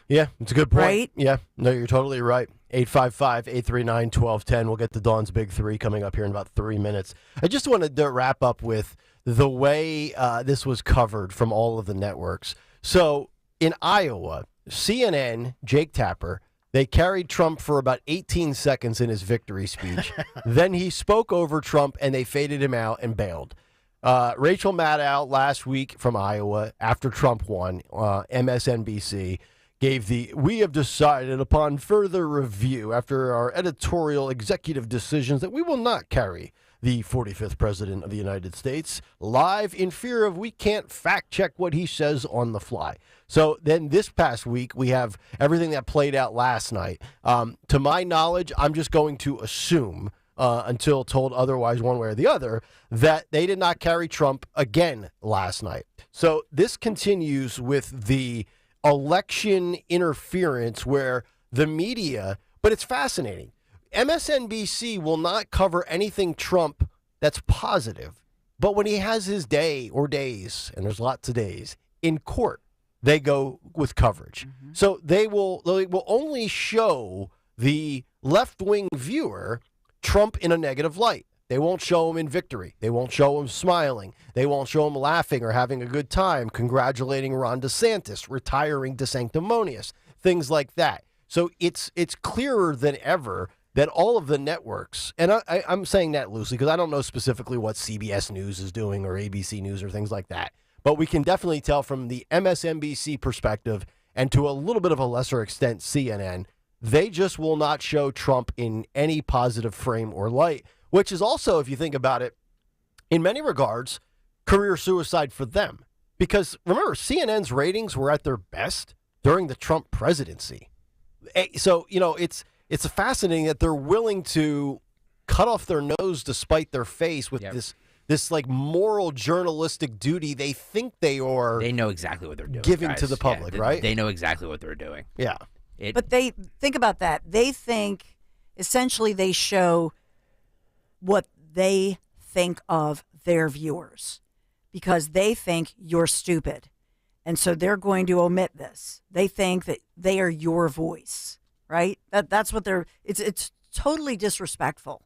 Yeah, it's a good point. Right? Yeah, no, you're totally right. 855-839-1210. We'll get to Dawn's Big Three coming up here in about 3 minutes. I just wanted to wrap up with the way this was covered from all of the networks. So in Iowa, CNN, Jake Tapper, they carried Trump for about 18 seconds in his victory speech. Then he spoke over Trump, and they faded him out and bailed. Rachel Maddow last week from Iowa, after Trump won, MSNBC, gave we have decided upon further review after our editorial executive decisions that we will not carry the 45th president of the United States live in fear of we can't fact check what he says on the fly. So then this past week, we have everything that played out last night. To my knowledge, I'm just going to assume, until told otherwise one way or the other, that they did not carry Trump again last night. So this continues with the election interference where the media, but it's fascinating. MSNBC will not cover anything Trump that's positive, but when he has his day or days, and there's lots of days, in court, they go with coverage. So they will only show the left-wing viewer Trump in a negative light. They won't show him in victory. They won't show him smiling. They won't show him laughing or having a good time, congratulating Ron DeSantis, retiring to sanctimonious, things like that. So it's clearer than ever that all of the networks, and I'm saying that loosely because I don't know specifically what CBS News is doing or ABC News or things like that, but we can definitely tell from the MSNBC perspective and to a little bit of a lesser extent CNN, they just will not show Trump in any positive frame or light, which is also, if you think about it, in many regards, career suicide for them. Because remember, CNN's ratings were at their best during the Trump presidency. So, it's fascinating that they're willing to cut off their nose to spite their face with this like moral journalistic duty they think they are. They know exactly what they're doing. Giving to the public, right? They know exactly what they're doing. Yeah. But they think about that. They think essentially they show what they think of their viewers because they think you're stupid. And so they're going to omit this. They think that they are your voice, right? That's what they're. It's totally disrespectful.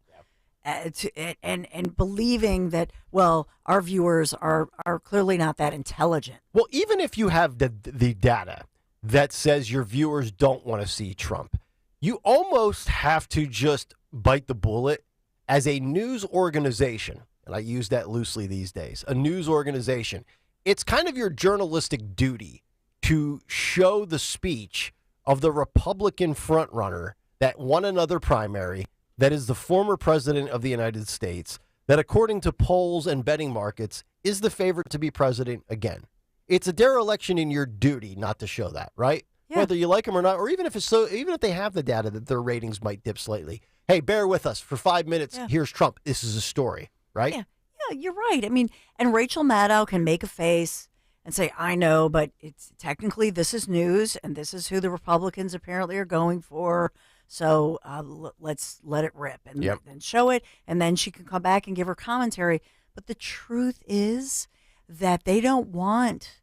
And believing that, well, our viewers are clearly not that intelligent. Well, even if you have the data that says your viewers don't want to see Trump, you almost have to just bite the bullet as a news organization, and I use that loosely these days, a news organization. It's kind of your journalistic duty to show the speech of the Republican frontrunner that won another primary, that is the former president of the United States, that according to polls and betting markets is the favorite to be president again. It's a dereliction in your duty not to show that, right? Yeah. Whether you like them or not, or even if they have the data that their ratings might dip slightly. Hey, bear with us for 5 minutes. Yeah. Here's Trump. This is a story, right? Yeah, you're right. I mean, and Rachel Maddow can make a face and say, I know, but it's technically this is news, and this is who the Republicans apparently are going for. So let's let it rip and then show it, and then she can come back and give her commentary. But the truth is that they don't want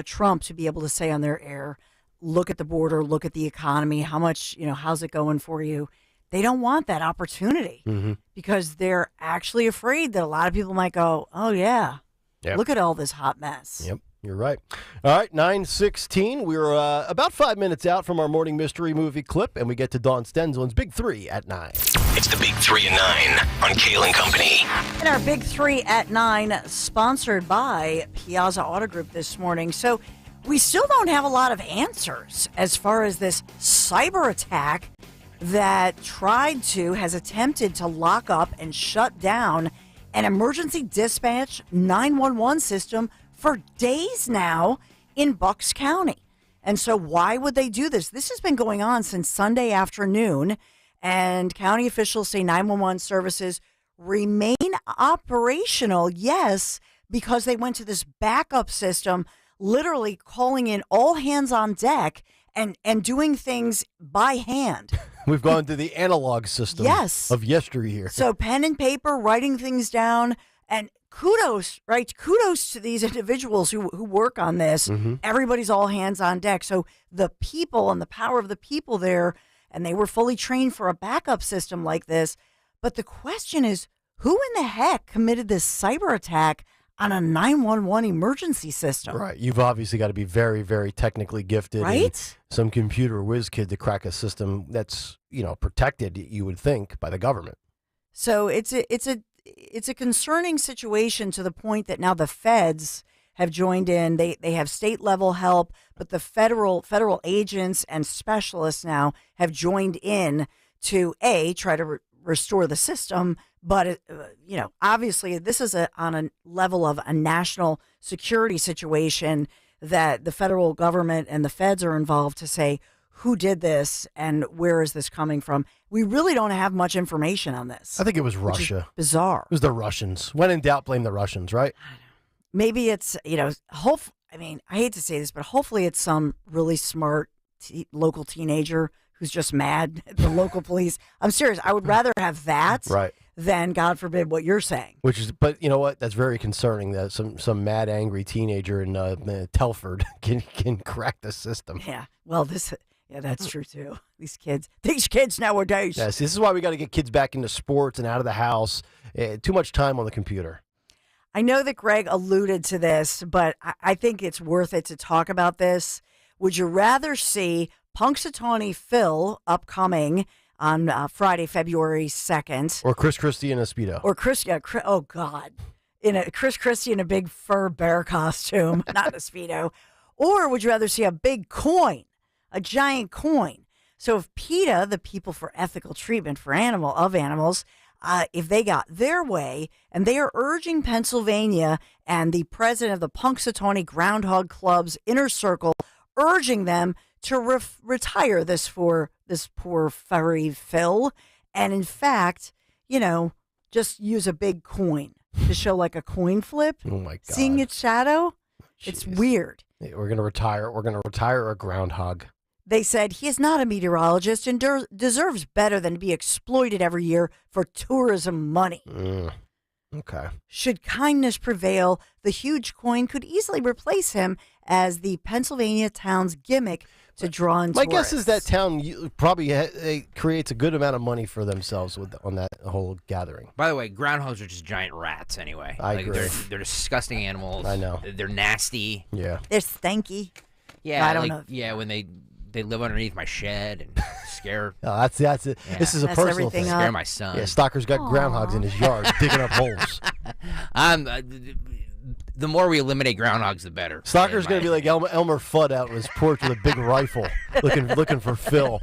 Trump to be able to say on their air, look at the border, look at the economy, how much, how's it going for you? They don't want that opportunity because they're actually afraid that a lot of people might go, oh, yeah, look at all this hot mess. Yep. You're right. All right, 9:16. We're about 5 minutes out from our morning mystery movie clip, and we get to Dawn Stenzolin's Big 3 at 9. It's the Big 3 at 9 on Kayal & Company. And our Big 3 at 9, sponsored by Piazza Auto Group this morning. So we still don't have a lot of answers as far as this cyber attack that has attempted to lock up and shut down an emergency dispatch 911 system for days now in Bucks County. And so why would they do this? This has been going on since Sunday afternoon, and county officials say 911 services remain operational, yes, because they went to this backup system, literally calling in all hands on deck and doing things by hand. We've gone to the analog system of yesteryear. So pen and paper, writing things down, and kudos, right? Kudos to these individuals who work on this. Everybody's all hands on deck. So the people and the power of the people there, and they were fully trained for a backup system like this. But the question is, who in the heck committed this cyber attack on a 911 emergency system? Right. You've obviously got to be very, very technically gifted. Right? Some computer whiz kid to crack a system that's, protected, you would think, by the government. So it's a concerning situation to the point that now the feds have joined in. They have state level help, but the federal agents and specialists now have joined in to try to restore the system. But obviously this is on a level of a national security situation that the federal government and the feds are involved to say who did this and where is this coming from. We really don't have much information on this. I think it was Russia. Bizarre. It was the Russians. When in doubt, blame the Russians, right? Maybe it's, I hate to say this, but hopefully it's some really smart local teenager who's just mad at the local police. I'm serious. I would rather have that than, God forbid, what you're saying. But you know what? That's very concerning that some mad, angry teenager in Telford can crack the system. Yeah. Well, that's true too. These kids nowadays. Yes, this is why we got to get kids back into sports and out of the house. Too much time on the computer. I know that Greg alluded to this, but I think it's worth it to talk about this. Would you rather see Punxsutawney Phil upcoming on Friday, February 2nd? Or Chris Christie in a Speedo. Or oh God. Chris Christie in a big fur bear costume, not in a Speedo. Or would you rather see a big coin? A giant coin. So if PETA, the People for Ethical Treatment for Animals, if they got their way, and they are urging Pennsylvania and the president of the Punxsutawney Groundhog Club's inner circle, urging them to retire this poor furry Phil, and in fact, just use a big coin to show like a coin flip. Oh my God! Seeing its shadow, it's weird. We're gonna retire. We're gonna retire a groundhog. They said he is not a meteorologist and deserves better than to be exploited every year for tourism money. Okay. Should kindness prevail, the huge coin could easily replace him as the Pennsylvania town's gimmick to draw in My tourists. guess is that town probably creates a good amount of money for themselves on that whole gathering. By the way, groundhogs are just giant rats anyway. I agree. They're disgusting animals. I know. They're nasty. Yeah. They're stanky. Yeah, I don't know. Yeah, when they live underneath my shed and scare. Oh, that's it. Yeah. This is a Mess personal everything thing. up. Scare my son. Yeah, Stalker's got groundhogs in his yard digging up holes. The more we eliminate groundhogs, the better. Stalker's going to be like Elmer Fudd out on his porch with a big rifle, looking for Phil.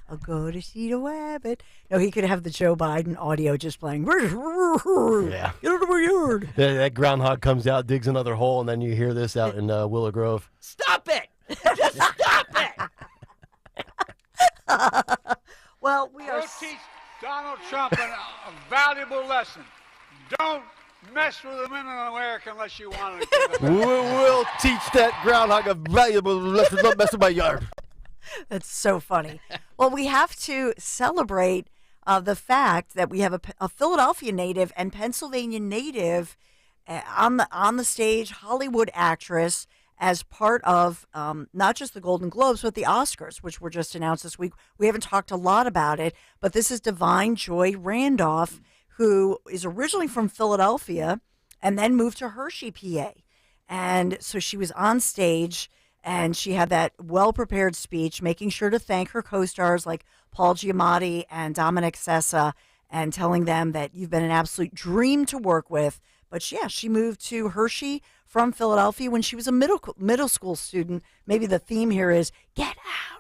I'll go to see the rabbit. No, he could have the Joe Biden audio just playing. Yeah. Get out of my yard. That groundhog comes out, digs another hole, and then you hear this out in Willow Grove. Stop it! Just stop it! Well, we are. We'll teach Donald Trump a valuable lesson. Don't mess with the men in America unless you want to. We'll teach that groundhog a valuable lesson. Don't mess with my yard. That's so funny. Well, we have to celebrate the fact that we have a Philadelphia native and Pennsylvania native on the stage, Hollywood actress, as part of not just the Golden Globes, but the Oscars, which were just announced this week. We haven't talked a lot about it, but this is Divine Joy Randolph, who is originally from Philadelphia and then moved to Hershey, PA. And so she was on stage and she had that well-prepared speech, making sure to thank her co-stars like Paul Giamatti and Dominic Sessa and telling them that you've been an absolute dream to work with. But she moved to Hershey from Philadelphia when she was a middle school student. Maybe the theme here is get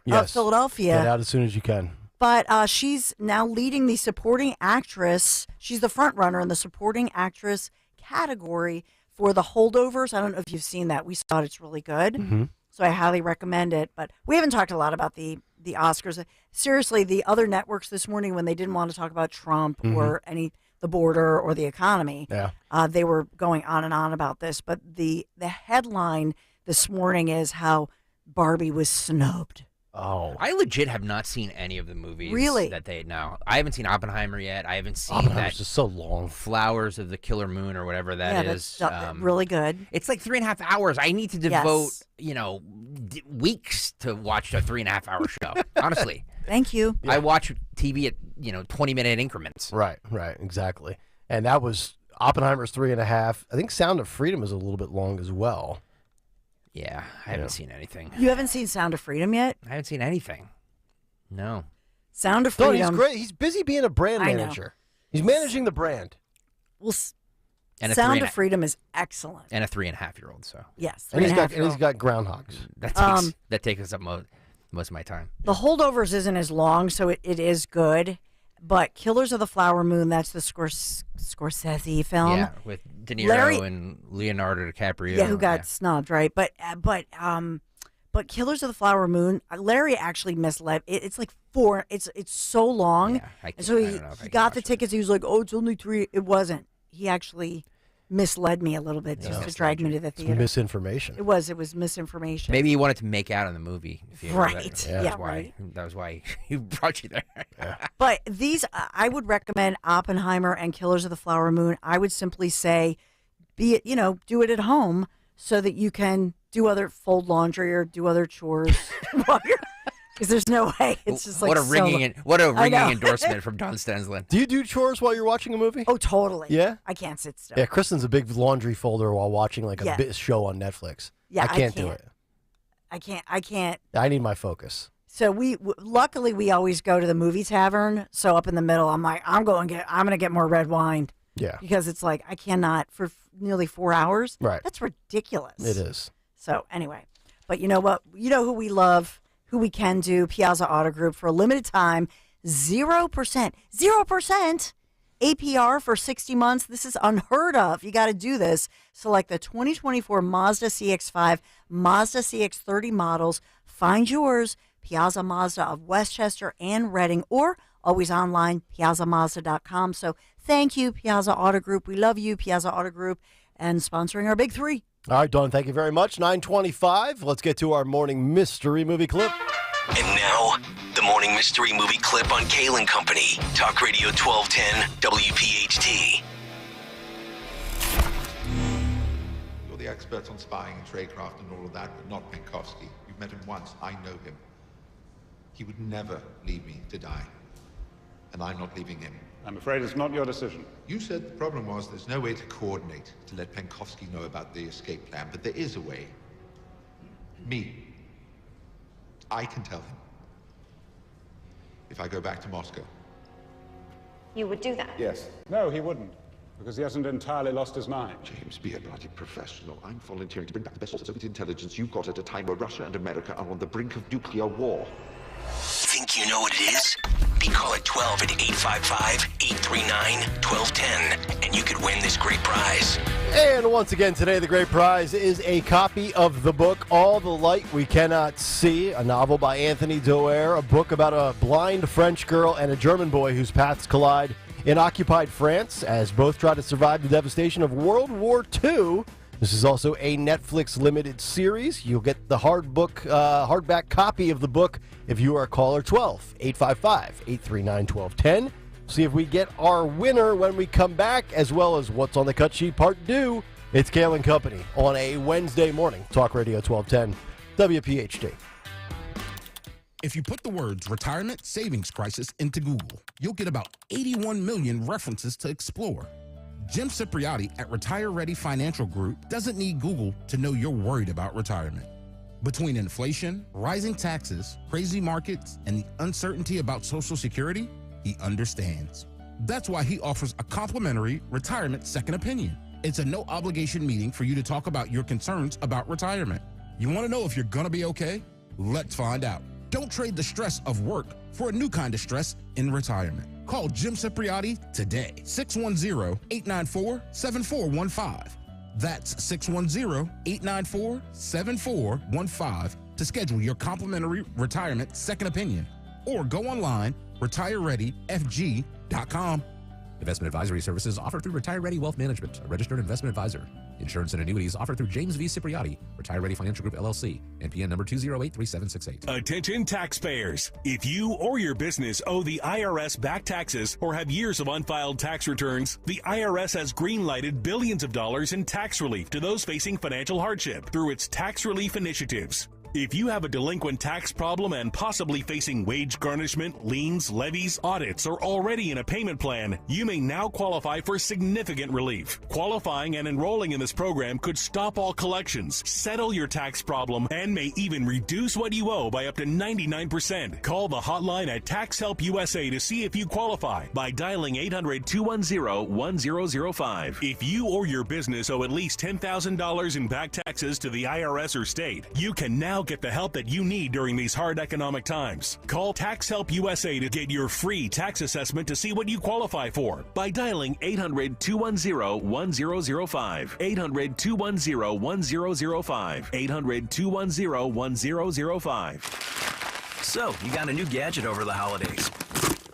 out of Philadelphia. Get out as soon as you can. But she's now leading the supporting actress. She's the front runner in the supporting actress category for The Holdovers. I don't know if you've seen that. We saw it. It's really good. Mm-hmm. So I highly recommend it. But we haven't talked a lot about the Oscars. Seriously, the other networks this morning, when they didn't want to talk about Trump or the border or the economy, they were going on and on about this. But the headline this morning is how Barbie was snubbed. Oh, I legit have not seen any of the movies. Really? That they know. I haven't seen Oppenheimer yet. I haven't seen Oppenheimer's just so long. Flowers of the Killer Moon or whatever that is. That's really good. It's like 3.5 hours. I need to devote, weeks to watch a 3.5 hour show. Honestly. Thank you. Yeah. I watch TV at 20-minute increments. Right, exactly. And that was Oppenheimer's 3.5. I think Sound of Freedom is a little bit long as well. Yeah, I haven't seen anything. You haven't seen Sound of Freedom yet? I haven't seen anything. No. Sound of Freedom. He's great. He's busy being a brand manager. He's managing the brand. Well, and Sound of Freedom is excellent. And a 3.5-year-old. So yes, and he's got groundhogs. That takes up most of my time. The Holdovers isn't as long, so it is good. But Killers of the Flower Moon, that's the Scorsese film. Yeah, with De Niro and Leonardo DiCaprio. Yeah, who got snubbed, right? But Killers of the Flower Moon, Larry actually misled. It's like 4. It's so long. Yeah, and so he got the tickets. He was like, "Oh, it's only 3." It wasn't. He actually misled me a little bit just to drag me to the theater. It's misinformation. It was misinformation. Maybe he wanted to make out in the movie. Right. That was why he brought you there. Yeah. But these, I would recommend Oppenheimer and Killers of the Flower Moon. I would simply say, do it at home so that you can fold laundry or do other chores because there's no way. It's just like what a ringing endorsement from Don Stenslin. Do you do chores while you're watching a movie? Oh, totally. Yeah? I can't sit still. Yeah, Kristen's a big laundry folder while watching a show on Netflix. Yeah, I can't do it. I can't. I need my focus. So luckily we always go to the movie tavern. So up in the middle, I'm like, I'm going to get more red wine. Yeah. Because it's like I cannot for nearly 4 hours. Right. That's ridiculous. It is. So anyway, but you know what? You know who we love, who we can do, Piazza Auto Group for a limited time, 0% APR for 60 months. This is unheard of. You got to do this. Select the 2024 Mazda CX-5, Mazda CX-30 models. Find yours, Piazza Mazda of Westchester and Reading, or always online, piazzamazda.com. So thank you, Piazza Auto Group. We love you, Piazza Auto Group, and sponsoring our Big Three. All right, Dawn, thank you very much. 9:25. Let's get to our morning mystery movie clip. And now, the morning mystery movie clip on Kayal and Company. Talk Radio 1210, WPHT. You're the experts on spying and tradecraft and all of that, but not Penkovsky. You've You've met him once. I know him. He would never leave me to die. And I'm not leaving him. I'm afraid it's not your decision. You said the problem was there's no way to coordinate to let Penkovsky know about the escape plan, but there is a way. Me. I can tell him. If I go back to Moscow. You would do that? Yes. No, he wouldn't. Because he hasn't entirely lost his mind. James, be a bloody professional. I'm volunteering to bring back the best of Soviet intelligence you've got at a time where Russia and America are on the brink of nuclear war. Think you know what it is? Be call at 12 at 855-839-1210, and you could win this great prize. And once again today, the great prize is a copy of the book All the Light We Cannot See, a novel by Anthony Doerr, a book about a blind French girl and a German boy whose paths collide in occupied France as both try to survive the devastation of World War II. This is also a Netflix limited series. You'll get the hardback copy of the book if you are caller 12, 855-839-1210. See if we get our winner when we come back, as well as What's on the Cut Sheet Part 2. It's Kayal and Company on a Wednesday morning. Talk Radio 1210, WPHT. If you put the words retirement savings crisis into Google, you'll get about 81 million references to explore. Jim Cipriotti at Retire Ready Financial Group doesn't need Google to know you're worried about retirement. Between inflation, rising taxes, crazy markets, and the uncertainty about Social Security, he understands. That's why he offers a complimentary retirement second opinion. It's a no-obligation meeting for you to talk about your concerns about retirement. You want to know if you're going to be okay? Let's find out. Don't trade the stress of work for a new kind of stress in retirement. Call Jim Cipriotti today, 610-894-7415. That's 610-894-7415 to schedule your complimentary retirement second opinion. Or go online, retirereadyfg.com. Investment advisory services offered through Retire Ready Wealth Management, a registered investment advisor. Insurance and annuities offered through James V. Cipriotti, Retire Ready Financial Group, LLC, NPN number 2083768. Attention taxpayers. If you or your business owe the IRS back taxes or have years of unfiled tax returns, the IRS has green-lighted billions of dollars in tax relief to those facing financial hardship through its tax relief initiatives. If you have a delinquent tax problem and possibly facing wage garnishment, liens, levies, audits, or already in a payment plan, you may now qualify for significant relief. Qualifying and enrolling in this program could stop all collections, settle your tax problem, and may even reduce what you owe by up to 99%. Call the hotline at Tax Help USA to see if you qualify by dialing 800-210-1005. If you or your business owe at least $10,000 in back taxes to the IRS or state, you can now get the help that you need during these hard economic times. Call Tax Help USA to get your free tax assessment to see what you qualify for by dialing 800-210-1005. 800-210-1005. 800-210-1005. So, you got a new gadget over the holidays.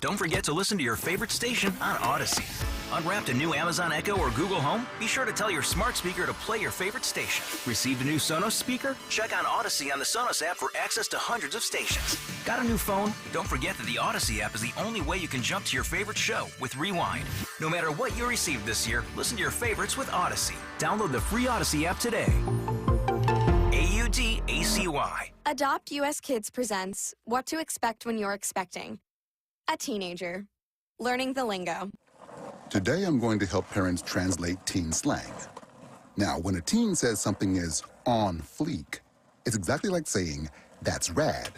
Don't forget to listen to your favorite station on Odyssey. Unwrapped a new Amazon Echo or Google Home? Be sure to tell your smart speaker to play your favorite station. Received a new Sonos speaker? Check on Odyssey on the Sonos app for access to hundreds of stations. Got a new phone? Don't forget that the Odyssey app is the only way you can jump to your favorite show with Rewind. No matter what you received this year, listen to your favorites with Odyssey. Download the free Odyssey app today. AUDACY. Adopt US Kids presents What to Expect When You're Expecting. A teenager. Learning the lingo. Today I'm going to help parents translate teen slang. Now, when a teen says something is on fleek, it's exactly like saying, that's rad.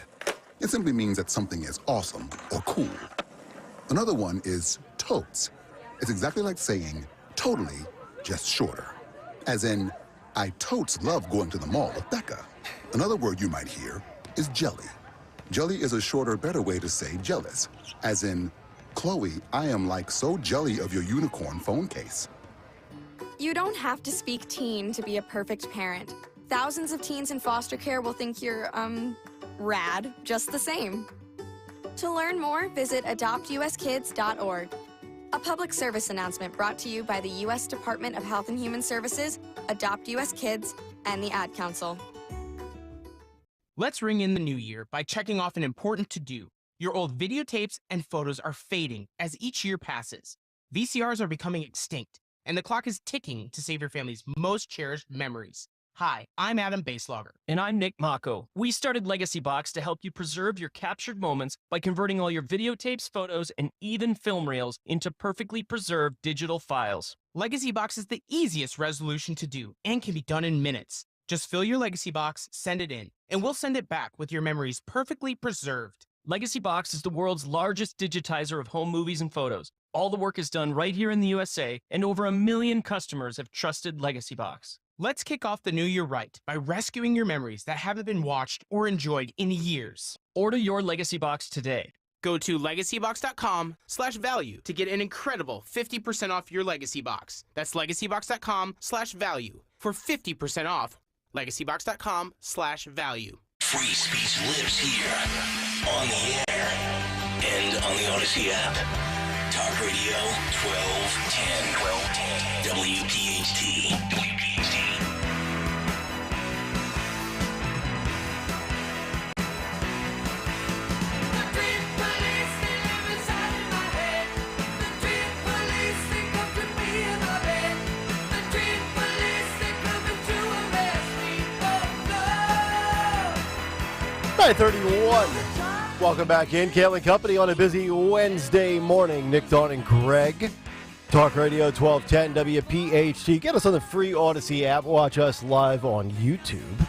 It simply means that something is awesome or cool. Another one is totes. It's exactly like saying, totally, just shorter. As in, I totes love going to the mall with Becca. Another word you might hear is jelly. Jelly is a shorter, better way to say jealous. As in, Chloe, I am like so jelly of your unicorn phone case. You don't have to speak teen to be a perfect parent. Thousands of teens in foster care will think you're, rad just the same. To learn more, visit adoptuskids.org. A public service announcement brought to you by the U.S. Department of Health and Human Services, Adopt U.S. Kids, and the Ad Council. Let's ring in the new year by checking off an important to-do. Your old videotapes and photos are fading as each year passes. VCRs are becoming extinct, and the clock is ticking to save your family's most cherished memories. Hi, I'm Adam Baselogger. And I'm Nick Mako. We started Legacy Box to help you preserve your captured moments by converting all your videotapes, photos, and even film reels into perfectly preserved digital files. Legacy Box is the easiest resolution to do and can be done in minutes. Just fill your Legacy Box, send it in, and we'll send it back with your memories perfectly preserved. Legacy Box is the world's largest digitizer of home movies and photos. All the work is done right here in the USA, and over 1 million customers have trusted Legacy Box. Let's kick off the new year right by rescuing your memories that haven't been watched or enjoyed in years. Order your Legacy Box today. Go to legacybox.com/value to get an incredible 50% off your Legacy Box. That's legacybox.com/value for 50% off. legacybox.com/value. Free speech lives here, on the air, and on the Odyssey app. Talk Radio 1210. WPHT. .31. Welcome back in. Kayal Company on a busy Wednesday morning. Nick, Dawn, and Greg. Talk Radio 1210 WPHT. Get us on the free Odyssey app. Watch us live on YouTube.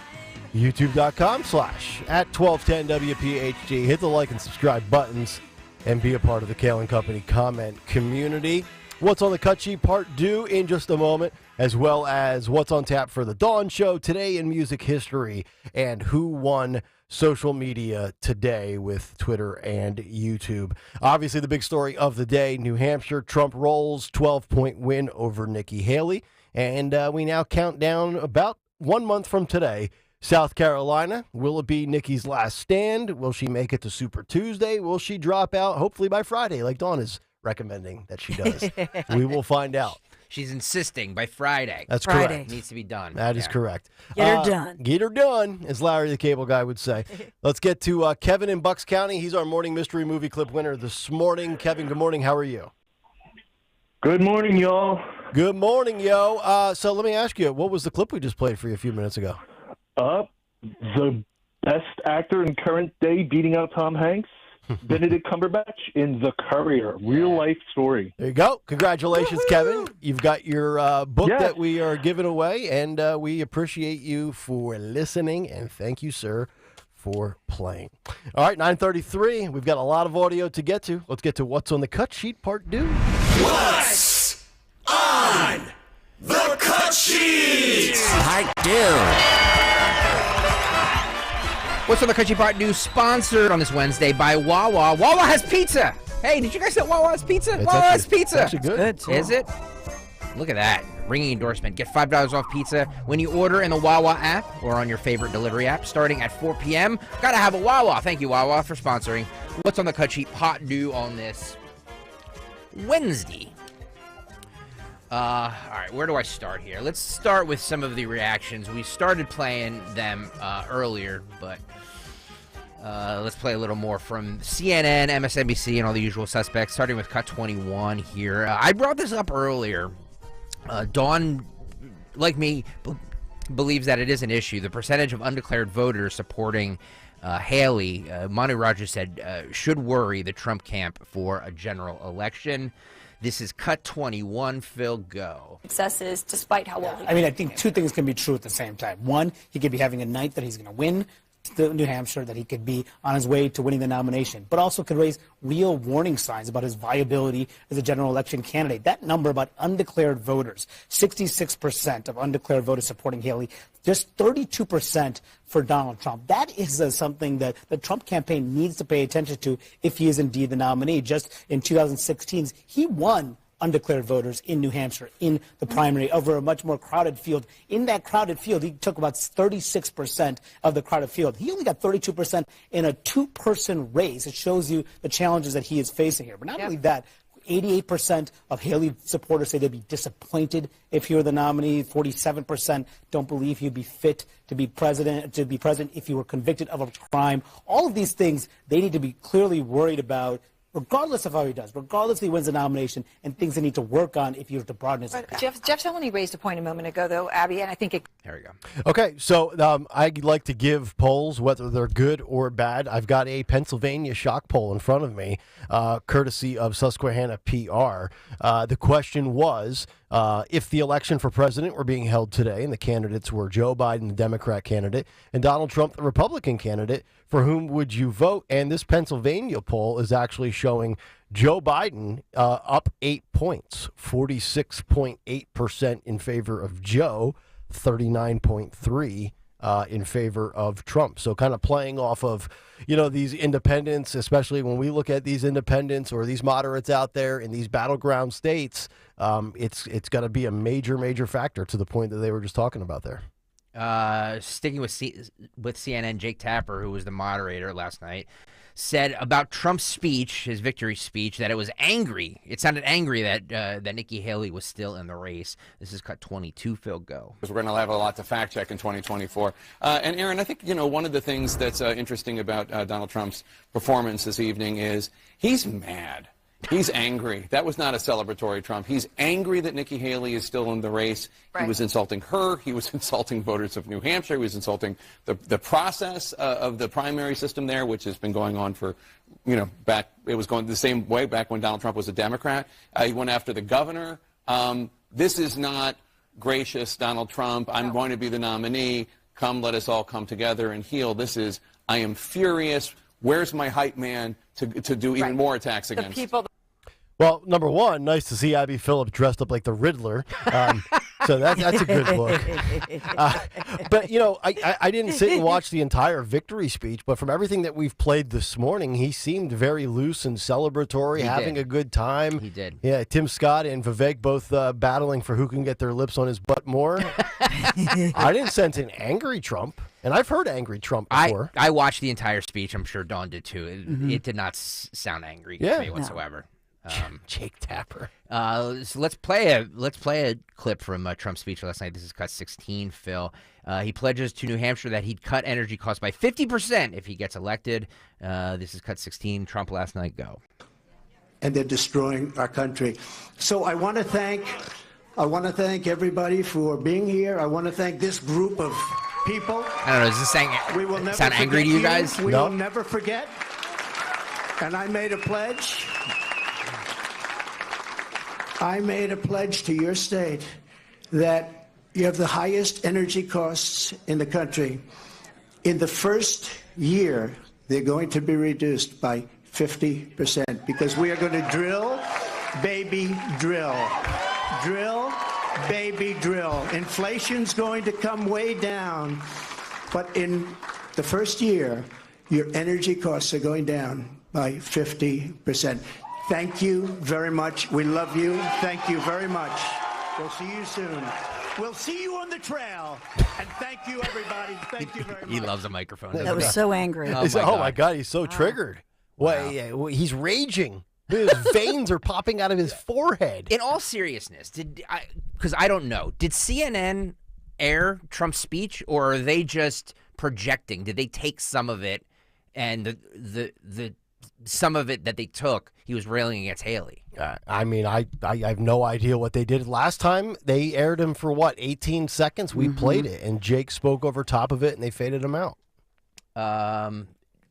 YouTube.com/@1210 WPHT. Hit the like and subscribe buttons and be a part of the Kayal Company comment community. What's on the cut sheet part due in just a moment, as well as what's on tap for the Dawn Show today in music history and who won social media today with Twitter and YouTube. Obviously, the big story of the day, New Hampshire, Trump rolls 12-point win over Nikki Haley. And we now count down about 1 month from today. South Carolina, will it be Nikki's last stand? Will she make it to Super Tuesday? Will she drop out hopefully by Friday, like Dawn is recommending that she does? We will find out. She's insisting by Friday. That's correct. It needs to be done. That is correct. Get her done. Get her done, as Larry the Cable Guy would say. Let's get to Kevin in Bucks County. He's our morning mystery movie clip winner this morning. Kevin, good morning. How are you? Good morning, y'all. Good morning, yo. So let me ask you, what was the clip we just played for you a few minutes ago? The best actor in current day beating out Tom Hanks, Benedict Cumberbatch in The Courier, real-life story. There you go. Congratulations, Kevin. You've got your book that we are giving away, and we appreciate you for listening, and thank you, sir, for playing. All right, 9:33. We've got a lot of audio to get to. Let's get to What's on the Cut Sheet, Part 2. What's on the cut sheet? Part 2. What's on the Cut Sheet Part 2, sponsored on this Wednesday by Wawa. Wawa has pizza. Hey, did you guys know Wawa has pizza? Wawa has pizza. It's actually good. Is it? Look at that. Ringing endorsement. Get $5 off pizza when you order in the Wawa app or on your favorite delivery app starting at 4 p.m. Gotta have a Wawa. Thank you, Wawa, for sponsoring What's on the Cut Sheet Part 2 on this Wednesday. All right, where do I start here? Let's start with some of the reactions. We started playing them earlier, but let's play a little more from CNN, MSNBC, and all the usual suspects, starting with Cut 21 here. I brought this up earlier. Dawn, like me, believes that it is an issue. The percentage of undeclared voters supporting Haley, Manu Rogers said, should worry the Trump camp for a general election. This is Cut 21. Phil, go. Successes, despite how well. I mean, I think two things can be true at the same time. One, he could be having a night that he's going to win New Hampshire, that he could be on his way to winning the nomination, but also could raise real warning signs about his viability as a general election candidate. That number about undeclared voters, 66% of undeclared voters supporting Haley, just 32% for Donald Trump. That is something that the Trump campaign needs to pay attention to if he is indeed the nominee. Just in 2016, he won undeclared voters in New Hampshire in the primary over a much more crowded field. In that crowded field, he took about 36% of the crowded field. He only got 32% in a two-person race. It shows you the challenges that he is facing here. But not only that, 88% of Haley supporters say they'd be disappointed if he were the nominee. 47% don't believe he'd be fit to be president if he were convicted of a crime. All of these things they need to be clearly worried about regardless of how he does, regardless if he wins the nomination, and things they need to work on if you were to broaden his impact. Jeff Zeleny raised a point a moment ago, though, Abby, and I think it... There we go. Okay, so I'd like to give polls, whether they're good or bad. I've got a Pennsylvania shock poll in front of me, courtesy of Susquehanna PR. The question was, if the election for president were being held today, and the candidates were Joe Biden, the Democrat candidate, and Donald Trump, the Republican candidate, for whom would you vote? And this Pennsylvania poll is actually showing Joe Biden up 8 points, 46.8% in favor of Joe, 39.3% in favor of Trump. So kind of playing off of, these independents, especially when we look at these independents or these moderates out there in these battleground states, it's going to be a major, major factor to the point that they were just talking about there. Sticking with CNN, Jake Tapper, who was the moderator last night, said about Trump's speech, his victory speech, that it was angry. It sounded angry that Nikki Haley was still in the race. This is cut 22. Phil, go. Because we're going to have a lot to fact check in 2024. And Aaron, I think one of the things that's interesting about Donald Trump's performance this evening is he's mad. He's angry. That was not a celebratory Trump. He's angry that Nikki Haley is still in the race. Right. He was insulting her. He was insulting voters of New Hampshire. He was insulting the process of the primary system there, which has been going on for, back. It was going the same way back when Donald Trump was a Democrat. He went after the governor. This is not gracious, Donald Trump. I'm going to be the nominee. Come, let us all come together and heal. This is, I am furious. Where's my hype man to do even more attacks against? Well, number one, nice to see Abby Phillip dressed up like the Riddler. So that's a good look. But, I didn't sit and watch the entire victory speech, but from everything that we've played this morning, he seemed very loose and celebratory, having a good time. He did. Yeah, Tim Scott and Vivek both battling for who can get their lips on his butt more. I didn't sense an angry Trump. And I've heard angry Trump before. I watched the entire speech. I'm sure Dawn did too. It did not sound angry to me whatsoever. Jake Tapper. So let's play a clip from Trump's speech last night. This is cut 16. Phil. He pledges to New Hampshire that he'd cut energy costs by 50% if he gets elected. This is cut 16. Trump last night. Go. And they're destroying our country. So I want to thank everybody for being here. I want to thank this group of people. I don't know. Does this sound angry to you guys? We will never forget. And I made a pledge. I made a pledge to your state that you have the highest energy costs in the country. In the first year, they're going to be reduced by 50% because we are going to drill, baby, drill. Drill, baby, drill. Inflation's going to come way down, but in the first year, your energy costs are going down by 50%. Thank you very much. We love you. Thank you very much. We'll see you soon. We'll see you on the trail. And thank you, everybody. Thank you very much. He loves a microphone. That was so angry. Oh my God, he's so triggered. Wow. He's raging. His veins are popping out of his forehead. In all seriousness, because I don't know, did CNN air Trump's speech, or are they just projecting? Did they take some of it, and the some of it that they took, he was railing against Haley? I mean, I have no idea what they did. Last time, they aired him for, 18 seconds? We played it, and Jake spoke over top of it, and they faded him out.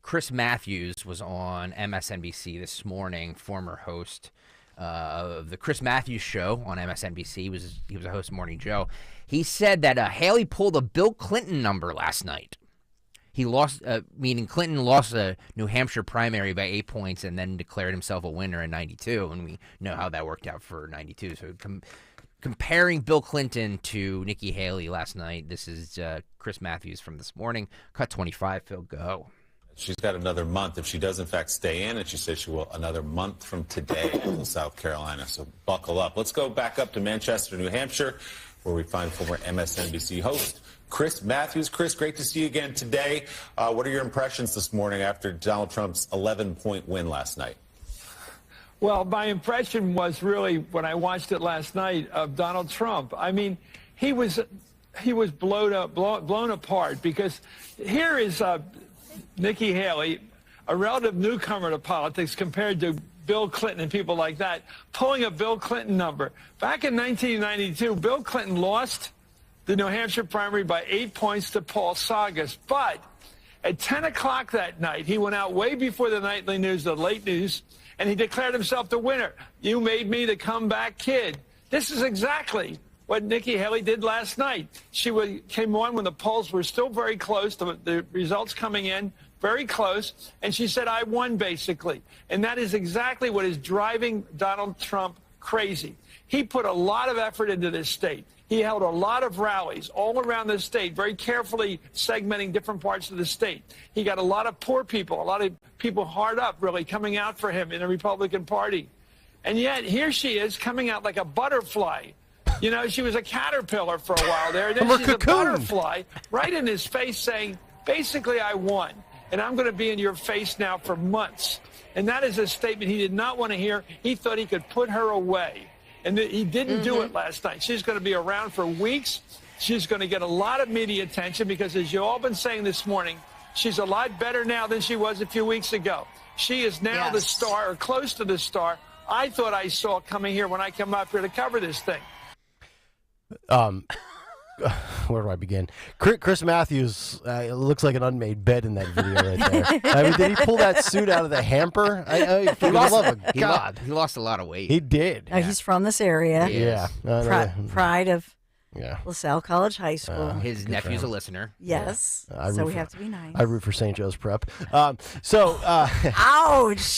Chris Matthews was on MSNBC this morning, former host of the Chris Matthews Show on MSNBC. He was a host of Morning Joe. He said that Haley pulled a Bill Clinton number last night. He lost, meaning Clinton lost a New Hampshire primary by 8 points and then declared himself a winner in 92, and we know how that worked out for 92. So comparing Bill Clinton to Nikki Haley last night, this is Chris Matthews from this morning. Cut 25, Phil, go. She's got another month if she does, in fact, stay in, and she says she will another month from today in South Carolina. So buckle up. Let's go back up to Manchester, New Hampshire, where we find former MSNBC host Chris Matthews. Chris, great to see you again today. What are your impressions this morning after Donald Trump's 11-point win last night? Well, my impression was really, when I watched it last night, of Donald Trump. I mean, he was blown apart, because here is Nikki Haley, a relative newcomer to politics compared to Bill Clinton and people like that, pulling a Bill Clinton number. Back in 1992, Bill Clinton lost the New Hampshire primary by 8 points to Paul Saugus. But at 10 o'clock that night, he went out way before the nightly news, the late news, and he declared himself the winner. You made me the comeback kid. This is exactly what Nikki Haley did last night. She came on when the polls were still very close, the results coming in very close, and she said, I won, basically. And that is exactly what is driving Donald Trump crazy. He put a lot of effort into this state. He held a lot of rallies all around the state, very carefully segmenting different parts of the state. He got a lot of poor people, a lot of people hard up, really, coming out for him in the Republican Party. And yet, here she is coming out like a butterfly. You know, she was a caterpillar for a while there. Then she's a butterfly right in his face saying, basically, I won. And I'm going to be in your face now for months. And that is a statement he did not want to hear. He thought he could put her away. And he didn't do it last night. She's going to be around for weeks. She's going to get a lot of media attention because, as you all been saying this morning, she's a lot better now than she was a few weeks ago. She is now the star, or close to the star, I thought I saw coming here when I come up here to cover this thing. Where do I begin? Chris Matthews looks like an unmade bed in that video right there. I mean, did he pull that suit out of the hamper? He lost a lot of weight. He did. He's from this area. Yeah. Pride of LaSalle College High School. His nephew's a listener. Yes. So we have to be nice. I root for St. Joe's Prep. Ouch.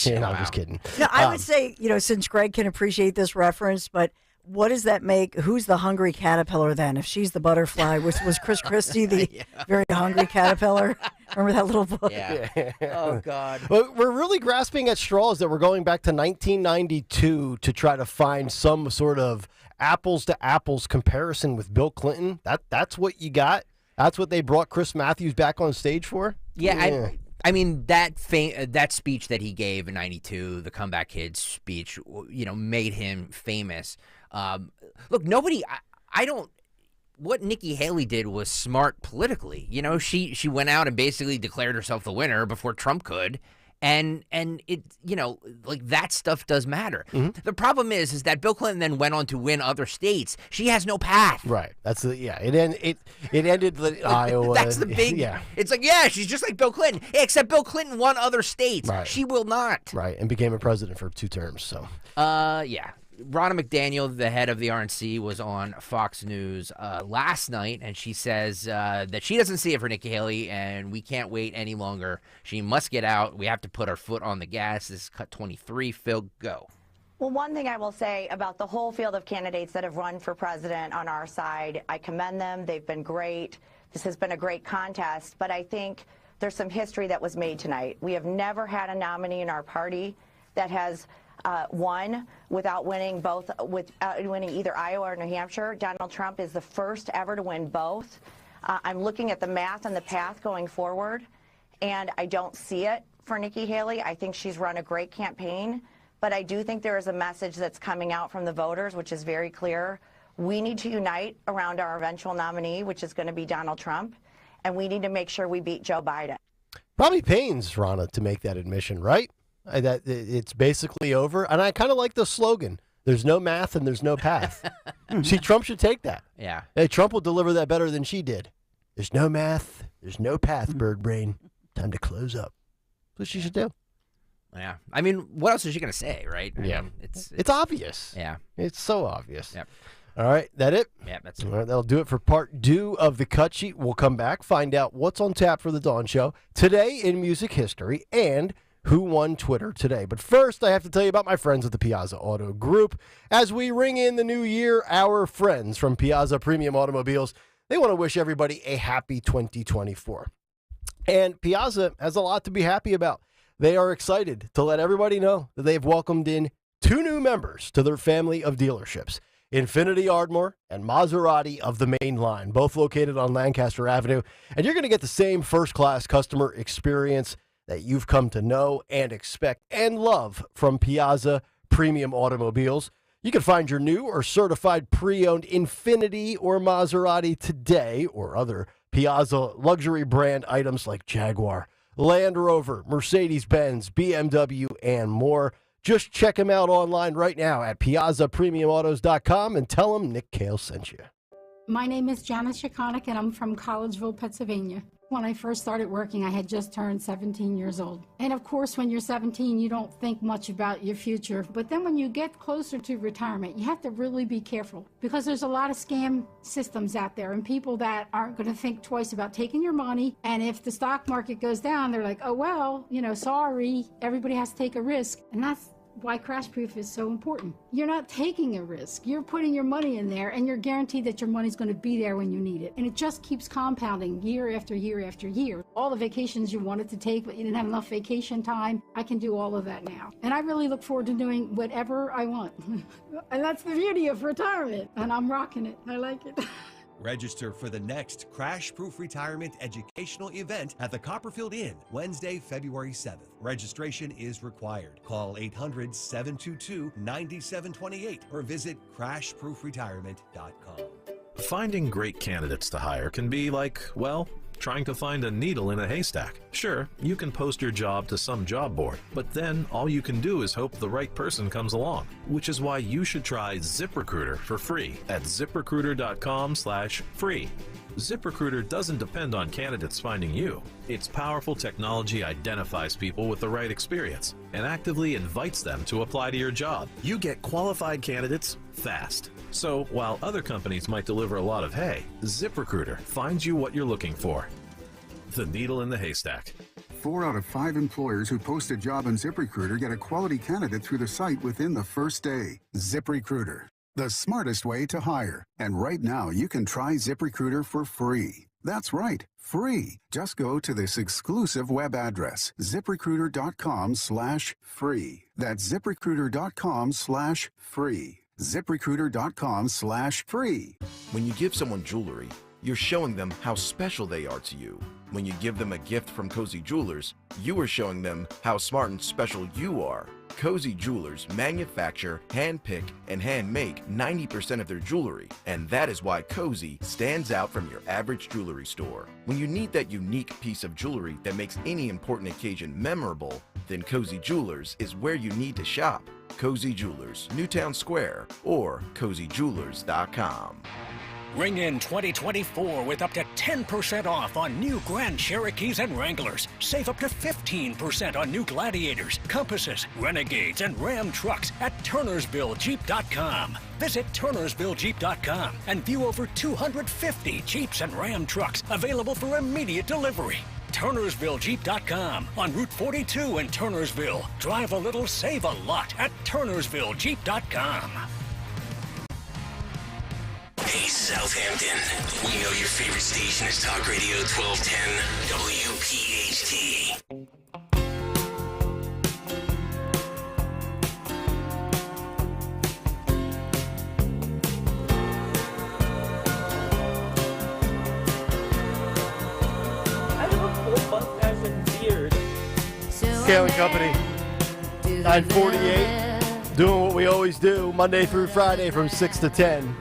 Yeah, no, I'm just kidding. No, I would say, since Greg can appreciate this reference, but what does that make? Who's the hungry caterpillar then? If she's the butterfly, was Chris Christie the very hungry caterpillar? Remember that little book? Yeah. Oh, God. Well, we're really grasping at straws that we're going back to 1992 to try to find some sort of apples to apples comparison with Bill Clinton. That's what you got? That's what they brought Chris Matthews back on stage for? Yeah. I mean, that speech that he gave in 92, the Comeback Kid speech, made him famous. Look, what Nikki Haley did was smart politically. She went out and basically declared herself the winner before Trump could. And it, that stuff does matter. Mm-hmm. The problem is that Bill Clinton then went on to win other states. She has no path. Right. That's it ended Iowa. That's the big. Yeah. It's like, she's just like Bill Clinton, except Bill Clinton won other states. Right. She will not. Right. And became a president for 2 terms. So. Yeah. Ronna McDaniel, the head of the RNC, was on Fox News last night, and she says that she doesn't see it for Nikki Haley, and we can't wait any longer. She must get out. We have to put our foot on the gas. This is cut 23. Phil, go. Well, one thing I will say about the whole field of candidates that have run for president on our side, I commend them. They've been great. This has been a great contest, but I think there's some history that was made tonight. We have never had a nominee in our party that has won without winning winning either Iowa or New Hampshire. Donald Trump is the first ever to win both. I'm looking at the math and the path going forward, and I don't see it for Nikki Haley. I think she's run a great campaign, but I do think there is a message that's coming out from the voters, which is very clear. We need to unite around our eventual nominee, which is going to be Donald Trump, and we need to make sure we beat Joe Biden. Probably pains Ronna to make that admission, right? That it's basically over. And I kind of like the slogan. There's no math and there's no path. See, Trump should take that. Yeah. Hey, Trump will deliver that better than she did. There's no math. There's no path, bird brain. Time to close up. That's what she should do. Yeah. I mean, what else is she going to say, right? I mean, it's obvious. Yeah. It's so obvious. Yep. All right. That it? Yeah, that's it. All right, that'll do it for part 2 of the cut sheet. We'll come back, find out what's on tap for the Dawn Show today in music history and who won Twitter today. But first, I have to tell you about my friends at the Piazza Auto Group. As we ring in the new year, our friends from Piazza Premium Automobiles, they want to wish everybody a happy 2024. And Piazza has a lot to be happy about. They are excited to let everybody know that they've welcomed in 2 new members to their family of dealerships, Infiniti Ardmore and Maserati of the Main Line, both located on Lancaster Avenue. And you're going to get the same first-class customer experience that you've come to know and expect and love from Piazza Premium Automobiles. You can find your new or certified pre-owned Infiniti or Maserati today, or other Piazza luxury brand items like Jaguar, Land Rover, Mercedes-Benz, BMW, and more. Just check them out online right now at PiazzaPremiumAutos.com and tell them Nick Kayal sent you. My name is Janice Shikonik, and I'm from Collegeville, Pennsylvania. When I first started working, I had just turned 17 years old. And of course, when you're 17, you don't think much about your future. But then when you get closer to retirement, you have to really be careful because there's a lot of scam systems out there and people that aren't going to think twice about taking your money. And if the stock market goes down, they're like, oh, well, sorry, everybody has to take a risk. And that's why crash proof is so important. You're not taking a risk. You're putting your money in there and you're guaranteed that your money's going to be there when you need it. And it just keeps compounding year after year after year. All the vacations you wanted to take, but you didn't have enough vacation time, I can do all of that now. And I really look forward to doing whatever I want. And that's the beauty of retirement. And I'm rocking it. I like it. Register for the next Crash Proof Retirement Educational Event at the Copperfield Inn, Wednesday, February 7th. Registration is required. Call 800-722-9728 or visit crashproofretirement.com. Finding great candidates to hire can be like, well, trying to find a needle in a haystack. Sure, you can post your job to some job board, but then all you can do is hope the right person comes along, which is why you should try ZipRecruiter for free at ZipRecruiter.com/free. ZipRecruiter doesn't depend on candidates finding you. Its powerful technology identifies people with the right experience and actively invites them to apply to your job. You get qualified candidates fast. So while other companies might deliver a lot of hay, ZipRecruiter finds you what you're looking for. The needle in the haystack. 4 out of 5 employers who post a job on ZipRecruiter get a quality candidate through the site within the first day. ZipRecruiter, the smartest way to hire. And right now, you can try ZipRecruiter for free. That's right, free. Just go to this exclusive web address, ZipRecruiter.com/free. That's ZipRecruiter.com/free. ZipRecruiter.com/free. When you give someone jewelry, you're showing them how special they are to you. When you give them a gift from Cozy Jewelers, you are showing them how smart and special you are. Cozy Jewelers manufacture, handpick, and handmake 90% of their jewelry, and that is why Cozy stands out from your average jewelry store. When you need that unique piece of jewelry that makes any important occasion memorable, then Cozy Jewelers is where you need to shop. Cozy Jewelers, Newtown Square, or CozyJewelers.com. Ring in 2024 with up to 10% off on new Grand Cherokees and Wranglers. Save up to 15% on new Gladiators, Compasses, Renegades, and Ram trucks at TurnersvilleJeep.com. Visit TurnersvilleJeep.com and view over 250 Jeeps and Ram trucks available for immediate delivery. TurnersvilleJeep.com on Route 42 in Turnersville. Drive a little, save a lot at TurnersvilleJeep.com. Hey, Southampton. We know your favorite station is Talk Radio 1210 WPHT. Kayal Company, 948, doing what we always do, Monday through Friday from 6 to 10,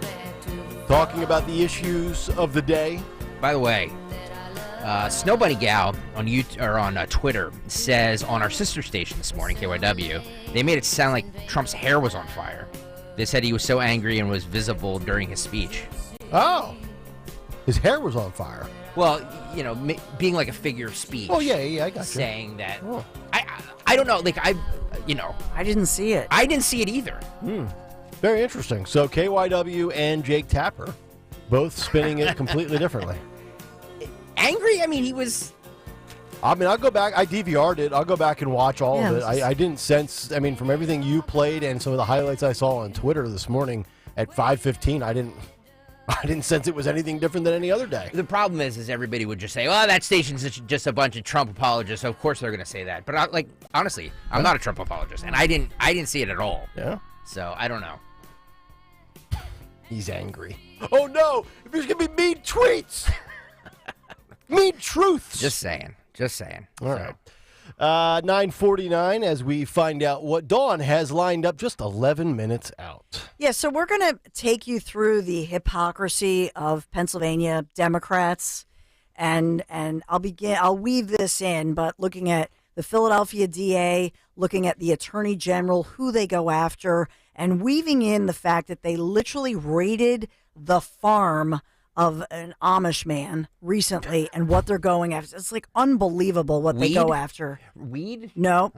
talking about the issues of the day. By the way, Snow Bunny Gal on Twitter says on our sister station this morning, KYW, they made it sound like Trump's hair was on fire. They said he was so angry and was visible during his speech. Oh, his hair was on fire. Well, being like a figure of speech. Oh, yeah, I got you. Saying that. Oh. I don't know, I didn't see it. I didn't see it either. Very interesting. So KYW and Jake Tapper both spinning it completely differently. Angry? I mean, he was... I'll go back. I DVR'd it. I'll go back and watch all of it. I didn't sense... from everything you played and some of the highlights I saw on Twitter this morning at 5:15, I didn't sense it was anything different than any other day. The problem is everybody would just say, well, that station's just a bunch of Trump apologists, so of course they're going to say that. But honestly, I'm not a Trump apologist, and I didn't see it at all. Yeah? So, I don't know. He's angry. Oh, no! There's going to be mean tweets! Mean truths! Just saying. All right. 9:49 as we find out what Dawn has lined up just 11 minutes out. Yeah, so we're going to take you through the hypocrisy of Pennsylvania Democrats and I'll weave this in, but looking at the Philadelphia DA, looking at the Attorney General, who they go after, and weaving in the fact that they literally raided the farm of an Amish man recently and what they're going after. It's like unbelievable what they go after. Weed? No.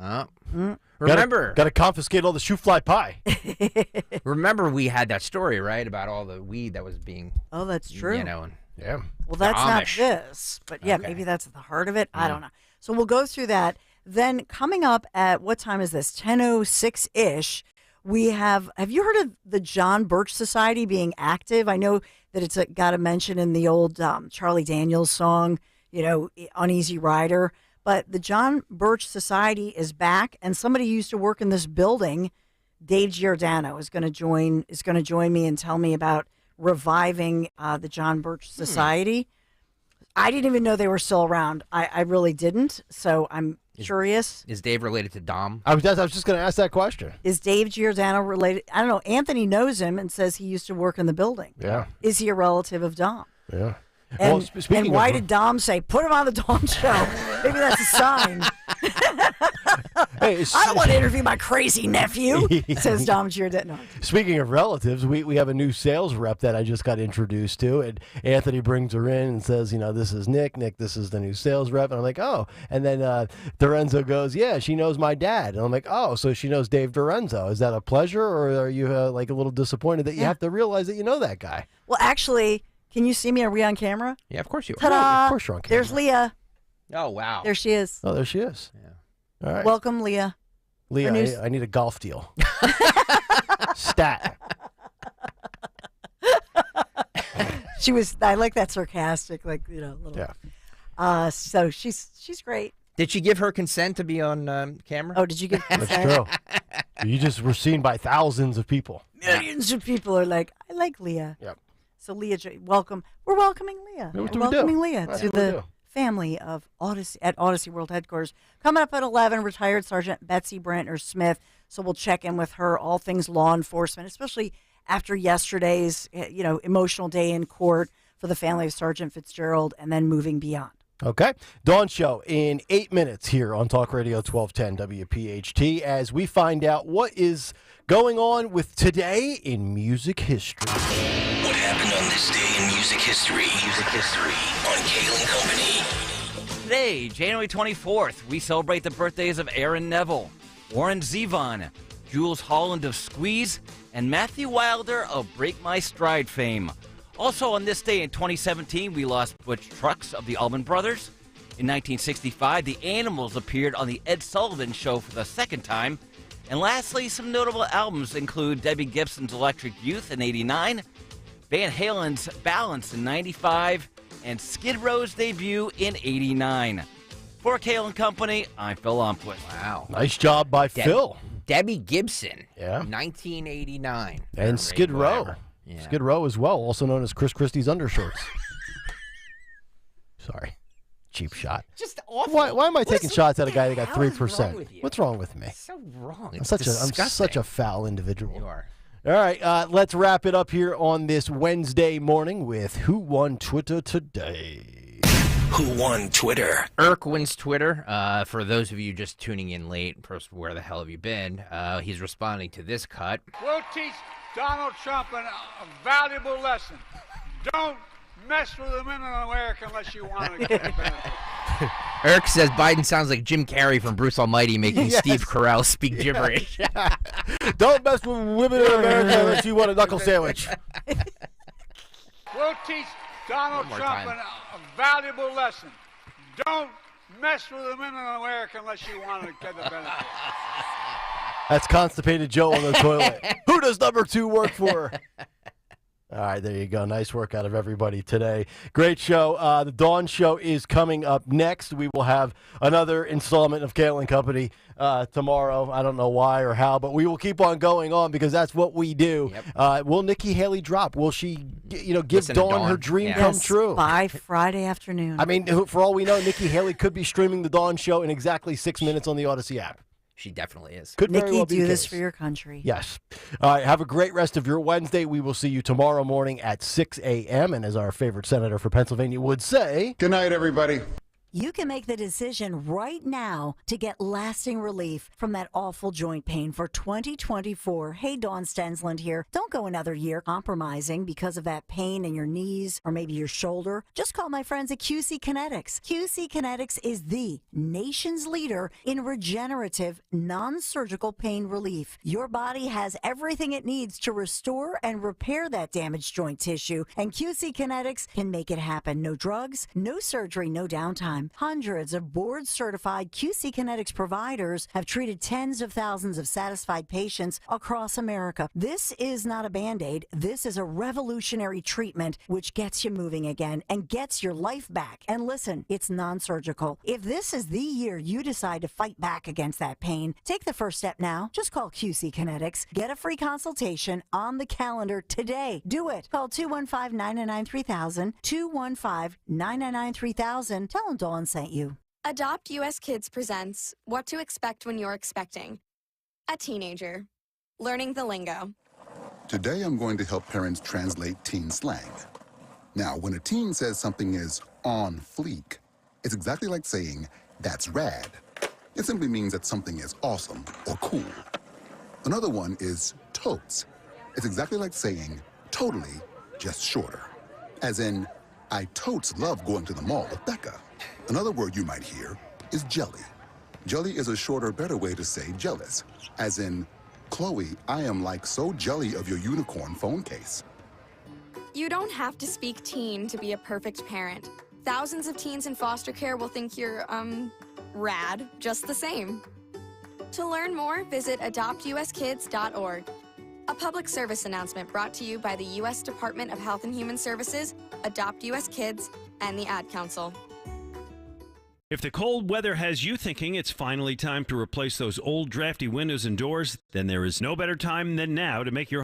Remember. Got to confiscate all the shoe fly pie. Remember we had that story, right, about all the weed that was being... Oh, that's true. You know, and yeah. Well, that's not Amish. this, but yeah, maybe that's at the heart of it. I don't know. So we'll go through that. Then coming up at, what time is this? 10:06-ish. We have you heard of the John Birch Society being active? I know that it's got a mention in the old Charlie Daniels song, Uneasy Rider. But the John Birch Society is back, and somebody who used to work in this building, Dave Giordano, is going to join me and tell me about reviving the John Birch Society. I didn't even know they were still around. I really didn't, so I'm curious. Is Dave related to Dom? I was just going to ask that question. Is Dave Giordano related? I don't know. Anthony knows him and says he used to work in the building. Yeah. Is he a relative of Dom? Yeah. And, speaking and why did Dom say, put him on the Dawn Show? Maybe that's a sign. Hey, I don't want to interview my crazy nephew, says Dom Giordano. Speaking of relatives, we have a new sales rep that I just got introduced to, and Anthony brings her in and says, this is Nick. Nick, this is the new sales rep. And I'm like, oh. And then Dorenzo goes, yeah, she knows my dad. And I'm like, oh, so she knows Dave Dorenzo. Is that a pleasure, or are you like a little disappointed that you have to realize that you know that guy? Well, actually, can you see me? Are we on camera? Yeah, of course you are. Ta-da! Of course you're on camera. There's Leah. Oh, wow. There she is. Oh, there she is. Yeah. All right. Welcome, Leah. Leah, I need a golf deal. Stat. I like that sarcastic, little. Yeah. So she's great. Did she give her consent to be on camera? Oh, did you give consent? That's true. You just were seen by thousands of people. Millions of people are like, I like Leah. Yep. So Leah, welcome. We're welcoming Leah. What We're do we do? welcoming Leah That's to what we the do. family of Odyssey at Odyssey World Headquarters. Coming up at 11, retired Sergeant Betsy Brantner Smith. So we'll check in with her, all things law enforcement, especially after yesterday's, emotional day in court for the family of Sergeant Fitzgerald, and then moving beyond. Okay. Dawn Show in 8 minutes here on Talk Radio 1210 WPHT as we find out what is going on with today in music history. What happened on this day in music history? Music history on Kayal and Company. Today, January 24th, we celebrate the birthdays of Aaron Neville, Warren Zevon, Jules Holland of Squeeze, and Matthew Wilder of Break My Stride fame. Also on this day in 2017, we lost Butch Trucks of the Allman Brothers. In 1965, the Animals appeared on the Ed Sullivan Show for the second time. And lastly, some notable albums include Debbie Gibson's Electric Youth in 89, Van Halen's Balance in 95, and Skid Row's debut in 89. For Kayal and Company, I'm Phil Lomquist. Wow. Nice job by Phil. Debbie Gibson. Yeah. 1989. And Skid Row. Yeah. Skid Row as well, also known as Chris Christie's undershirts. Sorry. Cheap shot. Just awful. Why am I taking shots at a guy that got 3%? wrong with you? What's wrong with me? So wrong. I'm It's such disgusting. a foul individual. You are. All right, let's wrap it up here on this Wednesday morning with Who Won Twitter Today. Who won Twitter? Irk wins Twitter. For those of you just tuning in late, where the hell have you been? He's responding to this cut. We'll teach Donald Trump a valuable lesson. Don't mess with the men in America unless you want to get the benefit. Irk says Biden sounds like Jim Carrey from Bruce Almighty making Yes. Steve Carell speak gibberish. Don't mess with women in America unless you want a knuckle sandwich. We'll teach Donald more Trump time. a valuable lesson. Don't mess with the men in America unless you want to get the benefit. That's Constipated Joe on the toilet. Who does number 2 work for? All right, there you go. Nice work out of everybody today. Great show. The Dawn Show is coming up next. We will have another installment of Kayal and Company tomorrow. I don't know why or how, but we will keep on going on because that's what we do. Yep. Will Nikki Haley drop? Will she, give Listen to Dawn her dream come true? By Friday afternoon. I mean, for all we know, Nikki Haley could be streaming the Dawn Show in exactly 6 minutes on the Odyssey app. She definitely is. Could very Nikki, well be do the this case. for your country. Yes. All right. Have a great rest of your Wednesday. We will see you tomorrow morning at 6 a.m. And as our favorite senator for Pennsylvania would say, good night, everybody. You can make the decision right now to get lasting relief from that awful joint pain for 2024. Hey, Dawn Stensland here. Don't go another year compromising because of that pain in your knees or maybe your shoulder. Just call my friends at QC Kinetics. QC Kinetics is the nation's leader in regenerative, non-surgical pain relief. Your body has everything it needs to restore and repair that damaged joint tissue, and QC Kinetics can make it happen. No drugs, no surgery, no downtime. Hundreds of board-certified QC Kinetics providers have treated tens of thousands of satisfied patients across America. This is not a Band-Aid. This is a revolutionary treatment which gets you moving again and gets your life back. And listen, it's non-surgical. If this is the year you decide to fight back against that pain, take the first step now. Just call QC Kinetics. Get a free consultation on the calendar today. Do it. Call 215-999-3000, 215-999-3000. Tell them Dawn sent you. Adopt US Kids presents What to Expect When You're Expecting. A teenager. Learning the lingo. Today I'm going to help parents translate teen slang. Now, when a teen says something is on fleek, it's exactly like saying, that's rad. It simply means that something is awesome or cool. Another one is totes. It's exactly like saying, totally, just shorter. As in, I totes love going to the mall with Becca. Another word you might hear is jelly. Jelly is a shorter, better way to say jealous. As in, Chloe, I am like so jelly of your unicorn phone case. You don't have to speak teen to be a perfect parent. Thousands of teens in foster care will think you're, rad just the same. To learn more, visit adoptuskids.org. A public service announcement brought to you by the U.S. Department of Health and Human Services, Adopt U.S. Kids, and the Ad Council. If the cold weather has you thinking it's finally time to replace those old drafty windows and doors, then there is no better time than now to make your